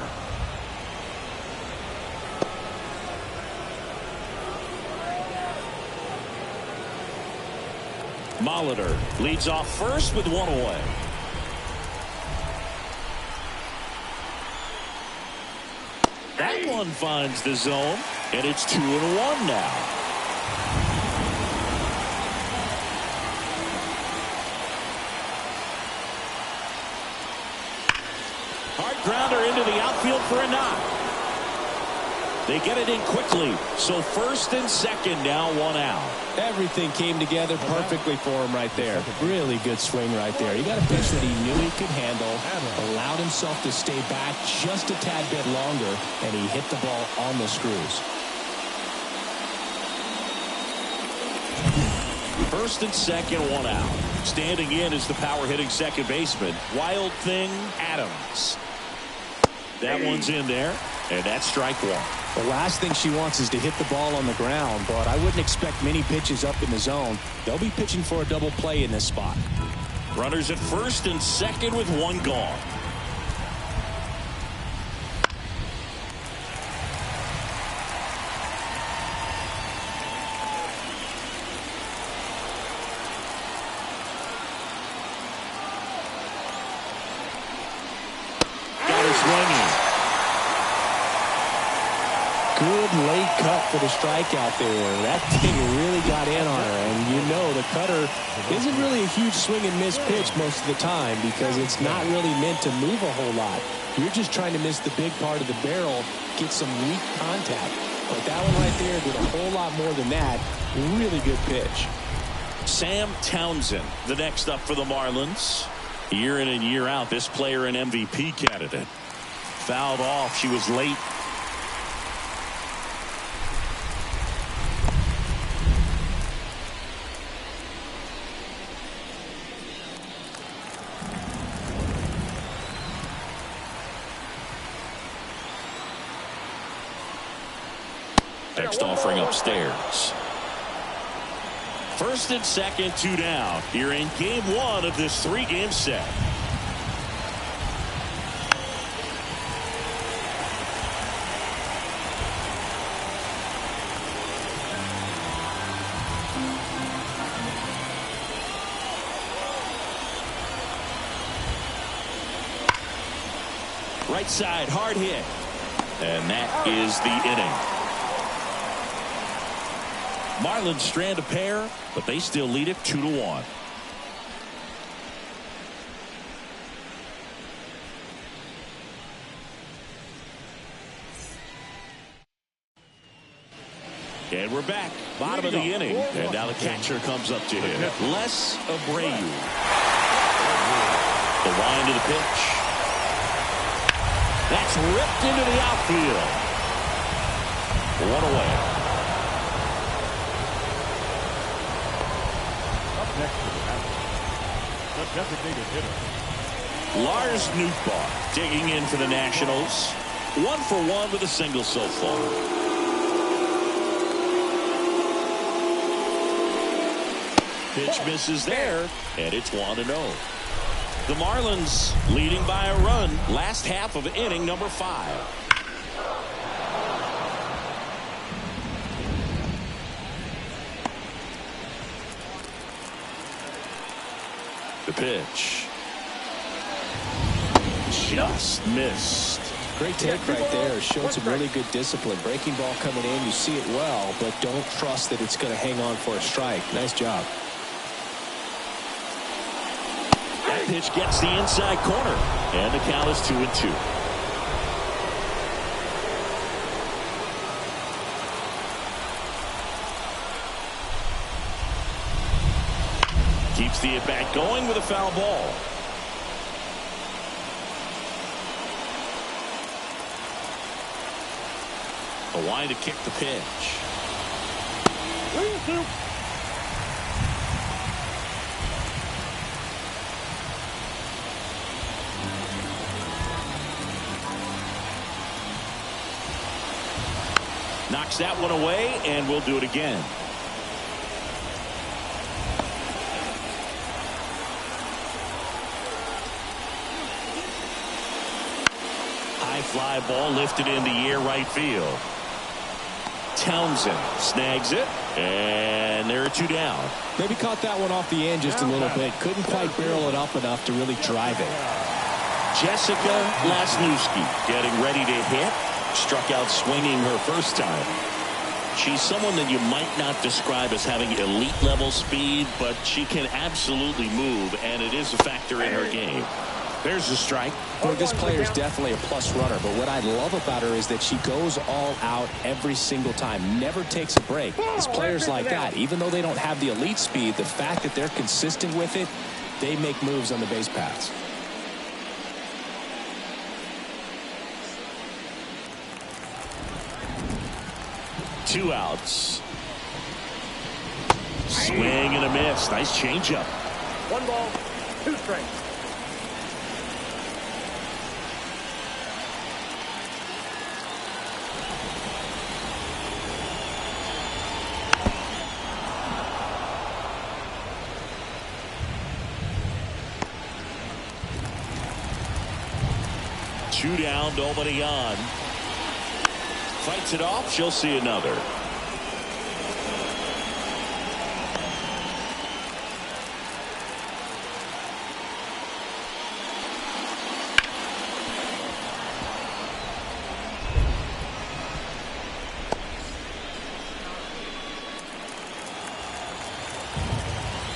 S1: Molitor leads off first with 1 away. That one finds the zone, and it's 2-1 now. Grounder into the outfield for a knock. They get it in quickly. So first and second now, 1 out.
S5: Everything came together perfectly for him right there. Really good swing right there. He got a pitch that he knew he could handle, allowed himself to stay back just a tad bit longer, and he hit the ball on the screws.
S1: First and second, 1 out. Standing in is the power hitting second baseman, Wild Thing Adams. That one's in there, and that's strike 1.
S5: The last thing she wants is to hit the ball on the ground, but I wouldn't expect many pitches up in the zone. They'll be pitching for a double play in this spot.
S1: Runners at first and second with 1 gone.
S5: Good late cut for the strikeout there. That thing really got in on her. And you know the cutter isn't really a huge swing and miss pitch most of the time because it's not really meant to move a whole lot. You're just trying to miss the big part of the barrel, get some weak contact. But that one right there did a whole lot more than that. Really good pitch.
S1: Sam Townsend, the next up for the Marlins. Year in and year out, this player an MVP candidate. Fouled off. She was late. Next offering upstairs. First and second, 2 down. Here in game 1 of this 3-game set. Right side, hard hit. And that is the inning. Marlins strand a pair, but they still lead it 2-1. And we're back. Bottom of the inning. And now the catcher comes up to him. Les Abreu. The wind to the pitch. That's ripped into the outfield. 1 away.
S3: Next to the battle, the designated hitter.
S1: Lars Nootbaar digging in for the Nationals. 1 for 1 with a single so far. Pitch misses there, and it's 1-0. The Marlins leading by a run last half of inning number 5. The pitch. Just missed.
S5: Great take right there. Showed some really good discipline. Breaking ball coming in. You see it well, but don't trust that it's going to hang on for a strike. Nice job.
S1: That pitch gets the inside corner. And the count is 2-2. Keeps the at-bat going with a foul ball. A line to kick the pitch. Knocks that one away, and we'll do it again. High fly ball lifted in the air right field. Townsend snags it, and there are two down.
S5: Maybe caught that one off the end just a little bit. Couldn't quite barrel it up enough to really drive it.
S1: Jessica Lasnewski getting ready to hit. Struck out swinging her first time. She's someone that you might not describe as having elite level speed, but she can absolutely move, and it is a factor in her game. There's a strike.
S5: Well, this player is definitely a plus runner, but what I love about her is that she goes all out every single time, never takes a break. It's players like that, even though they don't have the elite speed, the fact that they're consistent with it, they make moves on the base paths.
S1: Two outs. Swing and a miss. Nice changeup.
S4: 1 ball, 2 strikes.
S1: Two down, nobody on. Fights it off. She'll see another.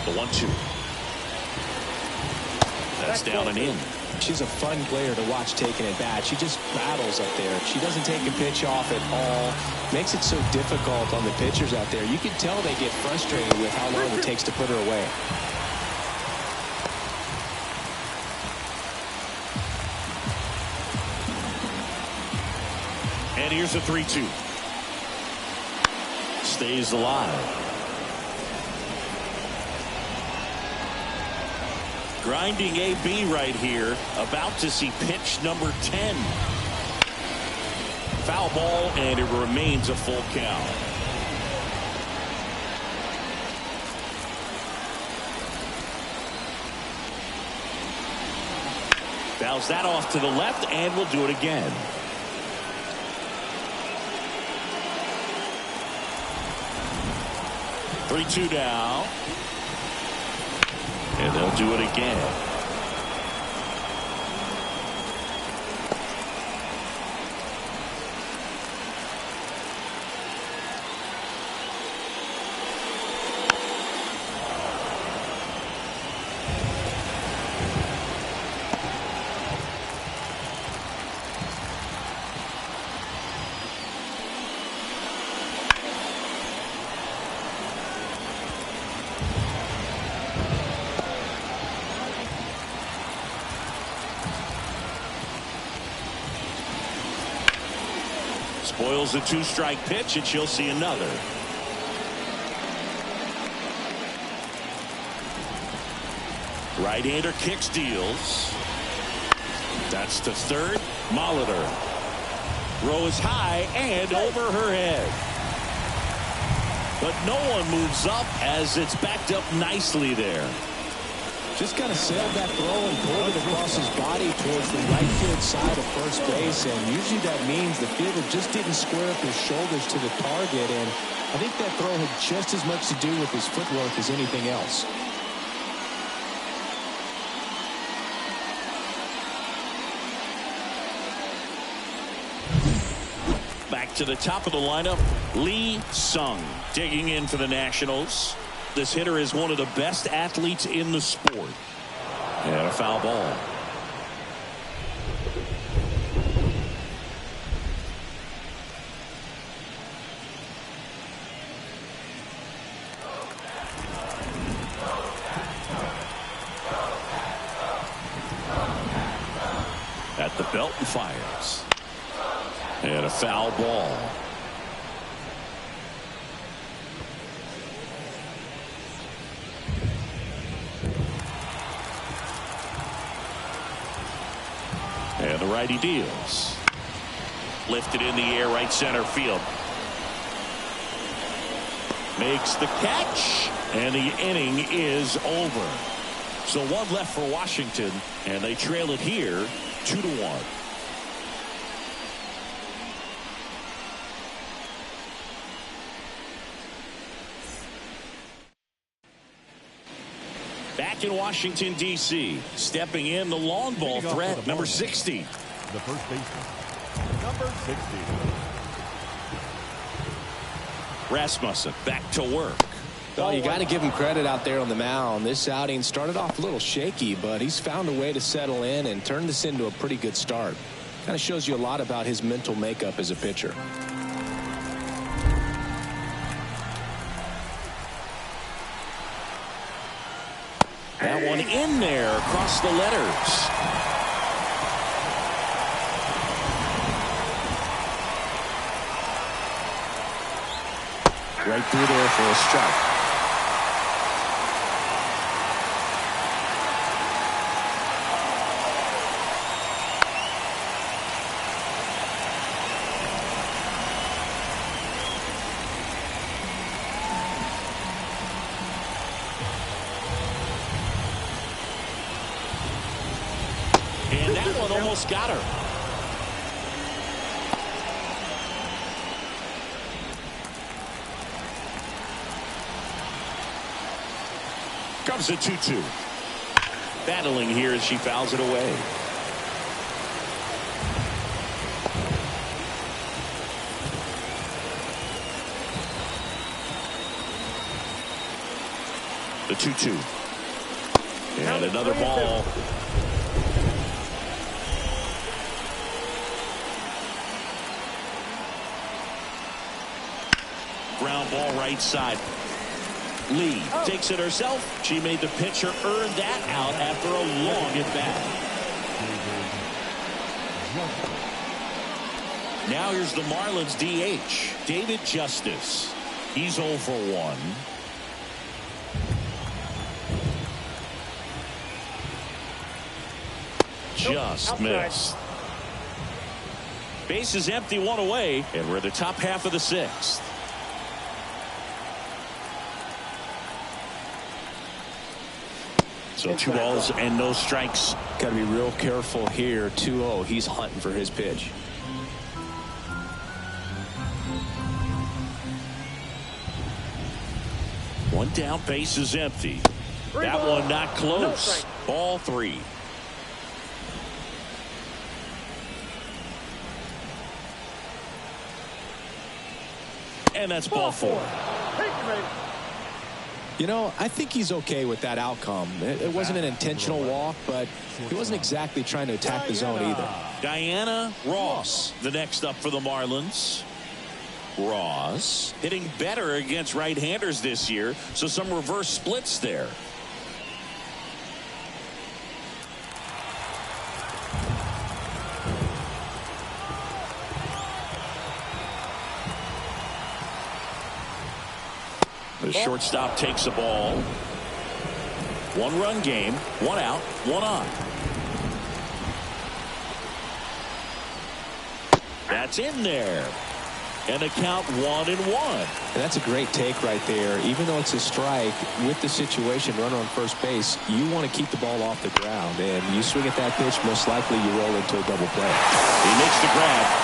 S1: The 1-2. That's down and in.
S5: She's a fun player to watch taking at bat. She just battles up there. She doesn't take a pitch off at all. Makes it so difficult on the pitchers out there. You can tell they get frustrated with how long it takes to put her away.
S1: And here's a 3-2. Stays alive. Grinding AB right here. About to see pitch number 10. Foul ball, and it remains a full count. Fouls that off to the left, and we'll do it again. Three-two down. And they'll do it again. Spoils a 2-strike pitch, and she'll see another. Right-hander kicks, deals. That's to third. Molitor. Throws high and over her head. But no one moves up as it's backed up nicely there.
S5: Just kind of sailed that throw and pulled it across his body towards the right field side of first base, and usually that means the fielder just didn't square up his shoulders to the target, and I think that throw had just as much to do with his footwork as anything else.
S1: Back to the top of the lineup, Lee Sung digging in for the Nationals. This hitter is one of the best athletes in the sport. And a foul ball. the belt and fires. And a foul ball. And the righty deals. Lifted in the air, right center field. Makes the catch, and the inning is over. So one left for Washington, and they trail it here 2-1. Back in Washington, D.C., stepping in the long ball threat, number 60.
S3: The first baseman, number 60.
S1: Rasmussen back to work.
S5: Well, you got to give him credit out there on the mound. This outing started off a little shaky, but he's found a way to settle in and turn this into a pretty good start. Kind of shows you a lot about his mental makeup as a pitcher.
S1: That one in there across the letters.
S5: Right through there for a strike.
S1: And that one almost got her. Comes a 2-2. Battling here as she fouls it away. The 2-2. And another ball. Ground ball right side. Lee takes it herself. She made the pitcher earn that out after a long at bat. Now here's the Marlins DH, David Justice. He's 0 for 1. Just missed. Base is empty, one away, and we're in the top half of the 6th. So 2 balls and no strikes.
S5: Got to be real careful here. 2-0. He's hunting for his pitch.
S1: One down, base is empty. That one not close. Ball 3. And that's ball 4.
S5: You know, I think he's okay with that outcome. It wasn't an intentional walk, but he wasn't exactly trying to attack the zone either.
S1: Diana Ross, the next up for the Marlins. Ross hitting better against right-handers this year, so some reverse splits there. The shortstop takes a ball. 1-run game, 1 out, 1 on. That's in there. And the count 1-1.
S5: And that's a great take right there. Even though it's a strike, with the situation, runner on first base, you want to keep the ball off the ground. And you swing at that pitch, most likely you roll into a double play.
S1: He makes the grab.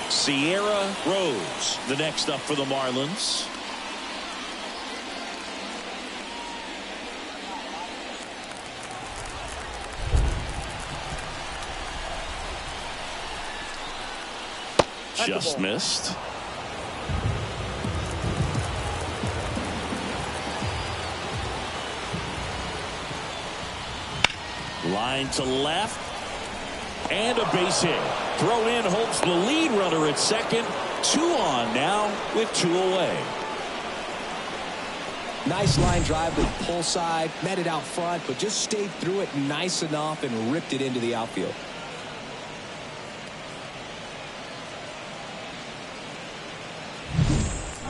S1: Sierra Rose, the next up for the Marlins. Just missed. Line to left. And a base hit. Throw in holds the lead runner at second. 2 on now with 2 away.
S5: Nice line drive to the pull side, met it out front, but just stayed through it nice enough and ripped it into the outfield.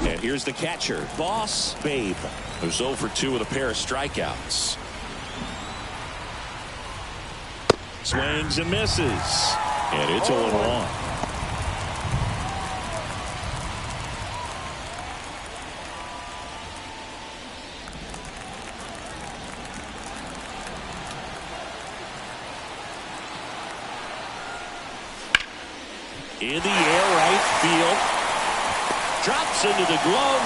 S1: And here's the catcher, Boss Babe, who's 0 for 2 with a pair of strikeouts. Swings and misses. And it's 0-1. In the air, right field. Drops into the glove.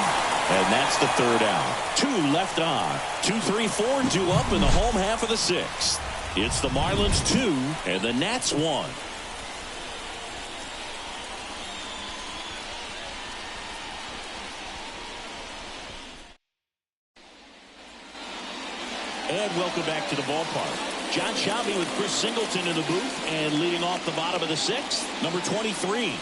S1: And that's the 3rd out. 2 left on. 2, 3, 4 due up in the home half of the 6th. It's the Marlins 2 and the Nats 1. And welcome back to the ballpark. John Shambi with Chris Singleton in the booth, and leading off the bottom of the 6th, number 23.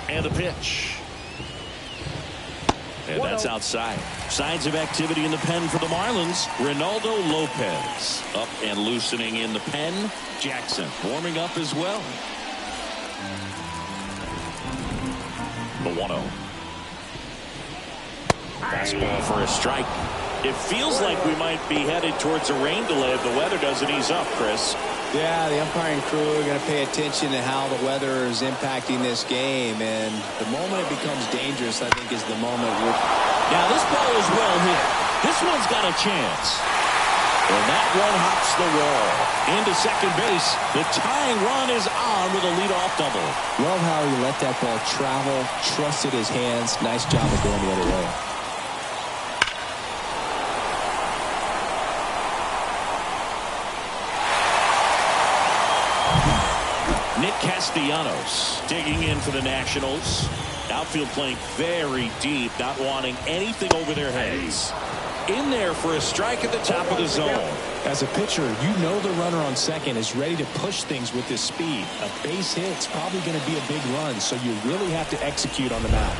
S1: And the pitch. And that's outside. Signs of activity in the pen for the Marlins. Ronaldo Lopez up and loosening in the pen. Jackson warming up as well. The 1-0. Fastball for a strike. It feels like we might be headed towards a rain delay if the weather doesn't ease up, Chris.
S5: Yeah, the umpiring crew are going to pay attention to how the weather is impacting this game, and the moment it becomes dangerous, I think, is the moment
S1: Now this ball is well hit. This one's got a chance. And that one hops the wall. Into second base. The tying run is on with a leadoff double.
S5: Love how he let that ball travel, trusted his hands. Nice job of going the other way.
S1: Nick Castellanos digging in for the Nationals. Outfield playing very deep, not wanting anything over their heads. In there for a strike at the top of the zone.
S5: As a pitcher, you know the runner on second is ready to push things with his speed. A base hit's probably going to be a big run, so you really have to execute on the mound.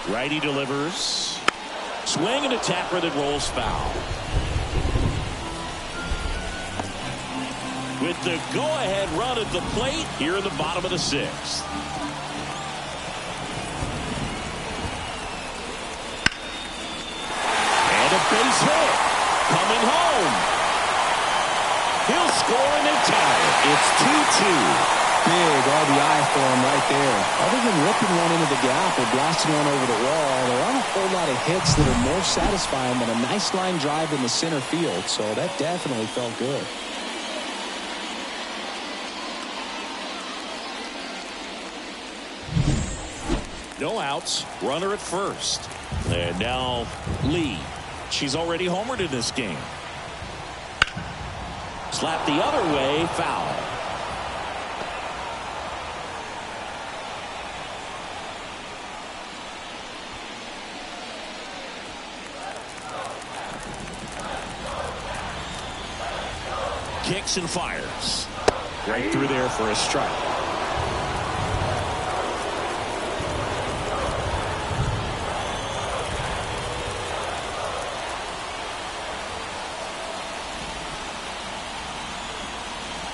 S1: Righty delivers. Swing and a tapper that rolls foul. With the go-ahead run at the plate here in the bottom of the 6th. And a base hit. Coming home. He'll score and they tie it. It's 2-2.
S5: Big RBI for him right there. Other than ripping one into the gap or blasting one over the wall, there aren't a whole lot of hits that are more satisfying than a nice line drive in the center field. So that definitely felt good.
S1: No outs, runner at first. And now Lee. She's already homered in this game. Slap the other way, foul. Kicks and fires. Right through there for a strike.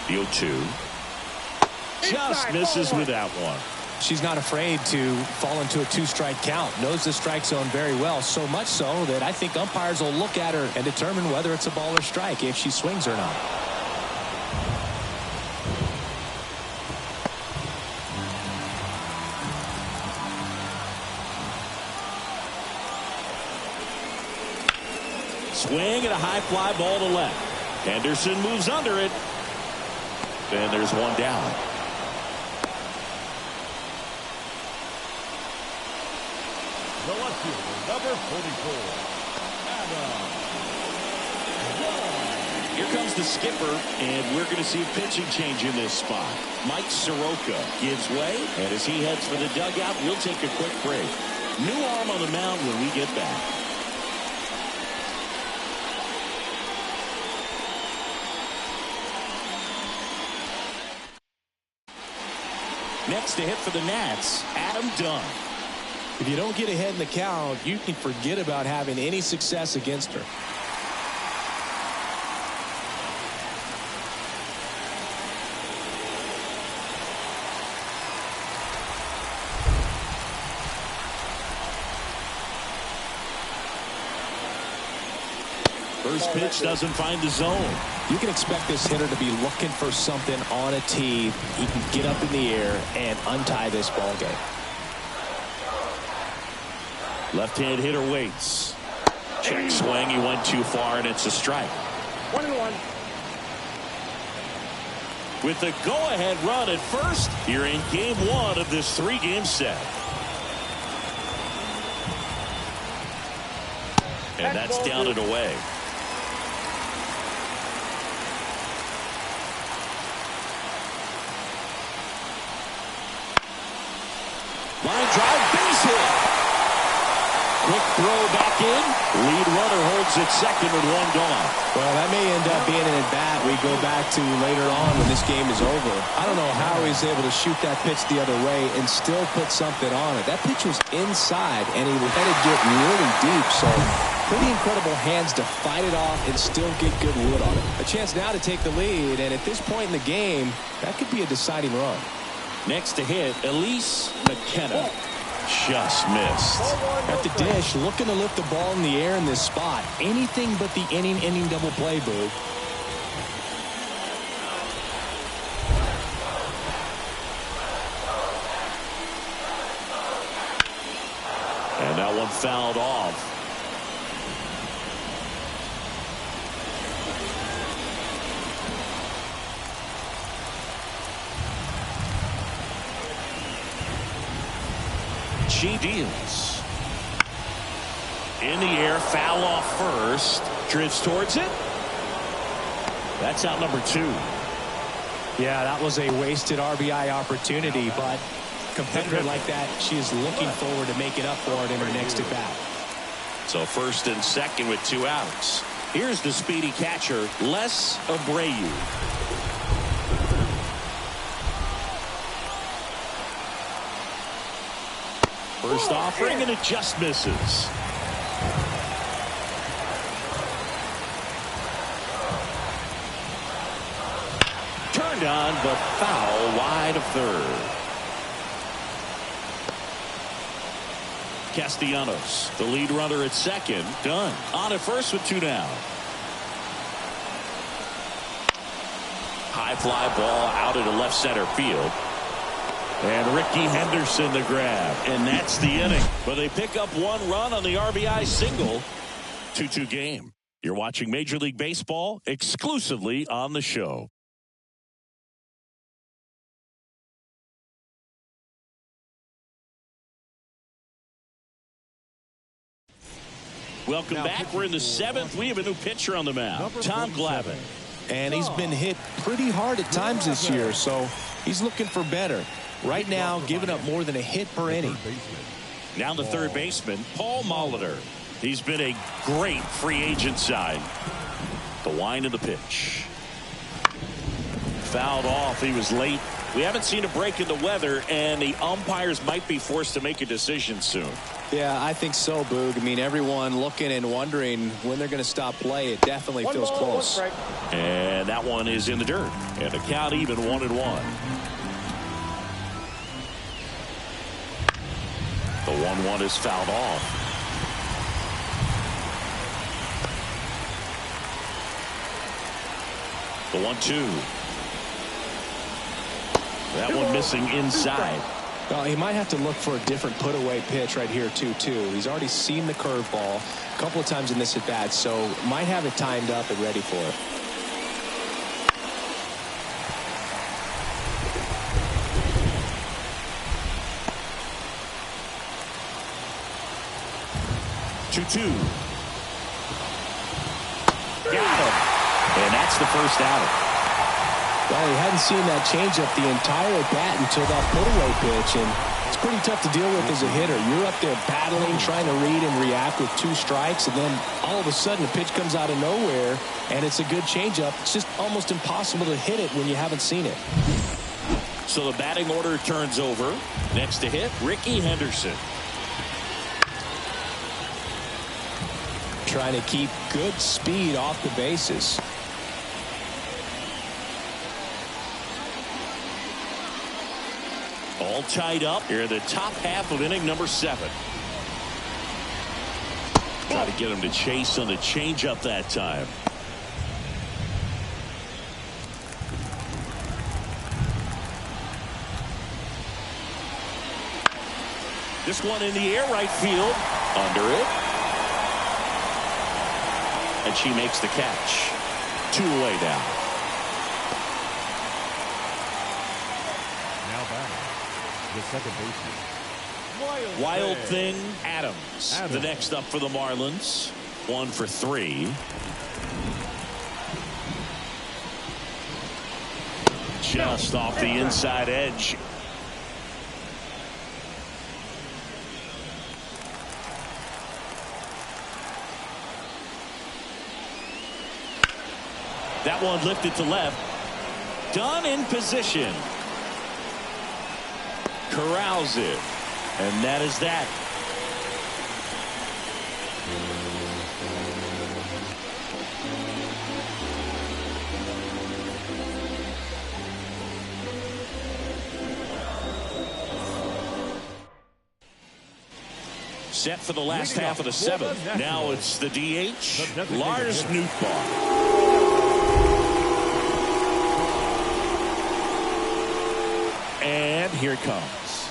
S1: The 0-2. Just misses with that one.
S5: She's not afraid to fall into a 2-strike count. Knows the strike zone very well, so much so that I think umpires will look at her and determine whether it's a ball or strike if she swings or not.
S1: Swing and a high fly ball to left. Henderson moves under it. And there's one down.
S3: The left fielder, number 44, Adam.
S1: Here comes the skipper, and we're going to see a pitching change in this spot. Mike Soroka gives way, and as he heads for the dugout, we'll take a quick break. New arm on the mound when we get back. Next to hit for the Nats, Adam Dunn.
S5: If you don't get ahead in the count, you can forget about having any success against her.
S1: First pitch doesn't find the zone.
S5: You can expect this hitter to be looking for something on a tee. He can get up in the air and untie this ball game.
S1: Left-hand hitter waits. Check swing. He went too far, and it's a strike.
S4: 1-1.
S1: With the go-ahead run at first, here in game one of this three-game set. And that's down and away. Line drive, base hit. Quick throw back in. Lead runner holds at second with one gone.
S5: Well, that may end up being an at-bat we go back to later on when this game is over. I don't know how he's able to shoot that pitch the other way and still put something on it. That pitch was inside, and he let it get really deep, so pretty incredible hands to fight it off and still get good wood on it. A chance now to take the lead, and at this point in the game, that could be a deciding run.
S1: Next to hit, Elise McKenna. Just missed.
S5: At the dish, looking to lift the ball in the air in this spot. Anything but the inning double play, Boog.
S1: And that one fouled off. She deals. In the air, foul off first. Drifts towards it. That's out number 2.
S5: Yeah, that was a wasted RBI opportunity, but competitor like that, she is looking forward to make it up for it in her next at bat.
S1: So first and second with 2 outs. Here's the speedy catcher, Les Abreu. First offering, and it just misses. Turned on, but foul wide of third. Castellanos, the lead runner at second, done. On at first with 2 down. High fly ball out into left center field. And Ricky Henderson the grab. And that's the inning. But they pick up 1 run on the RBI single. 2-2 game. You're watching Major League Baseball exclusively on the show. Welcome back. We're in the 7th. We have a new pitcher on the mound, Tom Glavine.
S5: And he's been hit pretty hard at times this year, so he's looking for better. Right now, giving up more than a hit per inning.
S1: Now the third baseman, Paul Molitor. He's been a great free agent sign. The wind of the pitch. Fouled off. He was late. We haven't seen a break in the weather, and the umpires might be forced to make a decision soon.
S5: Yeah, I think so, Boog. I mean, everyone looking and wondering when they're going to stop play. It definitely feels close.
S1: And that one is in the dirt. And the count even 1-1. The 1-1 is fouled off. The 1-2. That one missing inside.
S5: Well, he might have to look for a different put-away pitch right here, too. He's already seen the curveball a couple of times in this at-bat, so might have it timed up and ready for it. Got
S1: him. And that That's the first out.
S5: Well, he hadn't seen that changeup the entire bat until that put-away pitch, and it's pretty tough to deal with as a hitter. You're up there battling, trying to read and react with 2 strikes, and then all of a sudden a pitch comes out of nowhere, and it's a good changeup. It's just almost impossible to hit it when you haven't seen it.
S1: So the batting order turns over. Next to hit, Ricky Henderson.
S5: Trying to keep good speed off the bases.
S1: All tied up here in the top half of inning number 7. Try to get him to chase on the changeup that time. This one in the air, right field, under it. And she makes the catch. 2 away now.
S3: Now batting, the second baseman,
S1: Wild Thing Adams. The next up for the Marlins. 1 for 3. Just off the inside edge. That one lifted to left. Done in position. Corrals it. And that is that. Set for the last half of the 7th. Now it's the DH, Lars Nootbaar. And here it comes.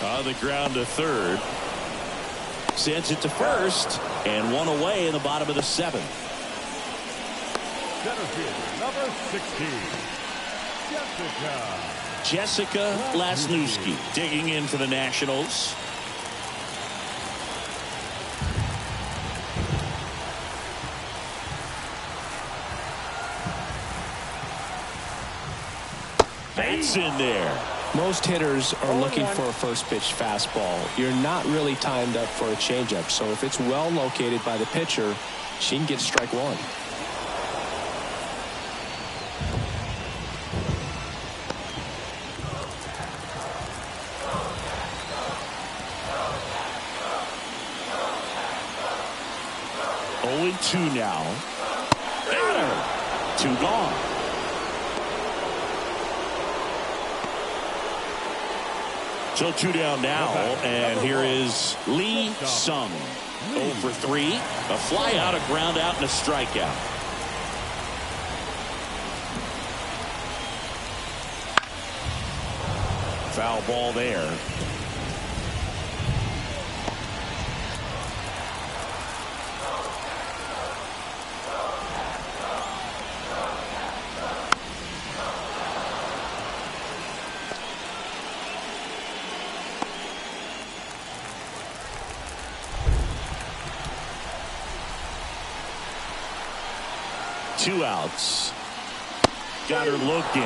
S1: On the ground to third. Sends it to first. And 1 away in the bottom of the 7th.
S3: Center fielder, number 16,
S1: Jessica Lasnewski digging in for the Nationals. That's in there.
S5: Most hitters are looking for a first pitch fastball. You're not really timed up for a changeup. So if it's well located by the pitcher, she can get strike 1.
S1: Oh, 2 now. Got her. 2 gone. So 2 down now, and here is Lee Sung. 0 for 3. A fly out, a ground out, and a strikeout. Foul ball there. Two outs. Got her looking.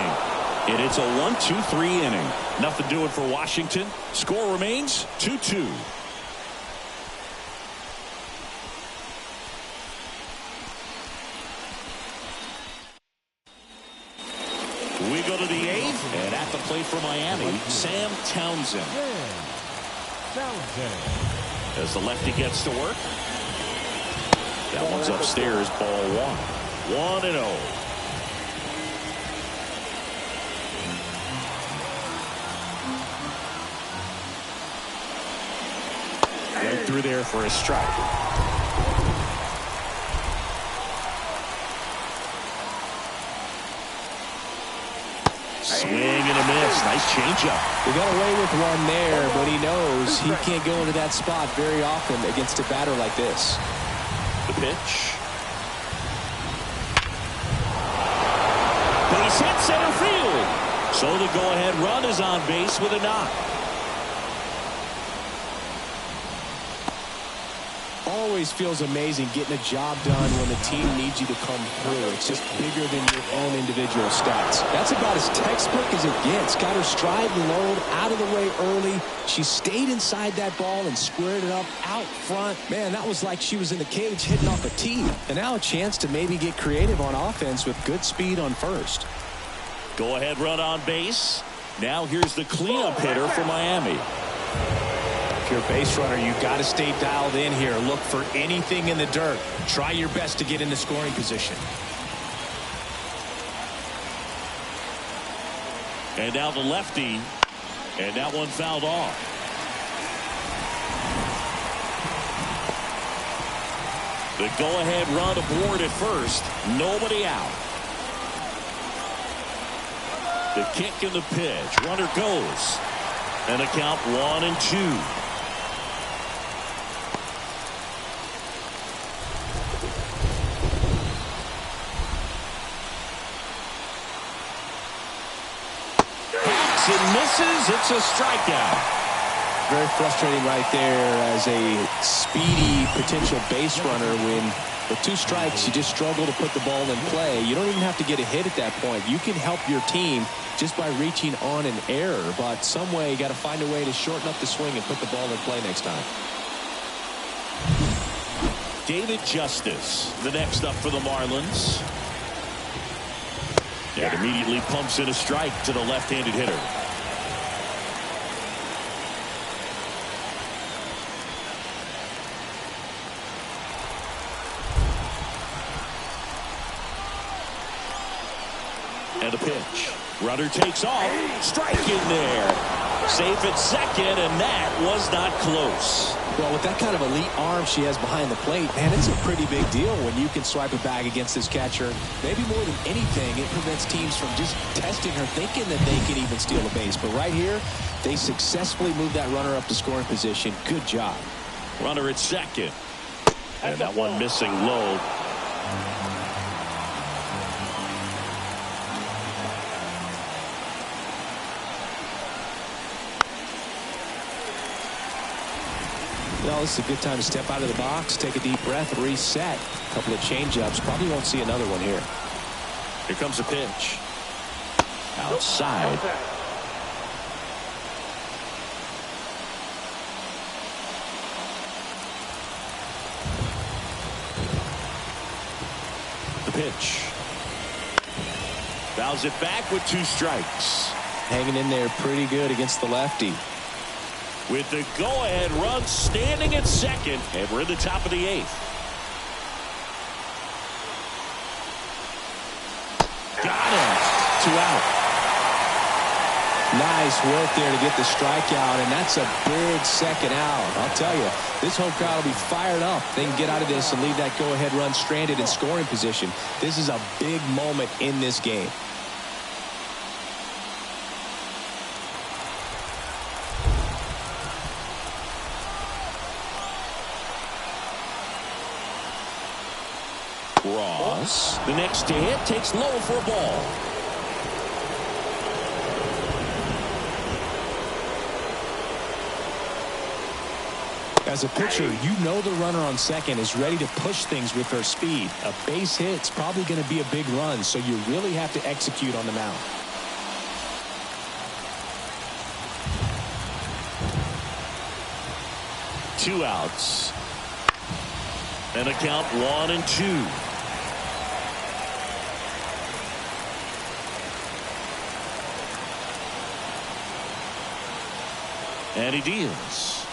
S1: And it's a 1-2-3 inning. Nothing doing for Washington. Score remains 2-2. We go to the 8th. And at the plate for Miami, Sam Townsend. As the lefty gets to work. That one's upstairs, ball 1. 1-0. Right through there for a strike. Swing and a miss. Nice changeup.
S5: He got away with one there, but he knows he can't go into that spot very often against a batter like this.
S1: The pitch. Base hit center field. So the go-ahead run is on base with a knock.
S5: always feels amazing getting a job done when the team needs you to come through. It's just bigger than your own individual stats. That's about as textbook as it gets. Got her stride lowered out of the way early. She stayed inside that ball and squared it up out front. Man, that was like she was in the cage hitting off a tee. And now a chance to maybe get creative on offense with good speed on first.
S1: Go ahead run on base. Now here's the cleanup hitter for Miami.
S5: If you're a base runner, you got to stay dialed in here. Look for anything in the dirt. Try your best to get into scoring position.
S1: And now the lefty. And that one fouled off. The go-ahead run aboard at first. Nobody out. The kick and the pitch. Runner goes. And a count 1-2. And misses. It's a strikeout.
S5: Very frustrating right there as a speedy potential base runner when with 2 strikes you just struggle to put the ball in play. You don't even have to get a hit at that point. You can help your team just by reaching on an error, but some way you got to find a way to shorten up the swing and put the ball in play next time.
S1: David Justice, the next up for the Marlins. And immediately pumps in a strike to the left-handed hitter. And a pitch. Runner takes off. Strike in there. Safe at second, and that was not close.
S5: Well, with that kind of elite arm she has behind the plate, man, it's a pretty big deal when you can swipe it back against this catcher. Maybe more than anything, it prevents teams from just testing her, thinking that they can even steal a base. But right here, they successfully moved that runner up to scoring position. Good job.
S1: Runner at second. And that one missing low.
S5: Well, this is a good time to step out of the box, take a deep breath, reset. A couple of change-ups. Probably won't see another one here.
S1: Here comes a pitch. Outside. The pitch. Fouls it back with 2 strikes.
S5: Hanging in there pretty good against the lefty.
S1: With the go-ahead run standing at second, and we're in the top of the 8th. Got him. 2 out.
S5: Nice work there to get the strikeout, and that's a big second out. I'll tell you, this home crowd will be fired up. They can get out of this and leave that go-ahead run stranded in scoring position. This is a big moment in this game.
S1: Ross, the next to hit, takes low for a ball.
S5: As a pitcher, you know the runner on second is ready to push things with her speed. A base hit's probably going to be a big run, so you really have to execute on the mound.
S1: Two outs. And a count 1-2. And he deals.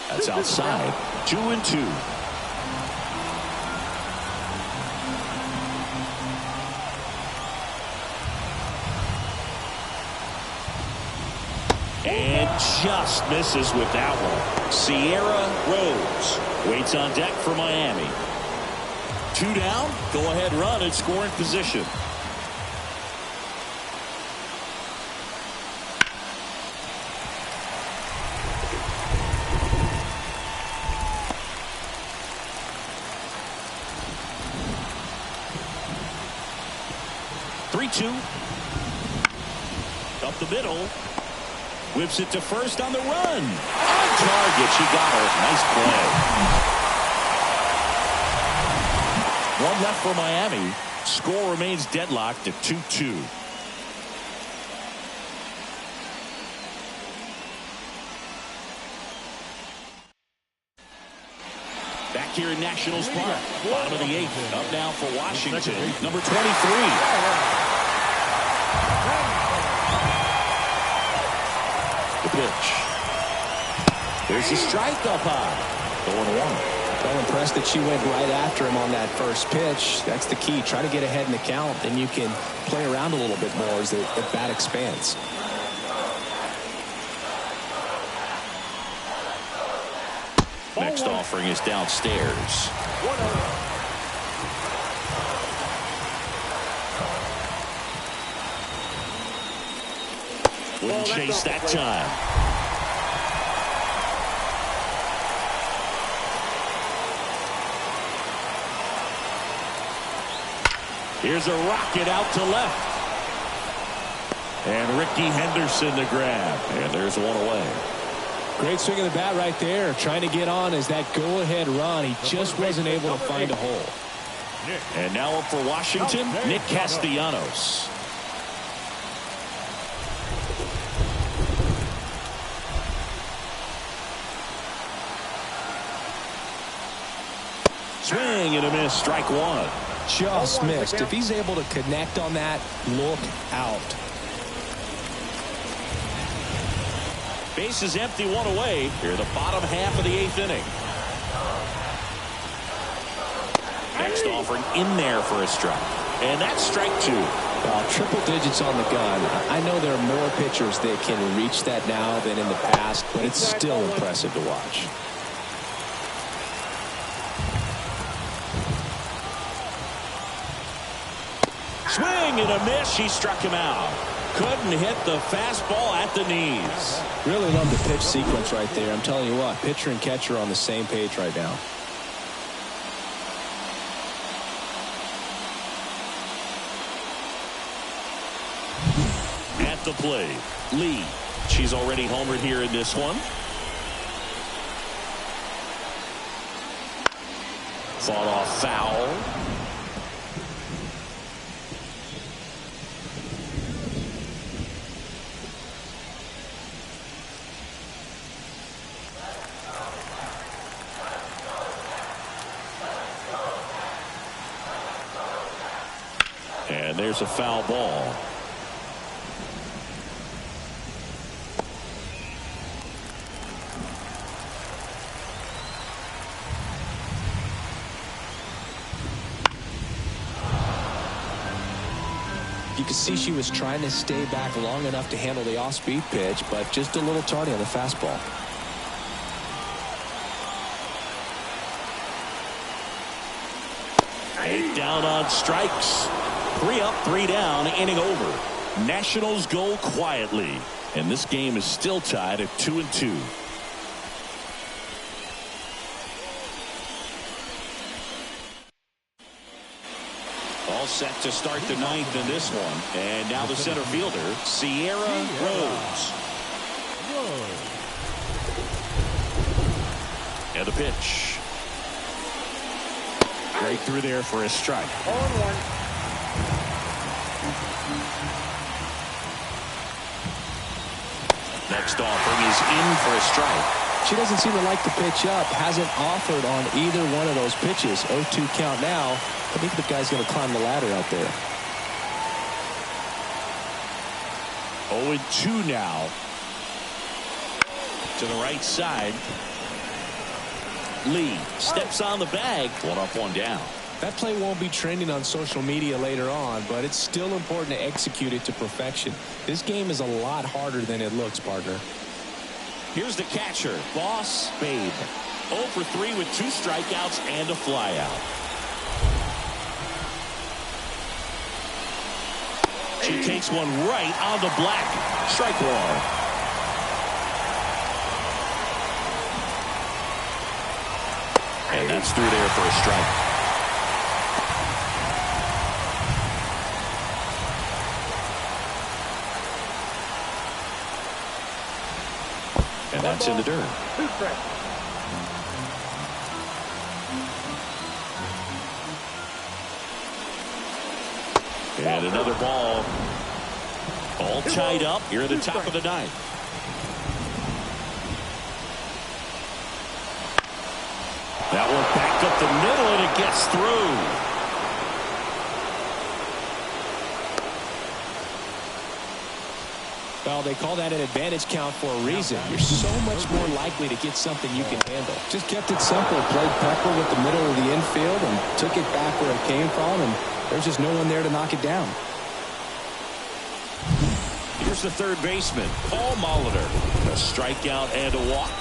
S1: That's outside. 2-2. And just misses with that one. Sierra Rose waits on deck for Miami. 2 down. Go ahead run at scoring position. Up the middle. Whips it to first on the run. On target. She got her. Nice play. One left for Miami. Score remains deadlocked at 2-2. Back here in Nationals Park. Bottom of the 8th. Up now for Washington. Number 23. The pitch. There's a strike up high. 0-1.
S5: Well, impressed that she went right after him on that first pitch. That's the key. Try to get ahead in the count, then you can play around a little bit more as the bat expands.
S1: Next offering is downstairs. Wouldn't chase that time. Here's a rocket out to left. And Ricky Henderson to grab. And there's one away.
S5: Great swing of the bat right there. Trying to get on as that go-ahead run. He just wasn't able to find a hole.
S1: And now up for Washington, Nick Castellanos. Swing and a miss, strike one.
S5: Just missed. If he's able to connect on that, look out.
S1: Base is empty, one away. Here the bottom half of the 8th inning. Next offering in there for a strike. And that's strike two.
S5: Triple digits on the gun. I know there are more pitchers that can reach that now than in the past, but it's still impressive to watch.
S1: Swing and a miss. She struck him out. Couldn't hit the fastball at the knees.
S5: Really love the pitch sequence right there. I'm telling you what, pitcher and catcher are on the same page right now.
S1: At the plate, Lee. She's already homered here in this one. Fought off foul. And there's a foul ball.
S5: You could see she was trying to stay back long enough to handle the off-speed pitch, but just a little tardy on the fastball.
S1: Eight down on strikes. 3 up, 3 down, inning over. Nationals go quietly, and this game is still tied at 2-2. All set to start the 9th in this one. And now the center fielder, Sierra Rose. And the pitch. Right through there for a strike.
S4: 0-1.
S1: Next offering is in for a strike.
S5: She doesn't seem to like the pitch up. Hasn't offered on either one of those pitches. 0-2 count now. I think the guy's going to climb the ladder out there.
S1: 0-2 now. To the right side. Lee steps on the bag. 1 up, 1 down.
S5: That play won't be trending on social media later on, but it's still important to execute it to perfection. This game is a lot harder than it looks, partner.
S1: Here's the catcher, Boss Babe. 0 for 3 with 2 strikeouts and a flyout. She takes one right on the black. Strike one. And that's through there for a strike. And that's in the dirt.
S4: 2 strikes.
S1: And another ball. All tied up here at the top of the ninth. That one back up the middle, and it gets through.
S5: Well, they call that an advantage count for a reason. You're so much more likely to get something you can handle. Just kept it simple. Played Pepper with the middle of the infield and took it back where it came from, and there's just no one there to knock it down.
S1: Here's the third baseman, Paul Molitor. A strikeout and a walk.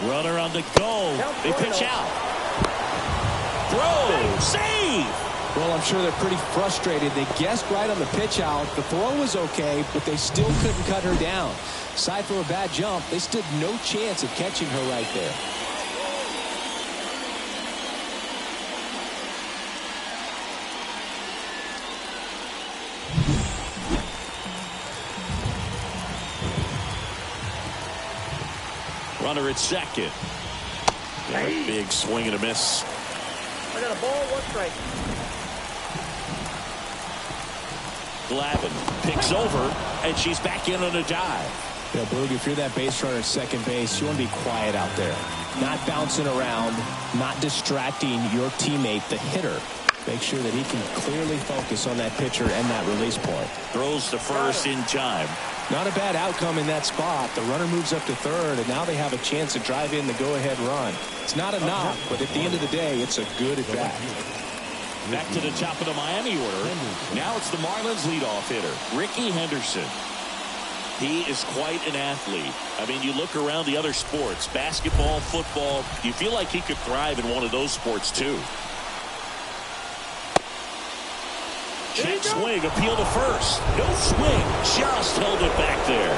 S1: Runner on the go. They pitch out. Throw. Save.
S5: Well, I'm sure they're pretty frustrated. They guessed right on the pitch out. The throw was okay, but they still couldn't cut her down. Aside from a bad jump, they stood no chance of catching her right there.
S1: Runner at second. And a big swing and a miss.
S4: I got a ball, 1 strike.
S1: Glavin picks over, and she's back in on a dive.
S5: Yeah, Boog, if you're that base runner at second base, you want to be quiet out there. Not bouncing around, not distracting your teammate, the hitter. Make sure that he can clearly focus on that pitcher and that release point.
S1: Throws to first in time.
S5: Not a bad outcome in that spot. The runner moves up to third, and now they have a chance to drive in the go-ahead run. It's not enough, but at the end of the day, it's a good at-bat.
S1: Back to the top of the Miami order. Now it's the Marlins leadoff hitter, Ricky Henderson. He is quite an athlete. I mean, you look around the other sports, basketball, football, you feel like he could thrive in one of those sports too. Check swing, appeal to first. No swing, just held it back there.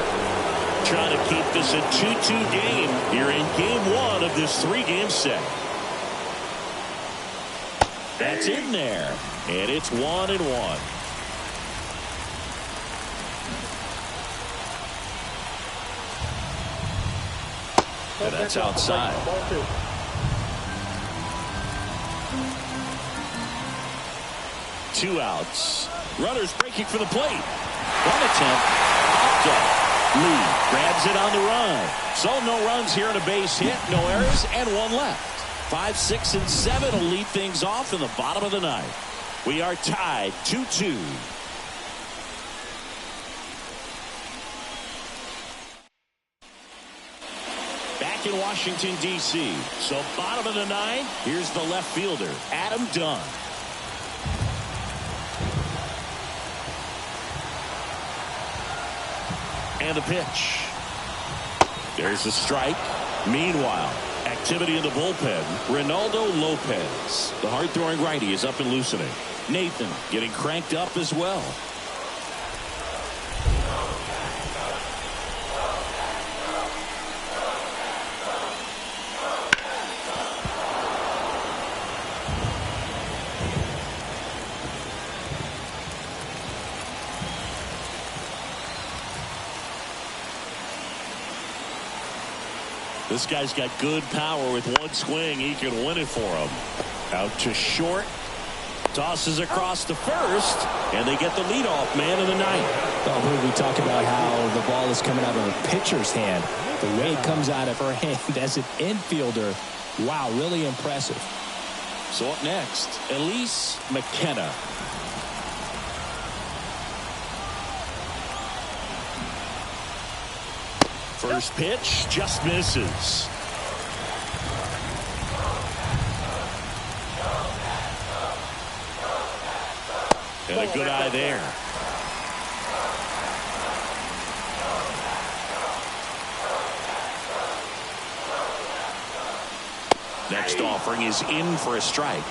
S1: Trying to keep this a 2-2 game here in game 1 of this 3-game set. That's in there, and it's 1-1. And that's outside.
S4: Ball 2.
S1: Two outs. Runners breaking for the plate. One attempt. Popped up. Lee grabs it on the run. So no runs here and a base hit. No errors and 1 left. 5, 6, and 7 will lead things off in the bottom of the ninth. We are tied 2-2. Back in Washington, D.C. So bottom of the ninth, here's the left fielder, Adam Dunn. And the pitch. There's the strike. Meanwhile, activity in the bullpen. Ronaldo Lopez, the hard-throwing righty, is up and loosening. Nathan getting cranked up as well. This guy's got good power. With one swing, he can win it for him. Out to short. Tosses across to first. And they get the leadoff man in the ninth.
S5: Oh, we talk about how the ball is coming out of a pitcher's hand. The way it comes out of her hand as an infielder. Wow, really impressive.
S1: So up next, Elise McKenna. First pitch just misses. And a good eye there. Next offering is in for a strike.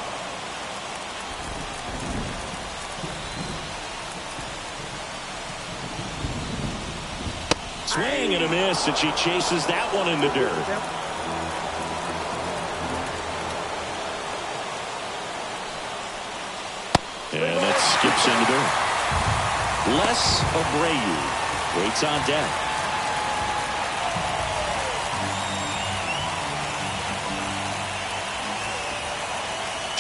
S1: Swing and a miss, and she chases that one in the dirt. And that skips in the dirt. Les Abreu waits on deck.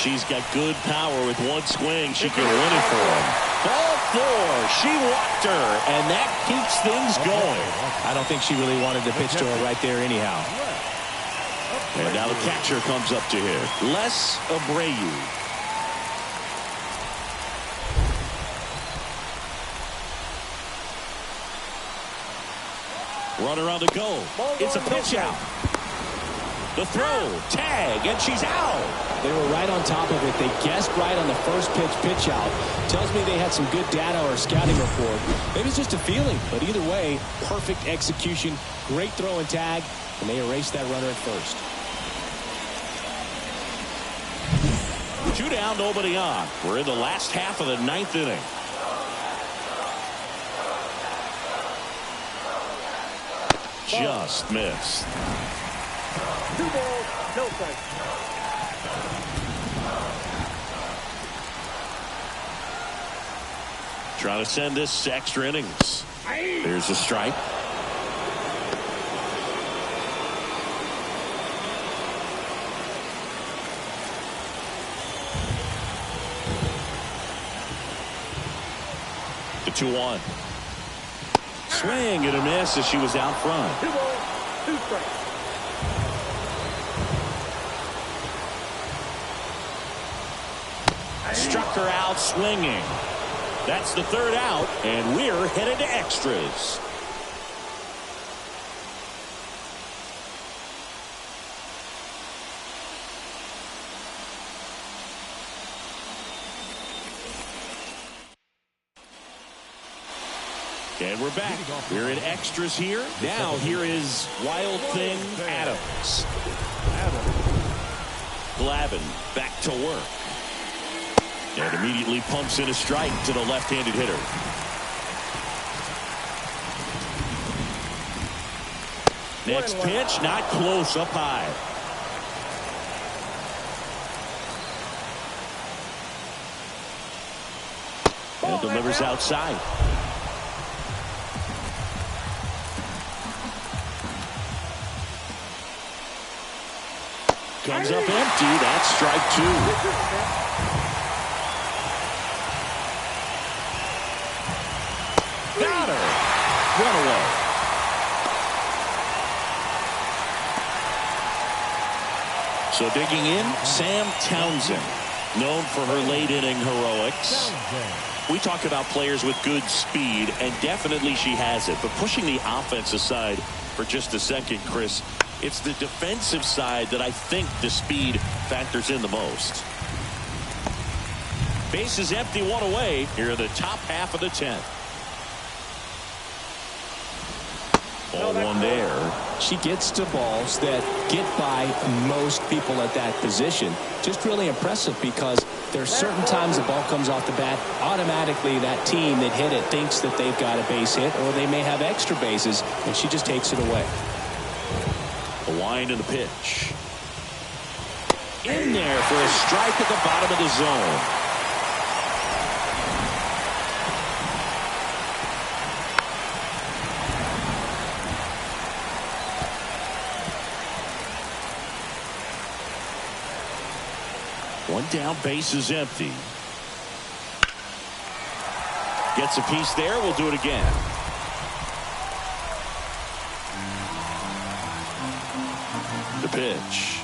S1: she's got good power with one swing. She can win it for him. Ball 4. She walked her, and that keeps things going.
S5: I don't think she really wanted to pitch to her right there anyhow.
S1: And now the catcher comes up to hit. Les Abreu. Runner on the go. It's a pitch out. The throw, tag, and she's out.
S5: They were right on top of it. They guessed right on the first pitch out. Tells me they had some good data or scouting report. Maybe it's just a feeling, but either way, perfect execution, great throw and tag, and they erased that runner at first.
S1: 2 down, nobody on. We're in the last half of the 9th inning. Just missed.
S4: 2 balls, no strikes.
S1: Trying to send this to extra innings. There's a strike. The 2-1. Swing and a miss as she was out front.
S4: 2 balls, 2 strikes.
S1: Struck her out swinging. That's the 3rd out, and we're headed to extras. And we're back. We're in extras here. Now here is Wild Thing Adams. Glavin back to work. And immediately pumps in a strike to the left-handed hitter. Next pitch, not close, up high. And delivers outside. Comes up empty. That's strike 2. Got her. Run away. So digging in, Sam Townsend, known for her late inning heroics. We talk about players with good speed, and definitely she has it. But pushing the offense aside for just a second, Chris, it's the defensive side that I think the speed factors in the most. Base is empty, 1 away here in the top half of the 10th. Ball 1 there.
S5: She gets to balls that get by most people at that position. Just really impressive because there's certain times the ball comes off the bat, automatically that team that hit it thinks that they've got a base hit, or they may have extra bases, and she just takes it away.
S1: The wind and the pitch. In there for a strike at the bottom of the zone. One down, base is empty. Gets a piece there. We'll do it again. The pitch.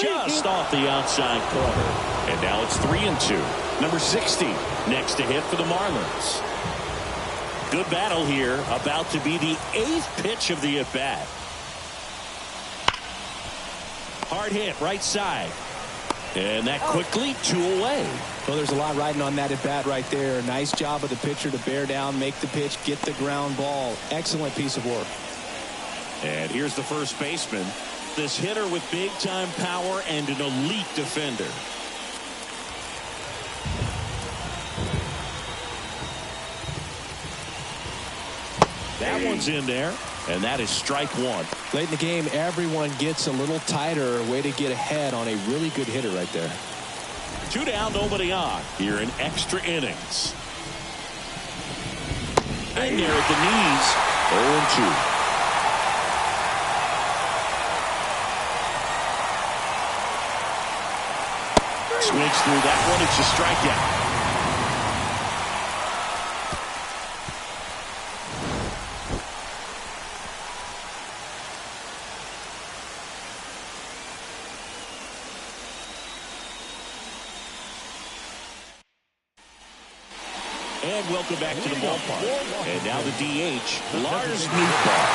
S1: Just off the outside corner. And now it's 3-2. Number 60 next to hit for the Marlins. Good battle here. About to be the 8th pitch of the at-bat. Hard hit right side. And that quickly 2 away.
S5: Well, there's a lot riding on that at bat right there. Nice job of the pitcher to bear down, make the pitch, get the ground ball. Excellent piece of work.
S1: And here's the first baseman. This hitter with big time power and an elite defender. That one's in there. And that is strike 1.
S5: Late in the game, everyone gets a little tighter. Way to get ahead on a really good hitter right there.
S1: 2 down, nobody on here in extra innings. And there at the knees, 0-2. Swings through that one. It's a strikeout. And welcome back to the ballpark. And now the DH, Lars Nootbaar.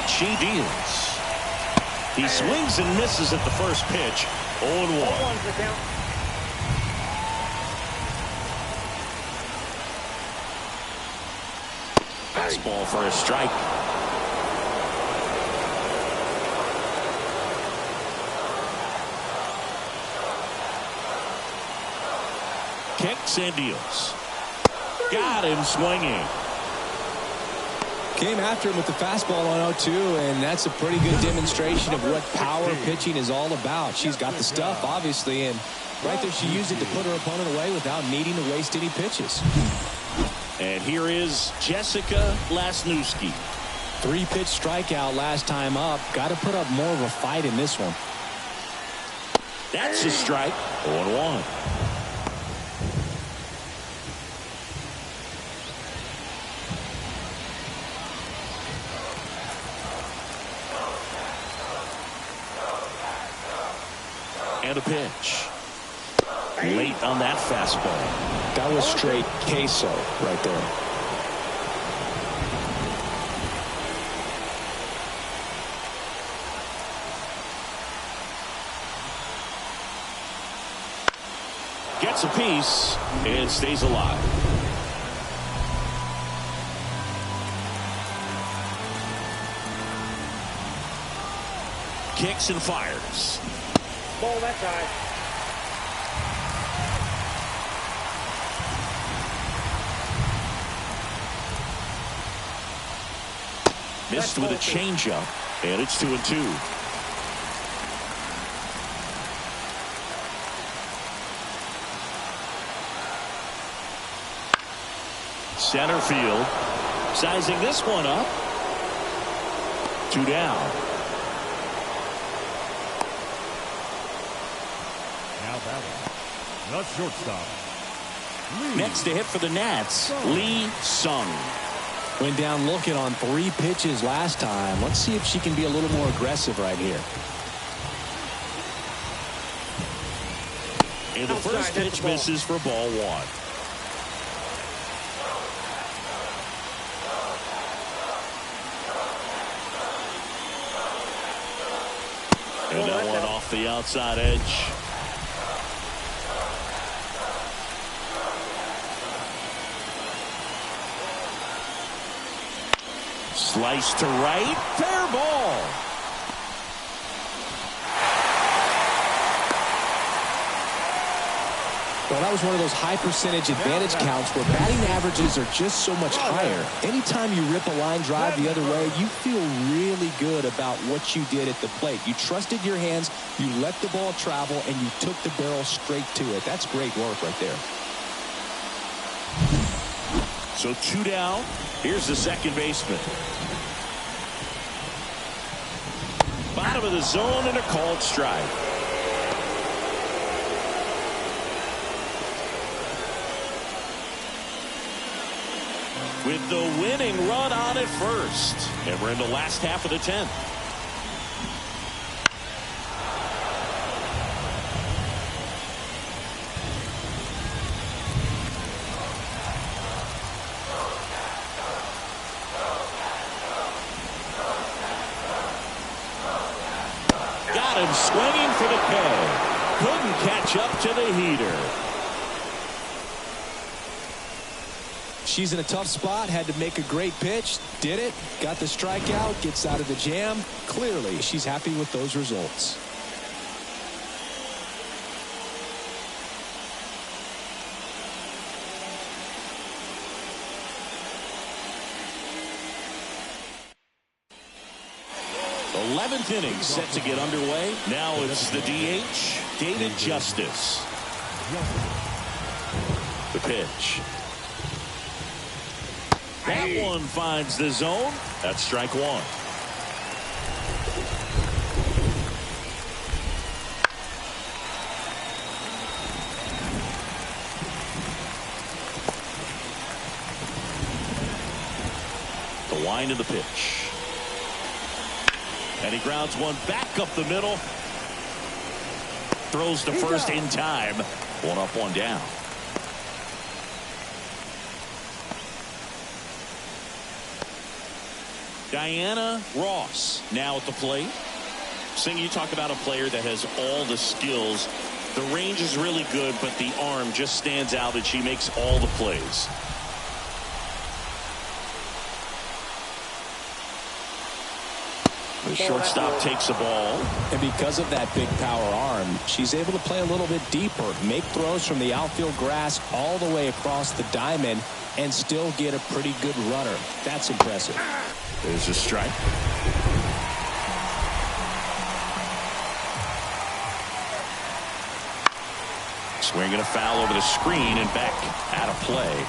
S1: She deals. He swings and misses at the first pitch. 0-1. Fastball for a strike. Kicks and deals. Got him swinging.
S5: Came after him with the fastball on 0-2, and that's a pretty good demonstration of what power pitching is all about. She's got the stuff, obviously, and right there she used it to put her opponent away without needing to waste any pitches.
S1: And here is Jessica Lasnewski.
S5: 3-pitch strikeout last time up. Got to put up more of a fight in this one.
S1: That's a strike. 0-1. And a pitch. Late on that fastball.
S5: That was straight queso right there.
S1: Gets a piece and stays alive. Kicks and fires.
S4: Ball that side.
S1: Missed with a changeup, and it's 2-2. Center field, sizing this one up. 2 down.
S3: Now batting, the shortstop.
S1: Next to hit for the Nats, Lee Sung.
S5: Went down looking on 3 pitches last time. Let's see if she can be a little more aggressive right here.
S1: And the first pitch misses for ball 1. And that one off the outside edge. Slice to right. Fair ball.
S5: Well, that was one of those high percentage advantage counts where batting averages are just so much higher. Anytime you rip a line drive the other way, you feel really good about what you did at the plate. You trusted your hands, you let the ball travel, and you took the barrel straight to it. That's great work right there.
S1: So 2 down. Here's the second baseman. Bottom of the zone and a called strike. With the winning run on at first. And we're in the last half of the 10th. Got him swinging for the K. Couldn't catch up to the heater.
S5: She's in a tough spot, had to make a great pitch, did it, got the strikeout, gets out of the jam. Clearly, she's happy with those results.
S1: The 11th inning set to get underway. Now it's the DH, David Justice. The pitch. That one finds the zone. That's strike 1. Line to the pitch. And he grounds one back up the middle. Throws to first in time. One up, one down. Diana Ross now at the plate. Sing, you talk about a player that has all the skills. The range is really good, but the arm just stands out and she makes all the plays. The shortstop takes the ball.
S5: And because of that big power arm, she's able to play a little bit deeper, make throws from the outfield grass all the way across the diamond, and still get a pretty good runner. That's impressive.
S1: There's a strike. Swinging a foul over the screen and back out of play.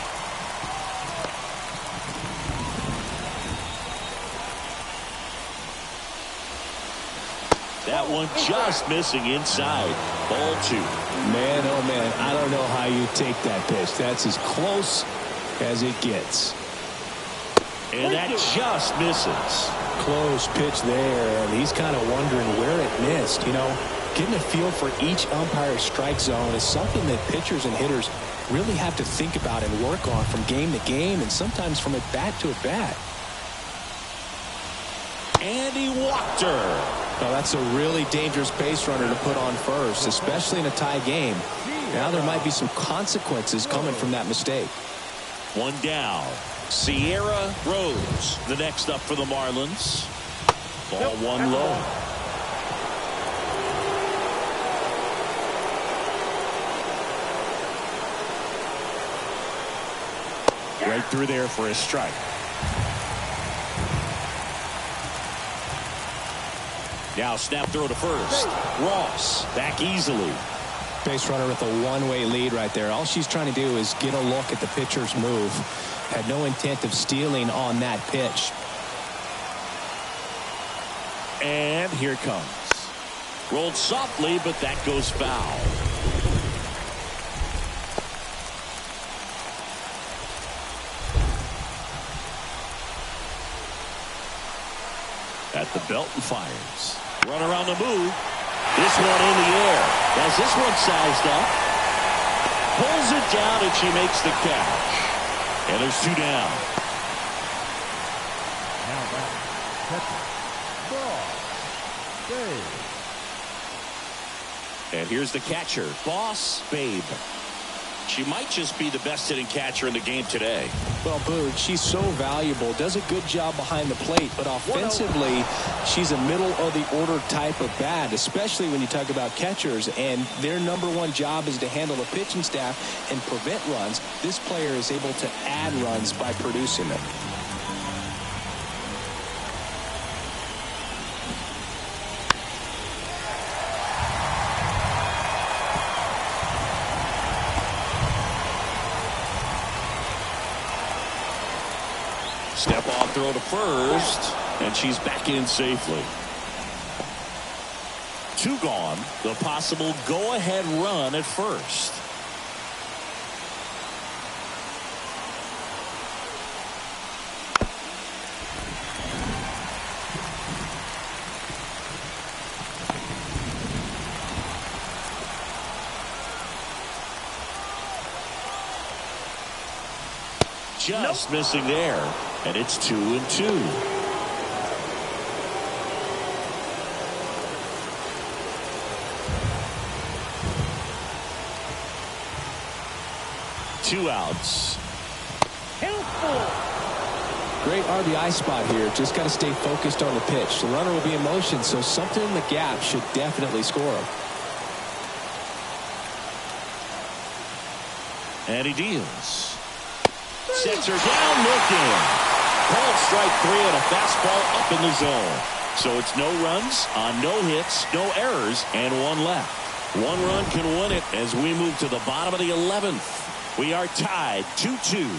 S1: That one just missing inside. Ball 2.
S5: Man, oh man, I don't know how you take that pitch. That's as close as it gets.
S1: And that just misses.
S5: Close pitch there, and he's kind of wondering where it missed. You know, getting a feel for each umpire's strike zone is something that pitchers and hitters really have to think about and work on from game to game, and sometimes from at bat to at bat.
S1: And he walked her.
S5: Well, that's a really dangerous base runner to put on first, especially in a tie game. Now there might be some consequences coming from that mistake.
S1: One down. Sierra Rose, the next up for the Marlins. Ball 1 low. Right through there for a strike. Now snap throw to first. Ross back easily.
S5: Base runner with a one-way lead right there. All she's trying to do is get a look at the pitcher's move. Had no intent of stealing on that pitch.
S1: And here it comes. Rolled softly, but that goes foul. At the belt and fires. Run around the move. This one in the air. Has this one sized up. Pulls it down and she makes the catch. And there's 2 down.
S3: Now back. Catcher. Ball. Babe.
S1: And here's the catcher, Boss Babe. She might just be the best hitting catcher in the game today.
S5: Well, Boog, she's so valuable, does a good job behind the plate, but offensively, she's a middle of the order type of bat, especially when you talk about catchers, and their #1 job is to handle the pitching staff and prevent runs. This player is able to add runs by producing them.
S1: Step off throw to first, and she's back in safely. 2 gone. The possible go-ahead run at first. Just missing there, and it's 2-2. Two outs.
S5: Great RBI spot here. Just got to stay focused on the pitch. The runner will be in motion, so something in the gap should definitely score.
S1: And he deals. Sets her down, looking. Called strike 3 and a fastball up in the zone. So it's no runs on no hits, no errors, and 1 left. 1 run can win it as we move to the bottom of the 11th. We are tied 2-2.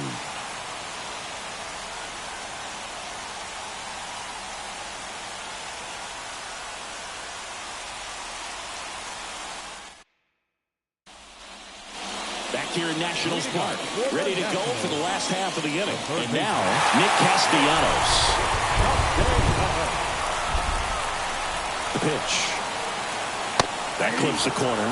S1: Back here in Nationals Park. Ready to go for the last half of the inning. And now, Nick Castellanos. The pitch. That clips the corner.
S4: 0-1.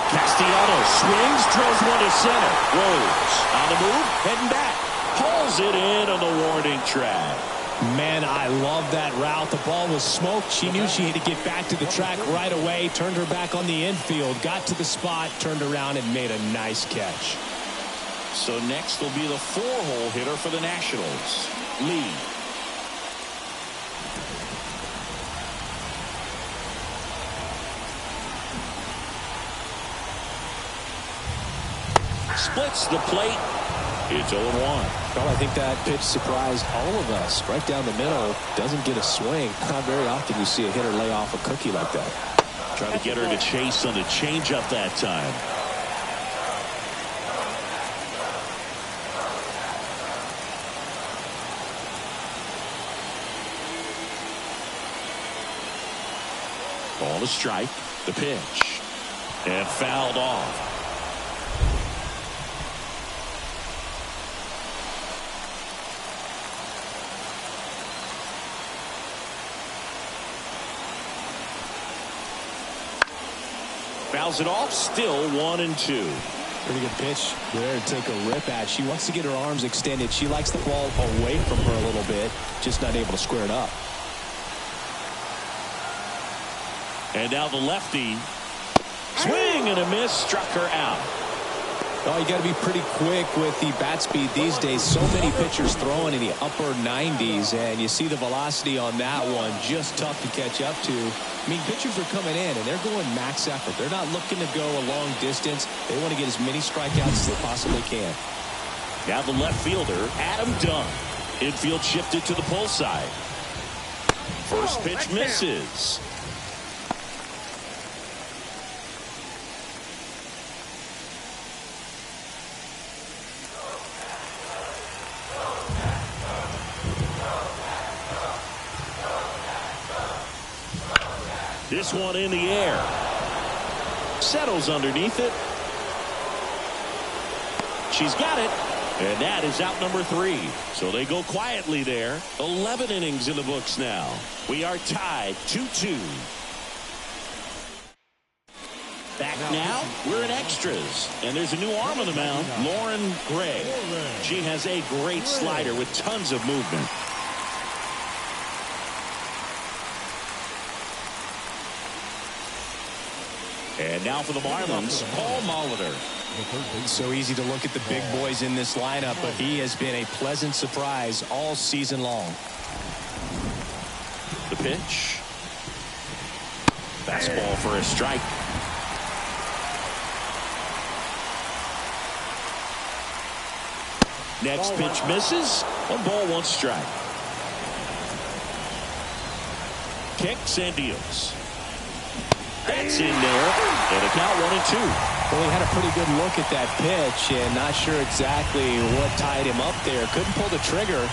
S1: Castellanos swings, drills one to center. Rose on the move, heading back. Pulls it in on the warning track.
S5: Man, I love that route. The ball was smoked. She knew she had to get back to the track right away. Turned her back on the infield. Got to the spot, turned around, and made a nice catch.
S1: So next will be the 4-hole hitter for the Nationals, Lee. Splits the plate. It's 0-1.
S5: Well, I think that pitch surprised all of us. Right down the middle, doesn't get a swing. Not very often you see a hitter lay off a cookie like that.
S1: Trying to get her to chase on the changeup that time. Ball to strike. The pitch. And fouled off. Fouls it off. Still 1-2.
S5: Pretty good pitch there to take a rip at. She wants to get her arms extended. She likes the ball away from her a little bit. Just not able to square it up.
S1: And now the lefty. Swing and a miss. Struck her out.
S5: Oh, you got to be pretty quick with the bat speed these days. So many pitchers throwing in the upper 90s, and you see the velocity on that one. Just tough to catch up to. I mean, pitchers are coming in, and they're going max effort. They're not looking to go a long distance. They want to get as many strikeouts as they possibly can.
S1: Now the left fielder, Adam Dunn. Infield shifted to the pull side. First pitch misses. This one in the air. Settles underneath it. She's got it. And that is out number 3. So they go quietly there. 11 innings in the books now. We are tied 2-2. Back now, we're in extras. And there's a new arm on the mound, Lauren Gray. She has a great slider with tons of movement. And now for the Marlins, Paul Molitor.
S5: It's so easy to look at the big boys in this lineup, but he has been a pleasant surprise all season long.
S1: The pitch. Fastball for a strike. Next pitch misses. 1-1 strike. Kicks and deals. That's in there. And a count 1-2.
S5: Well, he had a pretty good look at that pitch and not sure exactly what tied him up there. Couldn't pull the trigger.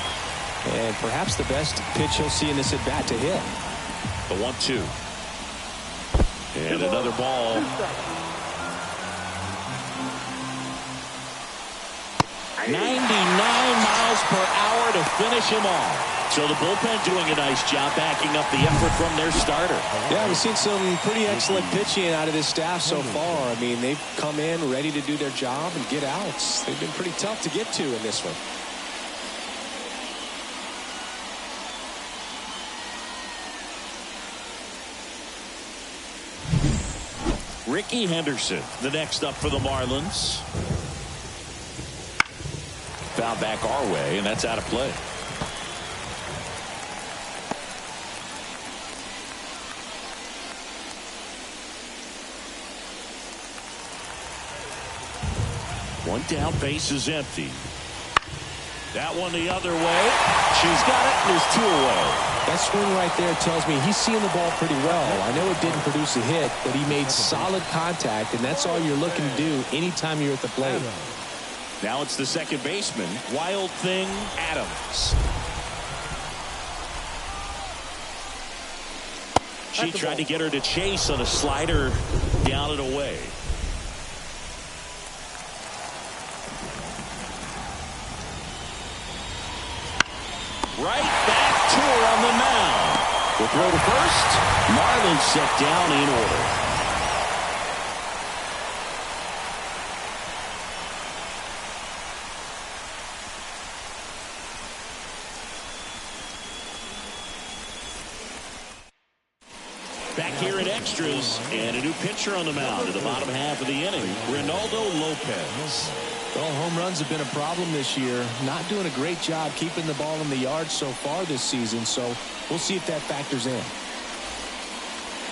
S5: And perhaps the best pitch he'll see in this at-bat to hit.
S1: The 1-2. And another ball. 99 miles per hour to finish him off. So the bullpen doing a nice job backing up the effort from their starter.
S5: Yeah, we've seen some pretty excellent pitching out of this staff so far. I mean, they've come in ready to do their job and get outs. They've been pretty tough to get to in this one.
S1: Ricky Henderson, the next up for the Marlins. Foul back our way, and that's out of play. One down, base is empty. That one the other way. She's got it, and there's 2 away.
S5: That swing right there tells me he's seeing the ball pretty well. I know it didn't produce a hit, but he made solid contact, and that's all you're looking to do anytime you're at the plate.
S1: Now it's the second baseman, Wild Thing Adams. She tried to get her to chase on a slider down and away. Right back to her on the mound. The throw to first. Marlin set down in order. Back here at extras, and a new pitcher on the mound in the bottom half of the inning, Ronaldo Lopez.
S5: Well, home runs have been a problem this year. Not doing a great job keeping the ball in the yard so far this season, so we'll see if that factors in.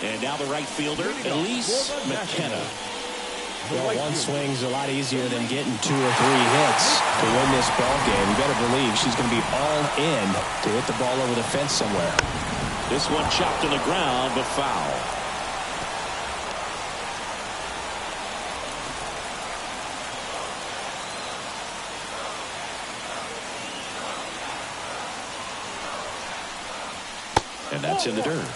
S1: And now the right fielder, Elise McKenna.
S5: Well, one swing's a lot easier than getting 2 or 3 hits to win this ball game. You better believe she's going to be all in to hit the ball over the fence somewhere.
S1: This one chopped to the ground, but foul. And that's in the dirt.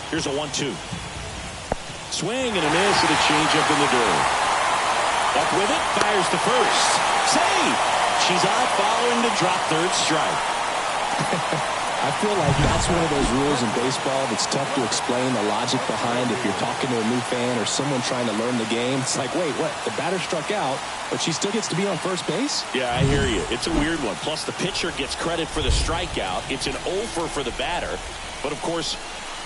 S1: Here's a 1-2. Swing and a miss and a changeup in the dirt. Up with it, fires to first. Save! She's out following the drop third strike.
S5: I feel like that's one of those rules in baseball that's tough to explain the logic behind if you're talking to a new fan or someone trying to learn the game. It's like, wait, what? The batter struck out, but she still gets to be on first base?
S1: Yeah, I hear you. It's a weird one. Plus, the pitcher gets credit for the strikeout. It's an over for the batter. But, of course,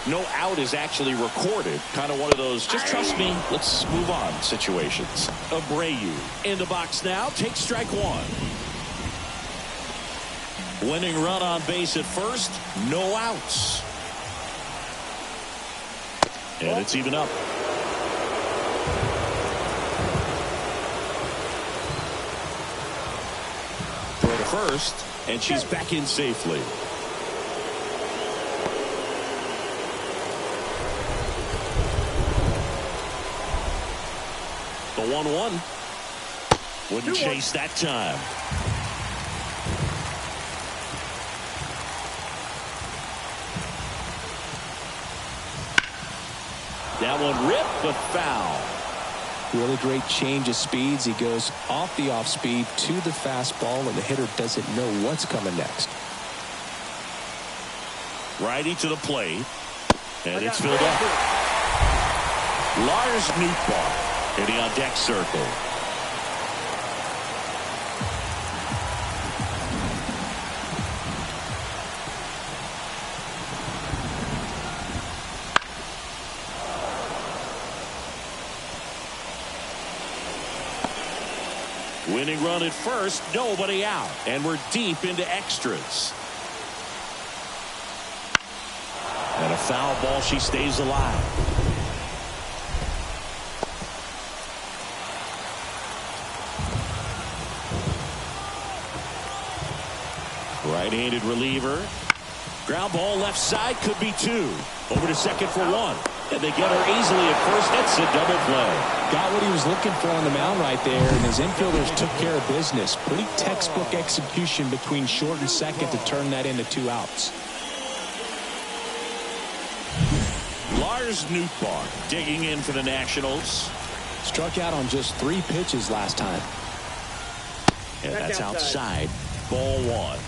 S1: no out is actually recorded. Kind of one of those, just trust me, let's move on situations. Abreu in the box now. Takes strike one. Winning run on base at first. No outs. And it's even up. Throw to first. And she's back in safely. The 1-1. Wouldn't chase that time. That one ripped, but foul.
S5: Really great change of speeds. He goes off the off speed to the fastball, and the hitter doesn't know what's coming next.
S1: Righty to the plate. And it's filled up. Lars Nootbaar. Hitting on deck circle. Winning run at first, nobody out. And we're deep into extras. And a foul ball, she stays alive. Right-handed reliever. Ground ball left side, could be 2. Over to second for 1. And they get her easily at first. It's a double play.
S5: Got what he was looking for on the mound right there, and his infielders took care of business. Pretty textbook execution between short and second to turn that into 2 outs.
S1: Lars Nootbaar digging in for the Nationals.
S5: Struck out on just 3 pitches last time.
S1: And that's outside. Ball 1.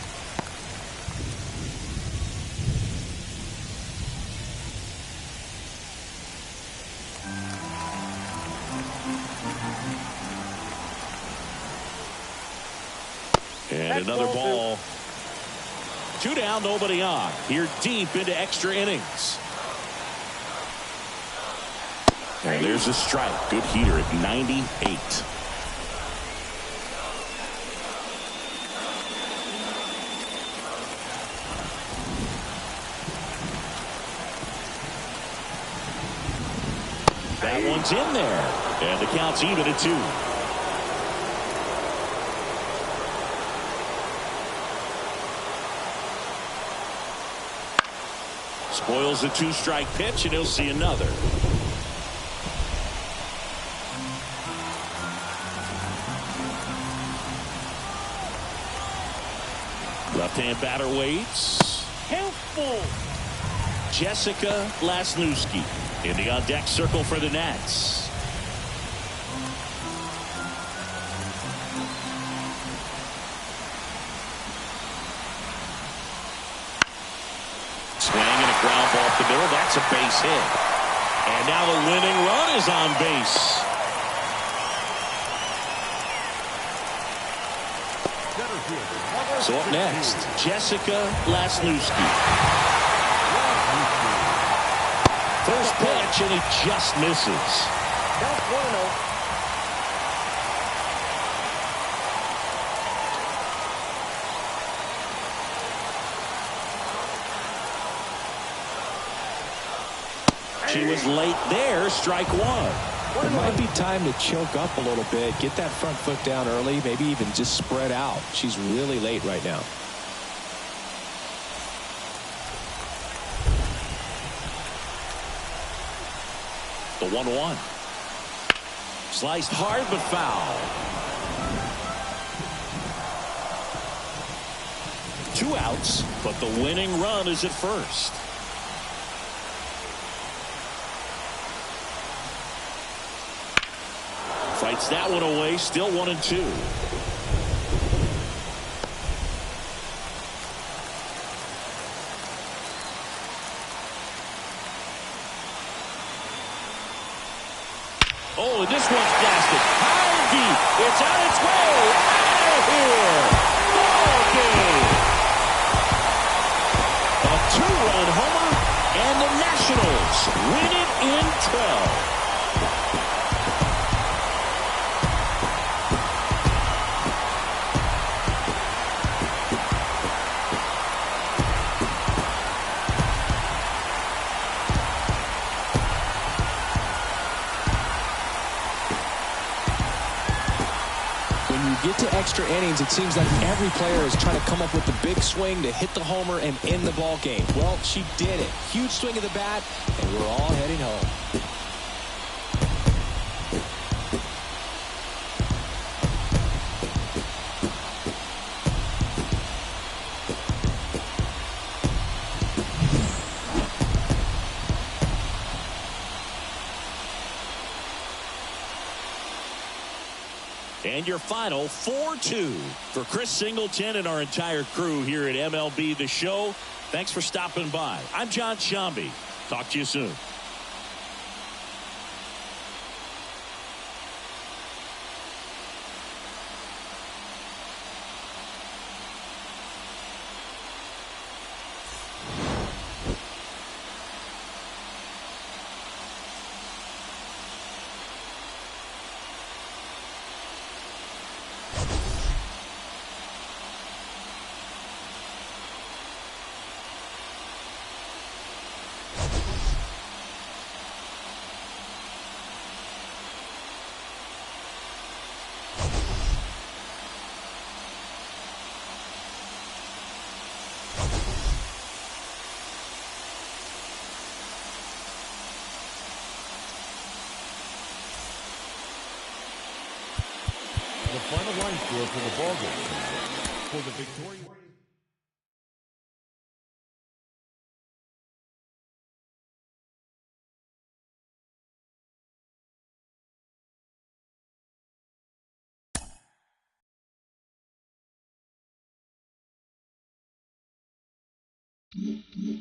S1: And another ball. 2 down, nobody on. Here deep into extra innings. And there's a strike. Good heater at 98. That one's in there. And the count's even at 2. Spoils a two-strike pitch, and he'll see another. Left-hand batter waits.
S4: Helpful.
S1: Jessica Lasnewski in the on-deck circle for the Nats. Swing and a ground ball up the middle. That's a base hit. And now the winning run is on base. So up next, Jessica Lasnewski. First pitch, and he just misses.
S4: Count 1-0.
S1: She was late there, strike one.
S5: It might be time to choke up a little bit, get that front foot down early, maybe even just spread out. She's really late right now.
S1: The 1-1. Sliced hard but foul. 2 outs, but the winning run is at first. Fights that one away, still 1-2. Oh, and this one's blasted. High deep. It's on its way. Out of here. Ball game. A 2-run homer, and the Nationals win it in 12.
S5: Get to extra innings, it seems like every player is trying to come up with the big swing to hit the homer and end the ball game. Well, she did it. Huge swing of the bat, and we're all heading home.
S1: And your final 4-2 for Chris Singleton and our entire crew here at MLB The Show. Thanks for stopping by. I'm John Shambi. Talk to you soon.
S3: The final line score for the ball game. For the victorious...
S6: Mm-hmm.